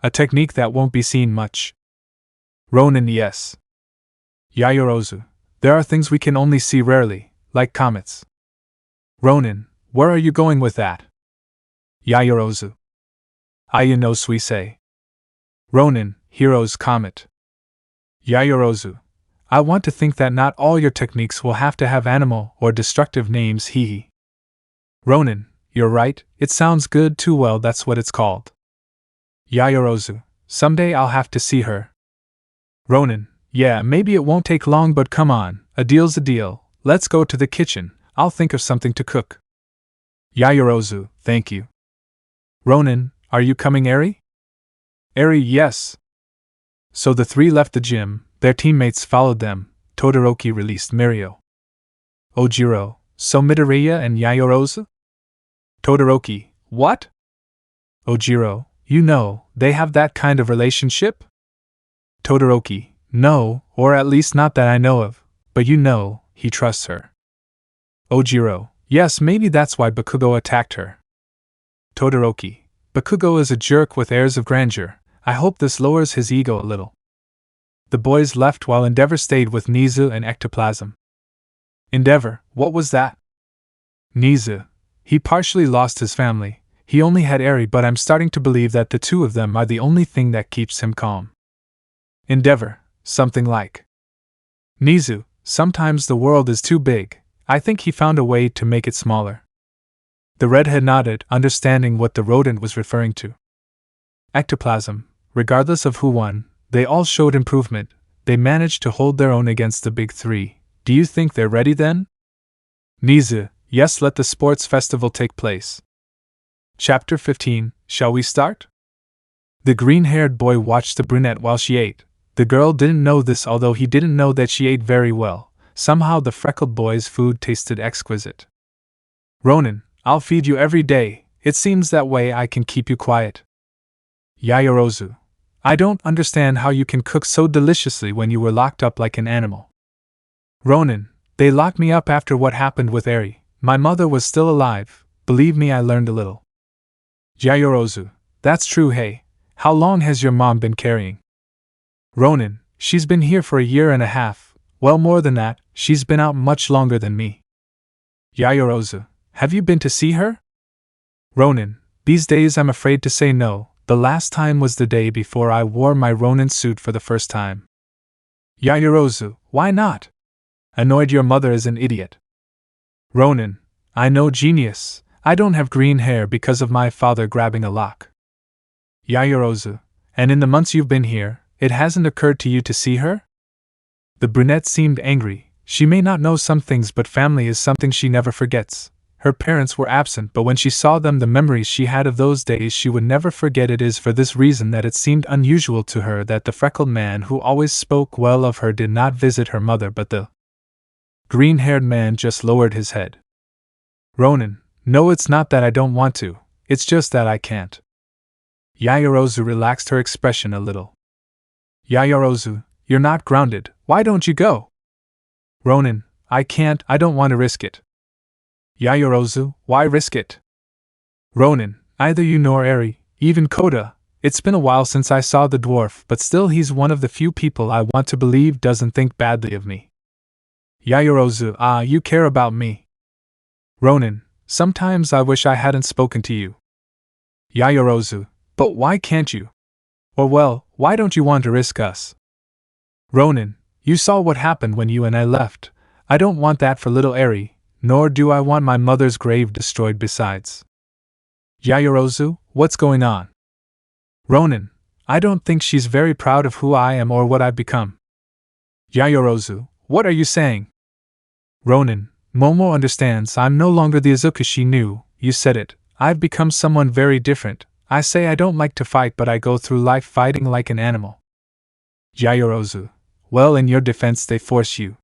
A technique that won't be seen much. Ronin, yes. Yaoyorozu, there are things we can only see rarely, like comets. Ronin, where are you going with that? Yaoyorozu, Aya no Suisei. Ronin, Hero's comet. Yaoyorozu, I want to think that not all your techniques will have to have animal or destructive names, hee. Ronin, you're right, it sounds good too, well, that's what it's called. Yaoyorozu, someday I'll have to see her. Ronin, yeah, maybe it won't take long, but come on, a deal's a deal, let's go to the kitchen, I'll think of something to cook. Yaoyorozu, thank you. Ronin, are you coming, Arie? Arie, yes. So the three left the gym, their teammates followed them. Todoroki released Mirio. Ojiro, so Midoriya and Yaoyorozu? Todoroki, what? Ojiro, you know, they have that kind of relationship? Todoroki, no, or at least not that I know of, but you know, he trusts her. Ojiro, yes, maybe that's why Bakugo attacked her. Todoroki, Bakugo is a jerk with airs of grandeur. I hope this lowers his ego a little. The boys left while Endeavor stayed with Nizu and Ectoplasm. Endeavor, what was that? Nizu, he partially lost his family. He only had Arie, but I'm starting to believe that the two of them are the only thing that keeps him calm. Endeavor, something like. Nizu, sometimes the world is too big. I think he found a way to make it smaller. The redhead nodded, understanding what the rodent was referring to. Ectoplasm, regardless of who won, they all showed improvement. They managed to hold their own against the big three. Do you think they're ready then? Nizu, yes, let the sports festival take place. Chapter 15, shall we start? The green-haired boy watched the brunette while she ate. The girl didn't know this, although he didn't know that she ate very well. Somehow the freckled boy's food tasted exquisite. Ronin, I'll feed you every day. It seems that way I can keep you quiet. Yaoyorozu, I don't understand how you can cook so deliciously when you were locked up like an animal. Ronin, they locked me up after what happened with Arie. My mother was still alive. Believe me, I learned a little. Yaoyorozu, that's true. Hey, how long has your mom been carrying? Ronin, she's been here for a year and a half. Well, more than that, she's been out much longer than me. Yaoyorozu, have you been to see her? Ronin, these days I'm afraid to say no. The last time was the day before I wore my Ronin suit for the first time. Yaoyorozu, why not? Annoyed your mother is an idiot. Ronin, I know, genius. I don't have green hair because of my father grabbing a lock. Yaoyorozu, and in the months you've been here, it hasn't occurred to you to see her? The brunette seemed angry. She may not know some things, but family is something she never forgets. Her parents were absent, but when she saw them, the memories she had of those days she would never forget. It is for this reason that it seemed unusual to her that the freckled man who always spoke well of her did not visit her mother, but the green-haired man just lowered his head. Ronin, no, it's not that I don't want to, it's just that I can't. Yaoyorozu relaxed her expression a little. Yaoyorozu, you're not grounded, why don't you go? Ronin, I can't, I don't want to risk it. Yaoyorozu, why risk it? Ronin, neither you nor Arie, even Koda, it's been a while since I saw the dwarf, but still he's one of the few people I want to believe doesn't think badly of me. Yaoyorozu, you care about me. Ronin, sometimes I wish I hadn't spoken to you. Yaoyorozu, but why can't you? Or well, why don't you want to risk us? Ronin, you saw what happened when you and I left. I don't want that for little Arie, nor do I want my mother's grave destroyed besides. Yaoyorozu, what's going on? Ronin, I don't think she's very proud of who I am or what I've become. Yaoyorozu, what are you saying? Ronin, Momo understands I'm no longer the izuku she knew, you said it, I've become someone very different. I say I don't like to fight, but I go through life fighting like an animal. Yaoyorozu, well, in your defense they force you.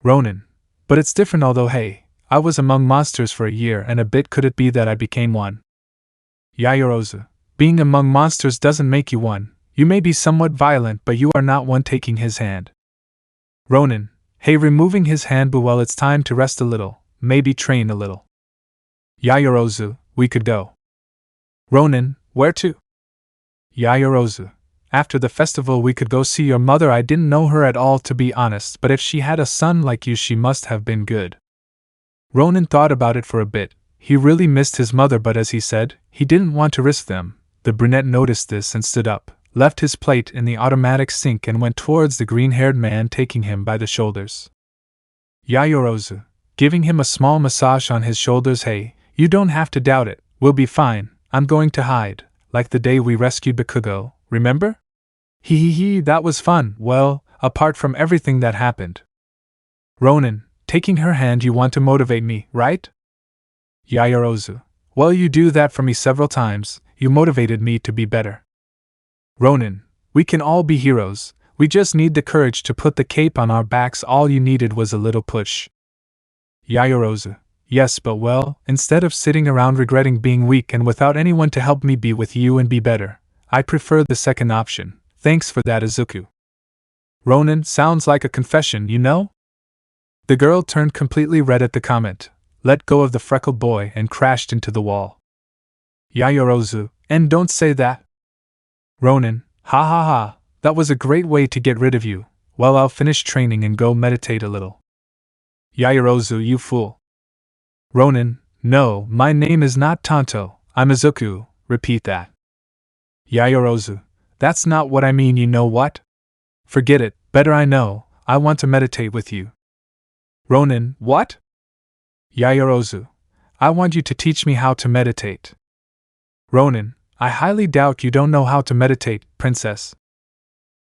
Ronin, but it's different, although hey, I was among monsters for a year and a bit, could it be that I became one? Yaoyorozu, being among monsters doesn't make you one, you may be somewhat violent but you are not one taking his hand. Ronin, hey, removing his hand, but well, it's time to rest a little, maybe train a little. Yaoyorozu, we could go. Ronin, where to? Yaoyorozu, after the festival we could go see your mother. I didn't know her at all, to be honest, but if she had a son like you she must have been good. Ronin thought about it for a bit. He really missed his mother, but as he said, he didn't want to risk them. The brunette noticed this and stood up, left his plate in the automatic sink and went towards the green-haired man, taking him by the shoulders. Yaoyorozu, giving him a small massage on his shoulders. Hey, you don't have to doubt it, we'll be fine, I'm going to hide, like the day we rescued Bakugo, remember? Hee, that was fun, well, apart from everything that happened. Ronin, taking her hand, you want to motivate me, right? Yaoyorozu, well, you do that for me several times, you motivated me to be better. Ronin, we can all be heroes, we just need the courage to put the cape on our backs, all you needed was a little push. Yaoyorozu, yes, but well, instead of sitting around regretting being weak and without anyone to help me be with you and be better, I prefer the second option, thanks for that izuku. Ronin, sounds like a confession, you know? The girl turned completely red at the comment, let go of the freckled boy and crashed into the wall. Yaoyorozu, and don't say that. Ronin, ha, that was a great way to get rid of you. Well, I'll finish training and go meditate a little. Yaoyorozu, you fool. Ronin, no, my name is not Tanto, I'm Izuku, repeat that. Yaoyorozu, that's not what I mean, you know what? Forget it, better I know, I want to meditate with you. Ronin, what? Yaoyorozu, I want you to teach me how to meditate. Ronin, I highly doubt you don't know how to meditate, princess.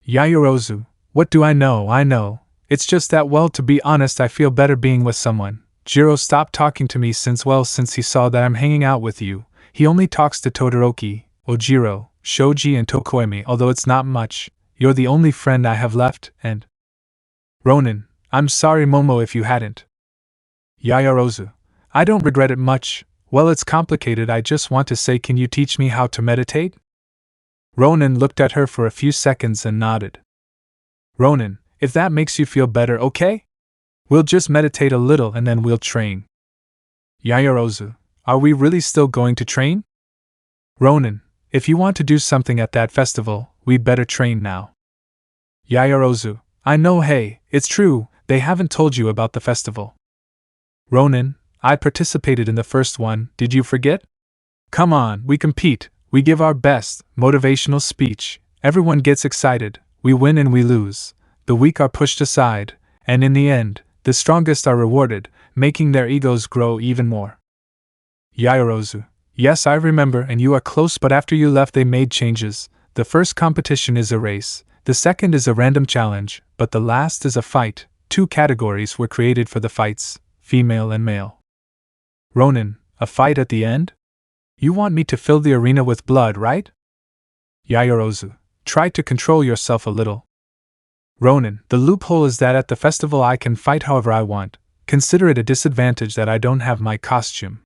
Yaoyorozu, what do I know? I know, it's just that, well, to be honest, I feel better being with someone. Jiro stopped talking to me since he saw that I'm hanging out with you. He only talks to Todoroki, Ojiro, Shoji and Tokoimi, although it's not much. You're the only friend I have left, and… Ronin, I'm sorry Momo if you hadn't. Yaoyorozu, I don't regret it much. Well, it's complicated, I just want to say, can you teach me how to meditate? Ronin looked at her for a few seconds and nodded. Ronin, if that makes you feel better, okay? We'll just meditate a little and then we'll train. Yaoyorozu, are we really still going to train? Ronin, if you want to do something at that festival, we'd better train now. Yaoyorozu, I know, hey, it's true, they haven't told you about the festival. Ronin, I participated in the first one, did you forget? Come on, we compete, we give our best, motivational speech, everyone gets excited, we win and we lose, the weak are pushed aside, and in the end, the strongest are rewarded, making their egos grow even more. Yaoyorozu, yes, I remember, and you are close, but after you left they made changes. The first competition is a race, the second is a random challenge, but the last is a fight. 2 categories were created for the fights, female and male. Ronin, a fight at the end? You want me to fill the arena with blood, right? Yaoyorozu, try to control yourself a little. Ronin, the loophole is that at the festival I can fight however I want. Consider it a disadvantage that I don't have my costume.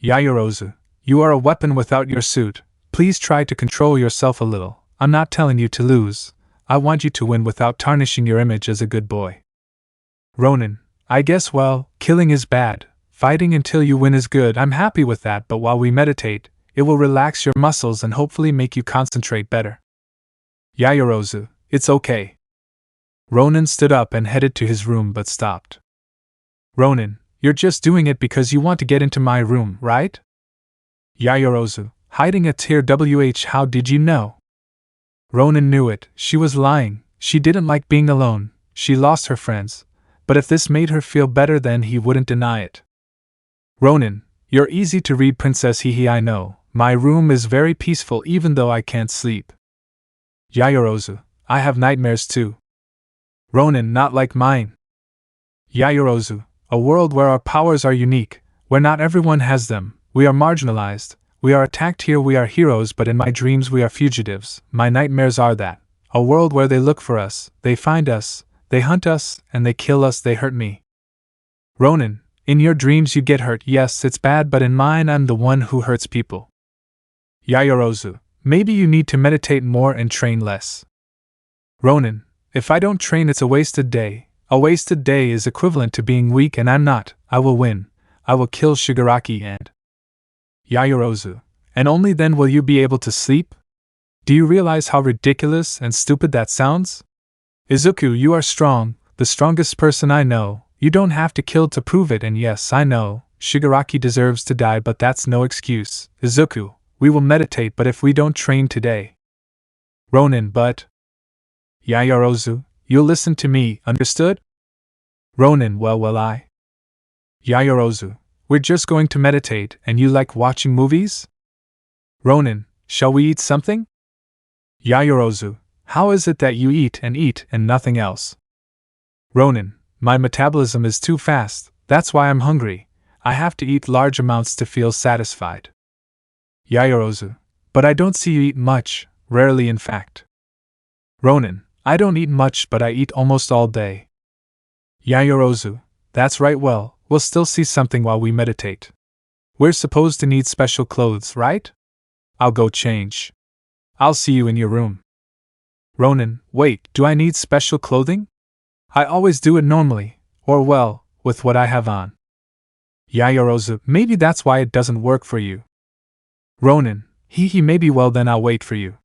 Yaoyorozu, you are a weapon without your suit. Please try to control yourself a little. I'm not telling you to lose. I want you to win without tarnishing your image as a good boy. Ronin, I guess, well, killing is bad. Fighting until you win is good. I'm happy with that, but while we meditate, it will relax your muscles and hopefully make you concentrate better. Yaoyorozu, it's okay. Ronin stood up and headed to his room but stopped. Ronin, you're just doing it because you want to get into my room, right? Yaoyorozu, hiding a tear. How did you know? Ronin knew it. She was lying. She didn't like being alone. She lost her friends. But if this made her feel better, then he wouldn't deny it. Ronin, you're easy to read, princess. I know. My room is very peaceful even though I can't sleep. Yaoyorozu, I have nightmares too. Ronin, not like mine. Yaoyorozu, a world where our powers are unique, where not everyone has them. We are marginalized. We are attacked here. We are heroes, but in my dreams we are fugitives. My nightmares are that. A world where they look for us, they find us, they hunt us, and they kill us, they hurt me. Ronin, in your dreams you get hurt. Yes, it's bad, but in mine I'm the one who hurts people. Yaoyorozu, maybe you need to meditate more and train less. Ronin, if I don't train it's a wasted day. A wasted day is equivalent to being weak, and I'm not. I will win. I will kill Shigaraki and... Yaoyorozu, and only then will you be able to sleep? Do you realize how ridiculous and stupid that sounds? Izuku, you are strong, the strongest person I know. You don't have to kill to prove it, and yes, I know, Shigaraki deserves to die, but that's no excuse. Izuku, we will meditate, but if we don't train today... Ronin, but... Yaoyorozu, you'll listen to me, understood? Ronin, well, Yaoyorozu, we're just going to meditate, and you like watching movies? Ronin, shall we eat something? Yaoyorozu, how is it that you eat and nothing else? Ronin, my metabolism is too fast, that's why I'm hungry. I have to eat large amounts to feel satisfied. Yaoyorozu, but I don't see you eat much, rarely in fact. Ronin, I don't eat much, but I eat almost all day. Yaoyorozu, that's right, well, we'll still see something while we meditate. We're supposed to need special clothes, right? I'll go change. I'll see you in your room. Ronin, wait, do I need special clothing? I always do it normally, or well, with what I have on. Yaoyorozu, maybe that's why it doesn't work for you. Ronin, maybe, well then I'll wait for you.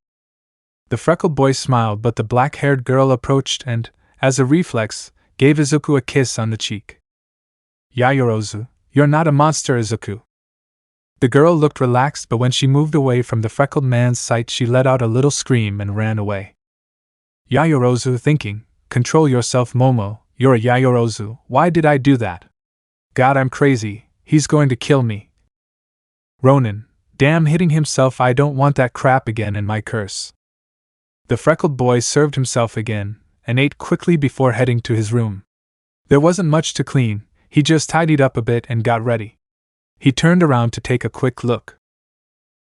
The freckled boy smiled, but the black-haired girl approached and, as a reflex, gave Izuku a kiss on the cheek. Yaoyorozu, you're not a monster, Izuku. The girl looked relaxed, but when she moved away from the freckled man's sight she let out a little scream and ran away. Yaoyorozu, thinking, control yourself, Momo, you're a Yaoyorozu, why did I do that? God, I'm crazy, he's going to kill me. Ronin, damn, hitting himself, I don't want that crap again in my curse. The freckled boy served himself again, and ate quickly before heading to his room. There wasn't much to clean, he just tidied up a bit and got ready. He turned around to take a quick look.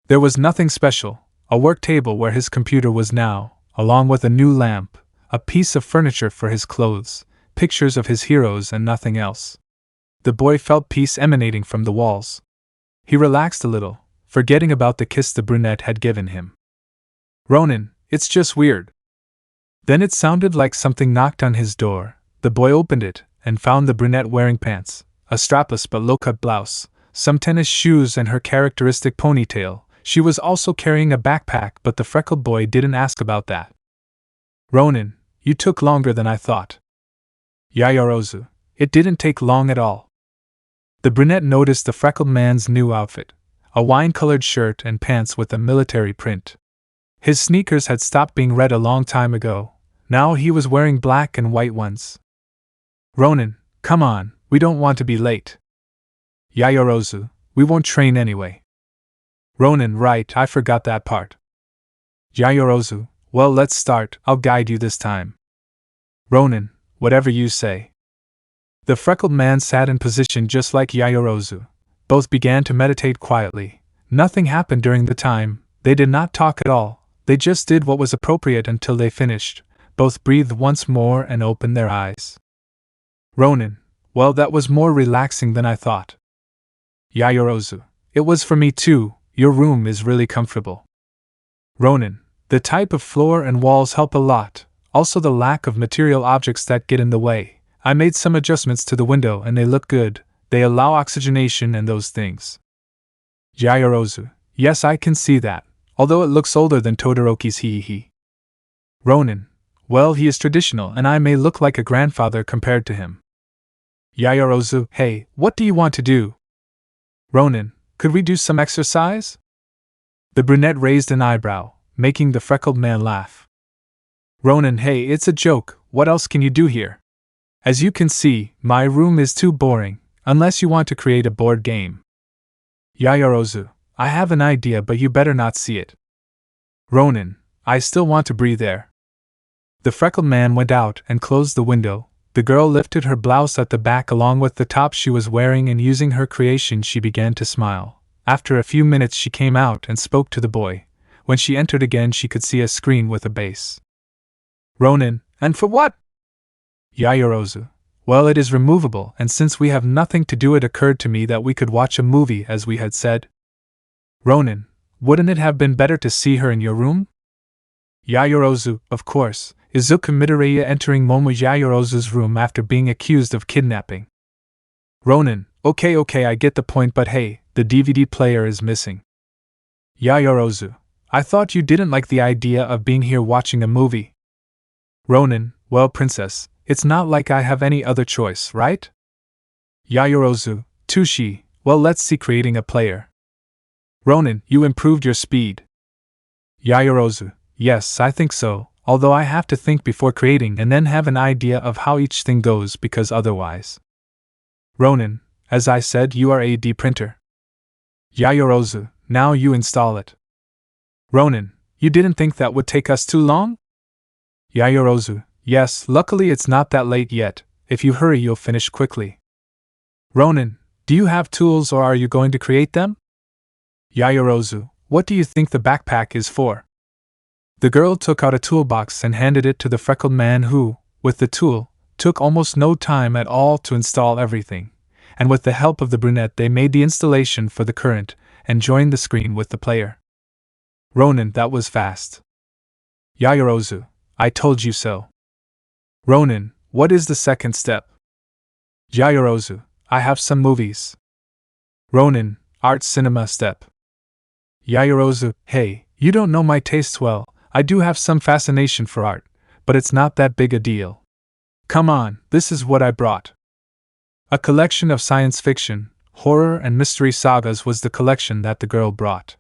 There was nothing special, a work table where his computer was now, along with a new lamp, a piece of furniture for his clothes, pictures of his heroes, and nothing else. The boy felt peace emanating from the walls. He relaxed a little, forgetting about the kiss the brunette had given him. Ronin, it's just weird. Then it sounded like something knocked on his door. The boy opened it and found the brunette wearing pants, a strapless but low-cut blouse, some tennis shoes, and her characteristic ponytail. She was also carrying a backpack, but the freckled boy didn't ask about that. Ronin, you took longer than I thought. Yaoyorozu, it didn't take long at all. The brunette noticed the freckled man's new outfit, a wine-colored shirt and pants with a military print. His sneakers had stopped being red a long time ago. Now he was wearing black and white ones. Ronin, come on, we don't want to be late. Yaoyorozu, we won't train anyway. Ronin, right, I forgot that part. Yaoyorozu, well, let's start, I'll guide you this time. Ronin, whatever you say. The freckled man sat in position just like Yaoyorozu. Both began to meditate quietly. Nothing happened during the time. They did not talk at all. They just did what was appropriate until they finished. Both breathed once more and opened their eyes. Ronin, well, that was more relaxing than I thought. Yaoyorozu, it was for me too. Your room is really comfortable. Ronin, the type of floor and walls help a lot. Also the lack of material objects that get in the way. I made some adjustments to the window and they look good. They allow oxygenation and those things. Yaoyorozu, yes, I can see that, although it looks older than Todoroki's he. Ronin, well, he is traditional and I may look like a grandfather compared to him. Yaoyorozu, hey, what do you want to do? Ronin, could we do some exercise? The brunette raised an eyebrow, making the freckled man laugh. Ronin, hey, it's a joke, what else can you do here? As you can see, my room is too boring, unless you want to create a board game. Yaoyorozu, I have an idea, but you better not see it. Ronin, I still want to breathe air. The freckled man went out and closed the window. The girl lifted her blouse at the back along with the top she was wearing, and using her creation she began to smile. After a few minutes she came out and spoke to the boy. When she entered again she could see a screen with a base. Ronin, and for what? Yaoyorozu, well, it is removable, and since we have nothing to do it occurred to me that we could watch a movie as we had said. Ronin, wouldn't it have been better to see her in your room? Yaoyorozu, of course. Izuku Midoriya entering Momo Yaoyorozu's room after being accused of kidnapping. Ronin, okay, I get the point, but hey, the DVD player is missing. Yaoyorozu, I thought you didn't like the idea of being here watching a movie. Ronin, well, princess, it's not like I have any other choice, right? Yaoyorozu, Tushi, well, let's see creating a player. Ronin, you improved your speed. Yaoyorozu, yes, I think so. Although I have to think before creating and then have an idea of how each thing goes, because otherwise. Ronin, as I said, you are a D printer. Yaoyorozu, now you install it. Ronin, you didn't think that would take us too long? Yaoyorozu, yes, luckily it's not that late yet. If you hurry you'll finish quickly. Ronin, do you have tools or are you going to create them? Yaoyorozu, what do you think the backpack is for? The girl took out a toolbox and handed it to the freckled man who, with the tool, took almost no time at all to install everything, and with the help of the brunette they made the installation for the current and joined the screen with the player. Ronin, that was fast. Yaoyorozu, I told you so. Ronin, what is the second step? Yaoyorozu, I have some movies. Ronin, art cinema step. Yaoyorozu, hey, you don't know my tastes well. I do have some fascination for art, but it's not that big a deal. Come on, this is what I brought. A collection of science fiction, horror and mystery sagas was the collection that the girl brought.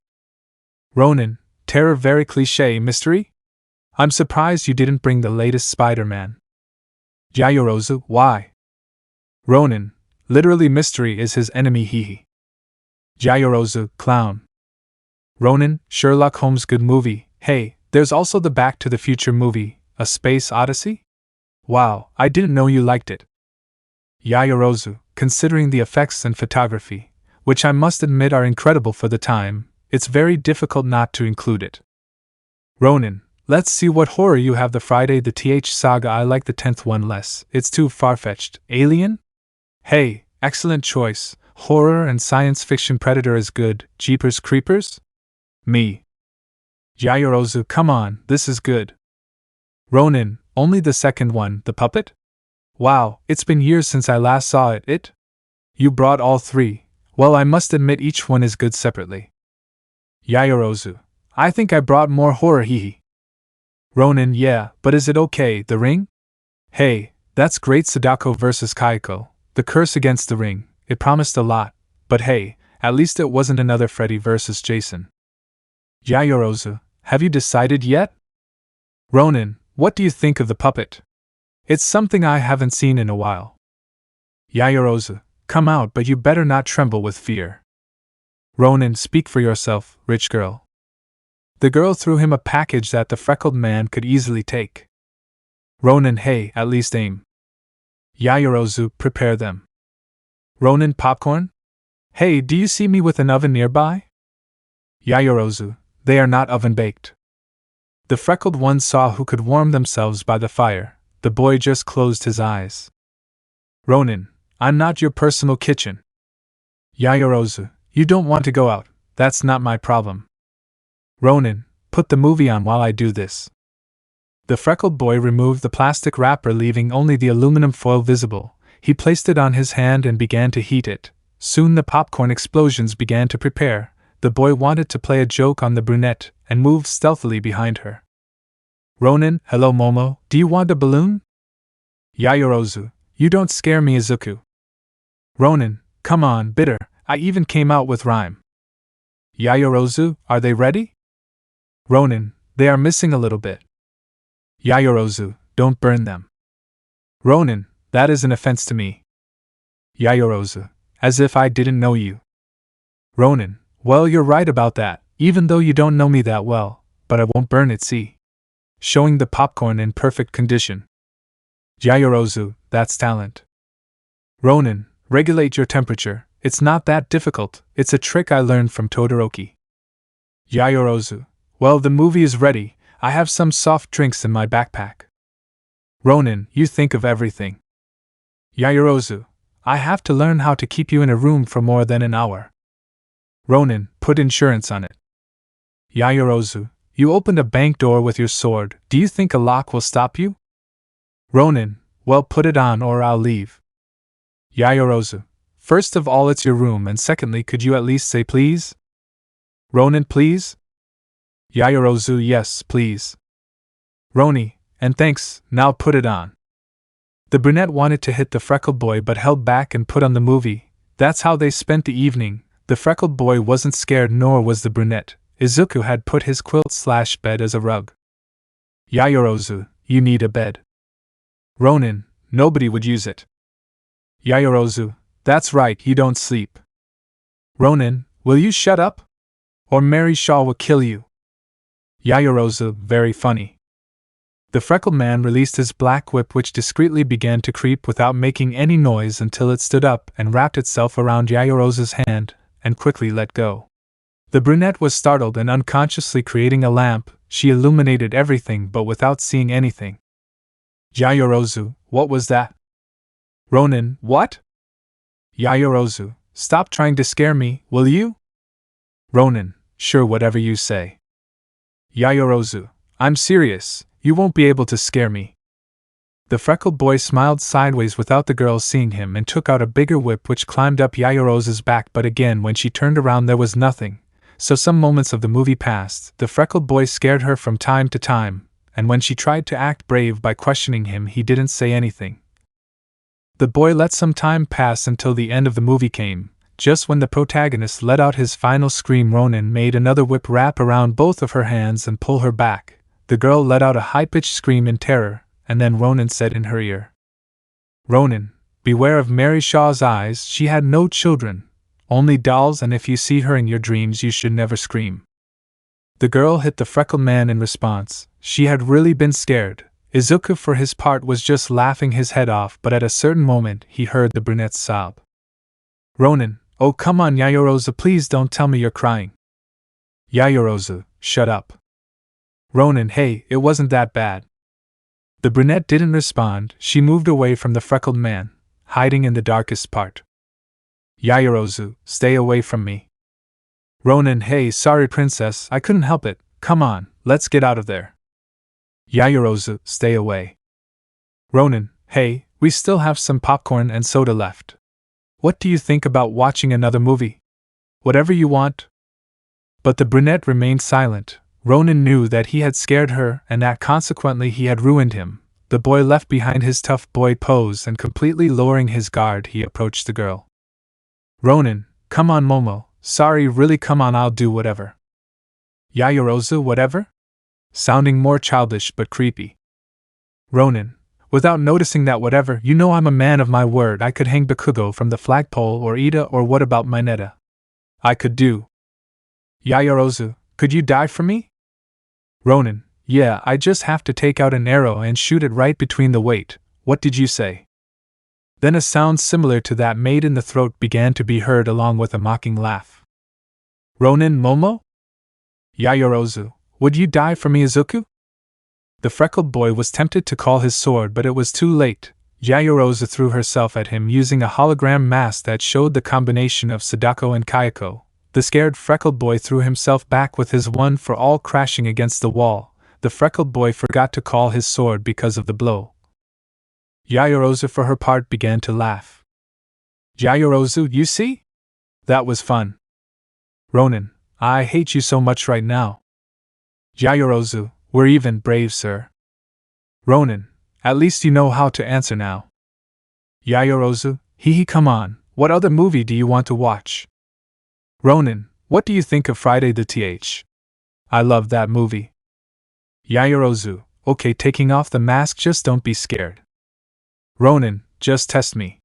Ronin, terror, very cliché mystery? I'm surprised you didn't bring the latest Spider-Man. Yaoyorozu, why? Ronin, literally mystery is his enemy, hehe. Yaoyorozu, clown. Ronin, Sherlock Holmes, good movie. Hey, there's also the Back to the Future movie, A Space Odyssey? Wow, I didn't know you liked it. Yaoyorozu, considering the effects and photography, which I must admit are incredible for the time, it's very difficult not to include it. Ronin, let's see what horror you have. The Friday the TH saga, I like the 10th one less, it's too far-fetched. Alien? Hey, excellent choice, horror and science fiction. Predator is good. Jeepers Creepers? Me. Yaoyorozu, come on, this is good. Ronin, only the second one, the puppet? Wow, it's been years since I last saw it. You brought all three. Well, I must admit each one is good separately. Yaoyorozu, I think I brought more horror, hehe. Ronin, yeah, but is it okay, the ring? Hey, that's great. Sadako vs. Kaiko, the curse against the ring, it promised a lot, but hey, at least it wasn't another Freddy vs. Jason. Yaoyorozu, have you decided yet? Ronin, what do you think of the puppet? It's something I haven't seen in a while. Yaoyorozu, come out, but you better not tremble with fear. Ronin, speak for yourself, rich girl. The girl threw him a package that the freckled man could easily take. Ronin, hey, at least aim. Yaoyorozu, prepare them. Ronin, popcorn? Hey, do you see me with an oven nearby? Yaoyorozu, they are not oven-baked. The freckled ones saw who could warm themselves by the fire. The boy just closed his eyes. Ronin, I'm not your personal kitchen. Yaoyorozu, you don't want to go out, that's not my problem. Ronin, put the movie on while I do this. The freckled boy removed the plastic wrapper, leaving only the aluminum foil visible. He placed it on his hand and began to heat it. Soon the popcorn explosions began to prepare. The boy wanted to play a joke on the brunette and moved stealthily behind her. Ronin, hello Momo, do you want a balloon? Yaoyorozu, you don't scare me, Izuku. Ronin, come on, bitter, I even came out with rhyme. Yaoyorozu, are they ready? Ronin, they are missing a little bit. Yaoyorozu, don't burn them. Ronin, that is an offense to me. Yaoyorozu, as if I didn't know you. Ronin, well, you're right about that, even though you don't know me that well, but I won't burn it, see? Showing the popcorn in perfect condition. Yaoyorozu, that's talent. Ronin, regulate your temperature, it's not that difficult, it's a trick I learned from Todoroki. Yaoyorozu, well, the movie is ready, I have some soft drinks in my backpack. Ronin, you think of everything. Yaoyorozu, I have to learn how to keep you in a room for more than an hour. Ronin, put insurance on it. Yaoyorozu, you opened a bank door with your sword, do you think a lock will stop you? Ronin, well, put it on or I'll leave. Yaoyorozu, first of all it's your room, and secondly could you at least say please? Ronin, please? Yaoyorozu, yes, please. Roni, and thanks, now put it on. The brunette wanted to hit the freckled boy but held back and put on the movie. That's how they spent the evening. The freckled boy wasn't scared, nor was the brunette. Izuku had put his quilt/bed as a rug. Yaoyorozu, you need a bed. Ronin, nobody would use it. Yaoyorozu, that's right, you don't sleep. Ronin, will you shut up? Or Mary Shaw will kill you. Yaoyorozu, very funny. The freckled man released his black whip, which discreetly began to creep without making any noise until it stood up and wrapped itself around Yaoyorozu's hand, and quickly let go. The brunette was startled and unconsciously creating a lamp, she illuminated everything but without seeing anything. Yaoyorozu, what was that? Ronin, what? Yaoyorozu, stop trying to scare me, will you? Ronin, sure, whatever you say. Yaoyorozu, I'm serious, you won't be able to scare me. The freckled boy smiled sideways without the girl seeing him and took out a bigger whip which climbed up Yaoyorozu's back, but again when she turned around there was nothing. So some moments of the movie passed. The freckled boy scared her from time to time, and when she tried to act brave by questioning him he didn't say anything. The boy let some time pass until the end of the movie came. Just when the protagonist let out his final scream, Ronin made another whip wrap around both of her hands and pull her back. The girl let out a high-pitched scream in terror, and then Ronin said in her ear, Ronin, beware of Mary Shaw's eyes, she had no children, only dolls, and if you see her in your dreams you should never scream. The girl hit the freckled man in response. She had really been scared. Izuku for his part was just laughing his head off, but at a certain moment he heard the brunette's sob. Ronin, oh come on Yaoyorozu, please don't tell me you're crying. Yaoyorozu, shut up. Ronin, hey, it wasn't that bad. The brunette didn't respond, she moved away from the freckled man, hiding in the darkest part. Yaoyorozu, stay away from me. Ronin, hey, sorry princess, I couldn't help it, come on, let's get out of there. Yaoyorozu, stay away. Ronin, hey, we still have some popcorn and soda left. What do you think about watching another movie? Whatever you want. But the brunette remained silent. Ronin knew that he had scared her and that consequently he had ruined him. The boy left behind his tough boy pose and completely lowering his guard, he approached the girl. Ronin, come on Momo, sorry really come on, I'll do whatever. Yaoyorozu, whatever? Sounding more childish but creepy. Ronin, without noticing that whatever, you know I'm a man of my word, I could hang Bakugo from the flagpole or Ida, or what about Mineta? I could do. Yaoyorozu, could you die for me? Ronin, yeah, I just have to take out an arrow and shoot it right between the weight. What did you say? Then a sound similar to that made in the throat began to be heard along with a mocking laugh. Ronin, Momo? Yaoyorozu, would you die for me, Izuku? The freckled boy was tempted to call his sword, but it was too late. Yaoyorozu threw herself at him using a hologram mask that showed the combination of Sadako and Kayako. The scared freckled boy threw himself back with his one for all crashing against the wall. The freckled boy forgot to call his sword because of the blow. Yaoyorozu for her part began to laugh. Yaoyorozu, you see? That was fun. Ronin, I hate you so much right now. Yaoyorozu, we're even, brave sir. Ronin, at least you know how to answer now. Yaoyorozu, hee come on, what other movie do you want to watch? Ronin, what do you think of Friday the th? I love that movie. Yaoyorozu, okay, taking off the mask, just don't be scared. Ronin, just test me.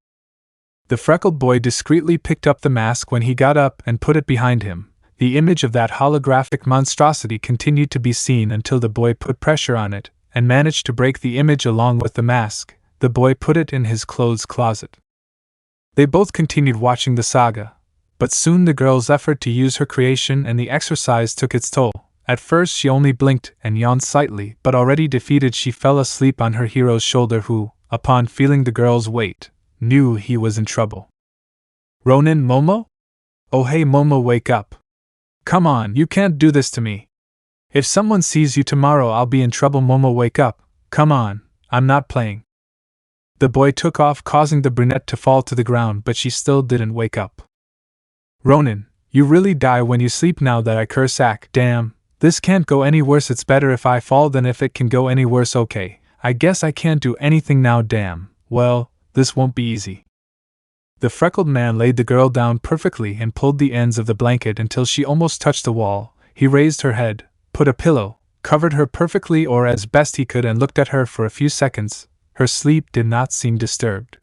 The freckled boy discreetly picked up the mask when he got up and put it behind him. The image of that holographic monstrosity continued to be seen until the boy put pressure on it and managed to break the image along with the mask. The boy put it in his clothes closet. They both continued watching the saga, but soon the girl's effort to use her creation and the exercise took its toll. At first she only blinked and yawned slightly, but already defeated she fell asleep on her hero's shoulder, who, upon feeling the girl's weight, knew he was in trouble. Ronin, Momo? Oh hey Momo, wake up. Come on, you can't do this to me. If someone sees you tomorrow I'll be in trouble. Momo, wake up. Come on, I'm not playing. The boy took off, causing the brunette to fall to the ground, but she still didn't wake up. Ronin, you really die when you sleep now that I curse ack. Damn, this can't go any worse. It's better if I fall than if it can go any worse. Okay, I guess I can't do anything now. Damn, well, this won't be easy. The freckled man laid the girl down perfectly and pulled the ends of the blanket until she almost touched the wall. He raised her head, put a pillow, covered her perfectly or as best he could, and looked at her for a few seconds. Her sleep did not seem disturbed.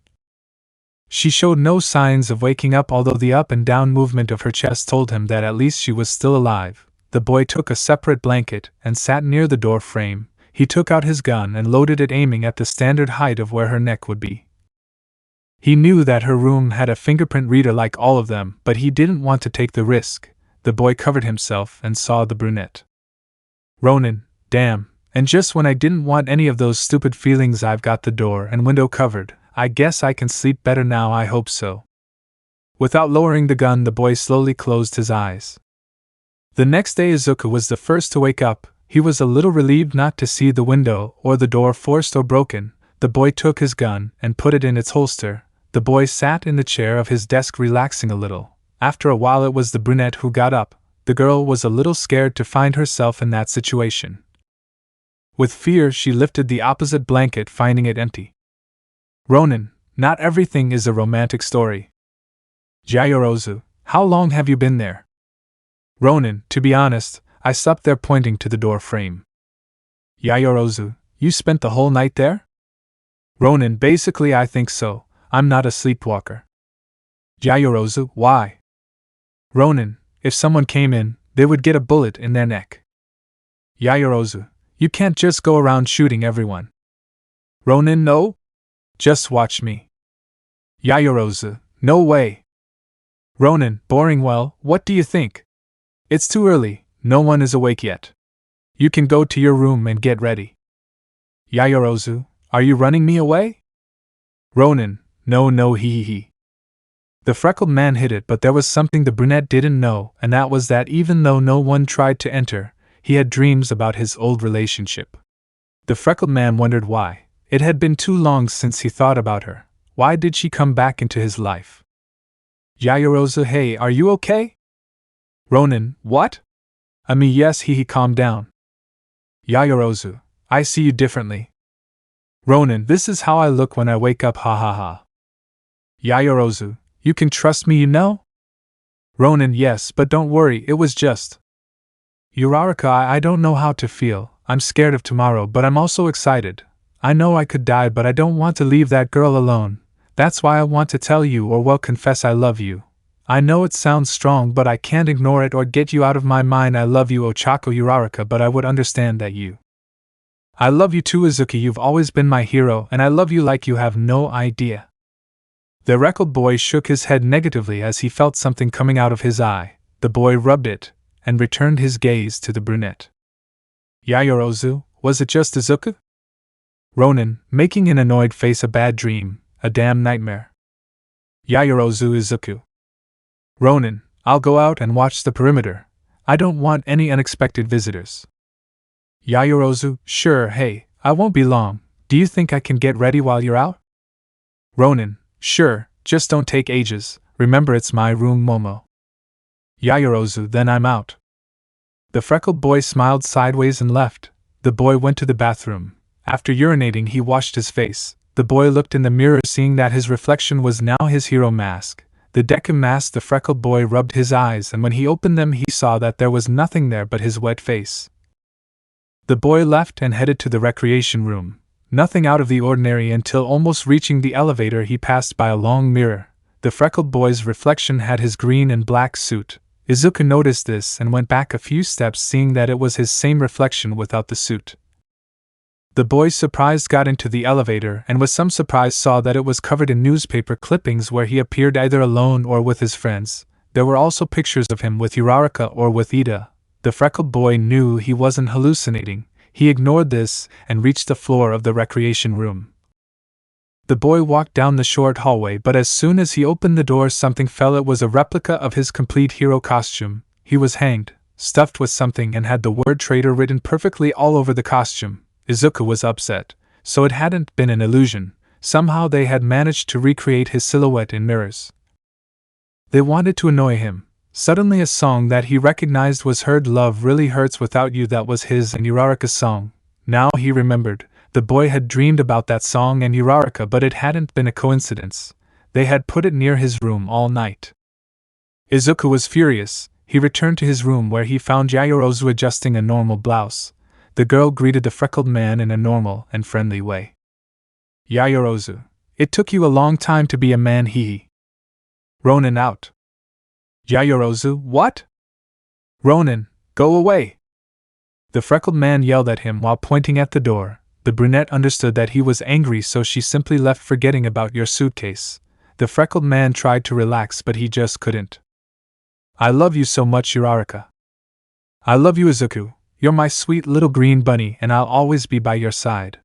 She showed no signs of waking up, although the up and down movement of her chest told him that at least she was still alive. The boy took a separate blanket and sat near the door frame. He took out his gun and loaded it, aiming at the standard height of where her neck would be. He knew that her room had a fingerprint reader like all of them, but he didn't want to take the risk. The boy covered himself and saw the brunette. Ronin, damn, and just when I didn't want any of those stupid feelings, I've got the door and window covered. I guess I can sleep better now, I hope so. Without lowering the gun, the boy slowly closed his eyes. The next day Izuku was the first to wake up. He was a little relieved not to see the window or the door forced or broken. The boy took his gun and put it in its holster. The boy sat in the chair of his desk relaxing a little. After a while it was the brunette who got up. The girl was a little scared to find herself in that situation. With fear she lifted the opposite blanket, finding it empty. Ronin, not everything is a romantic story. Yaoyorozu, how long have you been there? Ronin, to be honest, I slept there, pointing to the door frame. Yaoyorozu, you spent the whole night there? Ronin, basically I think so. I'm not a sleepwalker. Yaoyorozu, why? Ronin, if someone came in, they would get a bullet in their neck. Yaoyorozu, you can't just go around shooting everyone. Ronin, no? Just watch me. Yaoyorozu, no way. Ronin, boring. Well, what do you think? It's too early, no one is awake yet. You can go to your room and get ready. Yaoyorozu, are you running me away? Ronin, no he. The freckled man hid it, but there was something the brunette didn't know, and that was that even though no one tried to enter, He had dreams about his old relationship. The freckled man wondered why. It had been too long since he thought about her. Why did she come back into his life? Yaoyorozu, hey, are you okay? Ronin, what? Yes, he calmed down. Yaoyorozu, I see you differently. Ronin, this is how I look when I wake up, ha ha ha. Yaoyorozu, you can trust me, you know? Ronin, yes, but don't worry, it was just. Uraraka, I don't know how to feel. I'm scared of tomorrow, but I'm also excited. I know I could die, but I don't want to leave that girl alone. That's why I want to tell you, or well, confess I love you. I know it sounds strong, but I can't ignore it or get you out of my mind. I love you, Ochako Uraraka, but I would understand that you. I love you too, Izuku. You've always been my hero, and I love you like you have no idea. The freckled boy shook his head negatively as he felt something coming out of his eye. The boy rubbed it, and returned his gaze to the brunette. Yaoyorozu, was it just Izuku? Ronin, making an annoyed face, a bad dream, a damn nightmare. Yaoyorozu, Izuku. Ronin, I'll go out and watch the perimeter. I don't want any unexpected visitors. Yaoyorozu, sure, hey, I won't be long. Do you think I can get ready while you're out? Ronin, sure, just don't take ages. Remember, it's my room, Momo. Yaoyorozu, then I'm out. The freckled boy smiled sideways and left. The boy went to the bathroom. After urinating, he washed his face. The boy looked in the mirror, seeing that his reflection was now his hero mask. The Deku mask. The freckled boy rubbed his eyes, and when he opened them, he saw that there was nothing there but his wet face. The boy left and headed to the recreation room. Nothing out of the ordinary until almost reaching the elevator, he passed by a long mirror. The freckled boy's reflection had his green and black suit. Izuku noticed this and went back a few steps, seeing that it was his same reflection without the suit. The boy, surprised, got into the elevator and with some surprise saw that it was covered in newspaper clippings where he appeared either alone or with his friends. There were also pictures of him with Uraraka or with Ida. The freckled boy knew he wasn't hallucinating. He ignored this and reached the floor of the recreation room. The boy walked down the short hallway, but as soon as he opened the door, something fell. It was a replica of his complete hero costume. He was hanged, stuffed with something, and had the word traitor written perfectly all over the costume. Izuku was upset. So it hadn't been an illusion. Somehow they had managed to recreate his silhouette in mirrors. They wanted to annoy him. Suddenly a song that he recognized was heard. Love Really Hurts Without You. That was his and Uraraka's song. Now he remembered. The boy had dreamed about that song and Uraraka, but it hadn't been a coincidence. They had put it near his room all night. Izuku was furious. He returned to his room where he found Yaoyorozu adjusting a normal blouse. The girl greeted the freckled man in a normal and friendly way. Yaoyorozu, it took you a long time to be a man, hee. Ronin, out. Yaoyorozu, what? Ronin, go away. The freckled man yelled at him while pointing at the door. The brunette understood that he was angry, so she simply left, forgetting about your suitcase. The freckled man tried to relax, but he just couldn't. I love you so much, Uraraka. I love you, Izuku. You're my sweet little green bunny, and I'll always be by your side.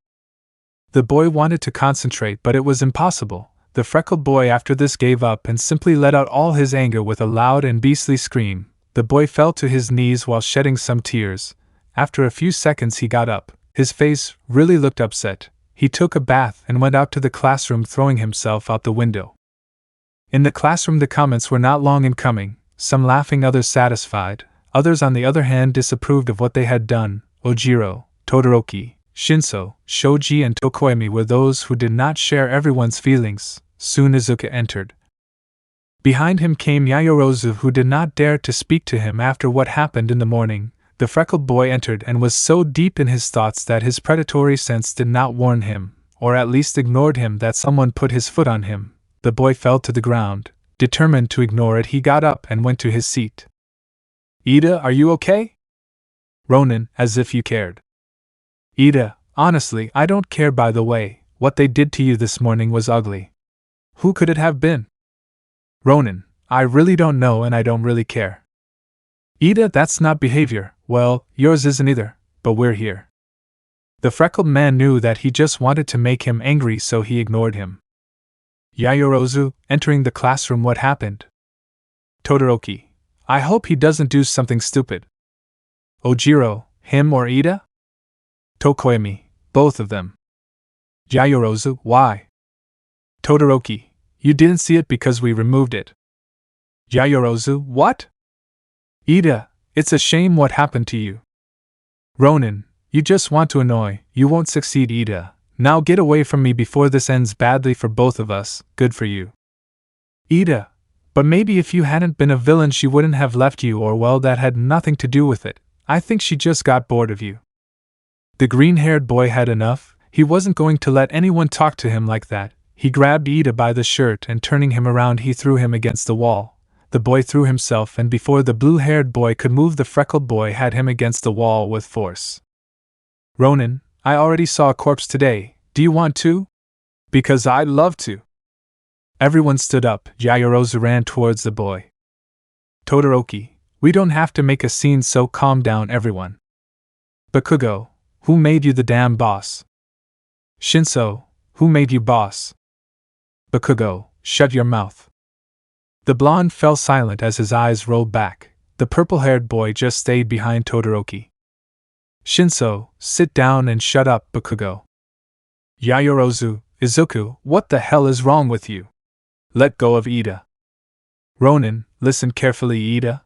The boy wanted to concentrate, but it was impossible. The freckled boy after this gave up and simply let out all his anger with a loud and beastly scream. The boy fell to his knees while shedding some tears. After a few seconds he got up. His face really looked upset. He took a bath and went out to the classroom, throwing himself out the window. In the classroom the comments were not long in coming, some laughing, others satisfied. Others, on the other hand, disapproved of what they had done. Ojiro, Todoroki, Shinso, Shoji, and Tokoemi were those who did not share everyone's feelings. Soon Izuku entered. Behind him came Yaoyorozu, who did not dare to speak to him after what happened in the morning. The freckled boy entered and was so deep in his thoughts that his predatory sense did not warn him, or at least ignored him, that someone put his foot on him. The boy fell to the ground. Determined to ignore it, he got up and went to his seat. Ida, are you okay? Ronin, as if you cared. Ida, honestly, I don't care. By the way, what they did to you this morning was ugly. Who could it have been? Ronin, I really don't know and I don't really care. Ida, that's not behavior. Well, yours isn't either, but we're here. The freckled man knew that he just wanted to make him angry, so he ignored him. Yaoyorozu, entering the classroom, what happened? Todoroki, I hope he doesn't do something stupid. Ojiro, Him or Ida? Tokoyami, both of them. Yaoyorozu, why? Todoroki, you didn't see it because we removed it. Yaoyorozu, what? Ida, it's a shame what happened to you. Ronin, you just want to annoy, you won't succeed, Ida. Now get away from me before this ends badly for both of us, good for you. Ida, but maybe if you hadn't been a villain she wouldn't have left you, or well, that had nothing to do with it. I think she just got bored of you. The green-haired boy had enough. He wasn't going to let anyone talk to him like that. He grabbed Ida by the shirt and turning him around he threw him against the wall. The boy threw himself, and before the blue-haired boy could move, the freckled boy had him against the wall with force. Ronin, I already saw a corpse today. Do you want to? Because I'd love to. Everyone stood up. Yaoyorozu ran towards the boy. Todoroki, we don't have to make a scene, so calm down everyone. Bakugo, who made you the damn boss? Shinso, who made you boss? Bakugo, shut your mouth. The blonde fell silent as his eyes rolled back. The purple-haired boy just stayed behind Todoroki. Shinso, sit down and shut up, Bakugo. Yaoyorozu, Izuku, what the hell is wrong with you? Let go of Ida. Ronin, listen carefully, Ida.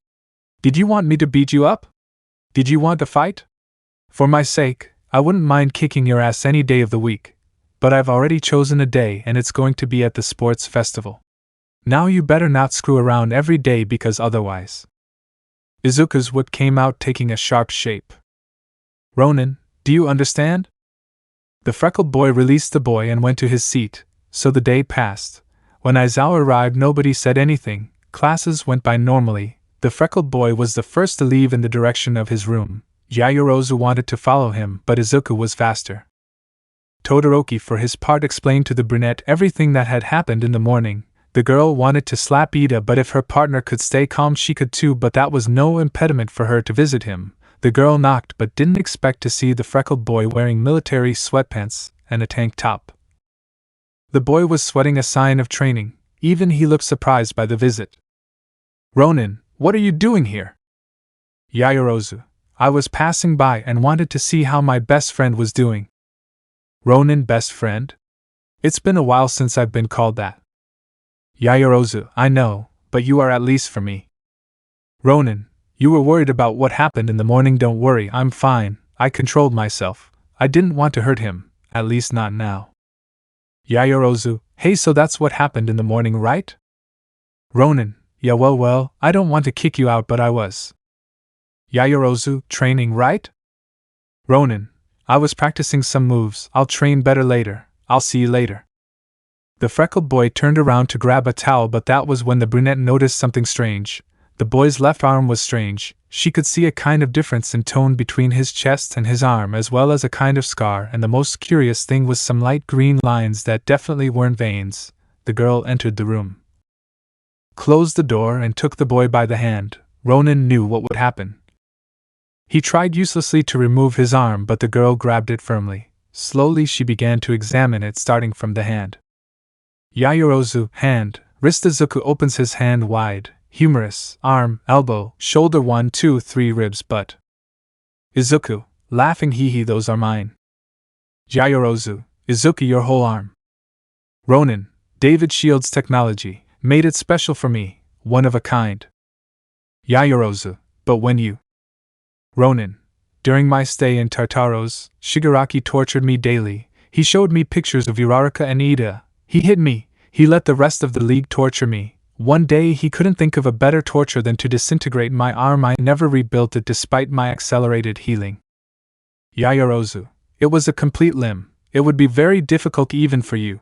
Did you want me to beat you up? Did you want to fight? For my sake, I wouldn't mind kicking your ass any day of the week, but I've already chosen a day and it's going to be at the sports festival. Now you better not screw around every day because otherwise. Izuku's whip came out taking a sharp shape. Ronin, do you understand? The freckled boy released the boy and went to his seat, so the day passed. When Aizawa arrived nobody said anything, classes went by normally. The freckled boy was the first to leave in the direction of his room. Yaoyorozu wanted to follow him, but Izuku was faster. Todoroki for his part explained to the brunette everything that had happened in the morning. The girl wanted to slap Ida, but if her partner could stay calm she could too, but that was no impediment for her to visit him. The girl knocked but didn't expect to see the freckled boy wearing military sweatpants and a tank top. The boy was sweating, a sign of training. Even he looked surprised by the visit. Ronin, what are you doing here? Yaoyorozu, I was passing by and wanted to see how my best friend was doing. Ronin, best friend? It's been a while since I've been called that. Yaoyorozu, I know, but you are at least for me. Ronin, you were worried about what happened in the morning. Don't worry, I'm fine. I controlled myself. I didn't want to hurt him, at least not now. Yaoyorozu, hey, so that's what happened in the morning, right? Ronin, yeah, well, I don't want to kick you out, but I was. Yaoyorozu, training, right? Ronin, I was practicing some moves. I'll train better later. I'll see you later. The freckled boy turned around to grab a towel, but that was when the brunette noticed something strange. The boy's left arm was strange. She could see a kind of difference in tone between his chest and his arm, as well as a kind of scar, and the most curious thing was some light green lines that definitely weren't veins. The girl entered the room, closed the door, and took the boy by the hand. Ronin knew what would happen. He tried uselessly to remove his arm, but the girl grabbed it firmly. Slowly she began to examine it, starting from the hand. Yaoyorozu, hand, wrist. Izuku opens his hand wide. Humerus, arm, elbow, shoulder, 1, 2, 3 ribs, butt. Izuku, laughing, hee, those are mine. Yaoyorozu, Izuku, your whole arm. Ronin, David Shield's technology, made it special for me, one of a kind. Yaoyorozu, but when you... Ronin, during my stay in Tartaros, Shigaraki tortured me daily. He showed me pictures of Uraraka and Ida. He hit me. He let the rest of the league torture me. One day he couldn't think of a better torture than to disintegrate my arm. I never rebuilt it despite my accelerated healing. Yaoyorozu, it was a complete limb. It would be very difficult even for you.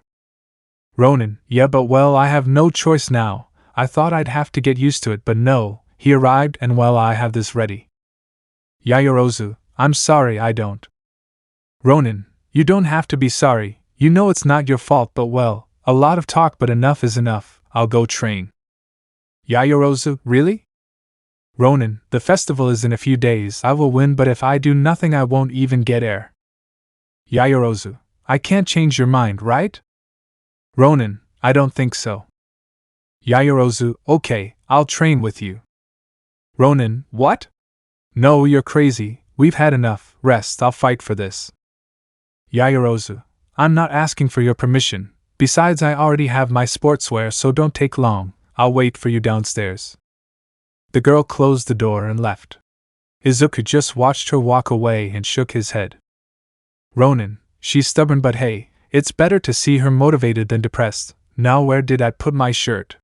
Ronin, yeah, but well, I have no choice now. I thought I'd have to get used to it, but no, he arrived and well, I have this ready. Yaoyorozu, I'm sorry, I don't. Ronin, you don't have to be sorry. You know it's not your fault, but well, a lot of talk, but enough is enough. I'll go train. Yaoyorozu, really? Ronin, the festival is in a few days. I will win, but if I do nothing I won't even get air. Yaoyorozu, I can't change your mind, right? Ronin, I don't think so. Yaoyorozu, okay, I'll train with you. Ronin, what? No, you're crazy. We've had enough. Rest, I'll fight for this. Yaoyorozu, I'm not asking for your permission. Besides, I already have my sportswear, so don't take long. I'll wait for you downstairs. The girl closed the door and left. Izuku just watched her walk away and shook his head. Ronin, she's stubborn, but hey, it's better to see her motivated than depressed. Now where did I put my shirt?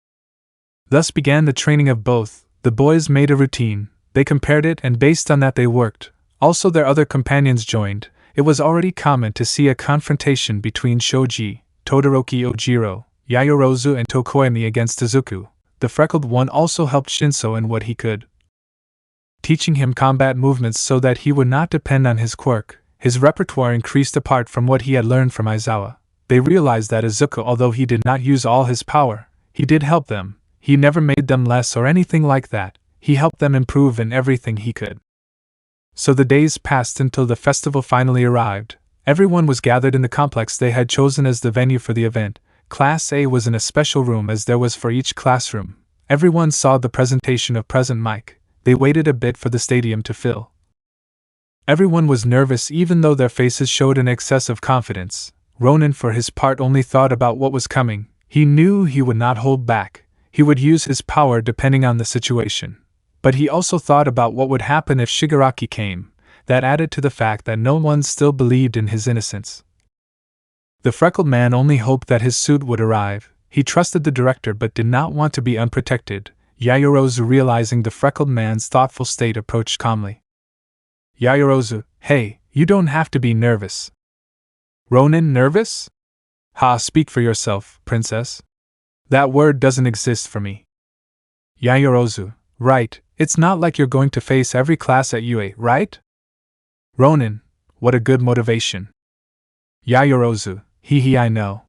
Thus began the training of both. The boys made a routine, they compared it, and based on that they worked. Also their other companions joined. It was already common to see a confrontation between Shoji, Todoroki Ojiro, Yaoyorozu and Tokoyami against Izuku. The freckled one also helped Shinso in what he could, teaching him combat movements so that he would not depend on his quirk. His repertoire increased apart from what he had learned from Aizawa. They realized that Izuku, although he did not use all his power, he did help them. He never made them less or anything like that. He helped them improve in everything he could. So the days passed until the festival finally arrived. Everyone was gathered in the complex they had chosen as the venue for the event. Class A was in a special room as there was for each classroom. Everyone saw the presentation of President Mike. They waited a bit for the stadium to fill. Everyone was nervous even though their faces showed an excess of confidence. Ronin for his part only thought about what was coming. He knew he would not hold back. He would use his power depending on the situation. But he also thought about what would happen if Shigaraki came. That added to the fact that no one still believed in his innocence. The freckled man only hoped that his suit would arrive. He trusted the director but did not want to be unprotected. Yaoyorozu, realizing the freckled man's thoughtful state, approached calmly. Yaoyorozu, hey, you don't have to be nervous. Ronin, nervous? Ha, speak for yourself, princess. That word doesn't exist for me. Yaoyorozu, right, it's not like you're going to face every class at UA, right? Ronin, what a good motivation. Yaoyorozu, hee, I know.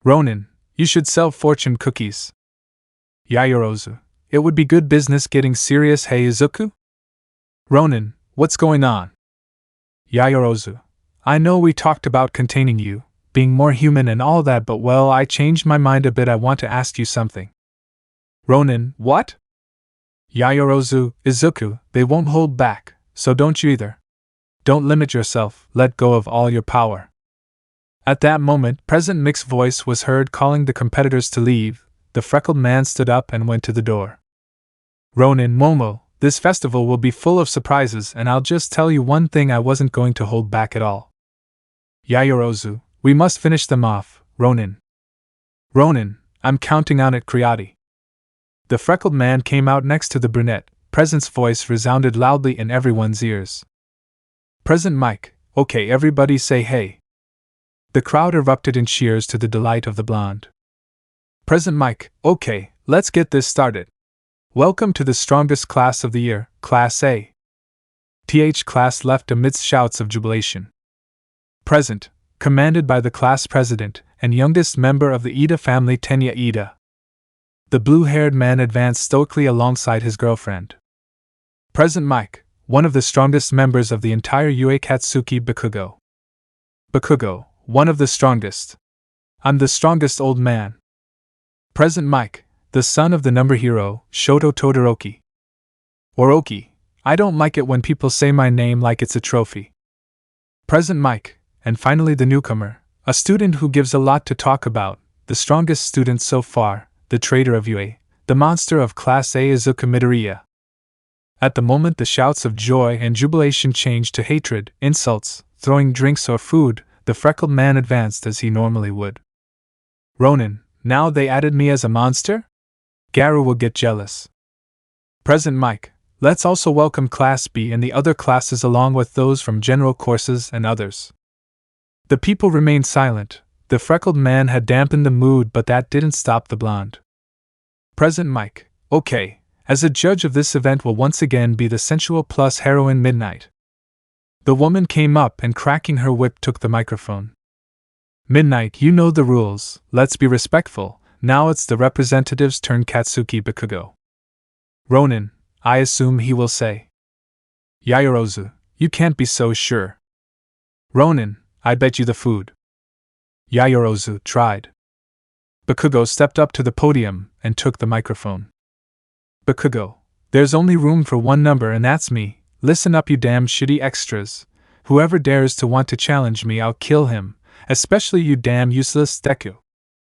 Ronin, you should sell fortune cookies. Yaoyorozu, it would be good business getting serious, hey Izuku? Ronin, what's going on? Yaoyorozu, I know we talked about containing you, being more human and all that, but well, I changed my mind a bit. I want to ask you something. Ronin, what? Yaoyorozu, Izuku, they won't hold back, so don't you either. Don't limit yourself, let go of all your power. At that moment, President Mick's voice was heard calling the competitors to leave. The freckled man stood up and went to the door. Ronin, Momo, this festival will be full of surprises, and I'll just tell you one thing, I wasn't going to hold back at all. Yaoyorozu, we must finish them off, Ronin. Ronin, I'm counting on it, Kriati. The freckled man came out next to the brunette. President's voice resounded loudly in everyone's ears. President Mike, okay, everybody say hey. The crowd erupted in cheers to the delight of the blonde. President Mike, okay, let's get this started. Welcome to the strongest class of the year, Class A. Class left amidst shouts of jubilation. Present, commanded by the class president and youngest member of the Ida family, Tenya Ida. The blue-haired man advanced stoically alongside his girlfriend. President Mike, one of the strongest members of the entire UA Katsuki Bakugo. Bakugo, one of the strongest. I'm the strongest, old man. President Mike, the son of the number hero, Shoto Todoroki. Oroki, I don't like it when people say my name like it's a trophy. President Mike, and finally the newcomer, a student who gives a lot to talk about, the strongest student so far, the traitor of UA, the monster of Class A, Izuku Midoriya. At the moment the shouts of joy and jubilation changed to hatred, insults, throwing drinks or food. The freckled man advanced as he normally would. Ronin, now they added me as a monster? Garu will get jealous. President Mike, let's also welcome Class B and the other classes along with those from general courses and others. The people remained silent. The freckled man had dampened the mood, but that didn't stop the blonde. President Mike, okay, as a judge of this event will once again be the sensual plus heroine Midnight. The woman came up and cracking her whip took the microphone. Midnight, you know the rules, let's be respectful, now it's the representative's turn, Katsuki Bakugo. Ronin, I assume he will say. Yaoyorozu, you can't be so sure. Ronin, I bet you the food. Yaoyorozu tried. Bakugo stepped up to the podium and took the microphone. Bakugo, there's only room for one number and that's me. Listen up, you damn shitty extras. Whoever dares to want to challenge me, I'll kill him, especially you damn useless Deku.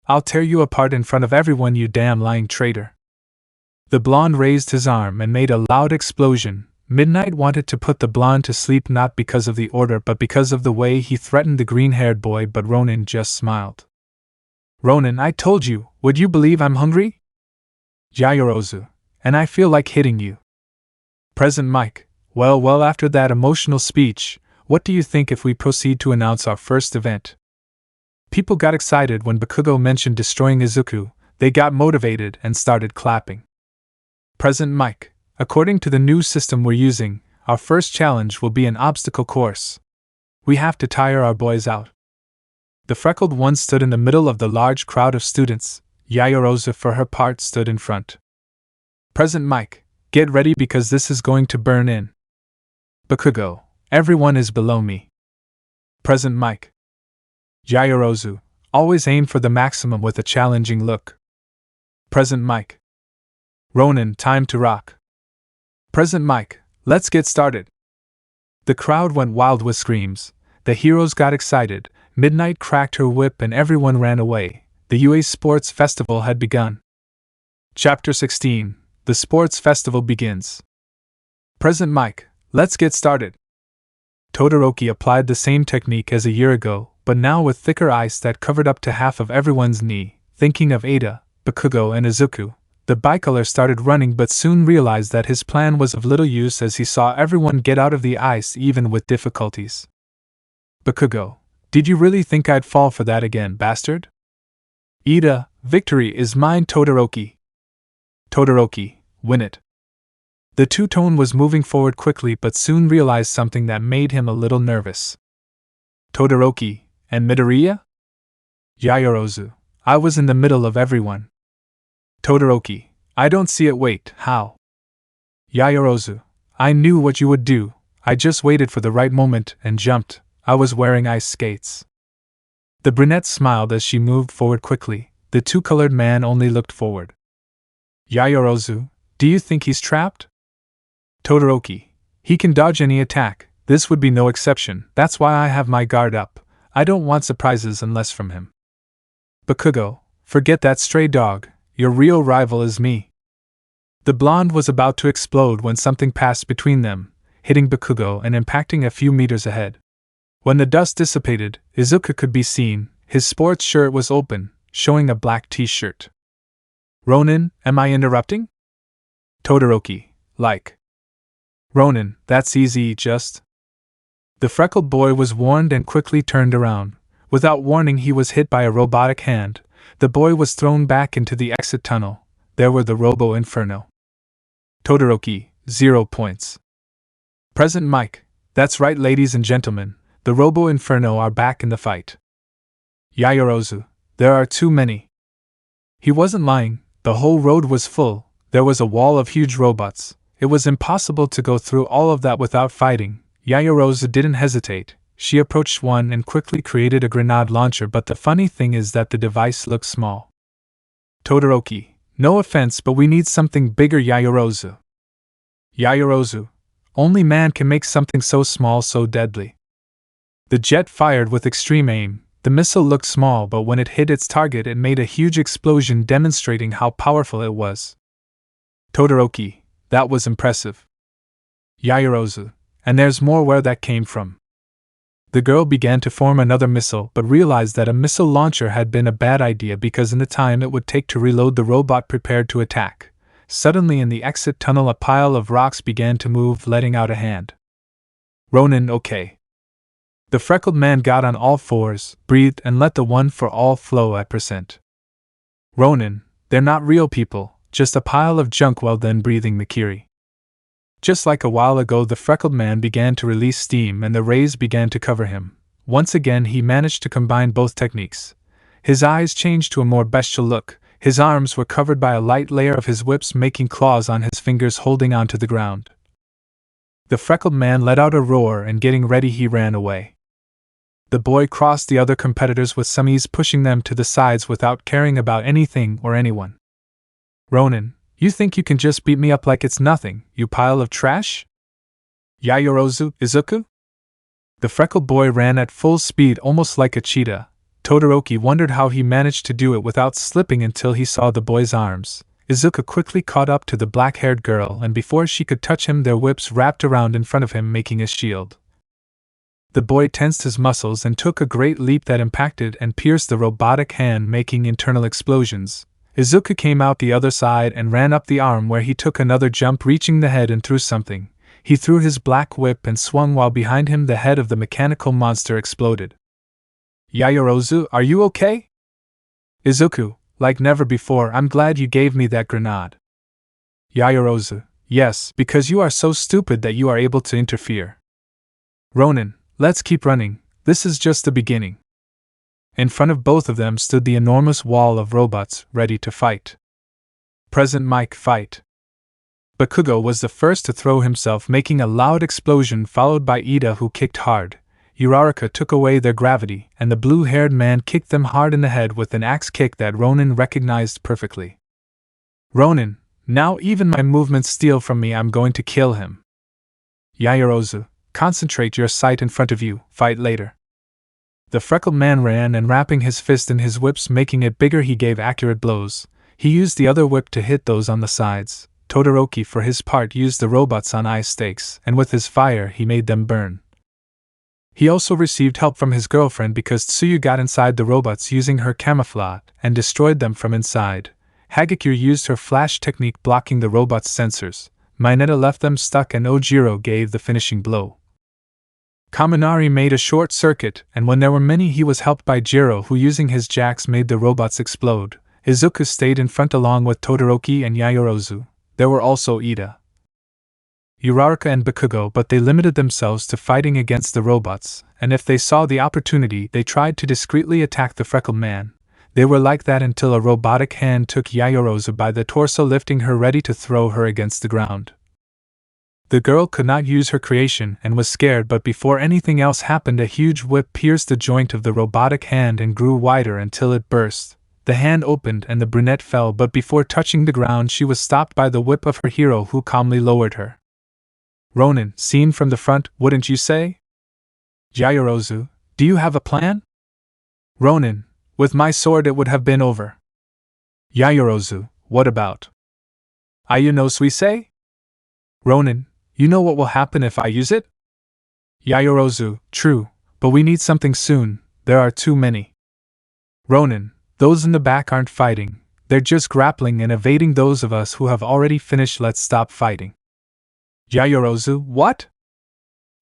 I'll tear you apart in front of everyone, you damn lying traitor. The blonde raised his arm and made a loud explosion. Midnight wanted to put the blonde to sleep not because of the order but because of the way he threatened the green-haired boy, but Ronin just smiled. Ronin, I told you, would you believe I'm hungry? Yaoyorozu, and I feel like hitting you. Present Mike, well, after that emotional speech, what do you think if we proceed to announce our first event? People got excited when Bakugo mentioned destroying Izuku. They got motivated and started clapping. Present Mike, according to the new system we're using, our first challenge will be an obstacle course. We have to tire our boys out. The freckled one stood in the middle of the large crowd of students. Yaoyorozu, for her part, stood in front. Present Mike, get ready because this is going to burn in. Bakugo, everyone is below me. Present Mike. Yaoyorozu, always aim for the maximum with a challenging look. Present Mike. Ronin, time to rock. Present Mike, let's get started. The crowd went wild with screams. The heroes got excited. Midnight cracked her whip and everyone ran away. The UA Sports Festival had begun. Chapter 16. The Sports Festival begins. Present Mike, let's get started. Todoroki applied the same technique as a year ago, but now with thicker ice that covered up to half of everyone's knee. Thinking of Ada, Bakugo and Izuku, the bicolor started running but soon realized that his plan was of little use as he saw everyone get out of the ice even with difficulties. Bakugo, did you really think I'd fall for that again, bastard? Ada, victory is mine, Todoroki. Todoroki, win it. The two-tone was moving forward quickly but soon realized something that made him a little nervous. Todoroki, and Midoriya? Yaoyorozu, I was in the middle of everyone. Todoroki, I don't see it, wait, how? Yaoyorozu, I knew what you would do, I just waited for the right moment and jumped, I was wearing ice skates. The brunette smiled as she moved forward quickly, the two-colored man only looked forward. Yaoyorozu, do you think he's trapped? Todoroki, he can dodge any attack, this would be no exception, that's why I have my guard up, I don't want surprises unless from him. Bakugo, forget that stray dog, your real rival is me. The blonde was about to explode when something passed between them, hitting Bakugo and impacting a few meters ahead. When the dust dissipated, Izuku could be seen, his sports shirt was open, showing a black t-shirt. Ronin, am I interrupting? Todoroki, like. Ronin, that's easy, just. The freckled boy was warned and quickly turned around. Without warning, he was hit by a robotic hand. The boy was thrown back into the exit tunnel. There were the Robo Inferno. Todoroki, 0 points. Present Mike, that's right, ladies and gentlemen, the Robo Inferno are back in the fight. Yaoyorozu, there are too many. He wasn't lying, the whole road was full, there was a wall of huge robots. It was impossible to go through all of that without fighting. Yaoyorozu didn't hesitate. She approached one and quickly created a grenade launcher, but the funny thing is that the device looked small. Todoroki, no offense, but we need something bigger, Yaoyorozu. Yaoyorozu, only man can make something so small so deadly. The jet fired with extreme aim. The missile looked small, but when it hit its target it made a huge explosion, demonstrating how powerful it was. Todoroki, that was impressive. Yaoyorozu, and there's more where that came from. The girl began to form another missile but realized that a missile launcher had been a bad idea because in the time it would take to reload the robot prepared to attack. Suddenly in the exit tunnel a pile of rocks began to move, letting out a hand. Ronin, okay. The freckled man got on all fours, breathed and let the one for all flow at %. Ronin, they're not real people, just a pile of junk, well then, breathing Mikiri. Just like a while ago, the freckled man began to release steam and the rays began to cover him. Once again he managed to combine both techniques. His eyes changed to a more bestial look, his arms were covered by a light layer of his whips, making claws on his fingers holding onto the ground. The freckled man let out a roar and getting ready he ran away. The boy crossed the other competitors with some ease, pushing them to the sides without caring about anything or anyone. Ronin, you think you can just beat me up like it's nothing, you pile of trash? Yaoyorozu, Izuku? The freckled boy ran at full speed almost like a cheetah. Todoroki wondered how he managed to do it without slipping until he saw the boy's arms. Izuku quickly caught up to the black-haired girl, and before she could touch him their whips wrapped around in front of him, making a shield. The boy tensed his muscles and took a great leap that impacted and pierced the robotic hand, making internal explosions. Izuku came out the other side and ran up the arm, where he took another jump, reaching the head and threw something. He threw his black whip and swung, while behind him the head of the mechanical monster exploded. Yaoyorozu, are you okay? Izuku, like never before, I'm glad you gave me that grenade. Yaoyorozu, yes, because you are so stupid that you are able to interfere. Ronin, let's keep running, this is just the beginning. In front of both of them stood the enormous wall of robots, ready to fight. Present mic fight. Bakugo was the first to throw himself, making a loud explosion, followed by Ida, who kicked hard. Uraraka took away their gravity, and the blue-haired man kicked them hard in the head with an axe kick that Ronin recognized perfectly. Ronin, now even my movements steal from me, I'm going to kill him. Yaoyorozu, concentrate your sight in front of you, fight later. The freckled man ran, and wrapping his fist in his whips, making it bigger, he gave accurate blows. He used the other whip to hit those on the sides. Todoroki, for his part, used the robots on ice stakes, and with his fire he made them burn. He also received help from his girlfriend, because Tsuyu got inside the robots using her camouflage and destroyed them from inside. Hagekure used her flash technique, blocking the robots' sensors. Mineta left them stuck, and Ojiro gave the finishing blow. Kaminari made a short circuit, and when there were many he was helped by Jiro, who using his jacks made the robots explode. Izuku stayed in front along with Todoroki and Yaoyorozu. There were also Ida, Uraraka and Bakugo, but they limited themselves to fighting against the robots, and if they saw the opportunity they tried to discreetly attack the freckled man. They were like that until a robotic hand took Yaoyorozu by the torso, lifting her ready to throw her against the ground. The girl could not use her creation and was scared, but before anything else happened a huge whip pierced the joint of the robotic hand and grew wider until it burst. The hand opened and the brunette fell, but before touching the ground she was stopped by the whip of her hero, who calmly lowered her. Ronin, seen from the front, wouldn't you say? Yaoyorozu, do you have a plan? Ronin, with my sword it would have been over. Yaoyorozu, what about? Say? Ronin, you know what will happen if I use it? Yaoyorozu, true, but we need something soon, there are too many. Ronin, those in the back aren't fighting, they're just grappling and evading those of us who have already finished. Let's stop fighting. Yaoyorozu, what?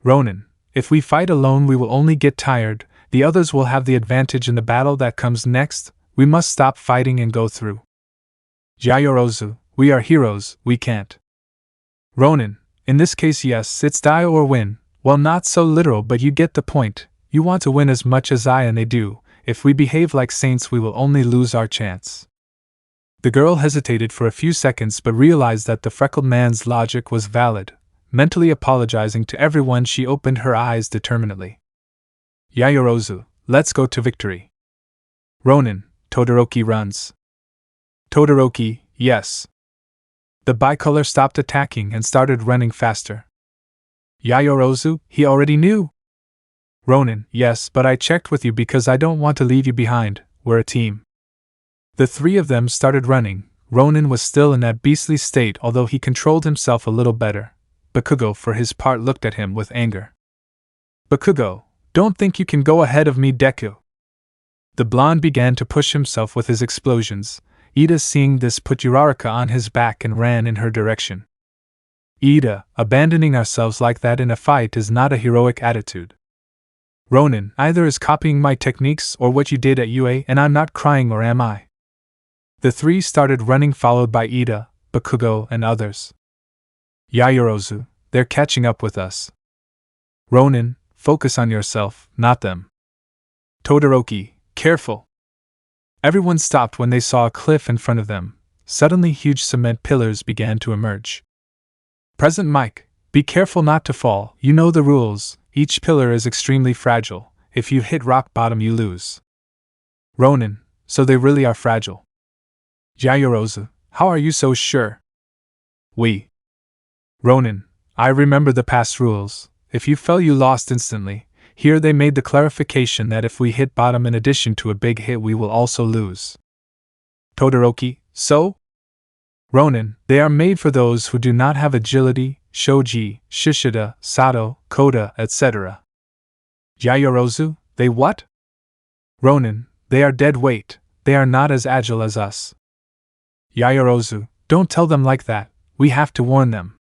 Ronin, if we fight alone we will only get tired, the others will have the advantage in the battle that comes next, we must stop fighting and go through. Yaoyorozu, we are heroes, we can't. Ronin, in this case yes, it's die or win, well not so literal but you get the point, you want to win as much as I and they do. If we behave like saints we will only lose our chance. The girl hesitated for a few seconds but realized that the freckled man's logic was valid. Mentally apologizing to everyone she opened her eyes determinedly. Yaoyorozu, let's go to victory. Ronin, Todoroki runs. Todoroki, yes. The bicolor stopped attacking and started running faster. Yaoyorozu, he already knew. Ronin, yes, but I checked with you because I don't want to leave you behind, we're a team. The three of them started running. Ronin was still in that beastly state, although he controlled himself a little better. Bakugo for his part looked at him with anger. Bakugo, don't think you can go ahead of me, Deku. The blonde began to push himself with his explosions. Ida, seeing this, put Uraraka on his back and ran in her direction. Ida, abandoning ourselves like that in a fight is not a heroic attitude. Ronin, either is copying my techniques or what you did at UA, and I'm not crying, or am I? The three started running, followed by Ida, Bakugo, and others. Yaoyorozu, they're catching up with us. Ronin, focus on yourself, not them. Todoroki, careful. Everyone stopped when they saw a cliff in front of them. Suddenly huge cement pillars began to emerge. Present Mike, be careful not to fall, you know the rules. Each pillar is extremely fragile. If you hit rock bottom you lose. Ronin, so they really are fragile. Yaoyorozu, how are you so sure? We. Ronin, I remember the past rules. If you fell, you lost instantly. Here they made the clarification that if we hit bottom in addition to a big hit, we will also lose. Todoroki, so? Ronin, they are made for those who do not have agility, shoji, shishida, sato, koda, etc. Yaoyorozu, they what? Ronin, they are dead weight, they are not as agile as us. Yaoyorozu, don't tell them like that, we have to warn them.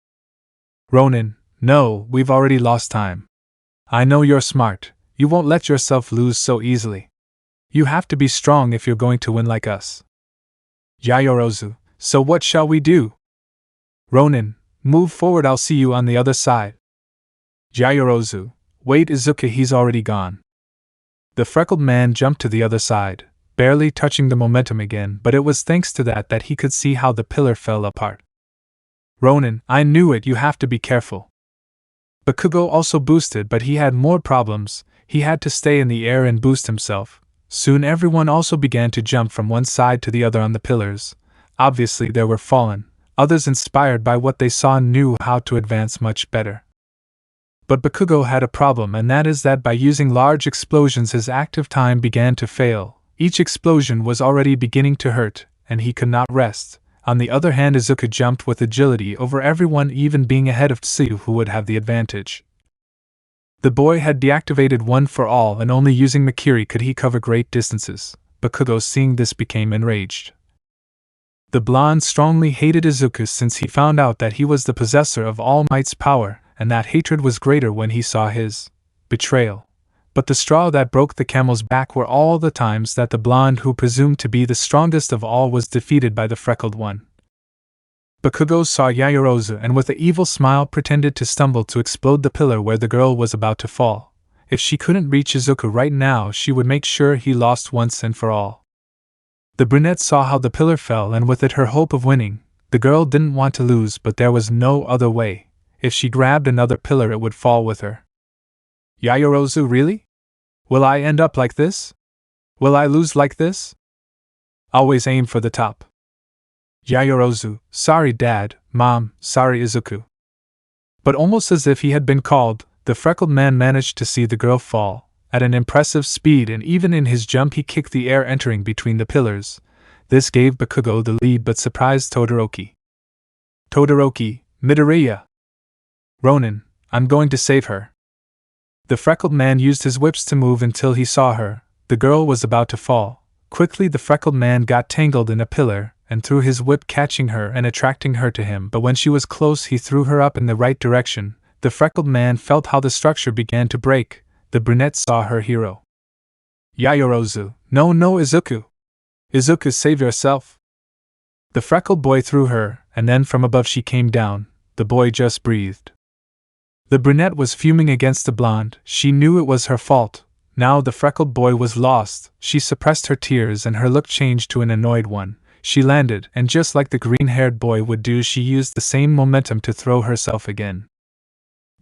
Ronin, no, we've already lost time. I know you're smart, you won't let yourself lose so easily. You have to be strong if you're going to win like us. Yaoyorozu, so what shall we do? Ronin, move forward, I'll see you on the other side. Yaoyorozu, wait Izuku, he's already gone. The freckled man jumped to the other side, barely touching the momentum again, but it was thanks to that he could see how the pillar fell apart. Ronin, I knew it, you have to be careful. Bakugo also boosted, but he had more problems. He had to stay in the air and boost himself. Soon everyone also began to jump from one side to the other on the pillars. Obviously there were fallen. Others, inspired by what they saw, knew how to advance much better. But Bakugo had a problem, and that is that by using large explosions his active time began to fail. Each explosion was already beginning to hurt, and he could not rest. On the other hand, Izuku jumped with agility over everyone, even being ahead of Tsuyu, who would have the advantage. The boy had deactivated One for All, and only using Mikiri could he cover great distances. Bakugo, seeing this, became enraged. The blonde strongly hated Izuku since he found out that he was the possessor of All Might's power, and that hatred was greater when he saw his betrayal. But the straw that broke the camel's back were all the times that the blonde, who presumed to be the strongest of all, was defeated by the freckled one. Bakugo saw Yaoyorozu and with an evil smile pretended to stumble to explode the pillar where the girl was about to fall. If she couldn't reach Izuku right now, she would make sure he lost once and for all. The brunette saw how the pillar fell, and with it her hope of winning. The girl didn't want to lose, but there was no other way. If she grabbed another pillar, it would fall with her. Yaoyorozu, really? Will I end up like this? Will I lose like this? Always aim for the top. Yaoyorozu, sorry Dad, Mom, sorry Izuku. But almost as if he had been called, the freckled man managed to see the girl fall, at an impressive speed, and even in his jump he kicked the air, entering between the pillars. This gave Bakugo the lead but surprised Todoroki. Todoroki, Midoriya. Ronin, I'm going to save her. The freckled man used his whips to move until he saw her. The girl was about to fall. Quickly the freckled man got tangled in a pillar, and threw his whip, catching her and attracting her to him, but when she was close he threw her up in the right direction. The freckled man felt how the structure began to break. The brunette saw her hero. Yaoyorozu, no Izuku. Izuku, save yourself. The freckled boy threw her, and then from above she came down. The boy just breathed. The brunette was fuming against the blonde. She knew it was her fault. Now the freckled boy was lost. She suppressed her tears and her look changed to an annoyed one. She landed, and just like the green-haired boy would do, she used the same momentum to throw herself again.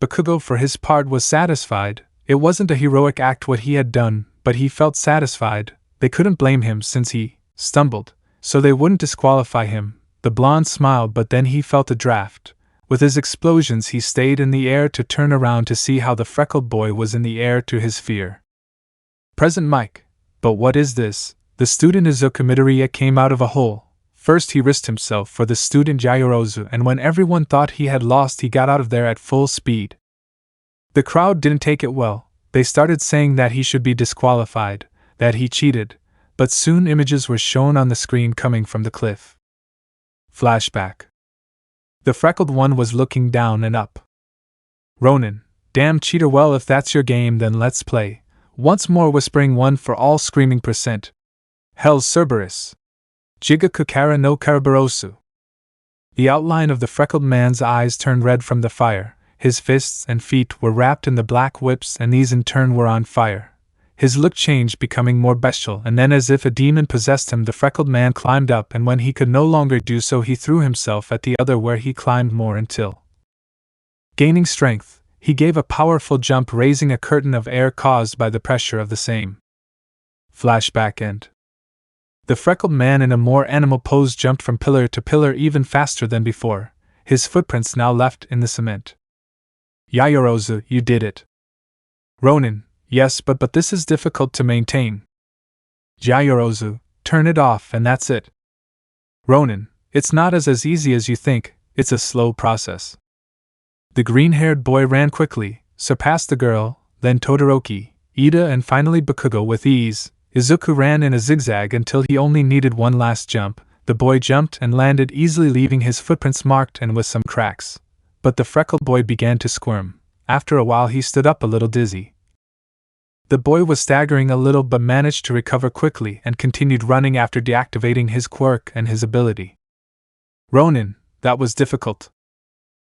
Bakugo, for his part, was satisfied. It wasn't a heroic act what he had done, but he felt satisfied. They couldn't blame him since he stumbled, so they wouldn't disqualify him. The blonde smiled, but then he felt a draft. With his explosions he stayed in the air to turn around to see how the freckled boy was in the air, to his fear. Present Mike. But what is this? The student Izuku Midoriya came out of a hole. First he risked himself for the student Yaoyorozu, and when everyone thought he had lost he got out of there at full speed. The crowd didn't take it well. They started saying that he should be disqualified, that he cheated, but soon images were shown on the screen coming from the cliff. Flashback. The freckled one was looking down and up. Ronin, damn cheater, well if that's your game then let's play. Once more whispering One for All, screaming %. Hell's Cerberus. Jigakukara no Karabarosu. The outline of the freckled man's eyes turned red from the fire. His fists and feet were wrapped in the black whips, and these in turn were on fire. His look changed, becoming more bestial, and then as if a demon possessed him, the freckled man climbed up, and when he could no longer do so he threw himself at the other, where he climbed more until, gaining strength, he gave a powerful jump, raising a curtain of air caused by the pressure of the same. Flashback end. The freckled man in a more animal pose jumped from pillar to pillar even faster than before, his footprints now left in the cement. Yaoyorozu, you did it. Ronin, yes, but this is difficult to maintain. Yaoyorozu, turn it off and that's it. Ronin, it's not as easy as you think, it's a slow process. The green-haired boy ran quickly, surpassed the girl, then Todoroki, Ida and finally Bakugo with ease. Izuku ran in a zigzag until he only needed one last jump. The boy jumped and landed easily, leaving his footprints marked and with some cracks. But the freckled boy began to squirm. After a while he stood up a little dizzy. The boy was staggering a little but managed to recover quickly and continued running after deactivating his quirk and his ability. Ronin, that was difficult.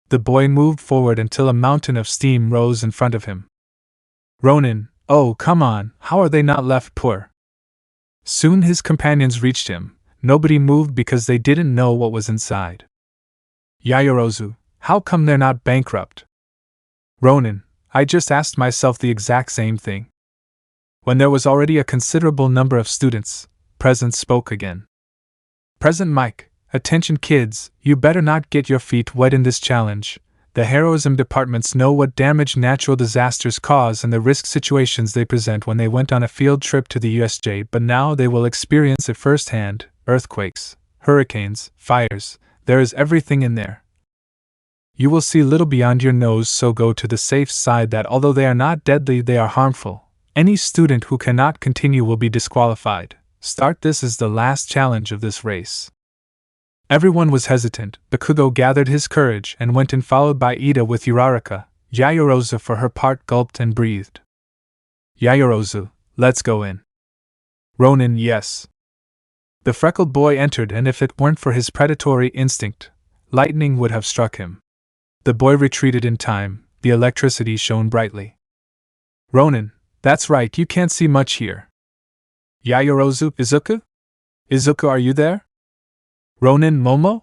The boy moved forward until a mountain of steam rose in front of him. Ronin, oh come on, how are they not left poor? Soon his companions reached him. Nobody moved because they didn't know what was inside. Yaoyorozu, how come they're not bankrupt? Ronin, I just asked myself the exact same thing. When there was already a considerable number of students, Present spoke again. Present Mike, attention kids, you better not get your feet wet in this challenge. The heroism departments know what damage natural disasters cause and the risk situations they present when they went on a field trip to the USJ, but now they will experience it firsthand. Earthquakes, hurricanes, fires, there is everything in there. You will see little beyond your nose, so go to the safe side that although they are not deadly, they are harmful. Any student who cannot continue will be disqualified. Start this is the last challenge of this race. Everyone was hesitant. Bakugo gathered his courage and went in, followed by Ida with Uraraka. Yaoyorozu for her part gulped and breathed. Yaoyorozu, let's go in. Ronin, yes. The freckled boy entered, and if it weren't for his predatory instinct, lightning would have struck him. The boy retreated in time. The electricity shone brightly. Ronin, that's right, you can't see much here. Yaoyorozu, Izuku? Izuku, are you there? Ronin, Momo?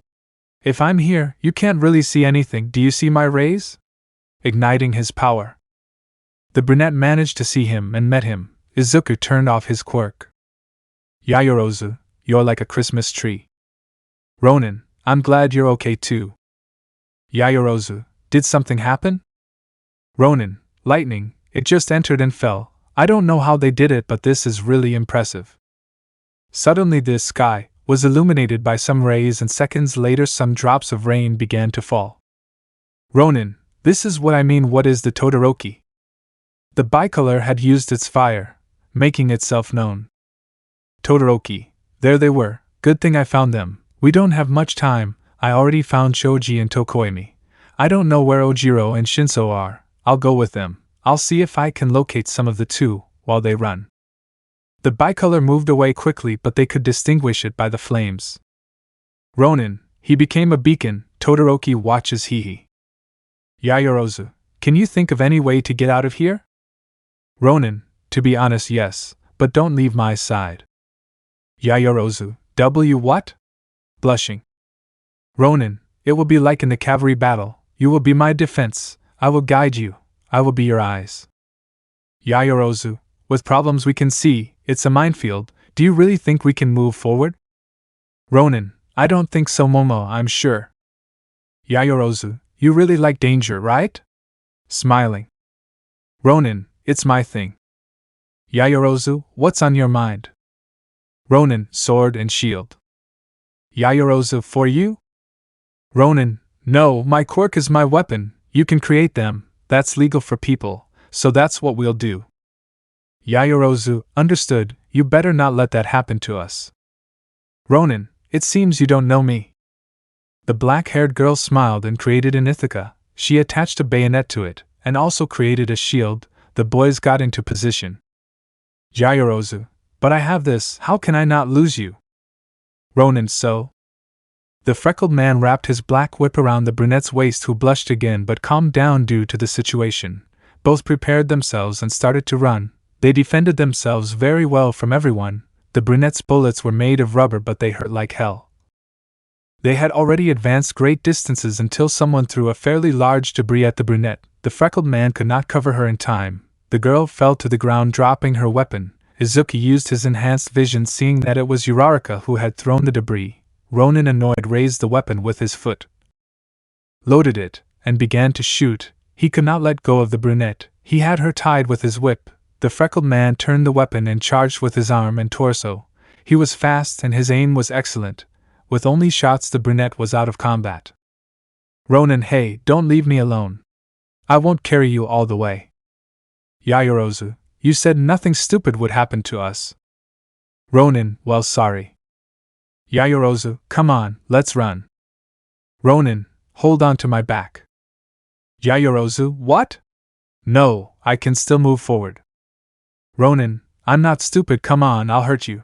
If I'm here, you can't really see anything. Do you see my rays? Igniting his power. The brunette managed to see him and met him. Izuku turned off his quirk. Yaoyorozu, you're like a Christmas tree. Ronin, I'm glad you're okay too. Yaoyorozu, did something happen? Ronin, lightning, it just entered and fell. I don't know how they did it, but this is really impressive. Suddenly the sky was illuminated by some rays, and seconds later some drops of rain began to fall. Ronin, this is what I mean. What is the Todoroki? The bicolor had used its fire, making itself known. Todoroki, there they were. Good thing I found them. We don't have much time. I already found Shoji and Tokoemi. I don't know where Ojiro and Shinso are. I'll go with them. I'll see if I can locate some of the two while they run. The bicolor moved away quickly, but they could distinguish it by the flames. Ronin, he became a beacon. Todoroki watches Hihi. Yaoyorozu, can you think of any way to get out of here? Ronin, to be honest, yes, but don't leave my side. Yaoyorozu, what? Blushing. Ronin, it will be like in the cavalry battle. You will be my defense. I will guide you. I will be your eyes. Yaoyorozu, with problems we can see, it's a minefield. Do you really think we can move forward? Ronin, I don't think so, Momo, I'm sure. Yaoyorozu, you really like danger, right? Smiling. Ronin, it's my thing. Yaoyorozu, what's on your mind? Ronin, sword and shield. Yaoyorozu, for you? Ronin, no, my quirk is my weapon. You can create them, that's legal for people, so that's what we'll do. Yaoyorozu, understood, you better not let that happen to us. Ronin, it seems you don't know me. The black-haired girl smiled and created an Ithaca. She attached a bayonet to it, and also created a shield. The boys got into position. Yaoyorozu, but I have this, how can I not lose you? Ronin, so? The freckled man wrapped his black whip around the brunette's waist, who blushed again but calmed down due to the situation. Both prepared themselves and started to run. They defended themselves very well from everyone. The brunette's bullets were made of rubber, but they hurt like hell. They had already advanced great distances until someone threw a fairly large debris at the brunette. The freckled man could not cover her in time. The girl fell to the ground, dropping her weapon. Izuku used his enhanced vision, seeing that it was Uraraka who had thrown the debris. Ronin, annoyed, raised the weapon with his foot, loaded it, and began to shoot. He could not let go of the brunette. He had her tied with his whip. The freckled man turned the weapon and charged with his arm and torso. He was fast and his aim was excellent. With only shots, the brunette was out of combat. Ronin, hey, don't leave me alone. I won't carry you all the way. Yaoyorozu, you said nothing stupid would happen to us. Ronin, well, sorry. Yaoyorozu, come on, let's run. Ronin, hold on to my back. Yaoyorozu, what? No, I can still move forward. Ronin, I'm not stupid, come on, I'll hurt you.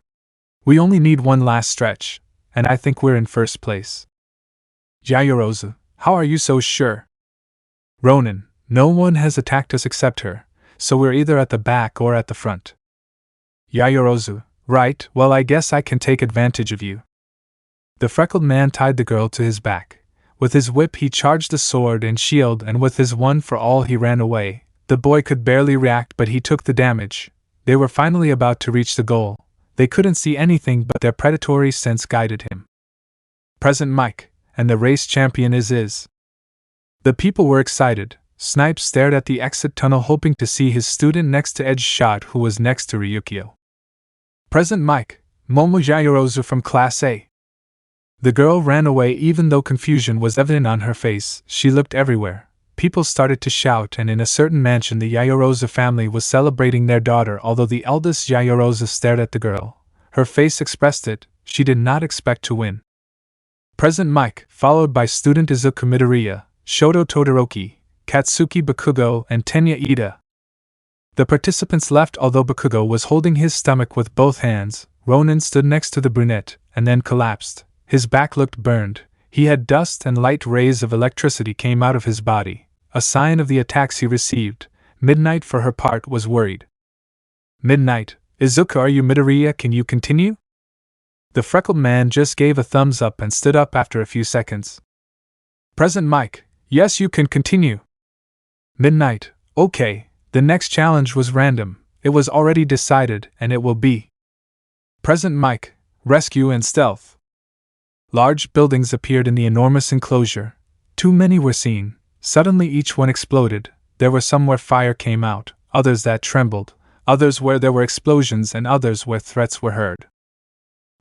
We only need one last stretch, and I think we're in first place. Yaoyorozu, how are you so sure? Ronin, no one has attacked us except her, so we're either at the back or at the front. Yaoyorozu, right, well, I guess I can take advantage of you. The freckled man tied the girl to his back. With his whip he charged the sword and shield, and with his one for all he ran away. The boy could barely react, but he took the damage. They were finally about to reach the goal. They couldn't see anything, but their predatory sense guided him. Present Mike, and the race champion is. The people were excited. Snipes stared at the exit tunnel hoping to see his student next to Edge Shot, who was next to Ryukyo. Present Mike, Momo Yaoyorozu from Class A. The girl ran away even though confusion was evident on her face. She looked everywhere. People started to shout, and in a certain mansion the Yaoyorozu family was celebrating their daughter. Although the eldest Yaoyorozu stared at the girl, her face expressed it. She did not expect to win. Present Mike, followed by student Izuku Midoriya, Shoto Todoroki, Katsuki Bakugo, and Tenya Ida. The participants left. Although Bakugo was holding his stomach with both hands, Ronin stood next to the brunette and then collapsed. His back looked burned. He had dust, and light rays of electricity came out of his body, a sign of the attacks he received. Midnight, for her part, was worried. Midnight, Izuku, are you Midoriya? Can you continue? The freckled man just gave a thumbs up and stood up after a few seconds. Present Mike, yes, you can continue. Midnight, okay. The next challenge was random. It was already decided, and it will be Present Mike, rescue and stealth. Large buildings appeared in the enormous enclosure. Too many were seen. Suddenly each one exploded. There were some where fire came out, others that trembled, others where there were explosions, and others where threats were heard.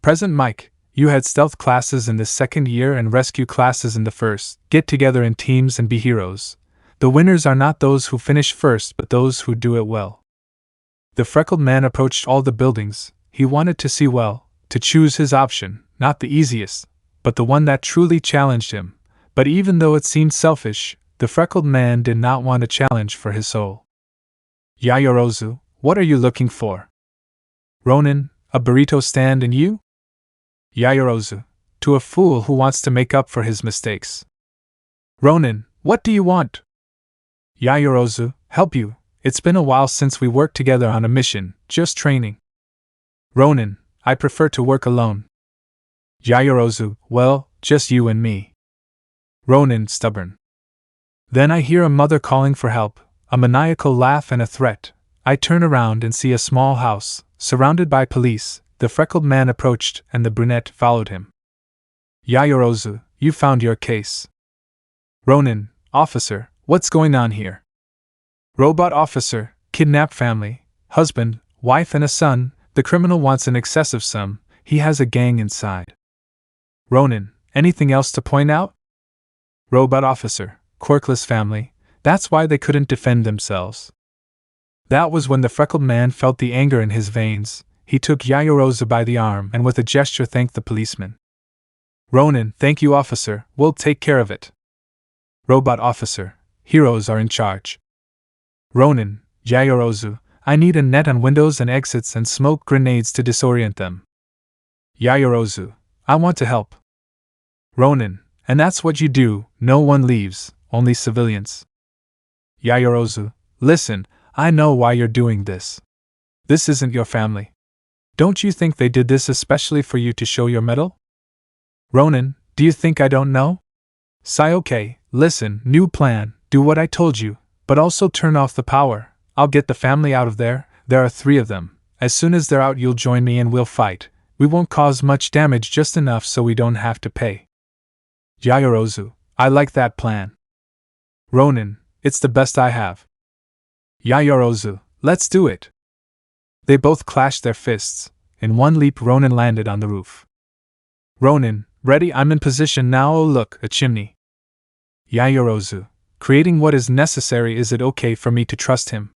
Present Mike, you had stealth classes in the second year and rescue classes in the first. Get together in teams and be heroes. The winners are not those who finish first, but those who do it well. The freckled man approached all the buildings. He wanted to see well, to choose his option, not the easiest, but the one that truly challenged him. But even though it seemed selfish, the freckled man did not want a challenge for his soul. Yaoyorozu, what are you looking for? Ronin, a burrito stand, and you? Yaoyorozu, to a fool who wants to make up for his mistakes. Ronin, what do you want? Yaoyorozu, help you. It's been a while since we worked together on a mission, just training. Ronin, I prefer to work alone. Yaoyorozu, well, just you and me. Ronin, stubborn. Then I hear a mother calling for help, a maniacal laugh and a threat. I turn around and see a small house, surrounded by police. The freckled man approached, and the brunette followed him. Yaoyorozu, you found your case. Ronin, officer, what's going on here? Robot officer, kidnapped family, husband, wife and a son. The criminal wants an excessive sum. He has a gang inside. Ronin, anything else to point out? Robot officer, Quirkless family. That's why they couldn't defend themselves. That was when the freckled man felt the anger in his veins. He took Yaoyorozu by the arm and with a gesture thanked the policeman. Ronin, thank you officer, we'll take care of it. Robot officer, heroes are in charge. Ronin, Yaoyorozu, I need a net on windows and exits and smoke grenades to disorient them. Yaoyorozu, I want to help. Ronin, and that's what you do, no one leaves, only civilians. Yaoyorozu, listen, I know why you're doing this. This isn't your family. Don't you think they did this especially for you to show your mettle? Ronin, do you think I don't know? Okay, listen, new plan, do what I told you, but also turn off the power. I'll get the family out of there. There are 3 of them. As soon as they're out you'll join me and we'll fight. We won't cause much damage, just enough so we don't have to pay. Yaoyorozu, I like that plan. Ronin, It's the best I have. Yayarozu, let's do it. They both clashed their fists. In one leap, Ronin landed on the roof. Ronin, ready, I'm in position now. Oh look, a chimney. Yayarozu, creating what is necessary. Is it okay for me to trust him?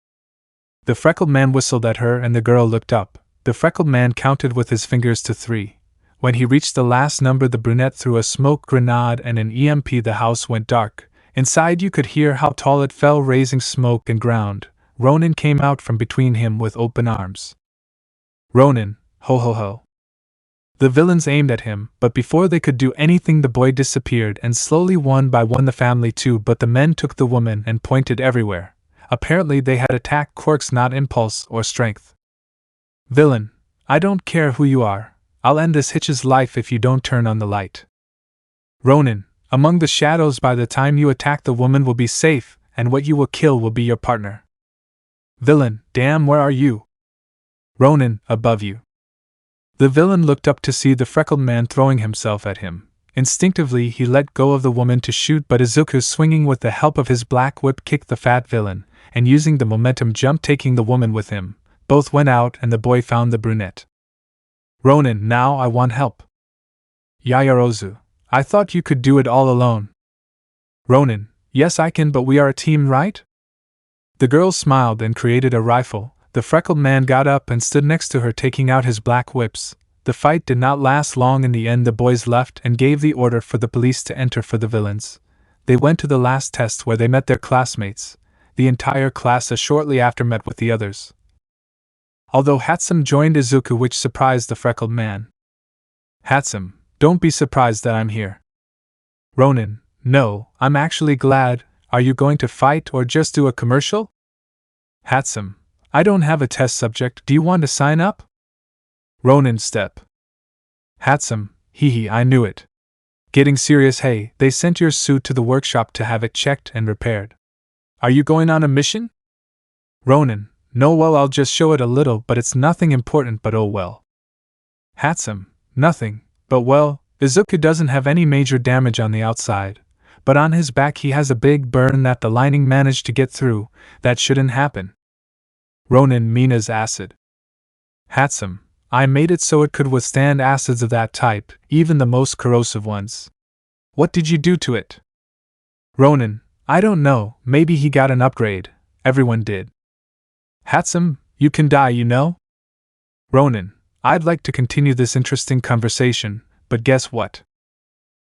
The freckled man whistled at her and the girl looked up. The freckled man counted with his fingers to 3. When he reached the last number, the brunette threw a smoke grenade and an EMP. The house went dark. Inside you could hear how tall it fell, raising smoke and ground. Ronin came out from between him with open arms. Ronin, ho ho ho. The villains aimed at him, but before they could do anything the boy disappeared and slowly one by one the family too, but the men took the woman and pointed everywhere. Apparently they had attacked Quirks, not impulse or strength. Villain, I don't care who you are. I'll end this hitch's life if you don't turn on the light. Ronin, among the shadows, by the time you attack the woman will be safe, and what you will kill will be your partner. Villain, damn, where are you? Ronin, above you. The villain looked up to see the freckled man throwing himself at him. Instinctively he let go of the woman to shoot, but Izuku, swinging with the help of his black whip, kicked the fat villain, and using the momentum jump, taking the woman with him. Both went out and the boy found the brunette. Ronin, now I want help. Yayarozu, I thought you could do it all alone. Ronin, yes I can, but we are a team, right? The girl smiled and created a rifle. The freckled man got up and stood next to her, taking out his black whips. The fight did not last long. In the end, the boys left and gave the order for the police to enter for the villains. They went to the last test where they met their classmates. The entire class shortly after met with the others. Although Hatsum joined Izuku, which surprised the freckled man. Hatsum, don't be surprised that I'm here. Ronin, no, I'm actually glad. Are you going to fight or just do a commercial? Hatsum, I don't have a test subject. Do you want to sign up? Ronin, step. Hatsum, hee, I knew it. Getting serious, hey, they sent your suit to the workshop to have it checked and repaired. Are you going on a mission? Ronin, no, well, I'll just show it a little, but it's nothing important, but oh well. Hatsum, nothing, but well, Izuku doesn't have any major damage on the outside, but on his back he has a big burn that the lining managed to get through. That shouldn't happen. Ronin, Mina's acid. Hatsum, I made it so it could withstand acids of that type, even the most corrosive ones. What did you do to it? Ronin, I don't know, maybe he got an upgrade. Everyone did. Hatsum, you can die, you know? Ronin, I'd like to continue this interesting conversation, but guess what?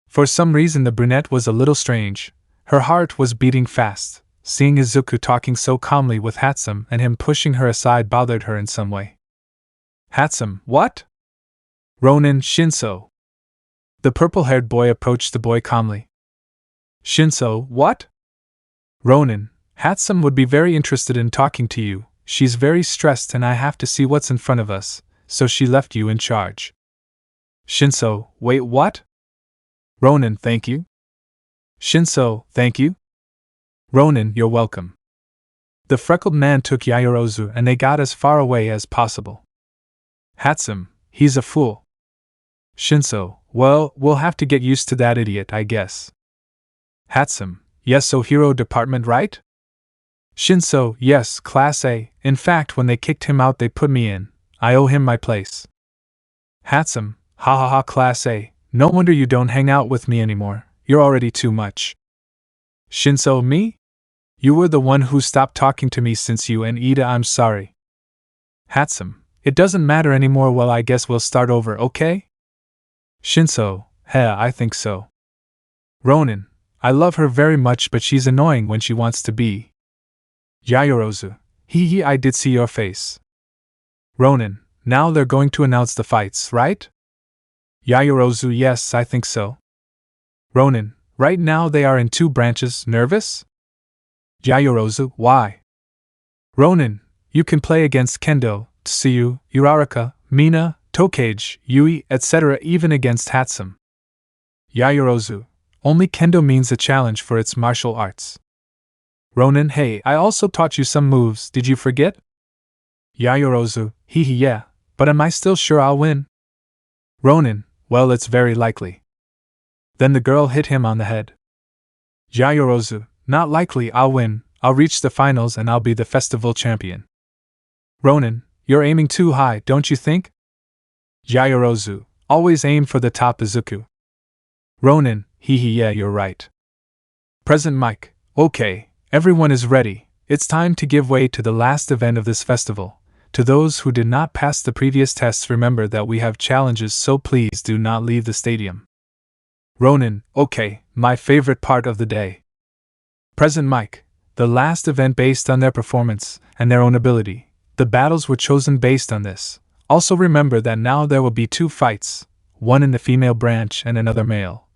For some reason the brunette was a little strange. Her heart was beating fast. Seeing Izuku talking so calmly with Hatsum and him pushing her aside bothered her in some way. Hatsum, what? Ronin, Shinso. The purple-haired boy approached the boy calmly. Shinso, what? Ronin, Hatsum would be very interested in talking to you. She's very stressed and I have to see what's in front of us, so she left you in charge. Shinso, wait, what? Ronin, thank you. Shinso, thank you. Ronin, you're welcome. The freckled man took Yayarozu and they got as far away as possible. Hatsum, he's a fool. Shinso, well, we'll have to get used to that idiot, I guess. Hatsum, yes, so Hero Department, right? Shinso, yes, Class A. In fact, when they kicked him out, they put me in. I owe him my place. Hatsum, ha ha ha, Class A. No wonder you don't hang out with me anymore. You're already too much. Shinso, me? You were the one who stopped talking to me since you and Ida. I'm sorry. Hatsum, it doesn't matter anymore. Well, I guess we'll start over, okay? Shinso, heh, I think so. Ronin, I love her very much, but she's annoying when she wants to be. Yayarozu, hee, I did see your face. Ronin, now they're going to announce the fights, right? Yayarozu, yes, I think so. Ronin, right now they are in 2 branches. Nervous? Yayarozu, why? Ronin, you can play against Kendo, Tsuyu, Uraraka, Mina, Tokage, Yui, etc., even against Hatsum. Yayarozu, only Kendo means a challenge for its martial arts. Ronin, hey, I also taught you some moves, did you forget? Yayarozu, hee, yeah, but am I still sure I'll win? Ronin, well, it's very likely. Then the girl hit him on the head. Yayarozu, not likely I'll win, I'll reach the finals and I'll be the festival champion. Ronin, you're aiming too high, don't you think? Yaoyorozu, always aim for the top izuku. Ronin, yeah, you're right. Present mic, okay, everyone is ready, it's time to give way to the last event of this festival. To those who did not pass the previous tests, remember that we have challenges, so please do not leave the stadium. Ronin, okay, my favorite part of the day. Present mic, the last event based on their performance and their own ability. The battles were chosen based on this. Also remember that now there will be 2 fights, one in the female branch and another male.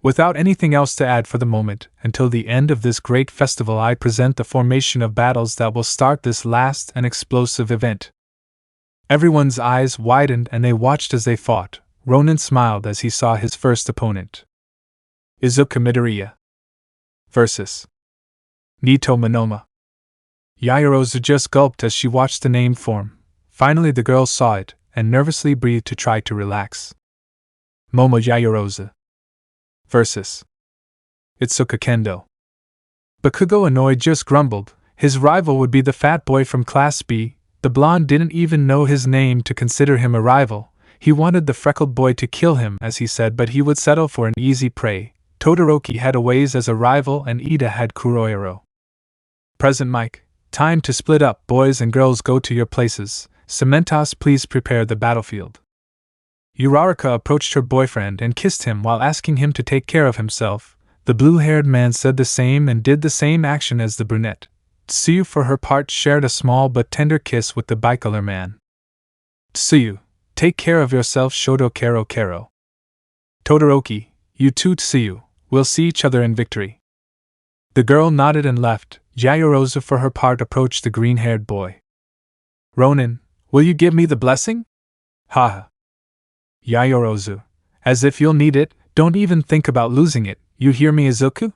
Without anything else to add for the moment, until the end of this great festival, I present the formation of battles that will start this last and explosive event. Everyone's eyes widened and they watched as they fought. Ronin smiled as he saw his first opponent. Izuku Midoriya versus Nito Manoma. Yaoyorozu just gulped as she watched the name form. Finally the girl saw it, and nervously breathed to try to relax. Momo Yaoyorozu versus Itsuka Kendo. Bakugo, annoyed, just grumbled. His rival would be the fat boy from Class B. The blonde didn't even know his name to consider him a rival. He wanted the freckled boy to kill him, as he said, but he would settle for an easy prey. Todoroki had Aways as a rival and Ida had Kurohiro. Present mic, time to split up, boys and girls, go to your places. Cementos, please prepare the battlefield. Uraraka approached her boyfriend and kissed him while asking him to take care of himself. The blue-haired man said the same and did the same action as the brunette. Tsuyu, for her part, shared a small but tender kiss with the bicolor man. Tsuyu, take care of yourself, Shoto Kero. Todoroki, you too, Tsuyu, we'll see each other in victory. The girl nodded and left. Yaoyorozu, for her part, approached the green-haired boy. Ronin, will you give me the blessing? Haha. Yaoyorozu, as if you'll need it, don't even think about losing it, you hear me, Izuku?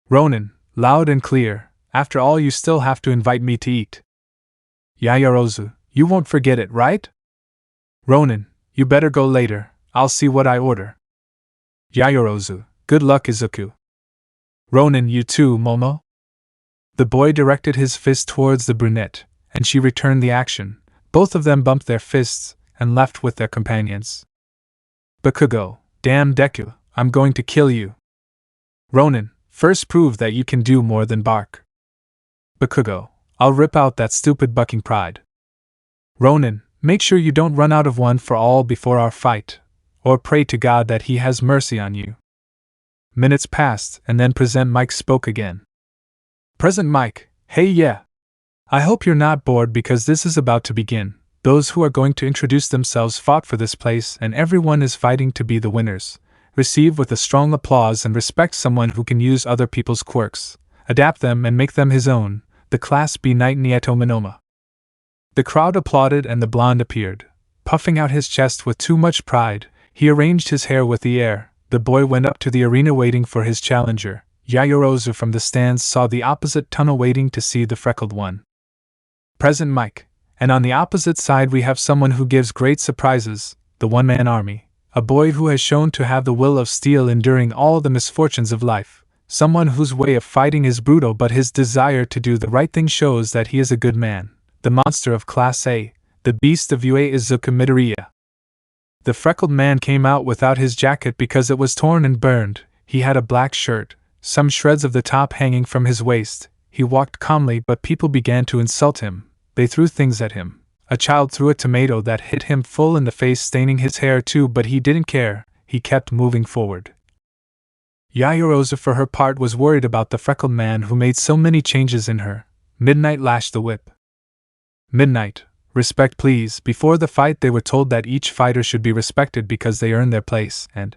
Ronin, loud and clear, after all you still have to invite me to eat. Yaoyorozu, you won't forget it, right? Ronin, you better go later, I'll see what I order. Yaoyorozu, good luck, Izuku. Ronin, you too, Momo? The boy directed his fist towards the brunette, and she returned the action. Both of them bumped their fists and left with their companions. Bakugo, damn Deku, I'm going to kill you. Ronin, first prove that you can do more than bark. Bakugo, I'll rip out that stupid bucking pride. Ronin, make sure you don't run out of one for all before our fight, or pray to God that he has mercy on you. Minutes passed, and then Present Mike spoke again. Present Mike, hey yeah. I hope you're not bored because this is about to begin. Those who are going to introduce themselves fought for this place and everyone is fighting to be the winners. Receive with a strong applause and respect someone who can use other people's quirks, adapt them and make them his own, the Class B Knight Nieto Manoma. The crowd applauded and the blonde appeared. Puffing out his chest with too much pride, he arranged his hair with the air. The boy went up to the arena waiting for his challenger. Yaoyorozu from the stands saw the opposite tunnel waiting to see the freckled one. Present Mike, and on the opposite side we have someone who gives great surprises, the one-man army, a boy who has shown to have the will of steel enduring all the misfortunes of life, someone whose way of fighting is brutal but his desire to do the right thing shows that he is a good man, the monster of Class A, the beast of UA Izuku Midoriya. The freckled man came out without his jacket because it was torn and burned. He had a black shirt, some shreds of the top hanging from his waist. He walked calmly, but people began to insult him. They threw things at him. A child threw a tomato that hit him full in the face, staining his hair too, but he didn't care. He kept moving forward. Yaoyorozu, for her part, was worried about the freckled man who made so many changes in her. Midnight lashed the whip. Midnight, respect please. Before the fight they were told that each fighter should be respected because they earned their place, and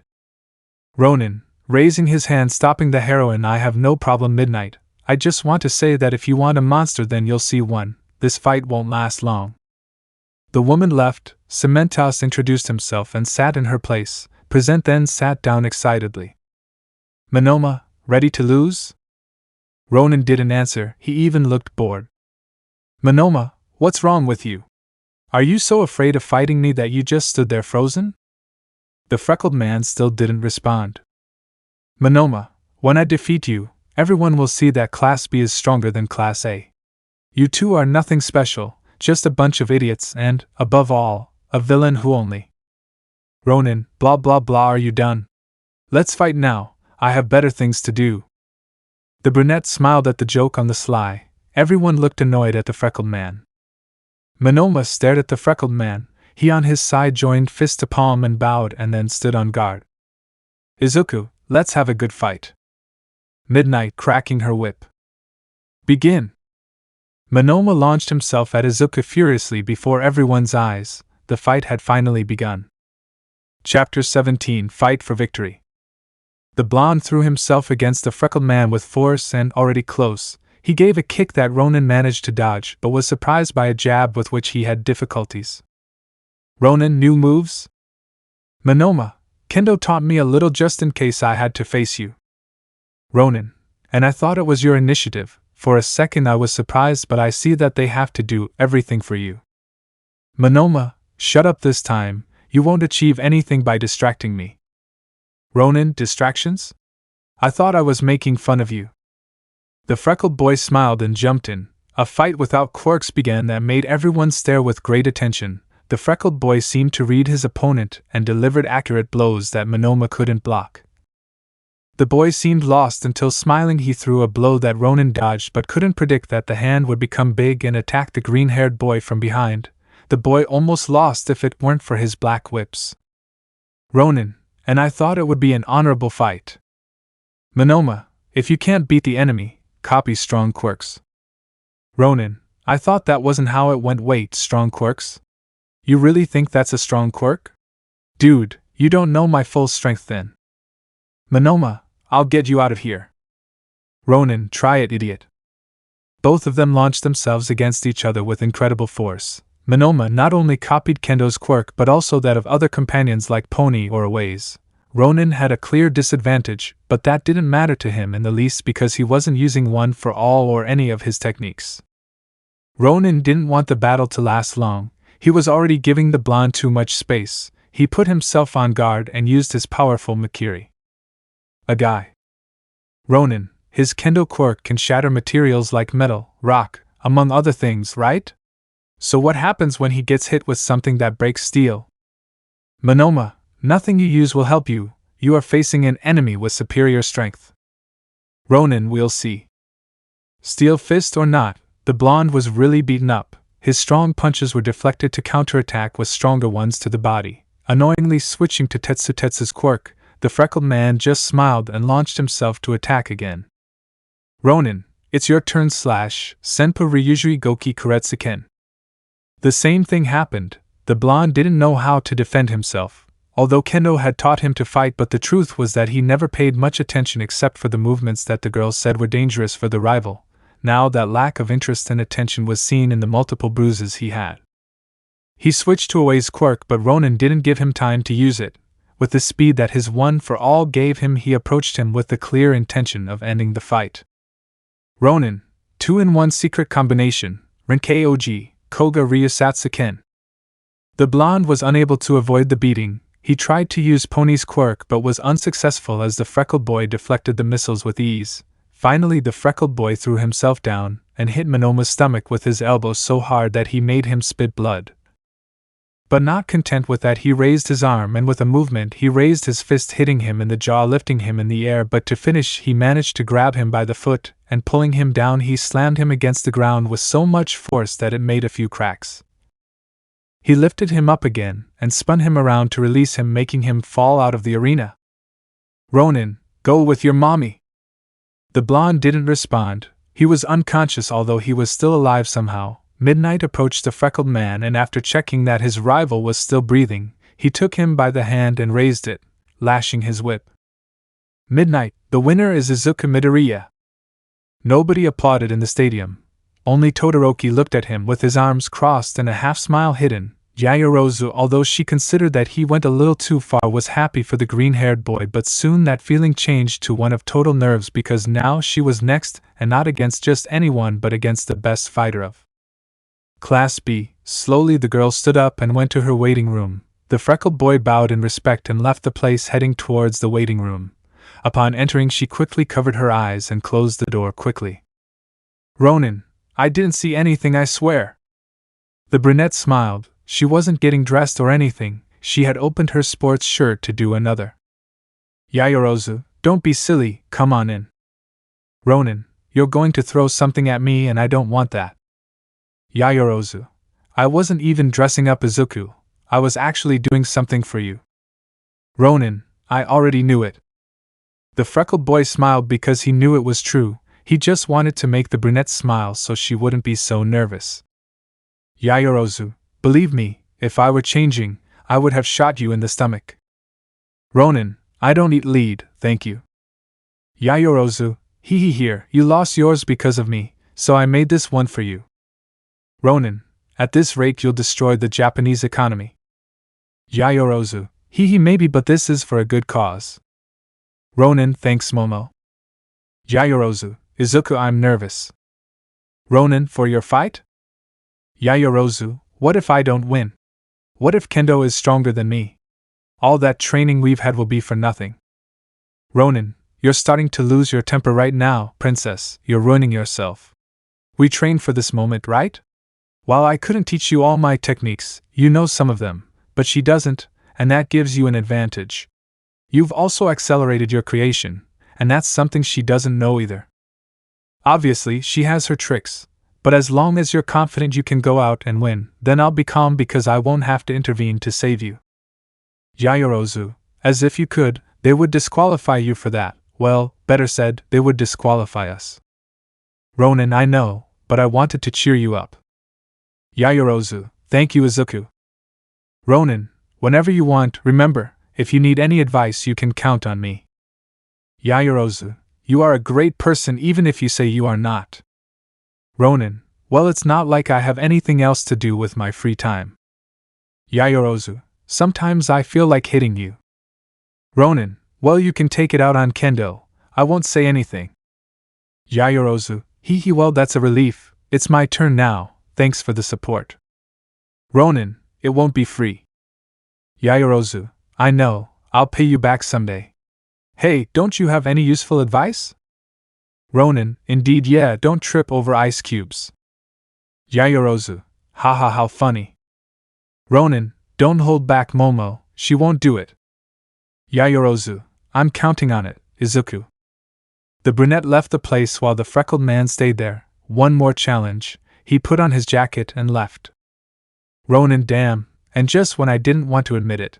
Ronin, raising his hand, stopping the heroine, I have no problem, Midnight. I just want to say that if you want a monster then you'll see one. This fight won't last long. The woman left. Cementos introduced himself and sat in her place. Present then sat down excitedly. Manoma, ready to lose? Ronin didn't answer, he even looked bored. Manoma, what's wrong with you? Are you so afraid of fighting me that you just stood there frozen? The freckled man still didn't respond. Manoma, when I defeat you, everyone will see that Class B is stronger than Class A. You two are nothing special, just a bunch of idiots and, above all, a villain who only. Ronin, blah blah blah, are you done? Let's fight now, I have better things to do. The brunette smiled at the joke on the sly. Everyone looked annoyed at the freckled man. Manoma stared at the freckled man. He on his side joined fist to palm and bowed and then stood on guard. Izuku, let's have a good fight. Midnight cracking her whip. Begin. Manoma launched himself at Izuku furiously before everyone's eyes. The fight had finally begun. Chapter 17, Fight for Victory. The blonde threw himself against the freckled man with force and, already close, he gave a kick that Ronin managed to dodge but was surprised by a jab with which he had difficulties. Ronin, new moves? Manoma, Kendo taught me a little just in case I had to face you. Ronin, and I thought it was your initiative. For a second I was surprised, but I see that they have to do everything for you. Manoma, shut up this time, you won't achieve anything by distracting me. Ronin, distractions? I thought I was making fun of you. The freckled boy smiled and jumped in. A fight without quirks began that made everyone stare with great attention. The freckled boy seemed to read his opponent and delivered accurate blows that Manoma couldn't block. The boy seemed lost until smiling he threw a blow that Ronin dodged but couldn't predict that the hand would become big and attack the green-haired boy from behind. The boy almost lost if it weren't for his black whips. Ronin, and I thought it would be an honorable fight. Manoma, if you can't beat the enemy, copy strong quirks. Ronin, I thought that wasn't how it went. Wait, strong quirks? You really think that's a strong quirk? Dude, you don't know my full strength then. Manoma, I'll get you out of here. Ronin, try it, idiot. Both of them launched themselves against each other with incredible force. Manoma not only copied Kendo's quirk but also that of other companions like Pony or Aways. Ronin had a clear disadvantage, but that didn't matter to him in the least because he wasn't using one for all or any of his techniques. Ronin didn't want the battle to last long. He was already giving the blonde too much space. He put himself on guard and used his powerful Makiri. A guy. Ronin, his Kendo quirk can shatter materials like metal, rock, among other things, right? So what happens when he gets hit with something that breaks steel? Manoma, nothing you use will help you. You are facing an enemy with superior strength. Ronin, we'll see. Steel fist or not, the blonde was really beaten up. His strong punches were deflected to counterattack with stronger ones to the body. Annoyingly switching to Tetsu's quirk, the freckled man just smiled and launched himself to attack again. Ronin, it's your turn / Senpu Ryujui Goki Kuretsuken. The same thing happened. The blonde didn't know how to defend himself, although Kendo had taught him to fight, but the truth was that he never paid much attention except for the movements that the girls said were dangerous for the rival. Now that lack of interest and attention was seen in the multiple bruises he had. He switched to Away's quirk, but Ronin didn't give him time to use it. With the speed that his one for all gave him, he approached him with the clear intention of ending the fight. Ronin, 2-in-1 secret combination, Renkei Oji, Koga Ryusatsuken. The blonde was unable to avoid the beating. He tried to use Pony's quirk but was unsuccessful as the freckled boy deflected the missiles with ease. Finally, the freckled boy threw himself down and hit Manoma's stomach with his elbow so hard that he made him spit blood. But not content with that, he raised his arm and with a movement he raised his fist, hitting him in the jaw, lifting him in the air, but to finish he managed to grab him by the foot, and pulling him down he slammed him against the ground with so much force that it made a few cracks. He lifted him up again and spun him around to release him, making him fall out of the arena. Ronin, go with your mommy. The blonde didn't respond. He was unconscious, although he was still alive somehow. Midnight approached the freckled man, and after checking that his rival was still breathing, he took him by the hand and raised it, lashing his whip. Midnight, the winner is Izuku Midoriya. Nobody applauded in the stadium. Only Todoroki looked at him with his arms crossed and a half-smile hidden. Yayorozu, although she considered that he went a little too far, was happy for the green-haired boy, but soon that feeling changed to one of total nerves because now she was next, and not against just anyone but against the best fighter of Class B. Slowly the girl stood up and went to her waiting room. The freckled boy bowed in respect and left the place, heading towards the waiting room. Upon entering, she quickly covered her eyes and closed the door quickly. Ronin, I didn't see anything, I swear. The brunette smiled. She wasn't getting dressed or anything, she had opened her sports shirt to do another. Yaoyorozu, don't be silly, come on in. Ronin, you're going to throw something at me and I don't want that. Yaoyorozu, I wasn't even dressing up izuku, I was actually doing something for you. Ronin, I already knew it. The freckled boy smiled because he knew it was true, he just wanted to make the brunette smile so she wouldn't be so nervous. Yaoyorozu, believe me, if I were changing, I would have shot you in the stomach. Ronin, I don't eat lead, thank you. Yaoyorozu, hee here, you lost yours because of me, so I made this one for you. Ronin, at this rate you'll destroy the Japanese economy. Yaoyorozu, hee maybe, but this is for a good cause. Ronin, thanks Momo. Yaoyorozu, izuku, I'm nervous. Ronin, for your fight? Yaoyorozu, what if I don't win? What if Kendo is stronger than me? All that training we've had will be for nothing. Ronin, you're starting to lose your temper right now, princess, you're ruining yourself. We trained for this moment, right? While I couldn't teach you all my techniques, you know some of them, but she doesn't, and that gives you an advantage. You've also accelerated your creation, and that's something she doesn't know either. Obviously, she has her tricks, but as long as you're confident you can go out and win, then I'll be calm because I won't have to intervene to save you. Yaoyorozu, as if you could, they would disqualify you for that. Well, better said, they would disqualify us. Ronin, I know, but I wanted to cheer you up. Yaoyorozu, thank you Izuku. Ronin, whenever you want, remember, if you need any advice you can count on me. Yaoyorozu, you are a great person even if you say you are not. Ronin, well, it's not like I have anything else to do with my free time. Yaoyorozu, sometimes I feel like hitting you. Ronin, well, you can take it out on Kendo, I won't say anything. Yaoyorozu, hee well, that's a relief, it's my turn now, thanks for the support. Ronin, it won't be free. Yaoyorozu, I know, I'll pay you back someday. Hey, don't you have any useful advice? Ronin, indeed, yeah, don't trip over ice cubes. Yaoyorozu, haha, how funny. Ronin, don't hold back Momo, she won't do it. Yaoyorozu, I'm counting on it, Izuku. The brunette left the place while the freckled man stayed there. One more challenge, he put on his jacket and left. Ronin, damn, and just when I didn't want to admit it.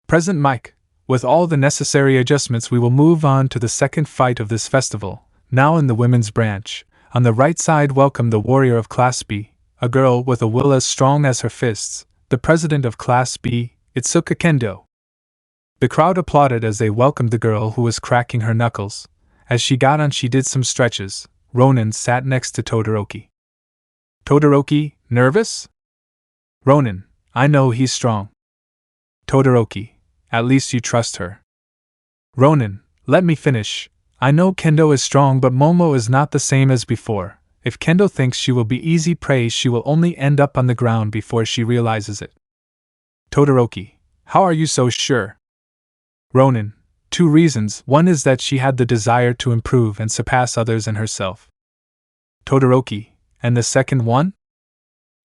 Present Mike, with all the necessary adjustments we will move on to the second fight of this festival, now in the women's branch. On the right side welcome the warrior of Class B, a girl with a will as strong as her fists, the president of Class B, Itsuka Kendo. The crowd applauded as they welcomed the girl who was cracking her knuckles. As she got on she did some stretches. Ronin sat next to Todoroki. Todoroki, nervous? Ronin, I know he's strong. Todoroki, at least you trust her. Ronin, let me finish. I know Kendo is strong but Momo is not the same as before. If Kendo thinks she will be easy prey she will only end up on the ground before she realizes it. Todoroki, how are you so sure? Ronin, 2 reasons. One is that she had the desire to improve and surpass others and herself. Todoroki, and the second one?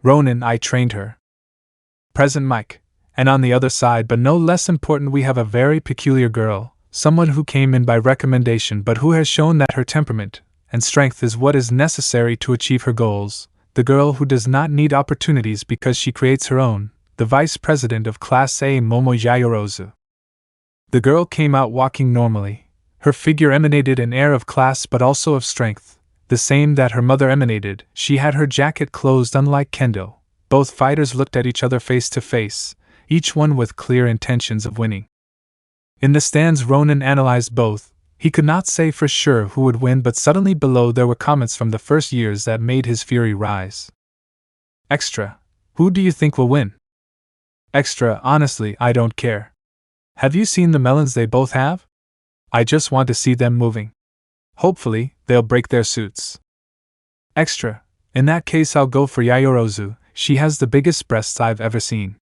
Ronin, I trained her. Present Mike, and on the other side but no less important we have a very peculiar girl, someone who came in by recommendation but who has shown that her temperament and strength is what is necessary to achieve her goals, the girl who does not need opportunities because she creates her own, the vice president of Class A Momo Yaoyorozu. The girl came out walking normally. Her figure emanated an air of class but also of strength, the same that her mother emanated. She had her jacket closed unlike Kendo. Both fighters looked at each other face to face, each one with clear intentions of winning. In the stands Ronin analyzed both. He could not say for sure who would win but suddenly below there were comments from the first years that made his fury rise. Extra, who do you think will win? Extra, honestly, I don't care. Have you seen the melons they both have? I just want to see them moving. Hopefully, they'll break their suits. Extra, in that case I'll go for Yaoyorozu, she has the biggest breasts I've ever seen.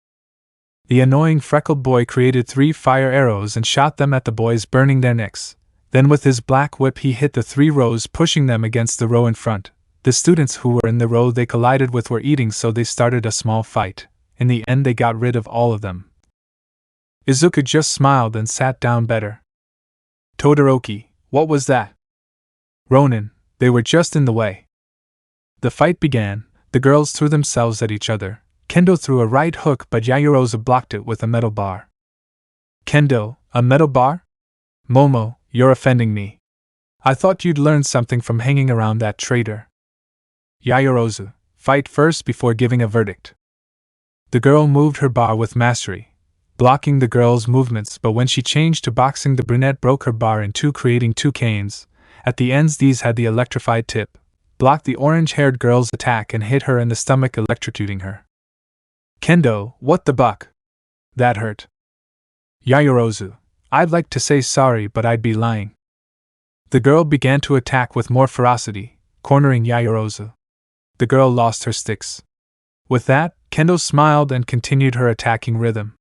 The annoying freckled boy created 3 fire arrows and shot them at the boys, burning their necks. Then with his black whip he hit the 3 rows, pushing them against the row in front. The students who were in the row they collided with were eating, so they started a small fight. In the end they got rid of all of them. Izuku just smiled and sat down better. Todoroki, what was that? Ronin, they were just in the way. The fight began. The girls threw themselves at each other. Kendo threw a right hook, but Yaoyorozu blocked it with a metal bar. Kendo, a metal bar? Momo, you're offending me. I thought you'd learned something from hanging around that traitor. Yaoyorozu, fight first before giving a verdict. The girl moved her bar with mastery, blocking the girl's movements, but when she changed to boxing, the brunette broke her bar in 2, creating 2 canes. At the ends, these had the electrified tip, blocked the orange-haired girl's attack and hit her in the stomach, electrocuting her. Kendo, what the buck? That hurt. Yaoyorozu, I'd like to say sorry, but I'd be lying. The girl began to attack with more ferocity, cornering Yaoyorozu. The girl lost her sticks. With that, Kendo smiled and continued her attacking rhythm.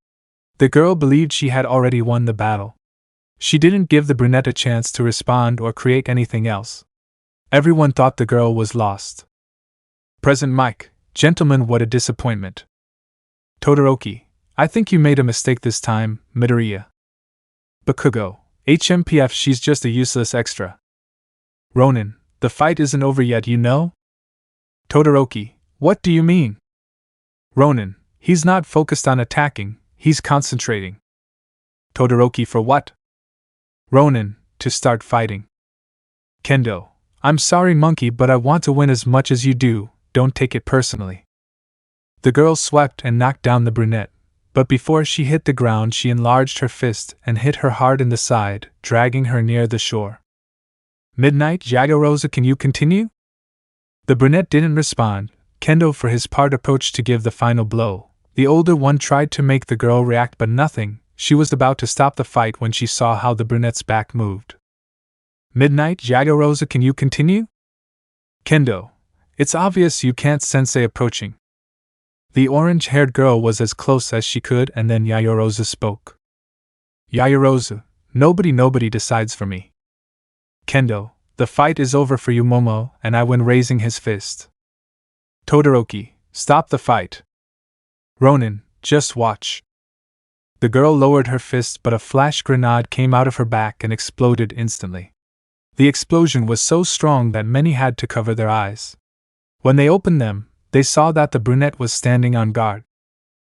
The girl believed she had already won the battle. She didn't give the brunette a chance to respond or create anything else. Everyone thought the girl was lost. Present Mike, gentlemen, what a disappointment. Todoroki, I think you made a mistake this time, Midoriya. Bakugo, HMPF, she's just a useless extra. Ronin, the fight isn't over yet, you know? Todoroki, what do you mean? Ronin, he's not focused on attacking, he's concentrating. Todoroki, for what? Ronin, to start fighting. Kendo, I'm sorry monkey, but I want to win as much as you do, don't take it personally. The girl swept and knocked down the brunette, but before she hit the ground she enlarged her fist and hit her hard in the side, dragging her near the shore. Midnight, Yaoyorozu, can you continue? The brunette didn't respond. Kendo for his part approached to give the final blow. The older one tried to make the girl react, but nothing. She was about to stop the fight when she saw how the brunette's back moved. Midnight, Yaoyorozu, can you continue? Kendo, it's obvious you can't, sensei approaching. The orange-haired girl was as close as she could, and then Yaoyorozu spoke. Yaoyorozu, nobody decides for me. Kendo, the fight is over for you, Momo, and I win, raising his fist. Todoroki, stop the fight. Ronin, just watch. The girl lowered her fist, but a flash grenade came out of her back and exploded instantly. The explosion was so strong that many had to cover their eyes. When they opened them, they saw that the brunette was standing on guard.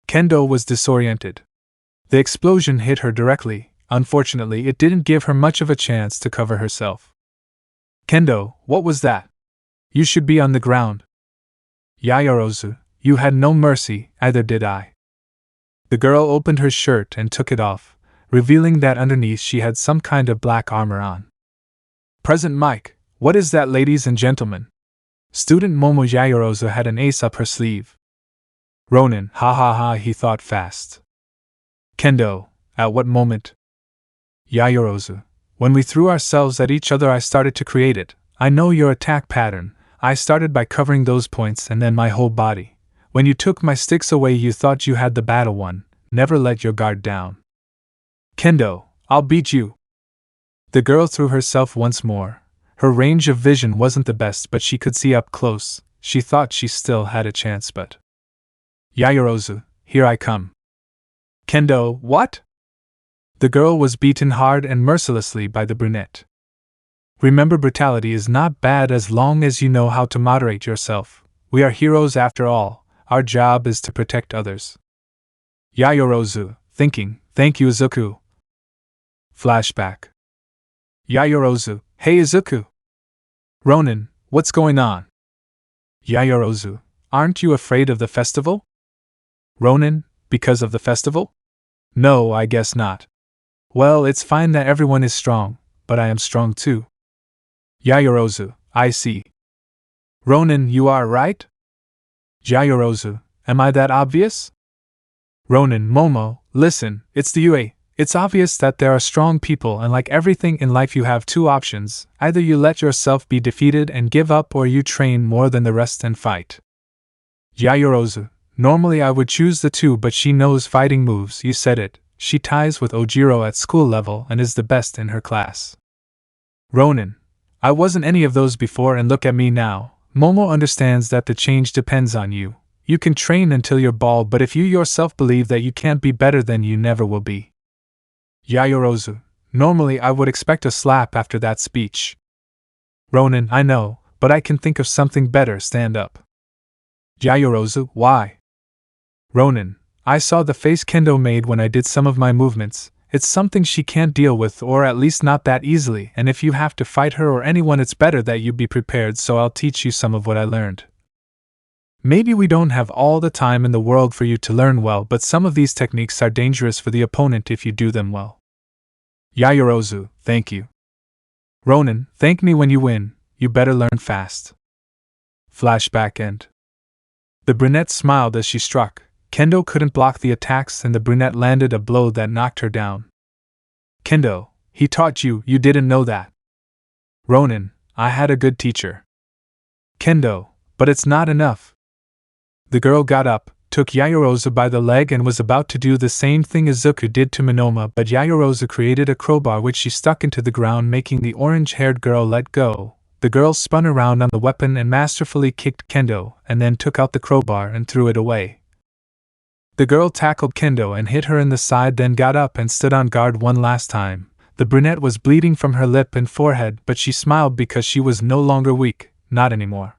Kendo was disoriented. The explosion hit her directly. Unfortunately, it didn't give her much of a chance to cover herself. Kendo, what was that? You should be on the ground. Yaoyorozu, you had no mercy, either did I. The girl opened her shirt and took it off, revealing that underneath she had some kind of black armor on. Present Mike, what is that, ladies and gentlemen? Student Momo. Yaoyorozu had an ace up her sleeve. Ronin, ha ha ha, he thought fast. Kendo, at what moment? Yaoyorozu, when we threw ourselves at each other I started to create it. I know your attack pattern. I started by covering those points and then my whole body. When you took my sticks away you thought you had the battle won. Never let your guard down. Kendo, I'll beat you. The girl threw herself once more. Her range of vision wasn't the best, but she could see up close. She thought she still had a chance, but... Yaoyorozu, here I come. Kendo, what? The girl was beaten hard and mercilessly by the brunette. Remember, brutality is not bad as long as you know how to moderate yourself. We are heroes after all. Our job is to protect others. Yaoyorozu, thinking, thank you Izuku. Flashback. Yaoyorozu, hey Izuku. Ronin, what's going on? Yaoyorozu, aren't you afraid of the festival? Ronin, because of the festival? No, I guess not. Well, it's fine that everyone is strong, but I am strong too. Yaoyorozu, I see. Ronin, you are right? Yaoyorozu, am I that obvious? Ronin, Momo, listen, it's the UA. It's obvious that there are strong people, and like everything in life you have 2 options. Either you let yourself be defeated and give up, or you train more than the rest and fight. Yaoyorozu, Normally I would choose the two, but she knows fighting moves, you said it. She ties with Ojiro at school level and is the best in her class. Ronin, I wasn't any of those before and look at me now. Momo understands that the change depends on you. You can train until you're bald, but if you yourself believe that you can't be better, then you never will be. Yaoyorozu, normally I would expect a slap after that speech. Ronin, I know, but I can think of something better, stand up. Yaoyorozu, why? Ronin, I saw the face Kendo made when I did some of my movements. It's something she can't deal with, or at least not that easily, and if you have to fight her or anyone, it's better that you be prepared, so I'll teach you some of what I learned. Maybe we don't have all the time in the world for you to learn well, but some of these techniques are dangerous for the opponent if you do them well. Yaoyorozu, thank you. Ronin, thank me when you win, you better learn fast. Flashback end. The brunette smiled as she struck. Kendo couldn't block the attacks and the brunette landed a blow that knocked her down. Kendo, he taught you, you didn't know that. Ronin, I had a good teacher. Kendo, but it's not enough. The girl got up, took Yaoyorozu by the leg and was about to do the same thing Izuku did to Manoma, but Yaoyorozu created a crowbar which she stuck into the ground, making the orange-haired girl let go. The girl spun around on the weapon and masterfully kicked Kendo, and then took out the crowbar and threw it away. The girl tackled Kendo and hit her in the side, then got up and stood on guard one last time. The brunette was bleeding from her lip and forehead, but she smiled because she was no longer weak, not anymore.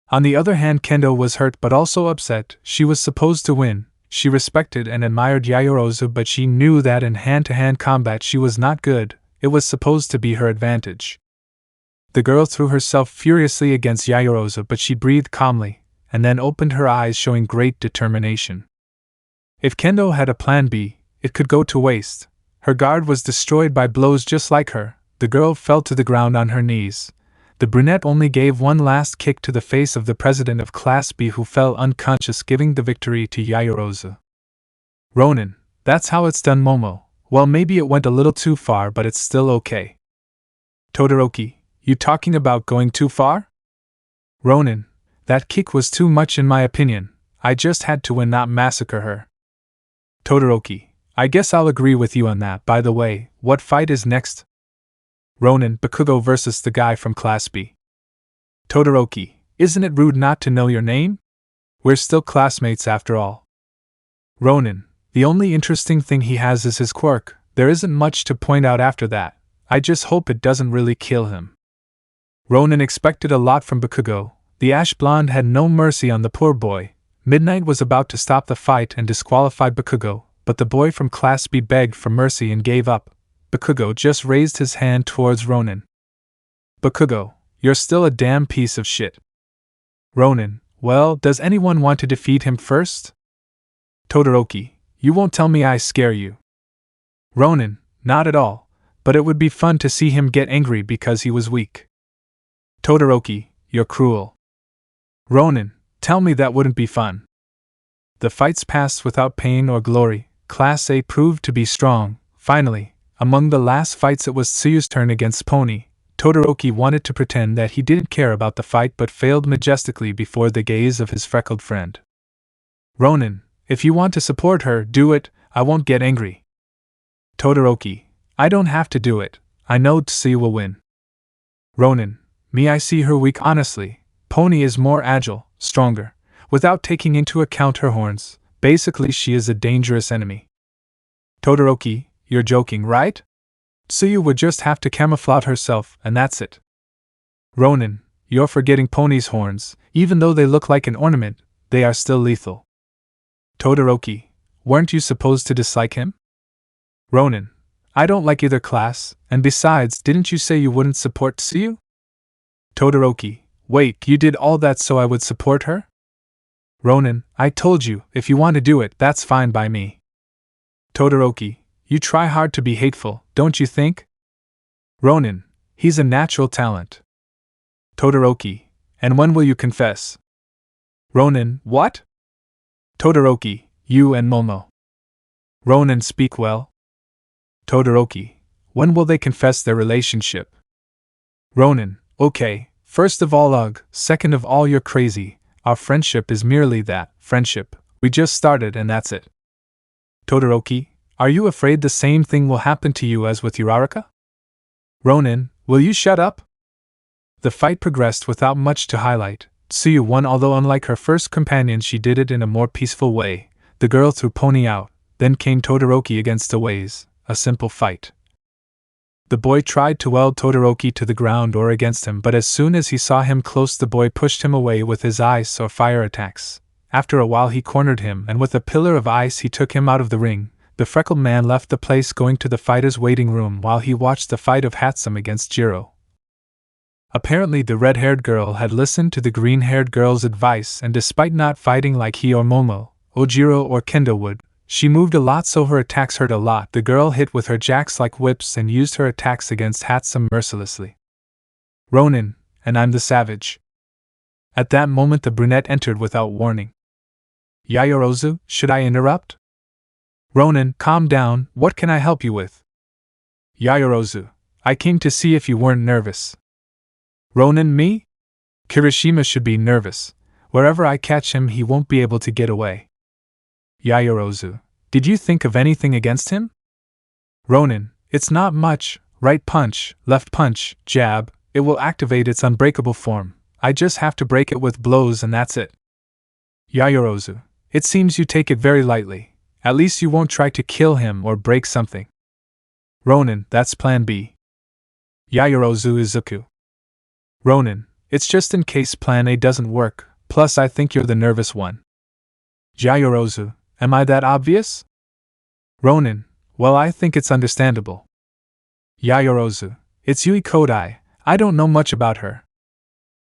On the other hand, Kendo was hurt but also upset. She was supposed to win. She respected and admired Yaoyorozu, but she knew that in hand-to-hand combat she was not good. It was supposed to be her advantage. The girl threw herself furiously against Yaoyorozu, but she breathed calmly, and then opened her eyes, showing great determination. If Kendo had a plan B, it could go to waste. Her guard was destroyed by blows just like her. The girl fell to the ground on her knees. The brunette only gave one last kick to the face of the president of Class B, who fell unconscious, giving the victory to Yaoyorozu. Ronin, that's how it's done, Momo. Well, maybe it went a little too far, but it's still okay. Todoroki, you talking about going too far? Ronin, that kick was too much in my opinion. I just had to win, not massacre her. Todoroki, I guess I'll agree with you on that. By the way, what fight is next? Ronin, Bakugo versus the guy from Class B. Todoroki, isn't it rude not to know your name? We're still classmates after all. Ronin, the only interesting thing he has is his quirk. There isn't much to point out after that. I just hope it doesn't really kill him. Ronin expected a lot from Bakugo. The ash blonde had no mercy on the poor boy. Midnight was about to stop the fight and disqualify Bakugo, but the boy from Class B begged for mercy and gave up. Bakugo just raised his hand towards Ronin. Bakugo, you're still a damn piece of shit. Ronin, well, does anyone want to defeat him first? Todoroki, you won't tell me I scare you. Ronin, not at all, but it would be fun to see him get angry because he was weak. Todoroki, you're cruel. Ronin, tell me that wouldn't be fun. The fights passed without pain or glory. Class A proved to be strong. Finally, among the last fights, it was Tsuyu's turn against Pony. Todoroki wanted to pretend that he didn't care about the fight but failed majestically before the gaze of his freckled friend. Ronin, if you want to support her, do it. I won't get angry. Todoroki, I don't have to do it. I know Tsuyu will win. Ronin, me, I see her weak. Honestly, Pony is more agile, stronger. Without taking into account her horns, basically she is a dangerous enemy. Todoroki, you're joking, right? Tsuyu would just have to camouflage herself, and that's it. Ronin, you're forgetting Pony's horns. Even though they look like an ornament, they are still lethal. Todoroki, weren't you supposed to dislike him? Ronin, I don't like either class, and besides, didn't you say you wouldn't support Tsuyu? Todoroki, wait, you did all that so I would support her? Ronin, I told you, if you want to do it, that's fine by me. Todoroki, you try hard to be hateful, don't you think? Ronin, he's a natural talent. Todoroki, and when will you confess? Ronin, what? Todoroki, you and Momo. Ronin, speak well. Todoroki, when will they confess their relationship? Ronin, okay, first of all ugh, second of all you're crazy. Our friendship is merely that, friendship. We just started and that's it. Todoroki, are you afraid the same thing will happen to you as with Uraraka? Ronin, will you shut up? The fight progressed without much to highlight. Tsuyu won, although unlike her first companion she did it in a more peaceful way. The girl threw Pony out, then came Todoroki against Aways, a simple fight. The boy tried to weld Todoroki to the ground or against him, but as soon as he saw him close the boy pushed him away with his ice or fire attacks. After a while he cornered him and with a pillar of ice he took him out of the ring. The freckled man left the place going to the fighters' waiting room while he watched the fight of Hatsum against Jiro. Apparently the red-haired girl had listened to the green-haired girl's advice, and despite not fighting like he or Momo, Ojiro or Kendo would, she moved a lot so her attacks hurt a lot. The girl hit with her jacks like whips and used her attacks against Hatsum mercilessly. Ronin, and I'm the savage. At that moment the brunette entered without warning. Yayorozu, should I interrupt? Ronin, calm down, what can I help you with? Yayorozu, I came to see if you weren't nervous. Ronin, me? Kirishima should be nervous. Wherever I catch him he won't be able to get away. Yayorozu, did you think of anything against him? Ronin, it's not much. Right punch, left punch, jab, it will activate its unbreakable form. I just have to break it with blows and that's it. Yayorozu, it seems you take it very lightly. At least you won't try to kill him or break something. Ronin, that's plan B. Yayorozu Izuku. Ronin, it's just in case plan A doesn't work, plus I think you're the nervous one. Yayorozu, am I that obvious? Ronin, well I think it's understandable. Yayorozu, it's Yui Kodai, I don't know much about her.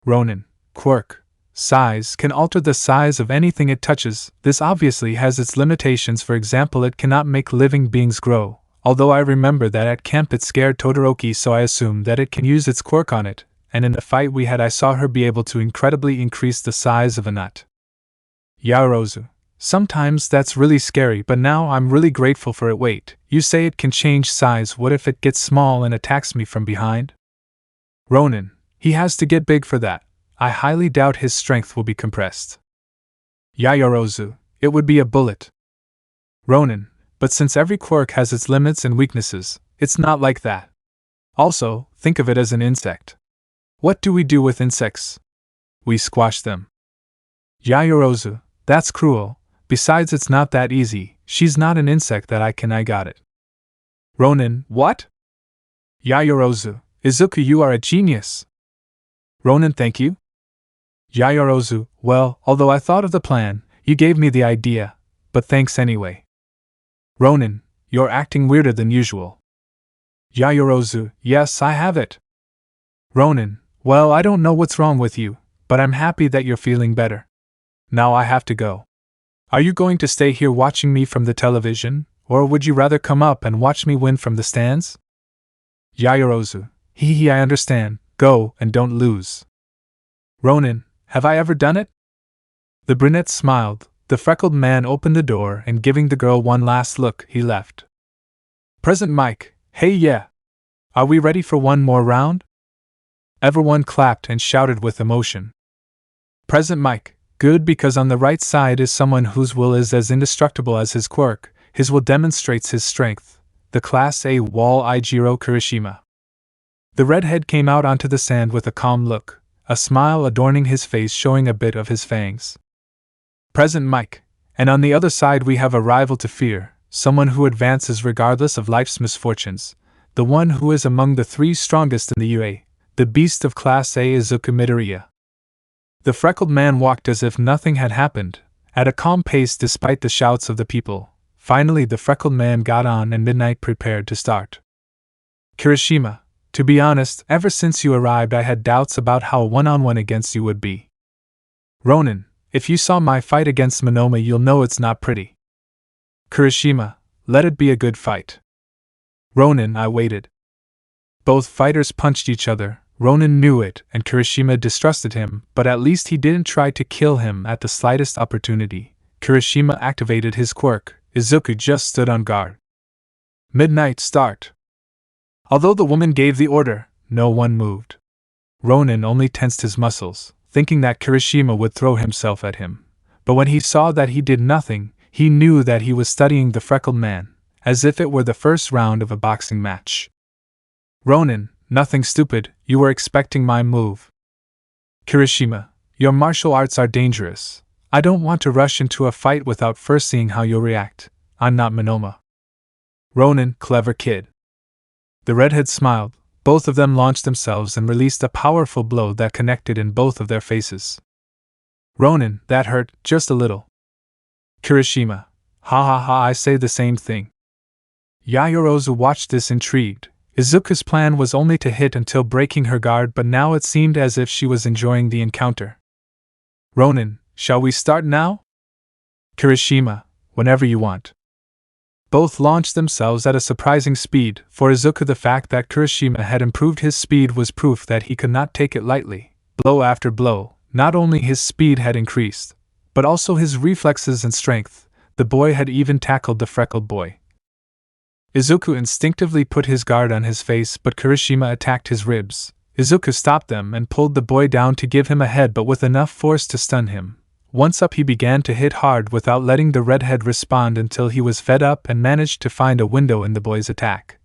Ronin, quirk, size can alter the size of anything it touches. This obviously has its limitations, for example it cannot make living beings grow, although I remember that at camp it scared Todoroki so I assume that it can use its quirk on it, and in the fight we had I saw her be able to incredibly increase the size of a nut. Yayorozu, sometimes that's really scary, but now I'm really grateful for it. Wait, you say it can change size, what if it gets small and attacks me from behind? Ronin, he has to get big for that. I highly doubt his strength will be compressed. Yayorozu, it would be a bullet. Ronin, but since every quirk has its limits and weaknesses, it's not like that. Also, think of it as an insect. What do we do with insects? We squash them. Yayorozu, that's cruel. Besides it's not that easy, she's not an insect that I got it. Ronin, what? Yayorozu, Izuku, you are a genius. Ronin, thank you. Yayorozu, well, although I thought of the plan, you gave me the idea, but thanks anyway. Ronin, you're acting weirder than usual. Yayorozu, yes, I have it. Ronin, well, I don't know what's wrong with you, but I'm happy that you're feeling better. Now I have to go. Are you going to stay here watching me from the television, or would you rather come up and watch me win from the stands? Yayorozu, hee, I understand, go and don't lose. Ronin, have I ever done it? The brunette smiled, the freckled man opened the door and giving the girl one last look, he left. Present Mike, hey yeah. Are we ready for one more round? Everyone clapped and shouted with emotion. Present Mike, good, because on the right side is someone whose will is as indestructible as his quirk. His will demonstrates his strength. The Class A Wall Ijiro Kirishima. The redhead came out onto the sand with a calm look, a smile adorning his face showing a bit of his fangs. Present Mike, and on the other side we have a rival to fear, someone who advances regardless of life's misfortunes, the one who is among the three strongest in the UA, the beast of Class A Izuku Midoriya. The freckled man walked as if nothing had happened, at a calm pace despite the shouts of the people. Finally the freckled man got on and midnight prepared to start. Kirishima, to be honest, ever since you arrived I had doubts about how a one-on-one against you would be. Ronin, if you saw my fight against Manoma you'll know it's not pretty. Kirishima, let it be a good fight. Ronin, I waited. Both fighters punched each other. Ronin knew it, and Kirishima distrusted him, but at least he didn't try to kill him at the slightest opportunity. Kirishima activated his quirk. Izuku just stood on guard. Midnight start. Although the woman gave the order, no one moved. Ronin only tensed his muscles. thinking that Kirishima would throw himself at him. But when he saw that he did nothing, he knew that he was studying the freckled man, as if it were the first round of a boxing match. Ronin, nothing stupid, you were expecting my move. Kirishima, your martial arts are dangerous. I don't want to rush into a fight without first seeing how you'll react. I'm not Manoma. Ronin, clever kid. The redhead smiled. Both of them launched themselves and released a powerful blow that connected in both of their faces. Ronin, that hurt, just a little. Kirishima, ha ha ha, I say the same thing. Yaoyorozu watched this intrigued. Izuku's plan was only to hit until breaking her guard, but now it seemed as if she was enjoying the encounter. Ronin, shall we start now? Kirishima, whenever you want. Both launched themselves at a surprising speed. For Izuku, the fact that Kirishima had improved his speed was proof that he could not take it lightly. Blow after blow, not only his speed had increased, but also his reflexes and strength. The boy had even tackled the freckled boy. Izuku instinctively put his guard on his face, but Kirishima attacked his ribs. Izuku stopped them and pulled the boy down to give him a head, but with enough force to stun him. Once up, he began to hit hard without letting the redhead respond until he was fed up and managed to find a window in the boy's attack.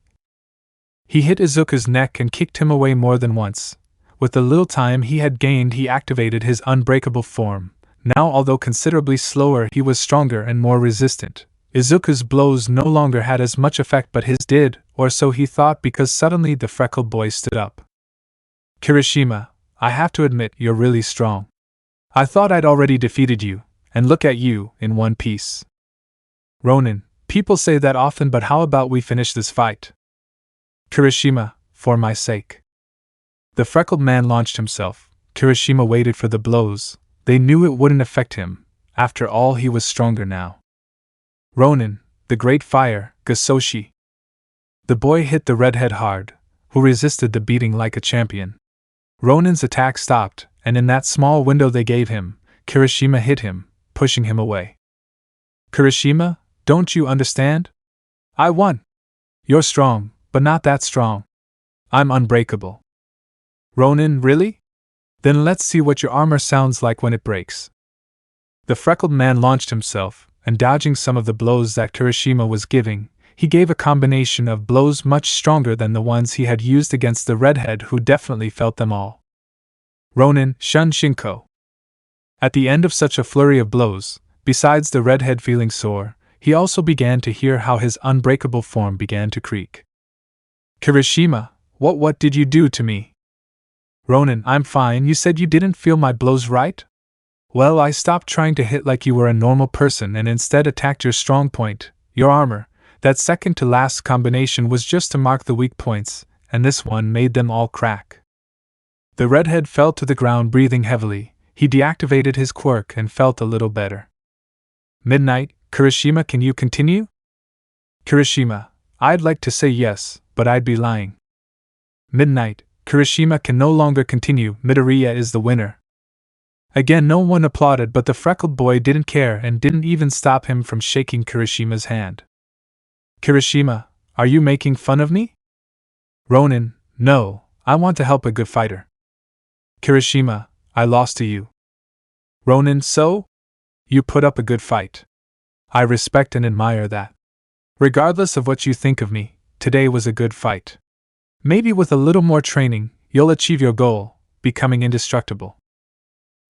He hit Izuku's neck and kicked him away more than once. With the little time he had gained, he activated his unbreakable form. Now, although considerably slower, he was stronger and more resistant. Izuku's blows no longer had as much effect, but his did, or so he thought, because suddenly the freckled boy stood up. Kirishima, I have to admit, you're really strong. I thought I'd already defeated you, and look at you, in one piece. Ronin, people say that often, but how about we finish this fight? Kirishima, for my sake. The freckled man launched himself. Kirishima waited for the blows. They knew it wouldn't affect him. After all, he was stronger now. Ronin, the great fire, Gasoshi. The boy hit the redhead hard, who resisted the beating like a champion. Ronin's attack stopped, and in that small window they gave him, Kirishima hit him, pushing him away. Kirishima, don't you understand? I won. You're strong, but not that strong. I'm unbreakable. Ronin, really? Then let's see what your armor sounds like when it breaks. The freckled man launched himself, and dodging some of the blows that Kirishima was giving, he gave a combination of blows much stronger than the ones he had used against the redhead, who definitely felt them all. Ronin, shun Shinko. At the end of such a flurry of blows, besides the redhead feeling sore, he also began to hear how his unbreakable form began to creak. Kirishima, what did you do to me? Ronin, I'm fine. You said you didn't feel my blows, right? Well, I stopped trying to hit like you were a normal person and instead attacked your strong point, your armor. That second to last combination was just to mark the weak points, and this one made them all crack. The redhead fell to the ground breathing heavily. He deactivated his quirk and felt a little better. Midnight, Kirishima, can you continue? Kirishima, I'd like to say yes, but I'd be lying. Midnight, Kirishima can no longer continue. Midoriya is the winner. Again, no one applauded, but the freckled boy didn't care and didn't even stop him from shaking Kirishima's hand. Kirishima, are you making fun of me? Ronin, no, I want to help a good fighter. Kirishima, I lost to you. Ronin, so? You put up a good fight. I respect and admire that. Regardless of what you think of me, today was a good fight. Maybe with a little more training, you'll achieve your goal, becoming indestructible.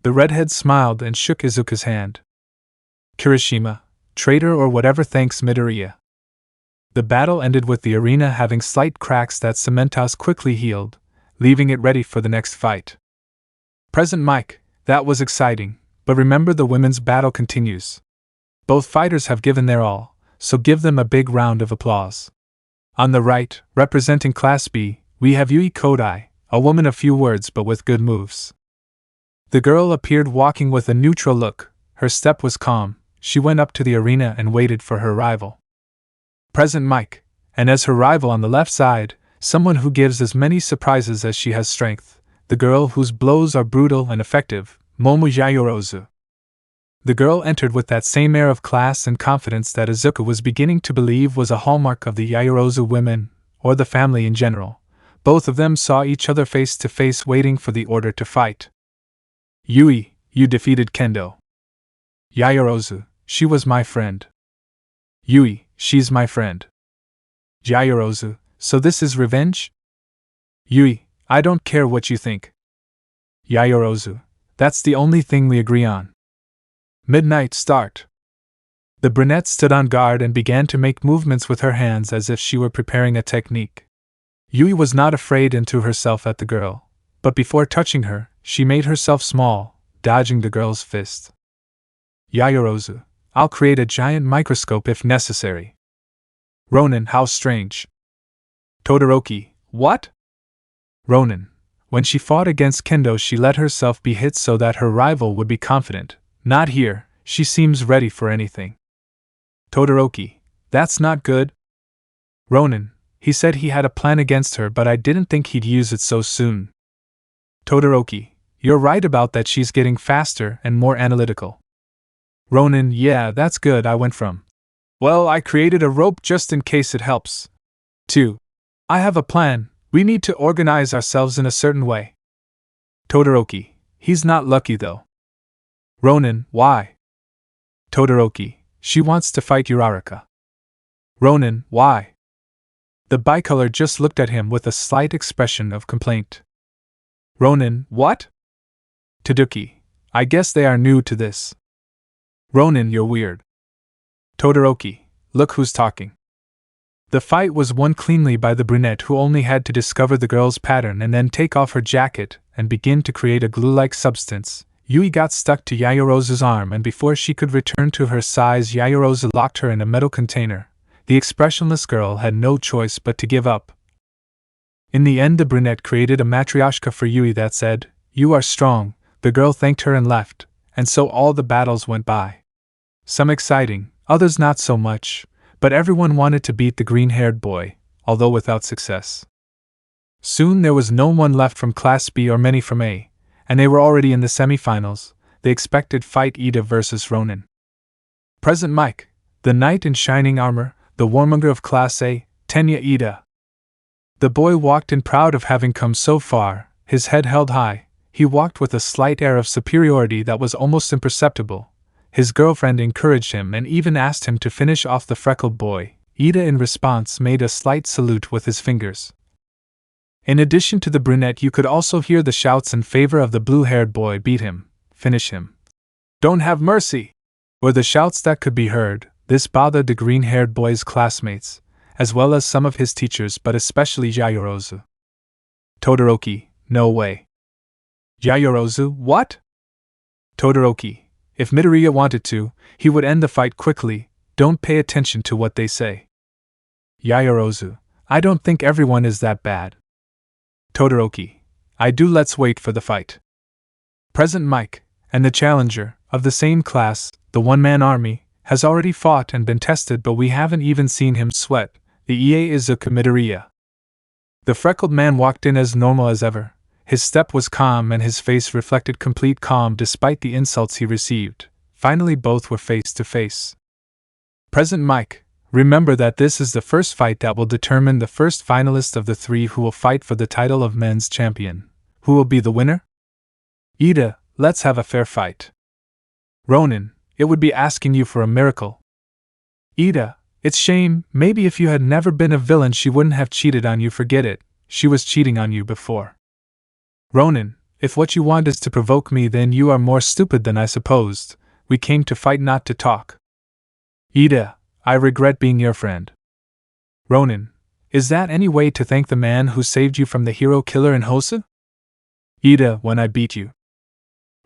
The redhead smiled and shook Izuku's hand. Kirishima, traitor or whatever, thanks Midoriya. The battle ended with the arena having slight cracks that Cementos quickly healed, leaving it ready for the next fight. Present Mike, that was exciting, but remember the women's battle continues. Both fighters have given their all, so give them a big round of applause. On the right, representing Class B, we have Yui Kodai, a woman of few words but with good moves. The girl appeared walking with a neutral look. Her step was calm. She went up to the arena and waited for her rival. Present Mike, and as her rival on the left side, someone who gives as many surprises as she has strength, the girl whose blows are brutal and effective, Momo Yaoyorozu. The girl entered with that same air of class and confidence that Izuku was beginning to believe was a hallmark of the Yaoyorozu women, or the family in general. Both of them saw each other face to face, waiting for the order to fight. Yui, you defeated Kendo. Yaoyorozu, she was my friend. Yui, she's my friend. Yaoyorozu, so this is revenge? Yui, I don't care what you think. Yaoyorozu, that's the only thing we agree on. Midnight start. The brunette stood on guard and began to make movements with her hands as if she were preparing a technique. Yui was not afraid and threw herself at the girl, but before touching her, she made herself small, dodging the girl's fist. Yaoyorozu, I'll create a giant microscope if necessary. Ronin, how strange. Todoroki, what? Ronin, when she fought against Kendo, she let herself be hit so that her rival would be confident. Not here, she seems ready for anything. Todoroki, that's not good. Ronin, he said he had a plan against her, but I didn't think he'd use it so soon. Todoroki, you're right about that, she's getting faster and more analytical. Ronin, yeah, that's good. I went from, well, I created a rope just in case it helps, to, I have a plan, we need to organize ourselves in a certain way. Todoroki, he's not lucky though. Ronin, why? Todoroki, she wants to fight Uraraka. Ronin, why? The bicolor just looked at him with a slight expression of complaint. Ronin, what? Todoroki, I guess they are new to this. Ronin, you're weird. Todoroki, look who's talking. The fight was won cleanly by the brunette, who only had to discover the girl's pattern and then take off her jacket and begin to create a glue-like substance. Yui got stuck to Yaoyorozu's arm, and before she could return to her size, Yaoyorozu locked her in a metal container. The expressionless girl had no choice but to give up. In the end, the brunette created a matryoshka for Yui that said, "You are strong." The girl thanked her and left, and so all the battles went by. Some exciting, others not so much, but everyone wanted to beat the green-haired boy, although without success. Soon there was no one left from Class B or many from A, and they were already in the semifinals. The expected fight, Ida versus Ronin. Present Mike, the knight in shining armor, the warmonger of Class A, Tenya Ida. The boy walked in proud of having come so far, his head held high. He walked with a slight air of superiority that was almost imperceptible. His girlfriend encouraged him and even asked him to finish off the freckled boy. Ida in response made a slight salute with his fingers. In addition to the brunette, you could also hear the shouts in favor of the blue-haired boy. Beat him, finish him. Don't have mercy! Were the shouts that could be heard. This bothered the green-haired boy's classmates, as well as some of his teachers, but especially Yaoyorozu. Todoroki, no way. Yaoyorozu, what? Todoroki, if Midoriya wanted to, he would end the fight quickly. Don't pay attention to what they say. Yaoyorozu, I don't think everyone is that bad. Todoroki, I do. Let's wait for the fight. Present Mike, and the challenger, of the same class, the one-man army, has already fought and been tested, but we haven't even seen him sweat. The Ie Izuku Midoriya. The freckled man walked in as normal as ever. His step was calm and his face reflected complete calm despite the insults he received. Finally both were face to face. Present Mike, remember that this is the first fight that will determine the first finalist of the three who will fight for the title of men's champion. Who will be the winner? Ida, let's have a fair fight. Ronin, it would be asking you for a miracle. Ida, it's shame. Maybe if you had never been a villain she wouldn't have cheated on you. Forget it, she was cheating on you before. Ronin, if what you want is to provoke me, then you are more stupid than I supposed. We came to fight, not to talk. Ida, I regret being your friend. Ronin, is that any way to thank the man who saved you from the hero killer in Hosu? Ida, when I beat you.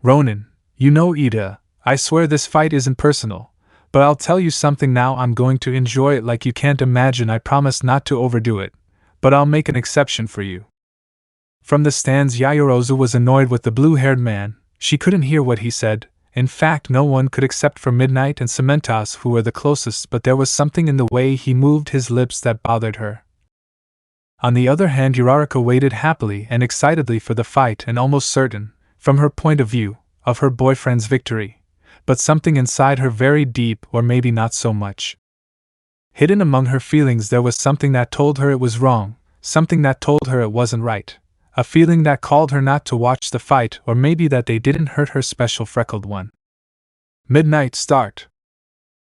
Ronin, you know Ida, I swear this fight isn't personal, but I'll tell you something now. I'm going to enjoy it like you can't imagine. I promise not to overdo it, but I'll make an exception for you. From the stands, Yaoyorozu was annoyed with the blue-haired man. She couldn't hear what he said. In fact, no one could except for Midnight and Cementas, who were the closest, but there was something in the way he moved his lips that bothered her. On the other hand, Uraraka waited happily and excitedly for the fight and almost certain, from her point of view, of her boyfriend's victory. But something inside her very deep, or maybe not so much. Hidden among her feelings there was something that told her it was wrong, something that told her it wasn't right. a feeling that called her not to watch the fight, or maybe that they didn't hurt her special freckled one. Midnight start.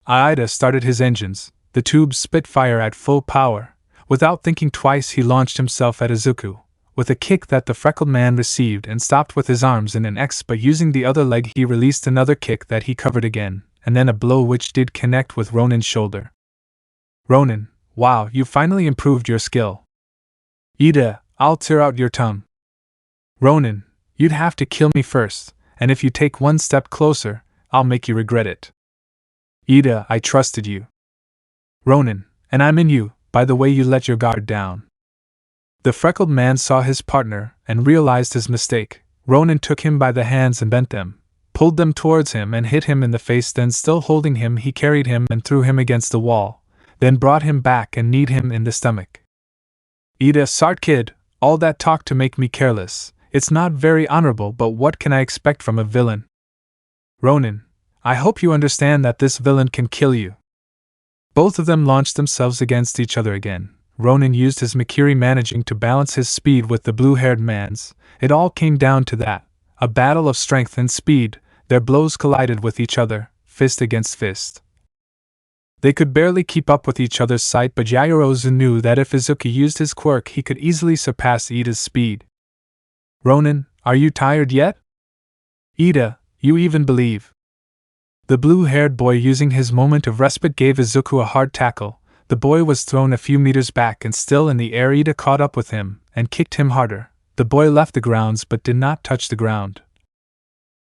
Aida started his engines, the tubes spit fire at full power. Without thinking twice, he launched himself at Izuku, with a kick that the freckled man received and stopped with his arms in an X, but using the other leg he released another kick that he covered again, and then a blow which did connect with Ronin's shoulder. Ronin, wow, you finally improved your skill. Ida, I'll tear out your tongue. Ronin, you'd have to kill me first, and if you take one step closer, I'll make you regret it. Ida, I trusted you. Ronin, and I'm in you, by the way you let your guard down. The freckled man saw his partner and realized his mistake. Ronin took him by the hands and bent them, pulled them towards him and hit him in the face, then still holding him he carried him and threw him against the wall, then brought him back and kneed him in the stomach. Ida, Sart kid, all that talk to make me careless, it's not very honorable, but what can I expect from a villain? Ronin, I hope you understand that this villain can kill you. Both of them launched themselves against each other again. Ronin used his Makiri, managing to balance his speed with the blue-haired man's. It all came down to that, a battle of strength and speed. Their blows collided with each other, fist against fist. They could barely keep up with each other's sight, but Yaoyorozu knew that if Izuku used his quirk he could easily surpass Ida's speed. Ronin, are you tired yet? Ida, you even believe? The blue-haired boy, using his moment of respite, gave Izuku a hard tackle. The boy was thrown a few meters back, and still in the air Ida caught up with him and kicked him harder. The boy left the grounds but did not touch the ground.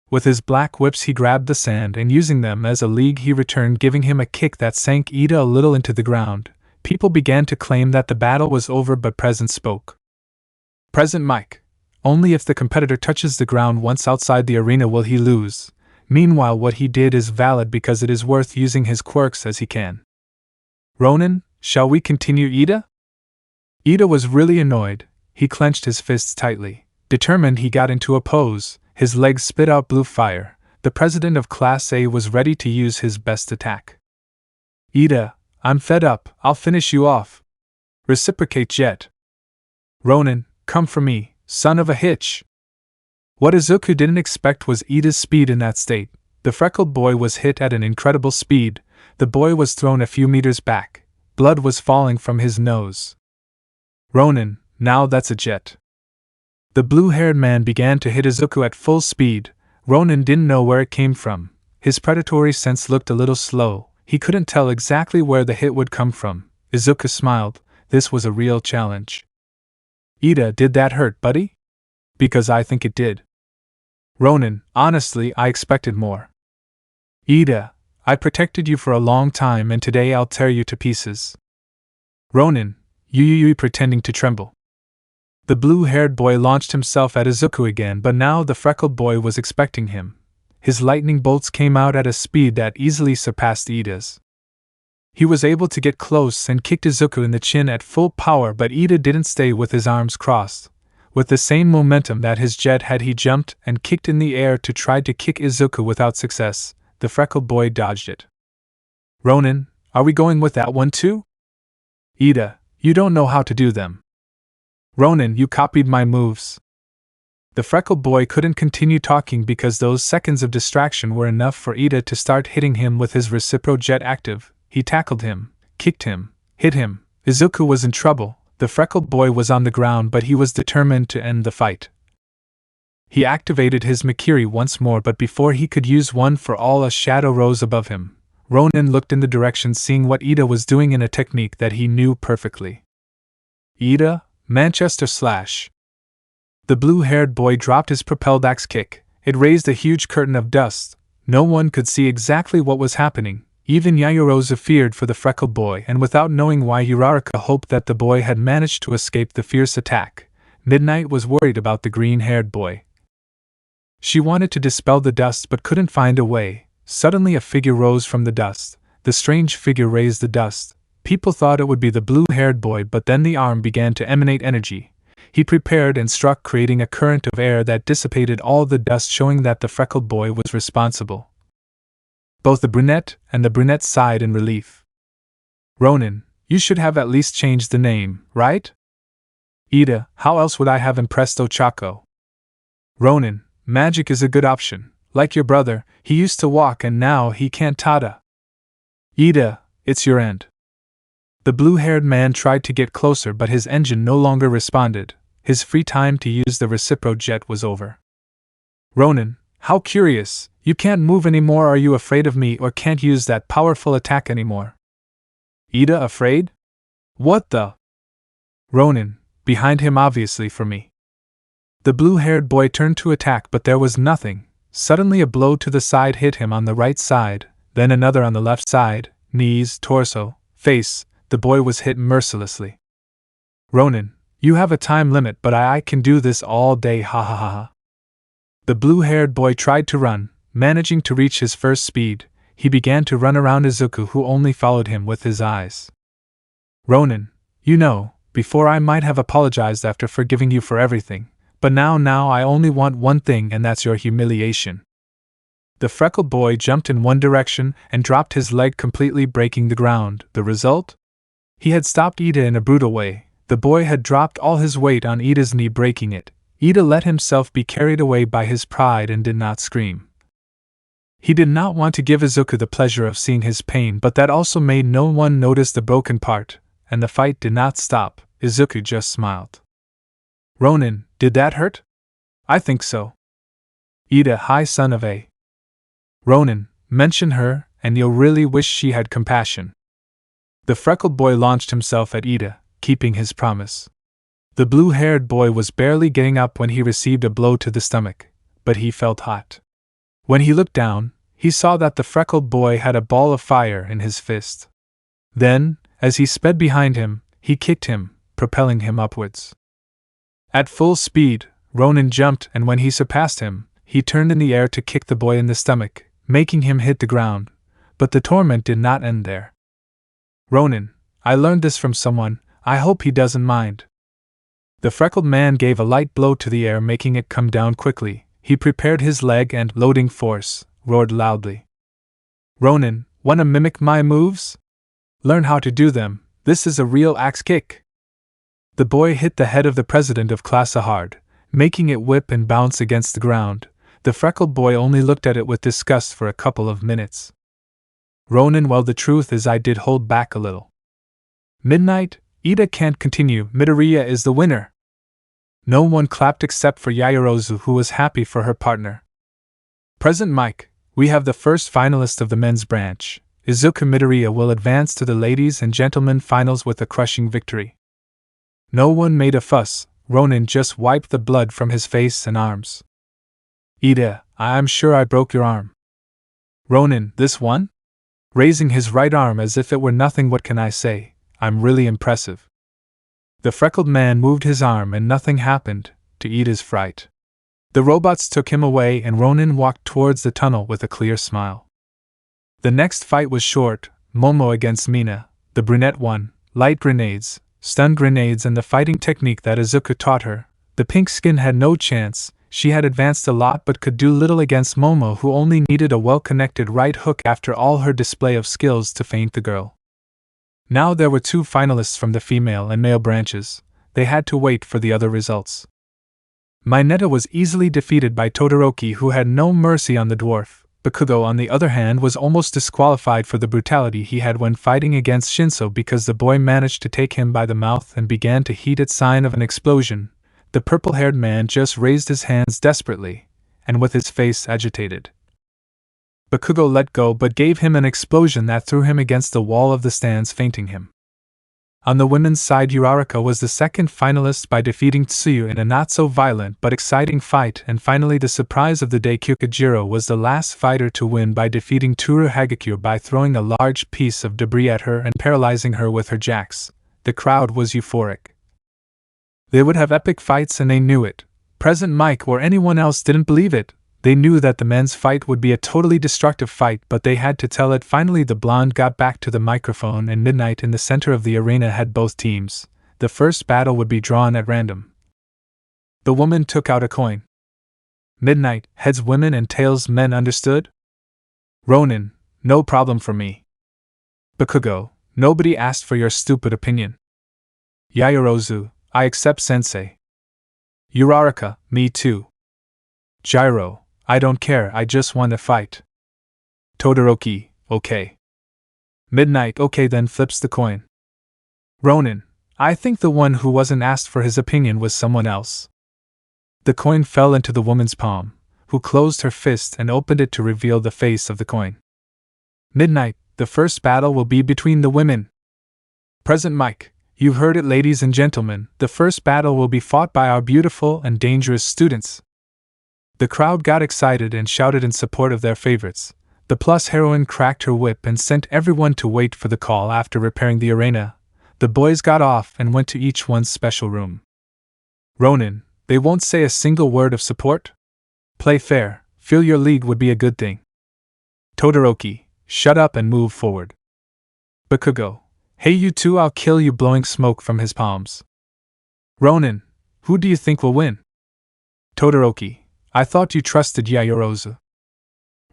With his black whips he grabbed the sand, and using them as a lead he returned, giving him a kick that sank Ida a little into the ground. People began to claim that the battle was over, but Present spoke. Present Mike, only if the competitor touches the ground once outside the arena will he lose. Meanwhile, what he did is valid because it is worth using his quirks as he can. Ronin, shall we continue, Ida? Ida was really annoyed. He clenched his fists tightly. Determined, he got into a pose. His legs spit out blue fire. The president of Class A was ready to use his best attack. Ida, I'm fed up. I'll finish you off. Reciprocate, Jet. Ronin, come for me, son of a hitch. What Izuku didn't expect was Ida's speed in that state. The freckled boy was hit at an incredible speed. The boy was thrown a few meters back. Blood was falling from his nose. Ronin, now that's a jet. The blue-haired man began to hit Izuku at full speed. Ronin didn't know where it came from. His predatory sense looked a little slow. He couldn't tell exactly where the hit would come from. Izuku smiled. This was a real challenge. Ida, did that hurt, buddy? Because I think it did. Ronin, honestly, I expected more. Ida, I protected you for a long time, and today I'll tear you to pieces. Ronin, you pretending to tremble. The blue-haired boy launched himself at Izuku again, but now the freckled boy was expecting him. His lightning bolts came out at a speed that easily surpassed Ida's. He was able to get close and kicked Izuku in the chin at full power, but Ida didn't stay with his arms crossed. With the same momentum that his jet had, he jumped and kicked in the air to try to kick Izuku without success. The freckled boy dodged it. Ronin, are we going with that one too? Ida, you don't know how to do them. Ronin, you copied my moves. The freckled boy couldn't continue talking because those seconds of distraction were enough for Ida to start hitting him with his recipro jet active. He tackled him, kicked him, hit him. Izuku was in trouble. The freckled boy was on the ground, but he was determined to end the fight. He activated his Makiri once more, but before he could use one for all, a shadow rose above him. Ronin looked in the direction, seeing what Ida was doing in a technique that he knew perfectly. Ida, Manchester Slash. The blue-haired boy dropped his propelled axe kick. It raised a huge curtain of dust. No one could see exactly what was happening. Even Yaoyorozu feared for the freckled boy, and without knowing why, Uraraka hoped that the boy had managed to escape the fierce attack. Midnight was worried about the green-haired boy. She wanted to dispel the dust but couldn't find a way. Suddenly a figure rose from the dust. The strange figure raised the dust. People thought it would be the blue-haired boy, but then the arm began to emanate energy. He prepared and struck, creating a current of air that dissipated all the dust, showing that the freckled boy was responsible. Both the brunette and the brunette sighed in relief. Ronin, you should have at least changed the name, right? Ida, how else would I have impressed Ochako? Ronin, magic is a good option. Like your brother, he used to walk and now he can't tada. Ida, it's your end. The blue-haired man tried to get closer but his engine no longer responded. His free time to use the reciprojet was over. Ronin, how curious, you can't move anymore. Are you afraid of me or can't use that powerful attack anymore? Ida, afraid? What the? Ronin, behind him obviously for me. The blue-haired boy turned to attack but there was nothing. Suddenly a blow to the side hit him on the right side, then another on the left side, knees, torso, face. The boy was hit mercilessly. Ronin, you have a time limit but I can do this all day, ha ha ha ha. The blue-haired boy tried to run, managing to reach his first speed. He began to run around Izuku who only followed him with his eyes. Ronin, you know, before I might have apologized after forgiving you for everything, but now I only want one thing and that's your humiliation. The freckled boy jumped in one direction and dropped his leg completely breaking the ground. The result? He had stopped Ida in a brutal way. The boy had dropped all his weight on Ida's knee breaking it. Ida let himself be carried away by his pride and did not scream. He did not want to give Izuku the pleasure of seeing his pain but that also made no one notice the broken part, and the fight did not stop. Izuku just smiled. Ronin, did that hurt? I think so. Ida, high son of a. Ronin, mention her, and you'll really wish she had compassion. The freckled boy launched himself at Ida, keeping his promise. The blue-haired boy was barely getting up when he received a blow to the stomach, but he felt hot. When he looked down, he saw that the freckled boy had a ball of fire in his fist. Then, as he sped behind him, he kicked him, propelling him upwards. At full speed, Ronin jumped and when he surpassed him, he turned in the air to kick the boy in the stomach, making him hit the ground, but the torment did not end there. Ronin, I learned this from someone, I hope he doesn't mind. The freckled man gave a light blow to the air making it come down quickly. He prepared his leg and, loading force, roared loudly. Ronin, wanna mimic my moves? Learn how to do them, this is a real axe kick. The boy hit the head of the president of class hard, making it whip and bounce against the ground. The freckled boy only looked at it with disgust for a couple of minutes. Ronin, well the truth is I did hold back a little. Midnight, Ida can't continue, Midoriya is the winner. No one clapped except for Yaoyorozu who was happy for her partner. Present Mike, we have the first finalist of the men's branch. Izuku Midoriya will advance to the ladies and gentlemen finals with a crushing victory. No one made a fuss, Ronin just wiped the blood from his face and arms. Ida, I'm sure I broke your arm. Ronin, this one? Raising his right arm as if it were nothing, what can I say, I'm really impressive. The freckled man moved his arm and nothing happened, to Ida's fright. The robots took him away and Ronin walked towards the tunnel with a clear smile. The next fight was short, Momo against Mina. The brunette won, light grenades, stun grenades and the fighting technique that Izuku taught her. The pink skin had no chance. She had advanced a lot but could do little against Momo who only needed a well-connected right hook after all her display of skills to feint the girl. Now there were two finalists from the female and male branches. They had to wait for the other results. Mineta was easily defeated by Todoroki who had no mercy on the dwarf. Bakugo on the other hand was almost disqualified for the brutality he had when fighting against Shinso because the boy managed to take him by the mouth and began to heat at sign of an explosion. The purple-haired man just raised his hands desperately, and with his face agitated. Bakugo let go but gave him an explosion that threw him against the wall of the stands, fainting him. On the women's side, Uraraka was the second finalist by defeating Tsuyu in a not-so-violent but exciting fight, and finally the surprise of the day, Kyukujiro was the last fighter to win by defeating Toru Hagakure by throwing a large piece of debris at her and paralyzing her with her jacks. The crowd was euphoric. They would have epic fights and they knew it. Present Mike or anyone else didn't believe it. They knew that the men's fight would be a totally destructive fight, but they had to tell it. Finally the blonde got back to the microphone and Midnight in the center of the arena had both teams. The first battle would be drawn at random. The woman took out a coin. Midnight, heads women and tails men, understood? Ronin, no problem for me. Bakugo, nobody asked for your stupid opinion. Yaoyorozu, I accept sensei. Uraraka, me too. Gyro, I don't care, I just want to fight. Todoroki, okay. Midnight, okay then, flips the coin. Ronin, I think the one who wasn't asked for his opinion was someone else. The coin fell into the woman's palm, who closed her fist and opened it to reveal the face of the coin. Midnight, the first battle will be between the women. Present Mike, you've heard it, ladies and gentlemen, the first battle will be fought by our beautiful and dangerous students. The crowd got excited and shouted in support of their favorites. The plus heroine cracked her whip and sent everyone to wait for the call. After repairing the arena, the boys got off and went to each one's special room. Ronin, they won't say a single word of support? Play fair, feel your league would be a good thing. Todoroki, shut up and move forward. Bakugo, hey you two, I'll kill you, blowing smoke from his palms. Ronin, who do you think will win? Todoroki, I thought you trusted Yaoyorozu.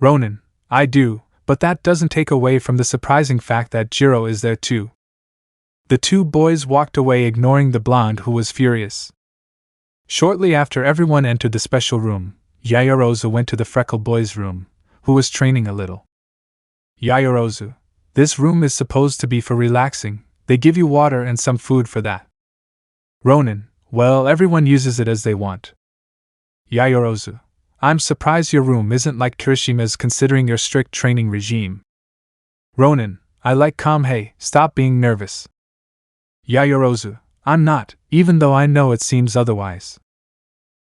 Ronin, I do, but that doesn't take away from the surprising fact that Jiro is there too. The two boys walked away, ignoring the blonde, who was furious. Shortly after everyone entered the special room, Yaoyorozu went to the freckled boy's room, who was training a little. Yaoyorozu, this room is supposed to be for relaxing, they give you water and some food for that. Ronin, well, everyone uses it as they want. Yaoyorozu, I'm surprised your room isn't like Kirishima's considering your strict training regime. Ronin, I like calm. Hey, stop being nervous. Yaoyorozu, I'm not, even though I know it seems otherwise.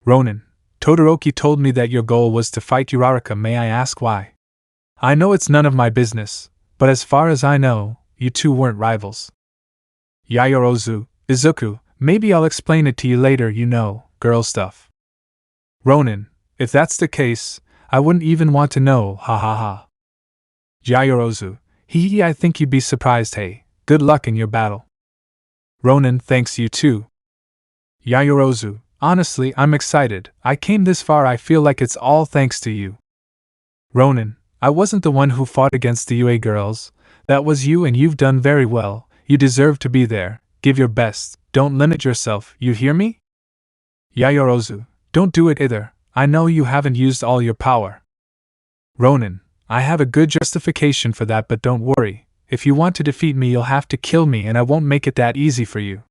Ronin, Todoroki told me that your goal was to fight Uraraka. May I ask why? I know it's none of my business, but as far as I know, you two weren't rivals. Yaoyorozu, Izuku, maybe I'll explain it to you later, you know, girl stuff. Ronin, if that's the case, I wouldn't even want to know, ha ha ha. Yaoyorozu, hee, I think you'd be surprised. Hey, good luck in your battle. Ronin, thanks, you too. Yaoyorozu, honestly, I'm excited. I came this far, I feel like it's all thanks to you. Ronin, I wasn't the one who fought against the UA girls. That was you, and you've done very well. You deserve to be there. Give your best. Don't limit yourself, you hear me? Yaoyorozu, don't do it either. I know you haven't used all your power. Ronin, I have a good justification for that, but don't worry. If you want to defeat me, you'll have to kill me, and I won't make it that easy for you.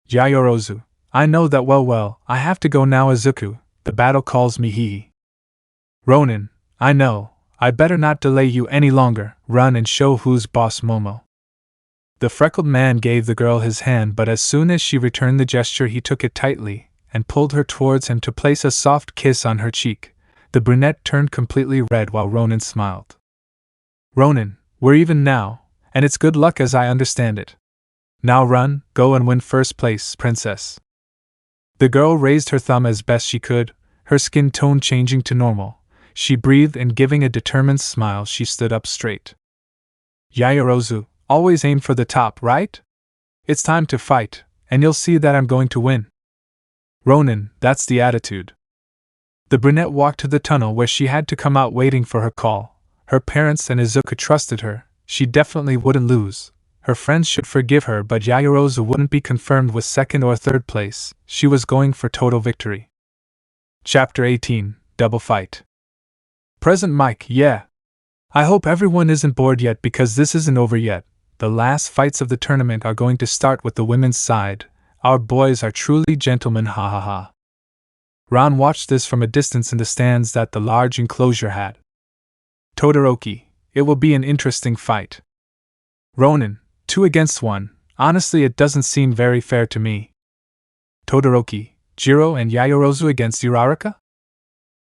Yaoyorozu, I know that well, I have to go now. Izuku, the battle calls me. Hee. Ronin, I know. I better not delay you any longer. Run and show who's boss. Momo. The freckled man gave the girl his hand, but as soon as she returned the gesture, he took it tightly and pulled her towards him to place a soft kiss on her cheek. The brunette turned completely red while Ronin smiled. Ronin, we're even now, and it's good luck as I understand it. Now run, go and win first place, princess. The girl raised her thumb as best she could, her skin tone changing to normal. She breathed, and giving a determined smile, she stood up straight. Yaoyorozu, always aim for the top, right? It's time to fight, and you'll see that I'm going to win. Ronin, that's the attitude. The brunette walked to the tunnel where she had to come out, waiting for her call. Her parents and Izuku trusted her. She definitely wouldn't lose. Her friends should forgive her, but Yaoyorozu wouldn't be confirmed with second or third place. She was going for total victory. Chapter 18, Double Fight. Present Mike, yeah. I hope everyone isn't bored yet, because this isn't over yet. The last fights of the tournament are going to start with the women's side. Our boys are truly gentlemen, ha ha ha. Ron watched this from a distance in the stands that the large enclosure had. Todoroki, it will be an interesting fight. Ronin, 2 against 1, honestly it doesn't seem very fair to me. Todoroki, Jiro and Yaoyorozu against Uraraka?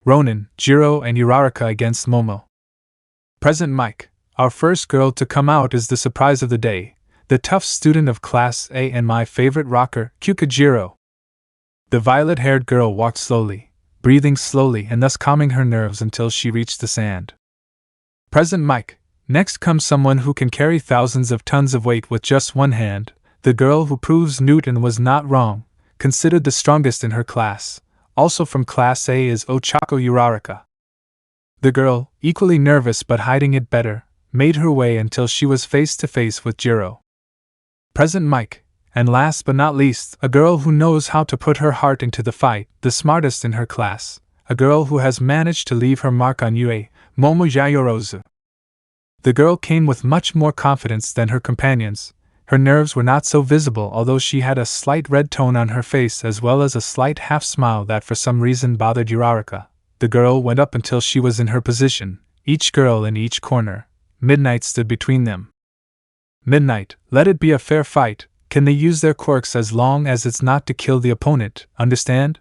Ronin, Jiro and Uraraka against Momo. Present Mike, our first girl to come out is the surprise of the day, the tough student of Class A and my favorite rocker, Kyukujiro. The violet-haired girl walked slowly, breathing slowly and thus calming her nerves until she reached the sand. Present Mike, next comes someone who can carry thousands of tons of weight with just one hand, the girl who proves Newton was not wrong, considered the strongest in her class. Also from Class A is Ochako Uraraka. The girl, equally nervous but hiding it better, made her way until she was face to face with Jiro. Present Mike, And last but not least, a girl who knows how to put her heart into the fight, the smartest in her class, a girl who has managed to leave her mark on UA, Momo Yaoyorozu. The girl came with much more confidence than her companions. Her nerves were not so visible, although she had a slight red tone on her face as well as a slight half-smile that for some reason bothered Uraraka. The girl went up until she was in her position, each girl in each corner. Midnight stood between them. Midnight, let it be a fair fight. Can they use their quirks as long as it's not to kill the opponent, understand?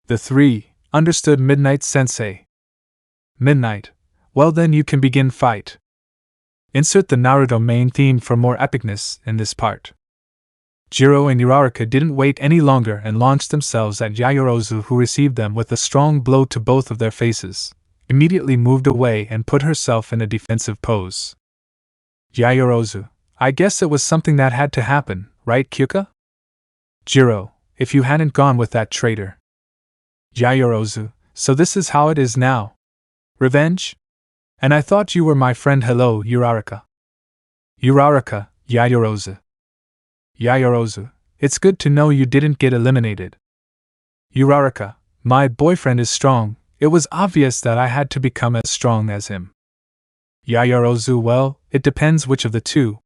The three understood Midnight-sensei. Midnight, well then you can begin fight. Insert the Naruto main theme for more epicness in this part. Jiro and Uraraka didn't wait any longer and launched themselves at Yaoyorozu, who received them with a strong blow to both of their faces, immediately moved away and put herself in a defensive pose. Yaoyorozu, I guess it was something that had to happen, right Kyuka? Jiro, if you hadn't gone with that traitor. Yaoyorozu, so this is how it is now. Revenge? And I thought you were my friend. Hello, Uraraka. Uraraka, Yaoyorozu. Yaoyorozu, it's good to know you didn't get eliminated. Uraraka, my boyfriend is strong. It was obvious that I had to become as strong as him. Yaoyorozu, well, it depends which of the two.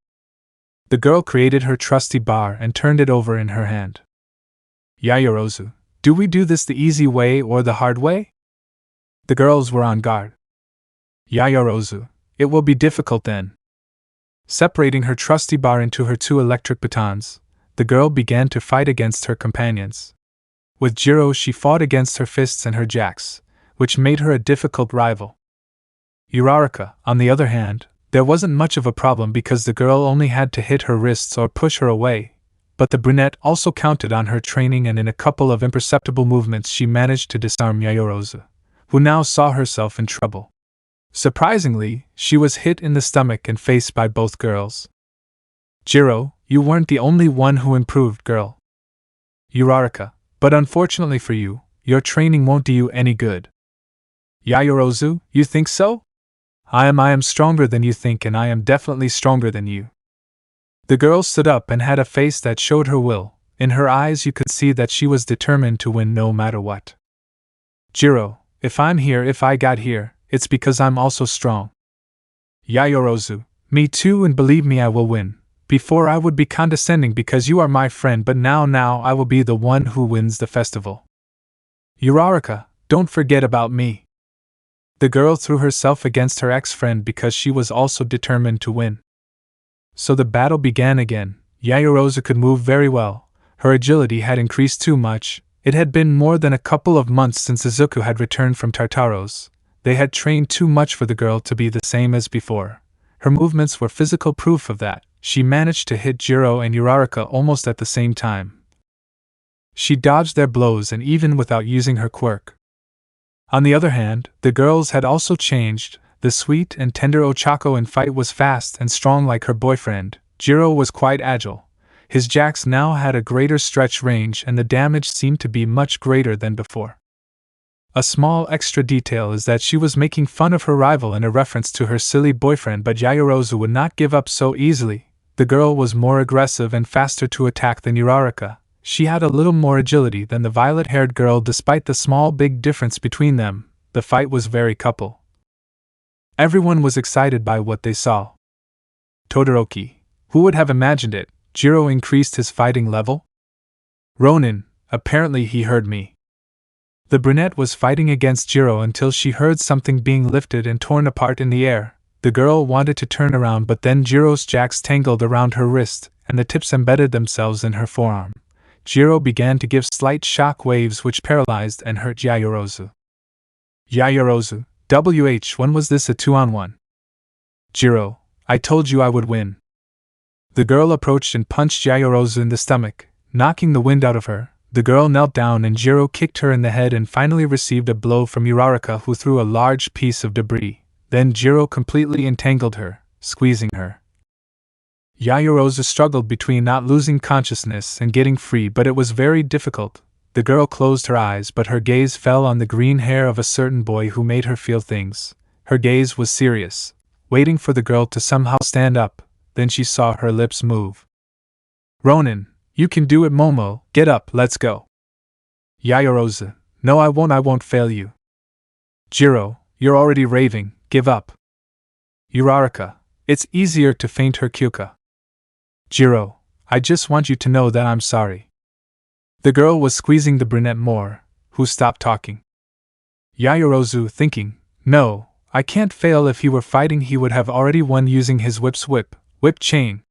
The girl created her trusty bar and turned it over in her hand. Yaoyorozu, do we do this the easy way or the hard way? The girls were on guard. Yaoyorozu, it will be difficult then. Separating her trusty bar into her two electric batons, the girl began to fight against her companions. With Jiro she fought against her fists and her jacks, which made her a difficult rival. Uraraka, on the other hand, there wasn't much of a problem because the girl only had to hit her wrists or push her away, but the brunette also counted on her training and in a couple of imperceptible movements she managed to disarm Yaoyorozu, who now saw herself in trouble. Surprisingly, she was hit in the stomach and face by both girls. Jiro, you weren't the only one who improved, girl. Uraraka, but unfortunately for you, your training won't do you any good. Yaoyorozu, you think so? I am stronger than you think, and I am definitely stronger than you. The girl stood up and had a face that showed her will. In her eyes you could see that she was determined to win no matter what. Jiro, if I'm here, if I got here, it's because I'm also strong. Yaoyorozu, me too, and believe me, I will win. Before I would be condescending because you are my friend, but now I will be the one who wins the festival. Uraraka, don't forget about me. The girl threw herself against her ex-friend because she was also determined to win. So the battle began again. Yaoyorozu could move very well. Her agility had increased too much. It had been more than a couple of months since Izuku had returned from Tartaros. They had trained too much for the girl to be the same as before. Her movements were physical proof of that. She managed to hit Jiro and Uraraka almost at the same time. She dodged their blows and even without using her quirk. On the other hand, the girls had also changed. The sweet and tender Ochako in fight was fast and strong like her boyfriend. Jiro was quite agile. His jacks now had a greater stretch range and the damage seemed to be much greater than before. A small extra detail is that she was making fun of her rival in a reference to her silly boyfriend, but Yaoyorozu would not give up so easily. The girl was more aggressive and faster to attack than Uraraka. She had a little more agility than the violet-haired girl despite the small big difference between them. The fight was very couple. Everyone was excited by what they saw. Todoroki. Who would have imagined it? Jiro increased his fighting level? Ronin, apparently he heard me. The brunette was fighting against Jiro until she heard something being lifted and torn apart in the air. The girl wanted to turn around, but then Jiro's jacks tangled around her wrist, and the tips embedded themselves in her forearm. Jiro began to give slight shock waves which paralyzed and hurt Yaoyorozu. Yaoyorozu, when was this a 2-on-1? Jiro, I told you I would win. The girl approached and punched Yaoyorozu in the stomach, knocking the wind out of her. The girl knelt down and Jiro kicked her in the head and finally received a blow from Uraraka, who threw a large piece of debris. Then Jiro completely entangled her, squeezing her. Yaoyorozu struggled between not losing consciousness and getting free, but it was very difficult. The girl closed her eyes, but her gaze fell on the green hair of a certain boy who made her feel things. Her gaze was serious, waiting for the girl to somehow stand up. Then she saw her lips move. Ronin, you can do it. Momo, get up, let's go. Yaoyorozu, no I won't fail you. Jiro, you're already raving, give up. Uraraka, it's easier to feint her Kyuka. Jiro, I just want you to know that I'm sorry. The girl was squeezing the brunette more, who stopped talking. Yaoyorozu thinking, no, I can't fail. If he were fighting he would have already won using his whip chain.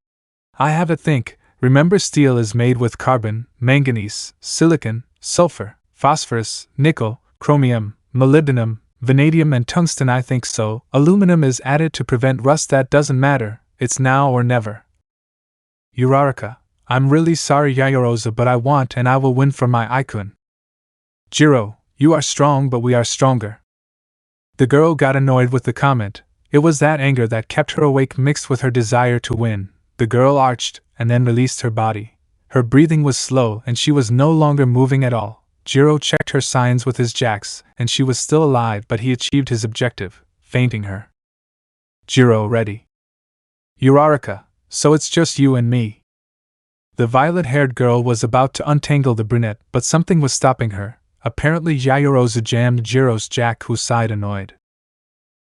I have a think, remember steel is made with carbon, manganese, silicon, sulfur, phosphorus, nickel, chromium, molybdenum, vanadium and tungsten. I think so. Aluminum is added to prevent rust. That doesn't matter, it's now or never. Uraraka, I'm really sorry Yaoyorozu, but I want and I will win for my Aikun. Jiro, you are strong but we are stronger. The girl got annoyed with the comment. It was that anger that kept her awake mixed with her desire to win. The girl arched and then released her body. Her breathing was slow and she was no longer moving at all. Jiro checked her signs with his jacks and she was still alive, but he achieved his objective, fainting her. Jiro ready. Uraraka, so it's just you and me. The violet-haired girl was about to untangle the brunette, but something was stopping her. Apparently Yaoyorozu jammed Jiro's jack, who sighed annoyed.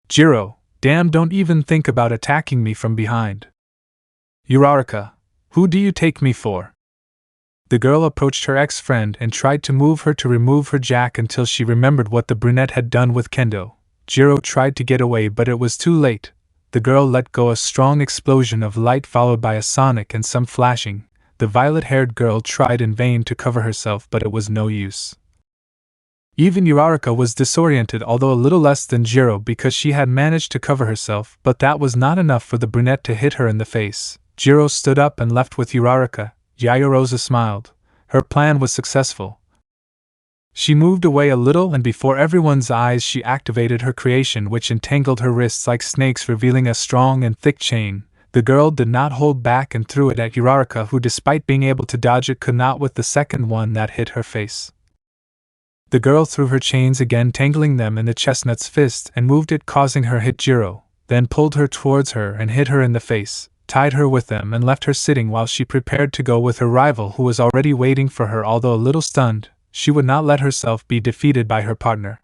Jiro, damn, don't even think about attacking me from behind. Uraraka, who do you take me for? The girl approached her ex-friend and tried to move her to remove her jack until she remembered what the brunette had done with kendo. Jiro tried to get away but it was too late. The girl let go a strong explosion of light followed by a sonic and some flashing. The violet-haired girl tried in vain to cover herself but it was no use. Even Uraraka was disoriented, although a little less than Jiro because she had managed to cover herself, but that was not enough for the brunette to hit her in the face. Jiro stood up and left with Uraraka. Yaoyorozu smiled. Her plan was successful. She moved away a little and before everyone's eyes she activated her creation, which entangled her wrists like snakes, revealing a strong and thick chain. The girl did not hold back and threw it at Uraraka, who despite being able to dodge it could not with the second one that hit her face. The girl threw her chains again, tangling them in the chestnut's fist, and moved it, causing her hit Jiro, then pulled her towards her and hit her in the face, tied her with them and left her sitting while she prepared to go with her rival, who was already waiting for her. Although a little stunned, she would not let herself be defeated by her partner.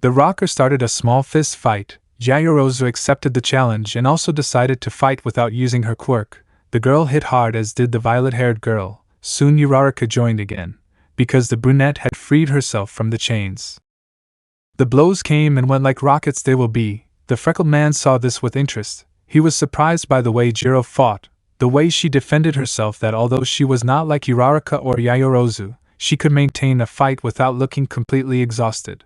The rocker started a small fist fight. Yaoyorozu accepted the challenge and also decided to fight without using her quirk. The girl hit hard, as did the violet-haired girl. Soon Uraraka joined again, because the brunette had freed herself from the chains. The blows came and went like rockets they will be. The freckled man saw this with interest. He was surprised by the way Jiro fought, the way she defended herself, that although she was not like Uraraka or Yaoyorozu, she could maintain a fight without looking completely exhausted.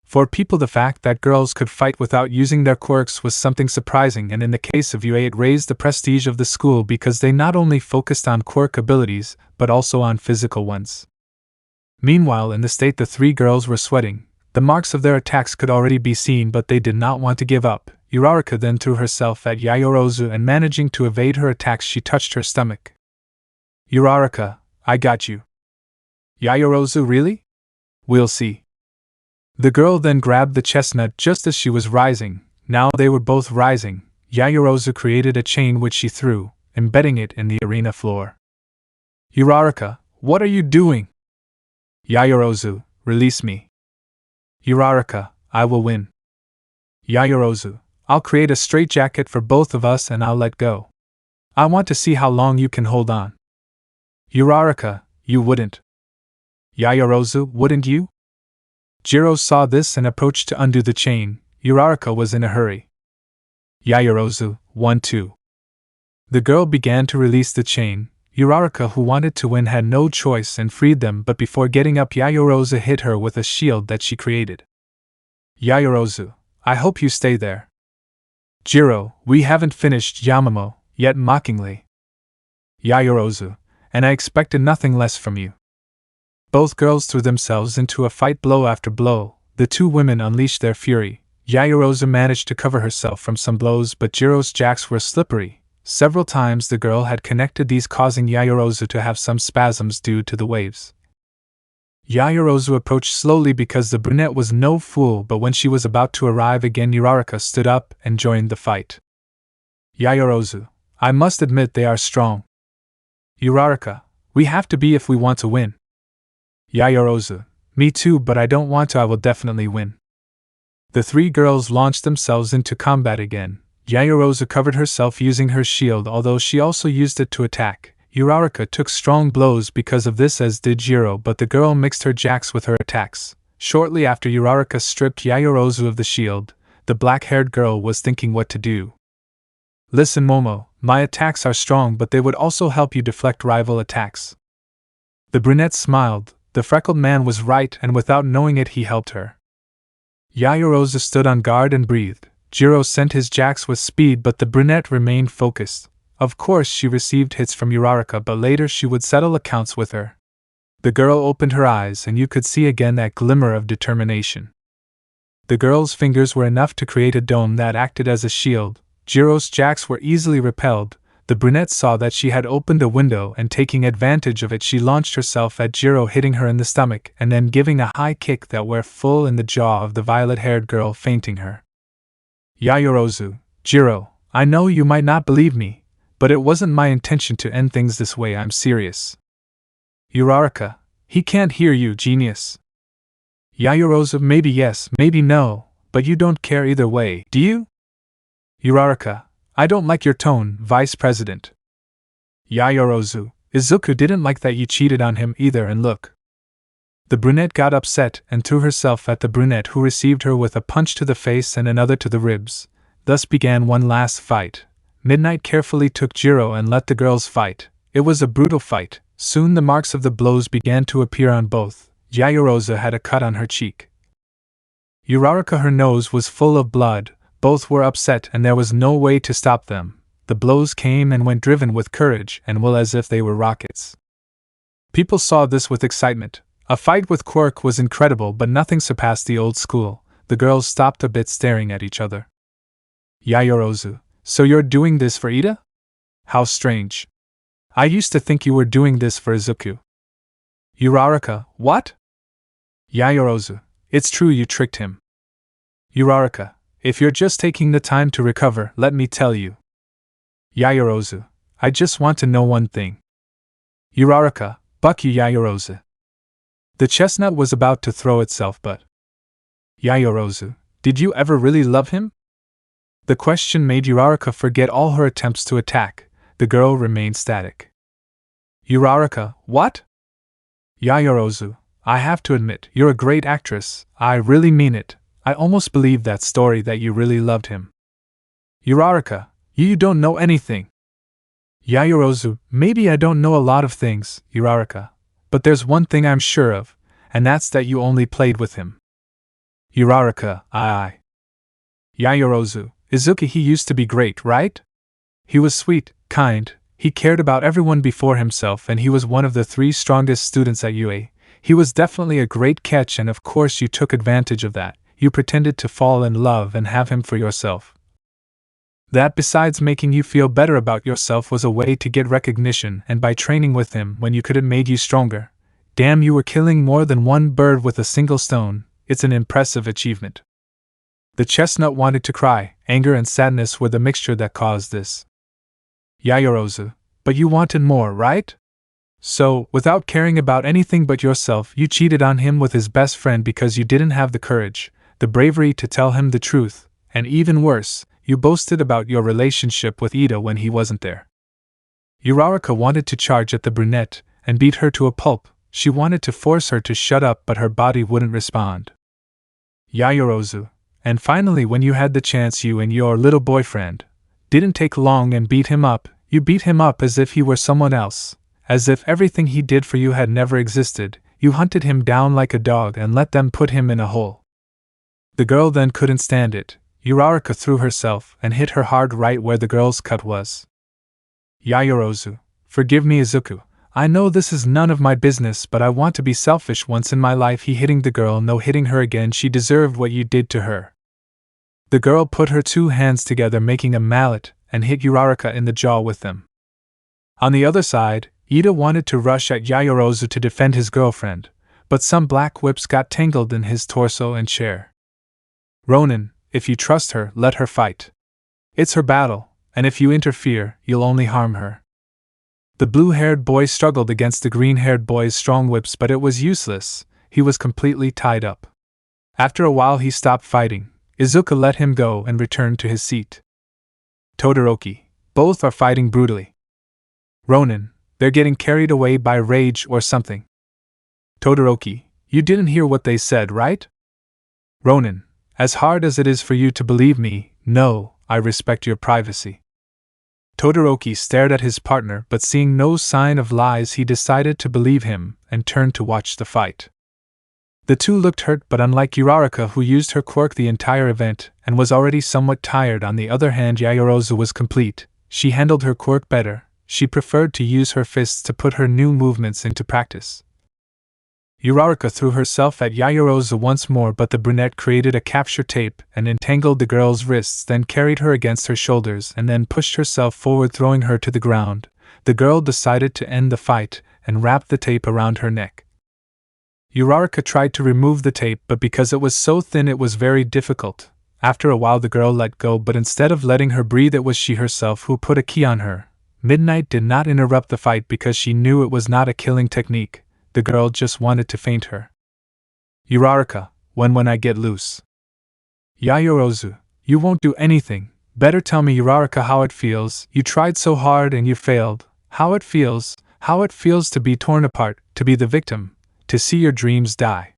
For people, the fact that girls could fight without using their quirks was something surprising, and in the case of UA it raised the prestige of the school because they not only focused on quirk abilities, but also on physical ones. Meanwhile, in the state the three girls were sweating. The marks of their attacks could already be seen, but they did not want to give up. Uraraka then threw herself at Yaoyorozu and managing to evade her attacks she touched her stomach. Uraraka, I got you. Yaoyorozu, really? We'll see. The girl then grabbed the chestnut just as she was rising. Now they were both rising. Yaoyorozu created a chain which she threw, embedding it in the arena floor. Uraraka, what are you doing? Yaoyorozu, release me. Uraraka, I will win. Yaoyorozu, I'll create a straitjacket for both of us and I'll let go. I want to see how long you can hold on. Uraraka, you wouldn't. Yaoyorozu, wouldn't you? Jiro saw this and approached to undo the chain. Uraraka was in a hurry. Yaoyorozu, 1-2. The girl began to release the chain. Uraraka, who wanted to win, had no choice and freed them, but before getting up Yaoyorozu hit her with a shield that she created. Yaoyorozu, I hope you stay there. Jiro, we haven't finished, Yamamomo, yet mockingly. Yaoyorozu, and I expected nothing less from you. Both girls threw themselves into a fight, blow after blow. The two women unleashed their fury. Yaoyorozu managed to cover herself from some blows, but Jiro's jacks were slippery. Several times the girl had connected these, causing Yaoyorozu to have some spasms due to the waves. Yaoyorozu approached slowly because the brunette was no fool, but when she was about to arrive again, Uraraka stood up and joined the fight. Yaoyorozu, I must admit they are strong. Uraraka, we have to be if we want to win. Yaoyorozu, me too, but I don't want to. I will definitely win. The three girls launched themselves into combat again. Yaoyorozu covered herself using her shield, although she also used it to attack. Uraraka took strong blows because of this, as did Jiro, but the girl mixed her jacks with her attacks. Shortly after Uraraka stripped Yaoyorozu of the shield, the black-haired girl was thinking what to do. Listen, Momo, my attacks are strong, but they would also help you deflect rival attacks. The brunette smiled. The freckled man was right, and without knowing it he helped her. Yaoyorozu stood on guard and breathed. Jiro sent his jacks with speed, but the brunette remained focused. Of course she received hits from Uraraka, but later she would settle accounts with her. The girl opened her eyes and you could see again that glimmer of determination. The girl's fingers were enough to create a dome that acted as a shield. Jiro's jacks were easily repelled. The brunette saw that she had opened a window, and taking advantage of it she launched herself at Jiro, hitting her in the stomach and then giving a high kick that went full in the jaw of the violet-haired girl, fainting her. Yaoyorozu, Jiro, I know you might not believe me, but it wasn't my intention to end things this way. I'm serious. Uraraka, he can't hear you, genius. Yaoyorozu, maybe yes, maybe no, but you don't care either way, do you? Uraraka, I don't like your tone, Vice President. Yaoyorozu, Izuku didn't like that you cheated on him either, and look. The brunette got upset and threw herself at the brunette, who received her with a punch to the face and another to the ribs. Thus began one last fight. Midnight carefully took Jiro and let the girls fight. It was a brutal fight. Soon the marks of the blows began to appear on both. Yaoyorozu had a cut on her cheek. Uraraka, her nose was full of blood. Both were upset and there was no way to stop them. The blows came and went, driven with courage and will, as if they were rockets. People saw this with excitement. A fight with Quirk was incredible, but nothing surpassed the old school. The girls stopped a bit, staring at each other. Yaoyorozu, so you're doing this for Ida? How strange. I used to think you were doing this for Izuku. Uraraka, what? Yaoyorozu, it's true, you tricked him. Uraraka, if you're just taking the time to recover, let me tell you. Yaoyorozu, I just want to know one thing. Uraraka, buck you, Yaoyorozu. The chestnut was about to throw itself, but... Yaoyorozu, did you ever really love him? The question made Uraraka forget all her attempts to attack. The girl remained static. Uraraka, what? Yaoyorozu, I have to admit, you're a great actress. I really mean it. I almost believe that story that you really loved him. Uraraka, you don't know anything. Yaoyorozu, maybe I don't know a lot of things, Uraraka, but there's one thing I'm sure of, and that's that you only played with him. Uraraka, aye. Yaoyorozu, Izuku, he used to be great, right? He was sweet, kind, he cared about everyone before himself, and he was one of the 3 strongest students at UA. He was definitely a great catch, and of course you took advantage of that. You pretended to fall in love and have him for yourself. That, besides making you feel better about yourself, was a way to get recognition, and by training with him when you could have made you stronger. Damn, you were killing more than one bird with a single stone. It's an impressive achievement. The chestnut wanted to cry. Anger and sadness were the mixture that caused this. Yaoyorozu, but you wanted more, right? So, without caring about anything but yourself, you cheated on him with his best friend because you didn't have the courage, the bravery to tell him the truth, and even worse, you boasted about your relationship with Ida when he wasn't there. Uraraka wanted to charge at the brunette and beat her to a pulp. She wanted to force her to shut up, but her body wouldn't respond. Yaoyorozu, and finally when you had the chance, you and your little boyfriend didn't take long and beat him up. You beat him up as if he were someone else, as if everything he did for you had never existed. You hunted him down like a dog and let them put him in a hole. The girl then couldn't stand it. Uraraka threw herself and hit her hard right where the girl's cut was. Yaoyorozu, forgive me, Izuku. I know this is none of my business, but I want to be selfish once in my life. He hitting the girl, no hitting her again. She deserved what you did to her. The girl put her 2 hands together, making a mallet, and hit Uraraka in the jaw with them. On the other side, Ida wanted to rush at Yaoyorozu to defend his girlfriend, but some black whips got tangled in his torso and chair. Ronin, if you trust her, let her fight. It's her battle, and if you interfere, you'll only harm her. The blue-haired boy struggled against the green-haired boy's strong whips, but it was useless. He was completely tied up. After a while he stopped fighting. Izuku let him go and returned to his seat. Todoroki, both are fighting brutally. Ronin, they're getting carried away by rage or something. Todoroki, you didn't hear what they said, right? Ronin, as hard as it is for you to believe me, no, I respect your privacy. Todoroki stared at his partner, but seeing no sign of lies, he decided to believe him and turned to watch the fight. The two looked hurt, but unlike Uraraka, who used her quirk the entire event and was already somewhat tired, on the other hand, Yaoyorozu was complete. She handled her quirk better. She preferred to use her fists to put her new movements into practice. Uraraka threw herself at Yaoyorozu once more, but the brunette created a capture tape and entangled the girl's wrists, then carried her against her shoulders and then pushed herself forward, throwing her to the ground. The girl decided to end the fight and wrapped the tape around her neck. Uraraka tried to remove the tape, but because it was so thin it was very difficult. After a while the girl let go, but instead of letting her breathe, it was she herself who put a key on her. Midnight did not interrupt the fight because she knew it was not a killing technique. The girl just wanted to faint her. Uraraka, when I get loose. Yaoyorozu, you won't do anything. Better tell me, Uraraka, how it feels. You tried so hard and you failed. How it feels to be torn apart, to be the victim, to see your dreams die.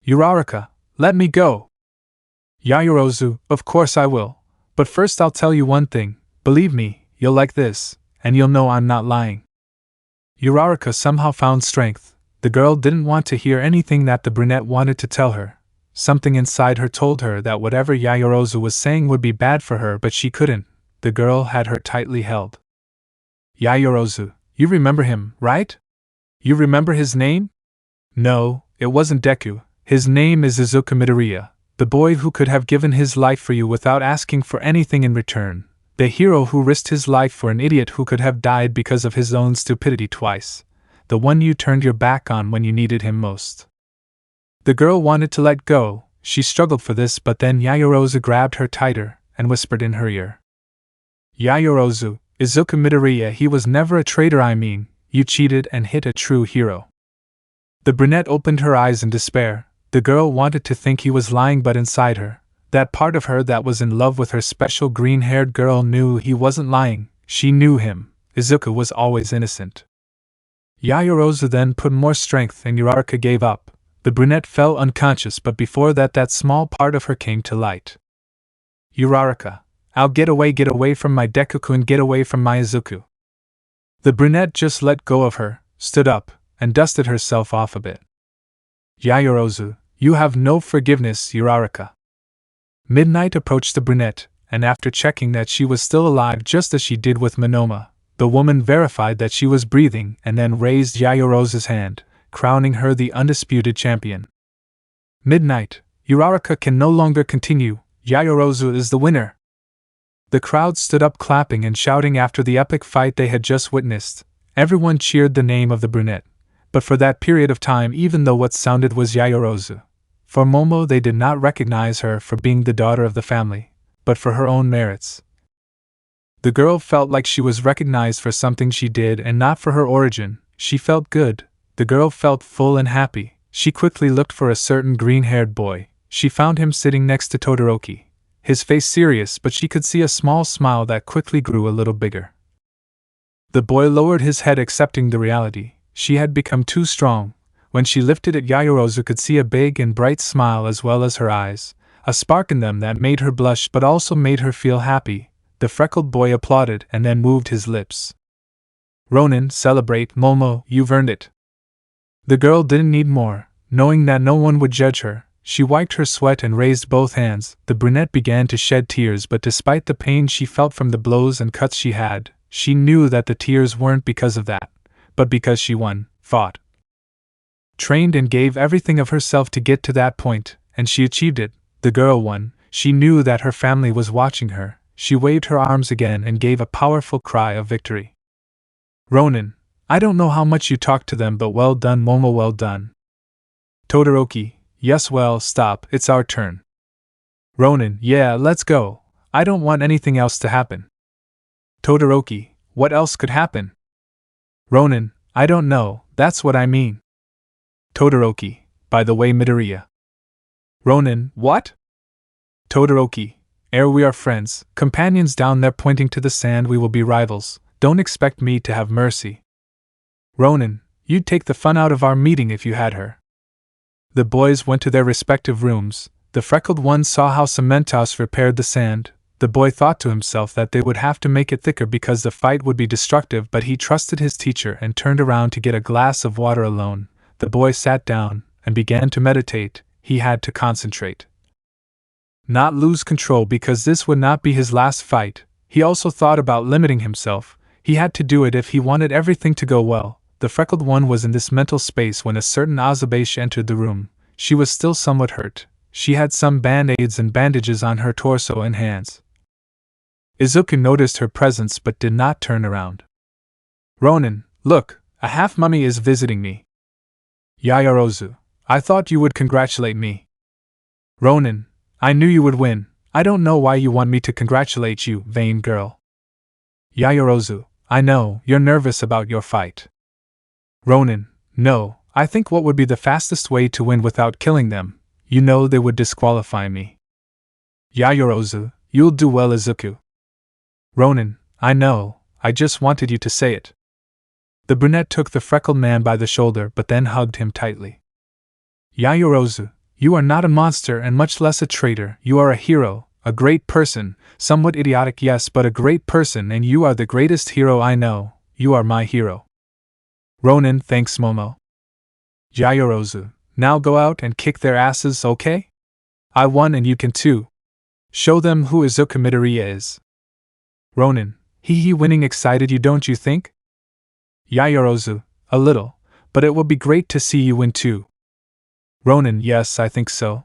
Uraraka, let me go. Yaoyorozu, of course I will. But first I'll tell you one thing. Believe me, you'll like this, and you'll know I'm not lying. Uraraka somehow found strength. The girl didn't want to hear anything that the brunette wanted to tell her. Something inside her told her that whatever Yaoyorozu was saying would be bad for her, but she couldn't. The girl had her tightly held. Yaoyorozu, you remember him, right? You remember his name? No, it wasn't Deku. His name is Izuku Midoriya, the boy who could have given his life for you without asking for anything in return. The hero who risked his life for an idiot who could have died because of his own stupidity twice. The one you turned your back on when you needed him most. The girl wanted to let go. She struggled for this, but then Yaoyorozu grabbed her tighter and whispered in her ear. Yaoyorozu, Izuku Midoriya, he was never a traitor. I mean, you cheated and hit a true hero. The brunette opened her eyes in despair. The girl wanted to think he was lying, but inside her, that part of her that was in love with her special green-haired girl knew he wasn't lying. She knew him. Izuku was always innocent. Yaoyorozu then put more strength and Uraraka gave up. The brunette fell unconscious, but before that small part of her came to light. Uraraka, I'll get away from my Deku-kun, get away from my Izuku. The brunette just let go of her, stood up, and dusted herself off a bit. Yaoyorozu, you have no forgiveness, Uraraka. Midnight approached the brunette, and after checking that she was still alive just as she did with Manoma, the woman verified that she was breathing and then raised Yaoyorozu's hand, crowning her the undisputed champion. Midnight, Uraraka can no longer continue. Yaoyorozu is the winner. The crowd stood up clapping and shouting after the epic fight they had just witnessed. Everyone cheered the name of the brunette, but for that period of time, even though what sounded was Yaoyorozu. For Momo, they did not recognize her for being the daughter of the family, but for her own merits. The girl felt like she was recognized for something she did and not for her origin. She felt good. The girl felt full and happy. She quickly looked for a certain green-haired boy. She found him sitting next to Todoroki. His face serious, but she could see a small smile that quickly grew a little bigger. The boy lowered his head, accepting the reality. She had become too strong. When she lifted it, Yaoyorozu could see a big and bright smile as well as her eyes, a spark in them that made her blush but also made her feel happy. The freckled boy applauded and then moved his lips. Ronin, celebrate, Momo, you've earned it. The girl didn't need more. Knowing that no one would judge her, she wiped her sweat and raised both hands. The brunette began to shed tears, but despite the pain she felt from the blows and cuts she had, she knew that the tears weren't because of that, but because she won, fought, trained and gave everything of herself to get to that point, and she achieved it. The girl won. She knew that her family was watching her. She waved her arms again and gave a powerful cry of victory. Ronin, I don't know how much you talked to them, but well done, Momo, well done. Todoroki, yes, well, stop, it's our turn. Ronin, yeah, let's go. I don't want anything else to happen. Todoroki, what else could happen? Ronin, I don't know, that's what I mean. Todoroki, by the way, Midoriya. Ronin, what? Todoroki, ere we are friends, companions down there pointing to the sand, we will be rivals, don't expect me to have mercy. Ronin, you'd take the fun out of our meeting if you had her. The boys went to their respective rooms. The freckled one saw how Cementos repaired the sand. The boy thought to himself that they would have to make it thicker because the fight would be destructive, but he trusted his teacher and turned around to get a glass of water alone. The boy sat down and began to meditate. He had to concentrate. Not lose control, because this would not be his last fight. He also thought about limiting himself. He had to do it if he wanted everything to go well. The freckled one was in this mental space when a certain Azabache entered the room. She was still somewhat hurt. She had some band-aids and bandages on her torso and hands. Izuku noticed her presence but did not turn around. Ronin, look, a half-mummy is visiting me. Yaoyorozu, I thought you would congratulate me. Ronin, I knew you would win. I don't know why you want me to congratulate you, vain girl. Yaoyorozu, I know, you're nervous about your fight. Ronin, no, I think what would be the fastest way to win without killing them? You know they would disqualify me. Yaoyorozu, you'll do well, Izuku. Ronin, I know, I just wanted you to say it. The brunette took the freckled man by the shoulder but then hugged him tightly. Yaoyorozu, you are not a monster and much less a traitor. You are a hero, a great person, somewhat idiotic, yes, but a great person, and you are the greatest hero I know. You are my hero. Ronin, thanks, Momo. Yaoyorozu, now go out and kick their asses, okay? I won and you can too. Show them who Izuku Midoriya is. Ronin, he winning excited you, don't you think? Yaoyorozu, a little, but it will be great to see you win too. Ronin, yes, I think so.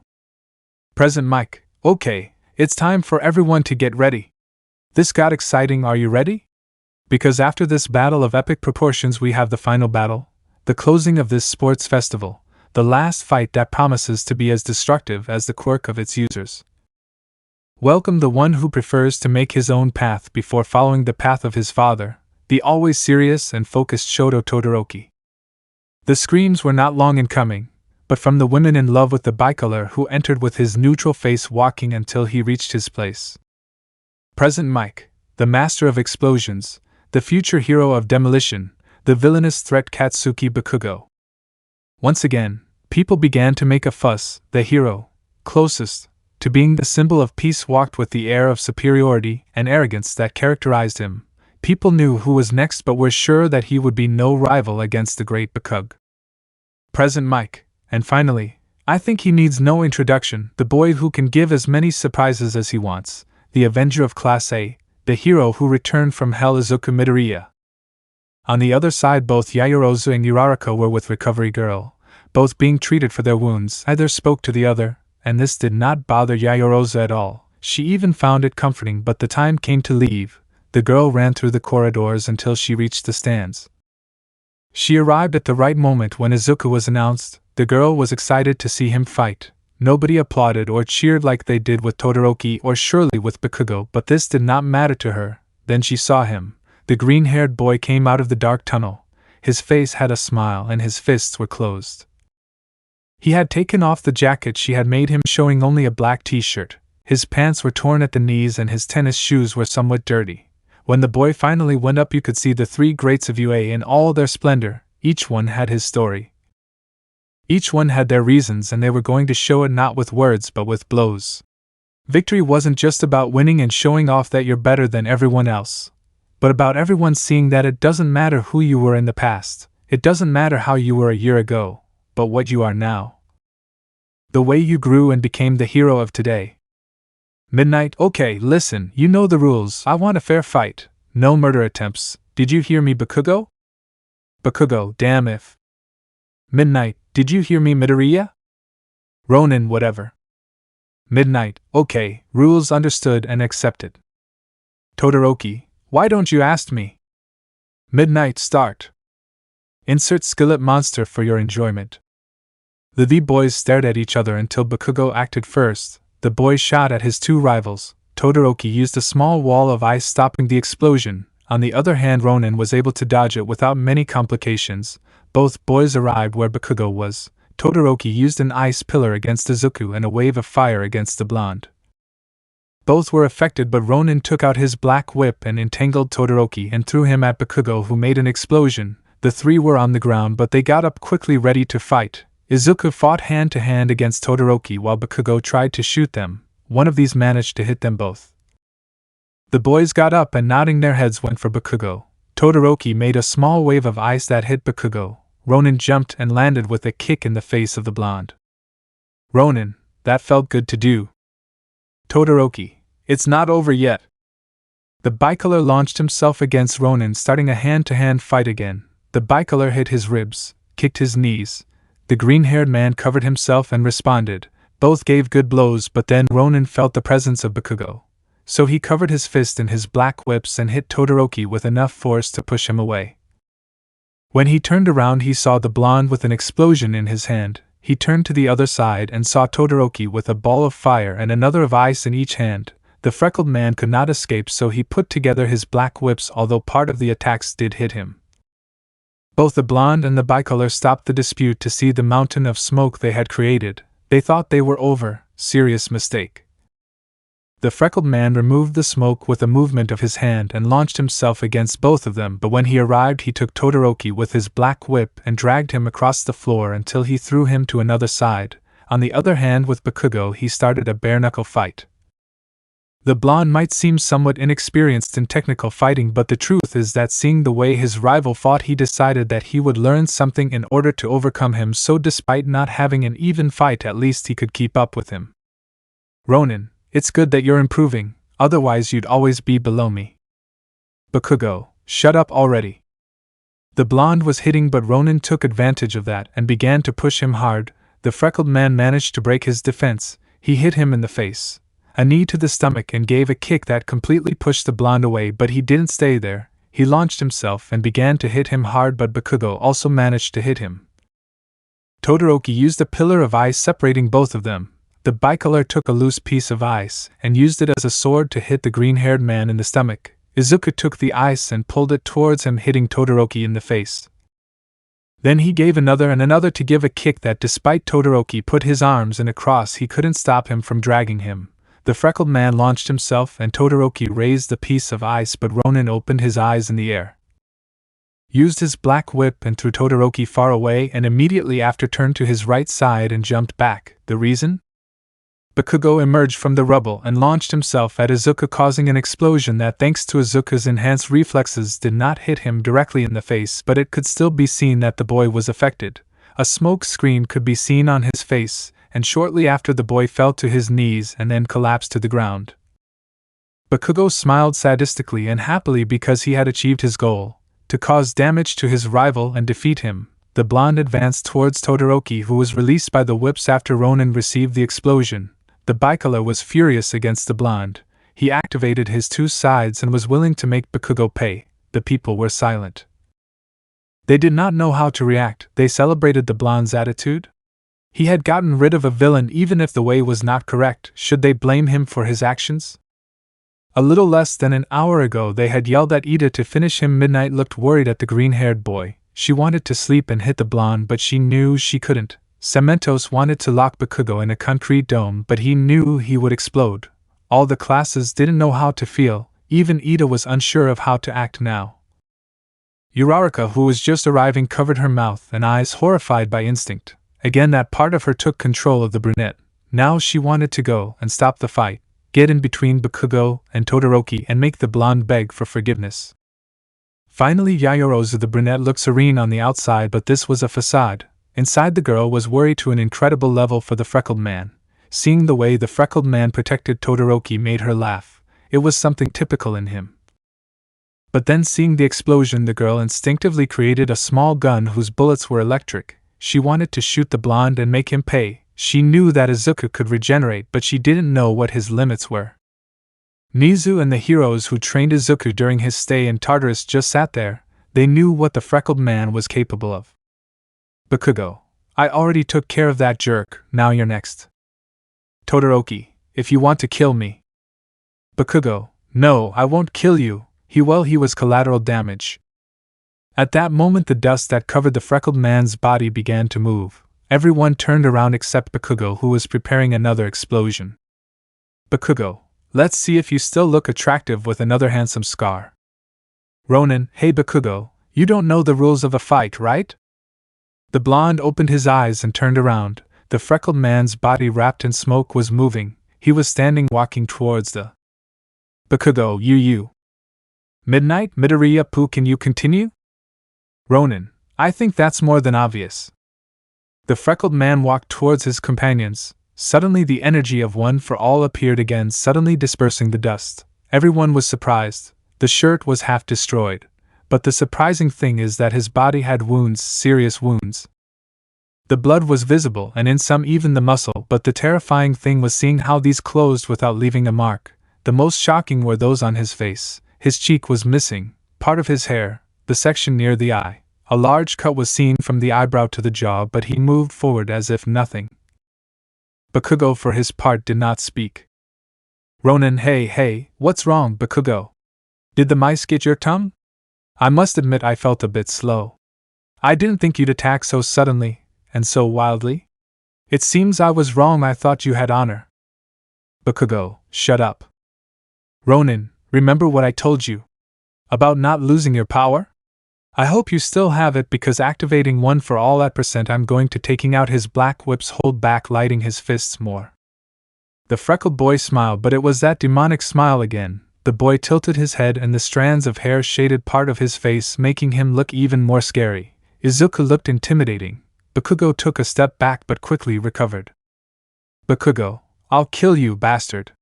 Present Mike, okay, it's time for everyone to get ready. This got exciting, are you ready? Because after this battle of epic proportions we have the final battle, the closing of this sports festival, the last fight that promises to be as destructive as the quirk of its users. Welcome the one who prefers to make his own path before following the path of his father, the always serious and focused Shoto Todoroki. The screams were not long in coming, but from the women in love with the bicolor who entered with his neutral face walking until he reached his place. Present Mike, the master of explosions, the future hero of demolition, the villainous threat Katsuki Bakugo. Once again, people began to make a fuss. The hero, closest to being the symbol of peace, walked with the air of superiority and arrogance that characterized him. People knew who was next but were sure that he would be no rival against the great Bakug. Present Mike, and finally, I think he needs no introduction, the boy who can give as many surprises as he wants, the Avenger of Class A, the hero who returned from hell, Izuku Midoriya. On the other side, both Yaoyorozu and Uraraka were with Recovery Girl, both being treated for their wounds. Neither spoke to the other, and this did not bother Yaoyorozu at all. She even found it comforting, but the time came to leave. The girl ran through the corridors until she reached the stands. She arrived at the right moment when Izuku was announced. The girl was excited to see him fight. Nobody applauded or cheered like they did with Todoroki or surely with Bakugo, but this did not matter to her. Then she saw him. The green-haired boy came out of the dark tunnel. His face had a smile and his fists were closed. He had taken off the jacket she had made him, showing only a black t-shirt. His pants were torn at the knees and his tennis shoes were somewhat dirty. When the boy finally went up, you could see the three greats of UA in all their splendor. Each one had his story. Each one had their reasons, and they were going to show it not with words but with blows. Victory wasn't just about winning and showing off that you're better than everyone else, but about everyone seeing that it doesn't matter who you were in the past, it doesn't matter how you were a year ago, but what you are now. The way you grew and became the hero of today. Midnight, okay, listen, you know the rules. I want a fair fight. No murder attempts. Did you hear me, Bakugo? Bakugo, damn if. Midnight, did you hear me, Midoriya? Ronin, whatever. Midnight, okay, rules understood and accepted. Todoroki, why don't you ask me? Midnight, start. Insert skillet monster for your enjoyment. The boys stared at each other until Bakugo acted first. The boy shot at his two rivals. Todoroki used a small wall of ice, stopping the explosion. On the other hand, Ronin was able to dodge it without many complications. Both boys arrived where Bakugo was. Todoroki used an ice pillar against Izuku and a wave of fire against the blonde. Both were affected, but Ronin took out his black whip and entangled Todoroki and threw him at Bakugo, who made an explosion. The three were on the ground, but they got up quickly, ready to fight. Izuku fought hand to hand against Todoroki while Bakugo tried to shoot them. One of these managed to hit them both. The boys got up and nodding their heads went for Bakugo. Todoroki made a small wave of ice that hit Bakugo. Ronin jumped and landed with a kick in the face of the blonde. Ronin, that felt good to do. Todoroki, it's not over yet. The bicolor launched himself against Ronin, starting a hand-to-hand fight again. The bicolor hit his ribs, kicked his knees. The green-haired man covered himself and responded. Both gave good blows, but then Ronin felt the presence of Bakugo. So he covered his fist in his black whips and hit Todoroki with enough force to push him away. When he turned around, he saw the blonde with an explosion in his hand. He turned to the other side and saw Todoroki with a ball of fire and another of ice in each hand. The freckled man could not escape, so he put together his black whips, although part of the attacks did hit him. Both the blonde and the bicolor stopped the dispute to see the mountain of smoke they had created. They thought they were over. Serious mistake. The freckled man removed the smoke with a movement of his hand and launched himself against both of them, but when he arrived, he took Todoroki with his black whip and dragged him across the floor until he threw him to another side. On the other hand, with Bakugo, he started a bare-knuckle fight. The blonde might seem somewhat inexperienced in technical fighting, but the truth is that seeing the way his rival fought, he decided that he would learn something in order to overcome him, so despite not having an even fight, at least he could keep up with him. Ronin, it's good that you're improving, otherwise you'd always be below me. Bakugo, shut up already. The blonde was hitting, but Ronin took advantage of that and began to push him hard. The freckled man managed to break his defense. He hit him in the face, a knee to the stomach, and gave a kick that completely pushed the blonde away, but he didn't stay there. He launched himself and began to hit him hard, but Bakugo also managed to hit him. Todoroki used a pillar of ice separating both of them. The bicolor took a loose piece of ice and used it as a sword to hit the green-haired man in the stomach. Izuku took the ice and pulled it towards him, hitting Todoroki in the face. Then he gave another and another to give a kick that, despite Todoroki put his arms in a cross, he couldn't stop him from dragging him. The freckled man launched himself and Todoroki raised the piece of ice, but Ronin opened his eyes in the air, used his black whip and threw Todoroki far away, and immediately after turned to his right side and jumped back. The reason? Bakugo emerged from the rubble and launched himself at Izuku, causing an explosion that, thanks to Izuku's enhanced reflexes, did not hit him directly in the face, but it could still be seen that the boy was affected. A smoke screen could be seen on his face, and shortly after the boy fell to his knees and then collapsed to the ground. Bakugo smiled sadistically and happily because he had achieved his goal, to cause damage to his rival and defeat him. The blonde advanced towards Todoroki, who was released by the whips after Ronin received the explosion. The bicolor was furious against the blonde. He activated his two sides and was willing to make Bakugo pay. The people were silent. They did not know how to react. They celebrated the blonde's attitude. He had gotten rid of a villain, even if the way was not correct. Should they blame him for his actions? A little less than an hour ago they had yelled at Ida to finish him. Midnight looked worried at the green-haired boy. She wanted to sleep and hit the blonde, but she knew she couldn't. Cementos wanted to lock Bakugo in a concrete dome, but he knew he would explode. All the classes didn't know how to feel. Even Ida was unsure of how to act now. Uraraka, who was just arriving, covered her mouth and eyes, horrified by instinct. Again that part of her took control of the brunette. Now she wanted to go and stop the fight, get in between Bakugo and Todoroki and make the blonde beg for forgiveness. Finally Yayorozu, the brunette, looked serene on the outside, but this was a facade. Inside, the girl was worried to an incredible level for the freckled man. Seeing the way the freckled man protected Todoroki made her laugh. It was something typical in him. But then, seeing the explosion, the girl instinctively created a small gun whose bullets were electric. She wanted to shoot the blonde and make him pay. She knew that Izuku could regenerate, but she didn't know what his limits were. Nizu and the heroes who trained Izuku during his stay in Tartarus just sat there. They knew what the freckled man was capable of. Bakugo, I already took care of that jerk, now you're next. Todoroki, if you want to kill me. Bakugo, no, I won't kill you. He was collateral damage. At that moment the dust that covered the freckled man's body began to move. Everyone turned around except Bakugo, who was preparing another explosion. Bakugo, let's see if you still look attractive with another handsome scar. Ronin, hey Bakugo, you don't know the rules of a fight, right? The blonde opened his eyes and turned around. The freckled man's body wrapped in smoke was moving. He was standing walking towards the Bakugo, you. Midnight, Midoriya Poo, can you continue? Ronin, I think that's more than obvious. The freckled man walked towards his companions. Suddenly the energy of One for All appeared again, suddenly dispersing the dust. Everyone was surprised. The shirt was half destroyed. But the surprising thing is that his body had wounds, serious wounds. The blood was visible and in some even the muscle, but the terrifying thing was seeing how these closed without leaving a mark. The most shocking were those on his face. His cheek was missing, part of his hair, the section near the eye. A large cut was seen from the eyebrow to the jaw, but he moved forward as if nothing. Bakugo for his part did not speak. Ronin, hey, what's wrong, Bakugo? Did the mice get your tongue? I must admit I felt a bit slow. I didn't think you'd attack so suddenly, and so wildly. It seems I was wrong, I thought you had honor. Bakugo, shut up. Ronin, remember what I told you? About not losing your power? I hope you still have it, because activating One for All at % I'm going to taking out his black whips, hold back, lighting his fists more. The freckled boy smiled, but it was that demonic smile again. The boy tilted his head and the strands of hair shaded part of his face, making him look even more scary. Izuku looked intimidating. Bakugo took a step back but quickly recovered. Bakugo, I'll kill you, bastard.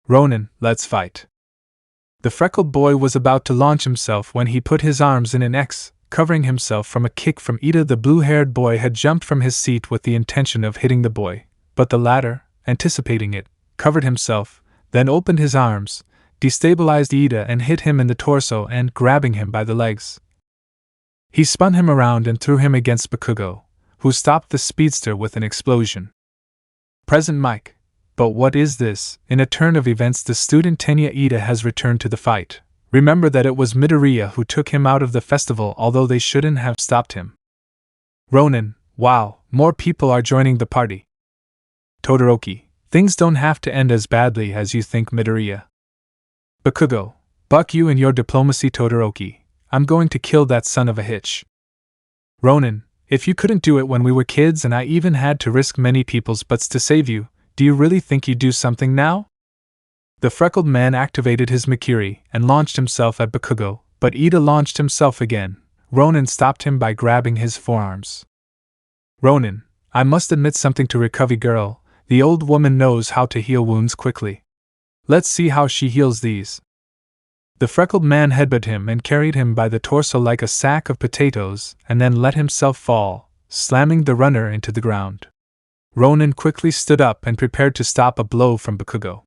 Ronin, let's fight. The freckled boy was about to launch himself when he put his arms in an X, covering himself from a kick from Ida. The blue-haired boy had jumped from his seat with the intention of hitting the boy, but the latter, anticipating it, covered himself, then opened his arms, destabilized Ida and hit him in the torso and, grabbing him by the legs, he spun him around and threw him against Bakugo, who stopped the speedster with an explosion. Present Mike. But what is this? In a turn of events, the student Tenya Ida has returned to the fight. Remember that it was Midoriya who took him out of the festival, although they shouldn't have stopped him. Ronin, wow, more people are joining the party. Todoroki, things don't have to end as badly as you think, Midoriya. Bakugo, buck you and your diplomacy, Todoroki. I'm going to kill that son of a hitch. Ronin, if you couldn't do it when we were kids and I even had to risk many people's butts to save you, do you really think you'd do something now? The freckled man activated his Mikiri and launched himself at Bakugo, but Ida launched himself again. Ronin stopped him by grabbing his forearms. Ronin, I must admit something to Recovery Girl, the old woman knows how to heal wounds quickly. Let's see how she heals these. The freckled man headbutted him and carried him by the torso like a sack of potatoes, and then let himself fall, slamming the runner into the ground. Ronin quickly stood up and prepared to stop a blow from Bakugo.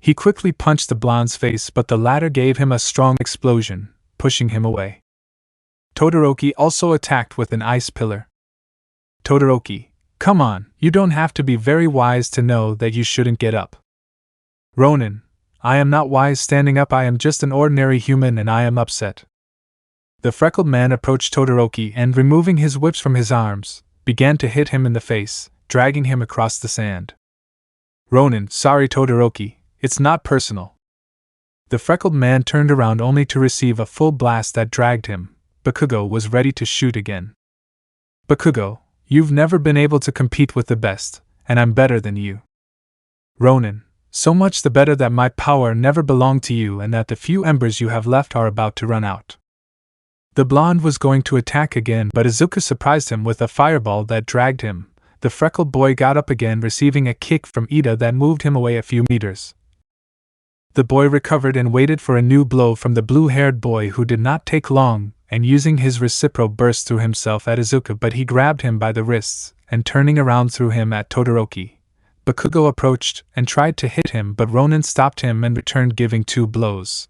He quickly punched the blonde's face, but the latter gave him a strong explosion, pushing him away. Todoroki also attacked with an ice pillar. Todoroki, come on, you don't have to be very wise to know that you shouldn't get up. Ronin, I am not wise standing up, I am just an ordinary human and I am upset. The freckled man approached Todoroki and, removing his whips from his arms, began to hit him in the face, dragging him across the sand. Ronin, sorry Todoroki, it's not personal. The freckled man turned around only to receive a full blast that dragged him. Bakugo was ready to shoot again. Bakugo, you've never been able to compete with the best, and I'm better than you. Ronin, so much the better that my power never belonged to you and that the few embers you have left are about to run out. The blonde was going to attack again, but Izuku surprised him with a fireball that dragged him. The freckled boy got up again, receiving a kick from Ida that moved him away a few meters. The boy recovered and waited for a new blow from the blue-haired boy, who did not take long, and using his reciprocal burst threw himself at Izuku, but he grabbed him by the wrists, and turning around threw him at Todoroki. Bakugo approached and tried to hit him, but Ronin stopped him and returned, giving 2 blows.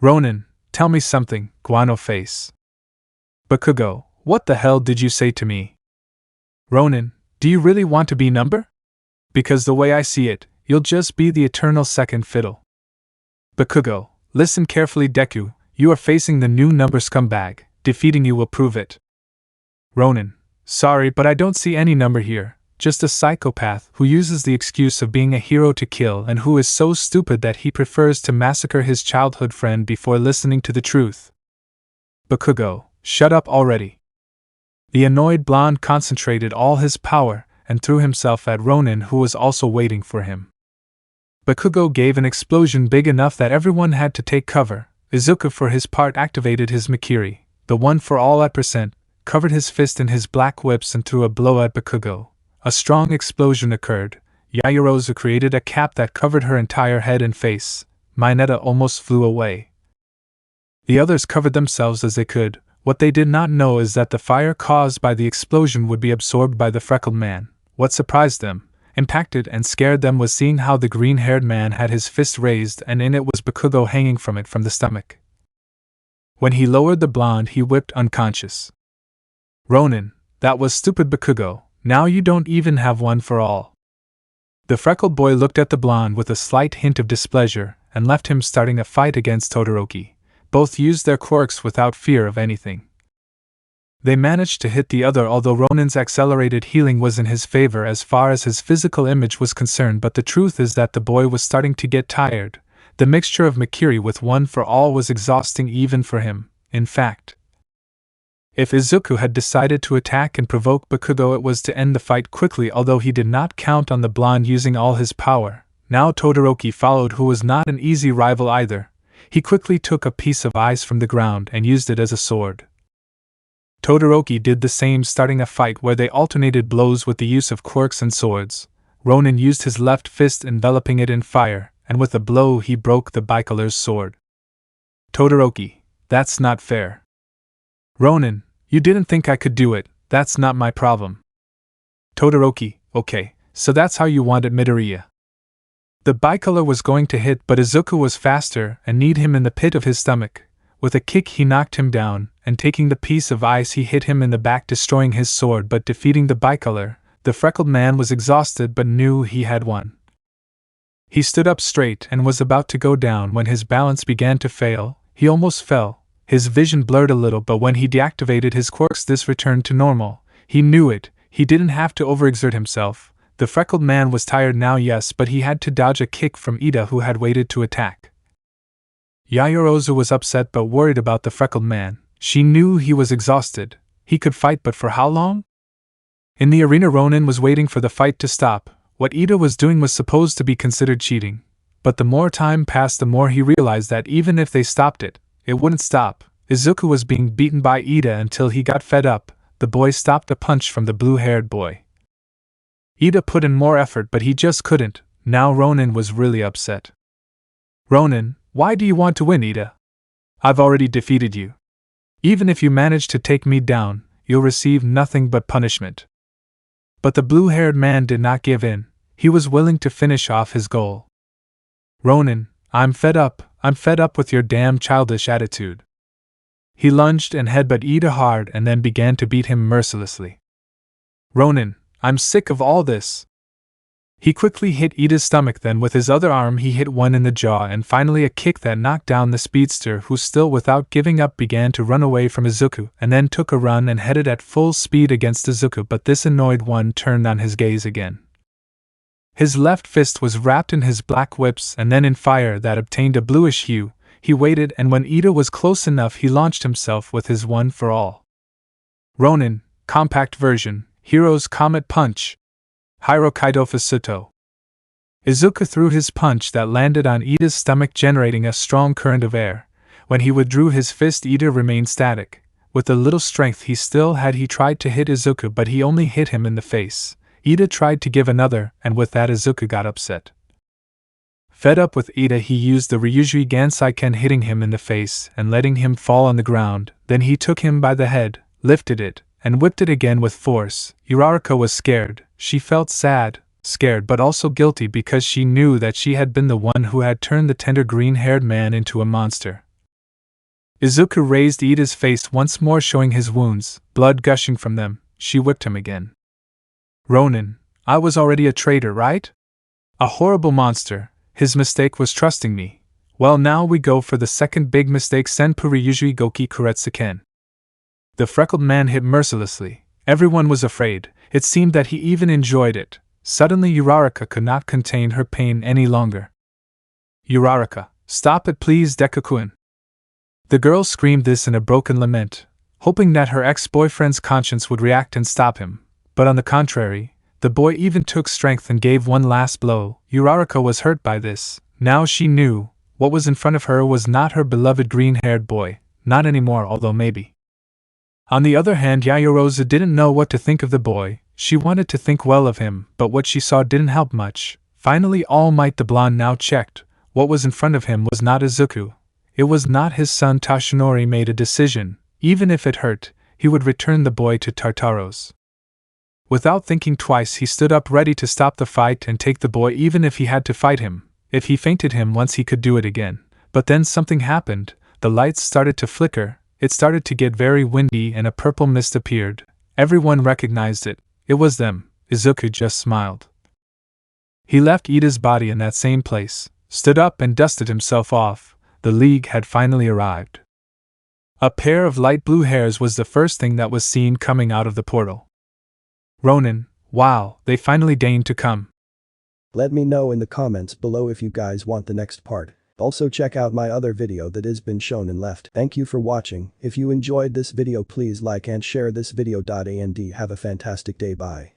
Ronin, tell me something, guano face. Bakugo, what the hell did you say to me? Ronin, do you really want to be number? Because the way I see it, you'll just be the eternal second fiddle. Bakugo, Listen carefully, Deku, you are facing the new number scumbag. Defeating you will prove it. Ronin, sorry, but I don't see any number here, just a psychopath who uses the excuse of being a hero to kill and who is so stupid that he prefers to massacre his childhood friend before listening to the truth. Bakugo, shut up already. The annoyed blonde concentrated all his power and threw himself at Ronin, who was also waiting for him. Bakugo gave an explosion big enough that everyone had to take cover. Izuku for his part activated his Mikiri, the one for all at %, covered his fist in his black whips and threw a blow at Bakugo. A strong explosion occurred. Yaoyorozu created a cap that covered her entire head and face. Mineta almost flew away. The others covered themselves as they could. What they did not know is that the fire caused by the explosion would be absorbed by the freckled man. What surprised them, impacted and scared them was seeing how the green-haired man had his fist raised and in it was Bakugo hanging from it from the stomach. When he lowered the blonde, he whipped unconscious. Ronin, that was stupid, Bakugo. Now you don't even have one for all. The freckled boy looked at the blonde with a slight hint of displeasure and left him starting a fight against Todoroki. Both used their quirks without fear of anything. They managed to hit the other, although Ronin's accelerated healing was in his favor as far as his physical image was concerned, but the truth is that the boy was starting to get tired. The mixture of Mikiri with one for all was exhausting even for him. In fact, if Izuku had decided to attack and provoke Bakugo, it was to end the fight quickly, although he did not count on the blonde using all his power. Now Todoroki followed, who was not an easy rival either. He quickly took a piece of ice from the ground and used it as a sword. Todoroki did the same, starting a fight where they alternated blows with the use of quirks and swords. Ronin used his left fist, enveloping it in fire, and with a blow he broke the bicolor's sword. Todoroki, that's not fair. Ronin, you didn't think I could do it, that's not my problem. Todoroki, okay, so that's how you want it, Midoriya. The bicolor was going to hit, but Izuku was faster and kneed him in the pit of his stomach. With a kick he knocked him down, and taking the piece of ice he hit him in the back, destroying his sword but defeating the bicolor. The freckled man was exhausted but knew he had won. He stood up straight and was about to go down when his balance began to fail. He almost fell. His vision blurred a little, but when he deactivated his quirks this returned to normal. He knew it, he didn't have to overexert himself. The freckled man was tired now, yes, but he had to dodge a kick from Ida, who had waited to attack. Yaoyorozu was upset but worried about the freckled man. She knew he was exhausted. He could fight, but for how long? In the arena, Ronin was waiting for the fight to stop. What Ida was doing was supposed to be considered cheating. But the more time passed, the more he realized that even if they stopped it, it wouldn't stop. Izuku was being beaten by Ida until he got fed up. The boy stopped a punch from the blue-haired boy. Ida put in more effort, but he just couldn't. Now Ronin was really upset. Ronin, why do you want to win, Ida? I've already defeated you. Even if you manage to take me down, you'll receive nothing but punishment. But the blue-haired man did not give in. He was willing to finish off his goal. Ronin, I'm fed up with your damn childish attitude. He lunged and headbutted Ida hard and then began to beat him mercilessly. Ronin, I'm sick of all this. He quickly hit Ida's stomach, then with his other arm he hit one in the jaw, and finally a kick that knocked down the speedster, who still without giving up began to run away from Izuku, and then took a run and headed at full speed against Izuku, but this annoyed one turned on his gaze again. His left fist was wrapped in his black whips and then in fire that obtained a bluish hue. He waited, and when Ida was close enough he launched himself with his one for all. Ronin, compact version, Hero's Comet Punch. Hiro Kaido Fusuto. Izuku threw his punch that landed on Ida's stomach, generating a strong current of air. When he withdrew his fist, Ida remained static. With the little strength he still had, he tried to hit Izuku, but he only hit him in the face. Ida tried to give another, and with that Izuku got upset. Fed up with Ida, he used the Ryuji Gansaiken, hitting him in the face and letting him fall on the ground. Then he took him by the head, lifted it, and whipped it again with force. Uraraka was scared. She felt sad, scared but also guilty, because she knew that she had been the one who had turned the tender green-haired man into a monster. Izuku raised Ida's face once more, showing his wounds, blood gushing from them. She whipped him again. Ronin, I was already a traitor, right? A horrible monster. His mistake was trusting me. Well, now we go for the second big mistake, Senpuri Yujui Goki Kuretsuken. The freckled man hit mercilessly. Everyone was afraid. It seemed that he even enjoyed it. Suddenly Uraraka could not contain her pain any longer. Uraraka, stop it please, Deku-kun. The girl screamed this in a broken lament, hoping that her ex-boyfriend's conscience would react and stop him. But on the contrary, the boy even took strength and gave one last blow. Uraraka was hurt by this. Now she knew, what was in front of her was not her beloved green-haired boy, not anymore, although maybe. On the other hand, Yayorozu didn't know what to think of the boy. She wanted to think well of him, but what she saw didn't help much. Finally, Almight the blonde now checked. What was in front of him was not Izuku. It was not his son. Tashinori made a decision. Even if it hurt, he would return the boy to Tartaros. Without thinking twice, he stood up ready to stop the fight and take the boy even if he had to fight him. If he fainted him once, he could do it again. But then something happened. The lights started to flicker, it started to get very windy, and a purple mist appeared. Everyone recognized it. It was them. Izuku just smiled. He left Ida's body in that same place, stood up and dusted himself off. The League had finally arrived. A pair of light blue hairs was the first thing that was seen coming out of the portal. Ronin, wow, they finally deigned to come. Let me know in the comments below if you guys want the next part. Also check out my other video that has been shown and left. Thank you for watching. If you enjoyed this video, please like and share this video. And have a fantastic day. Bye.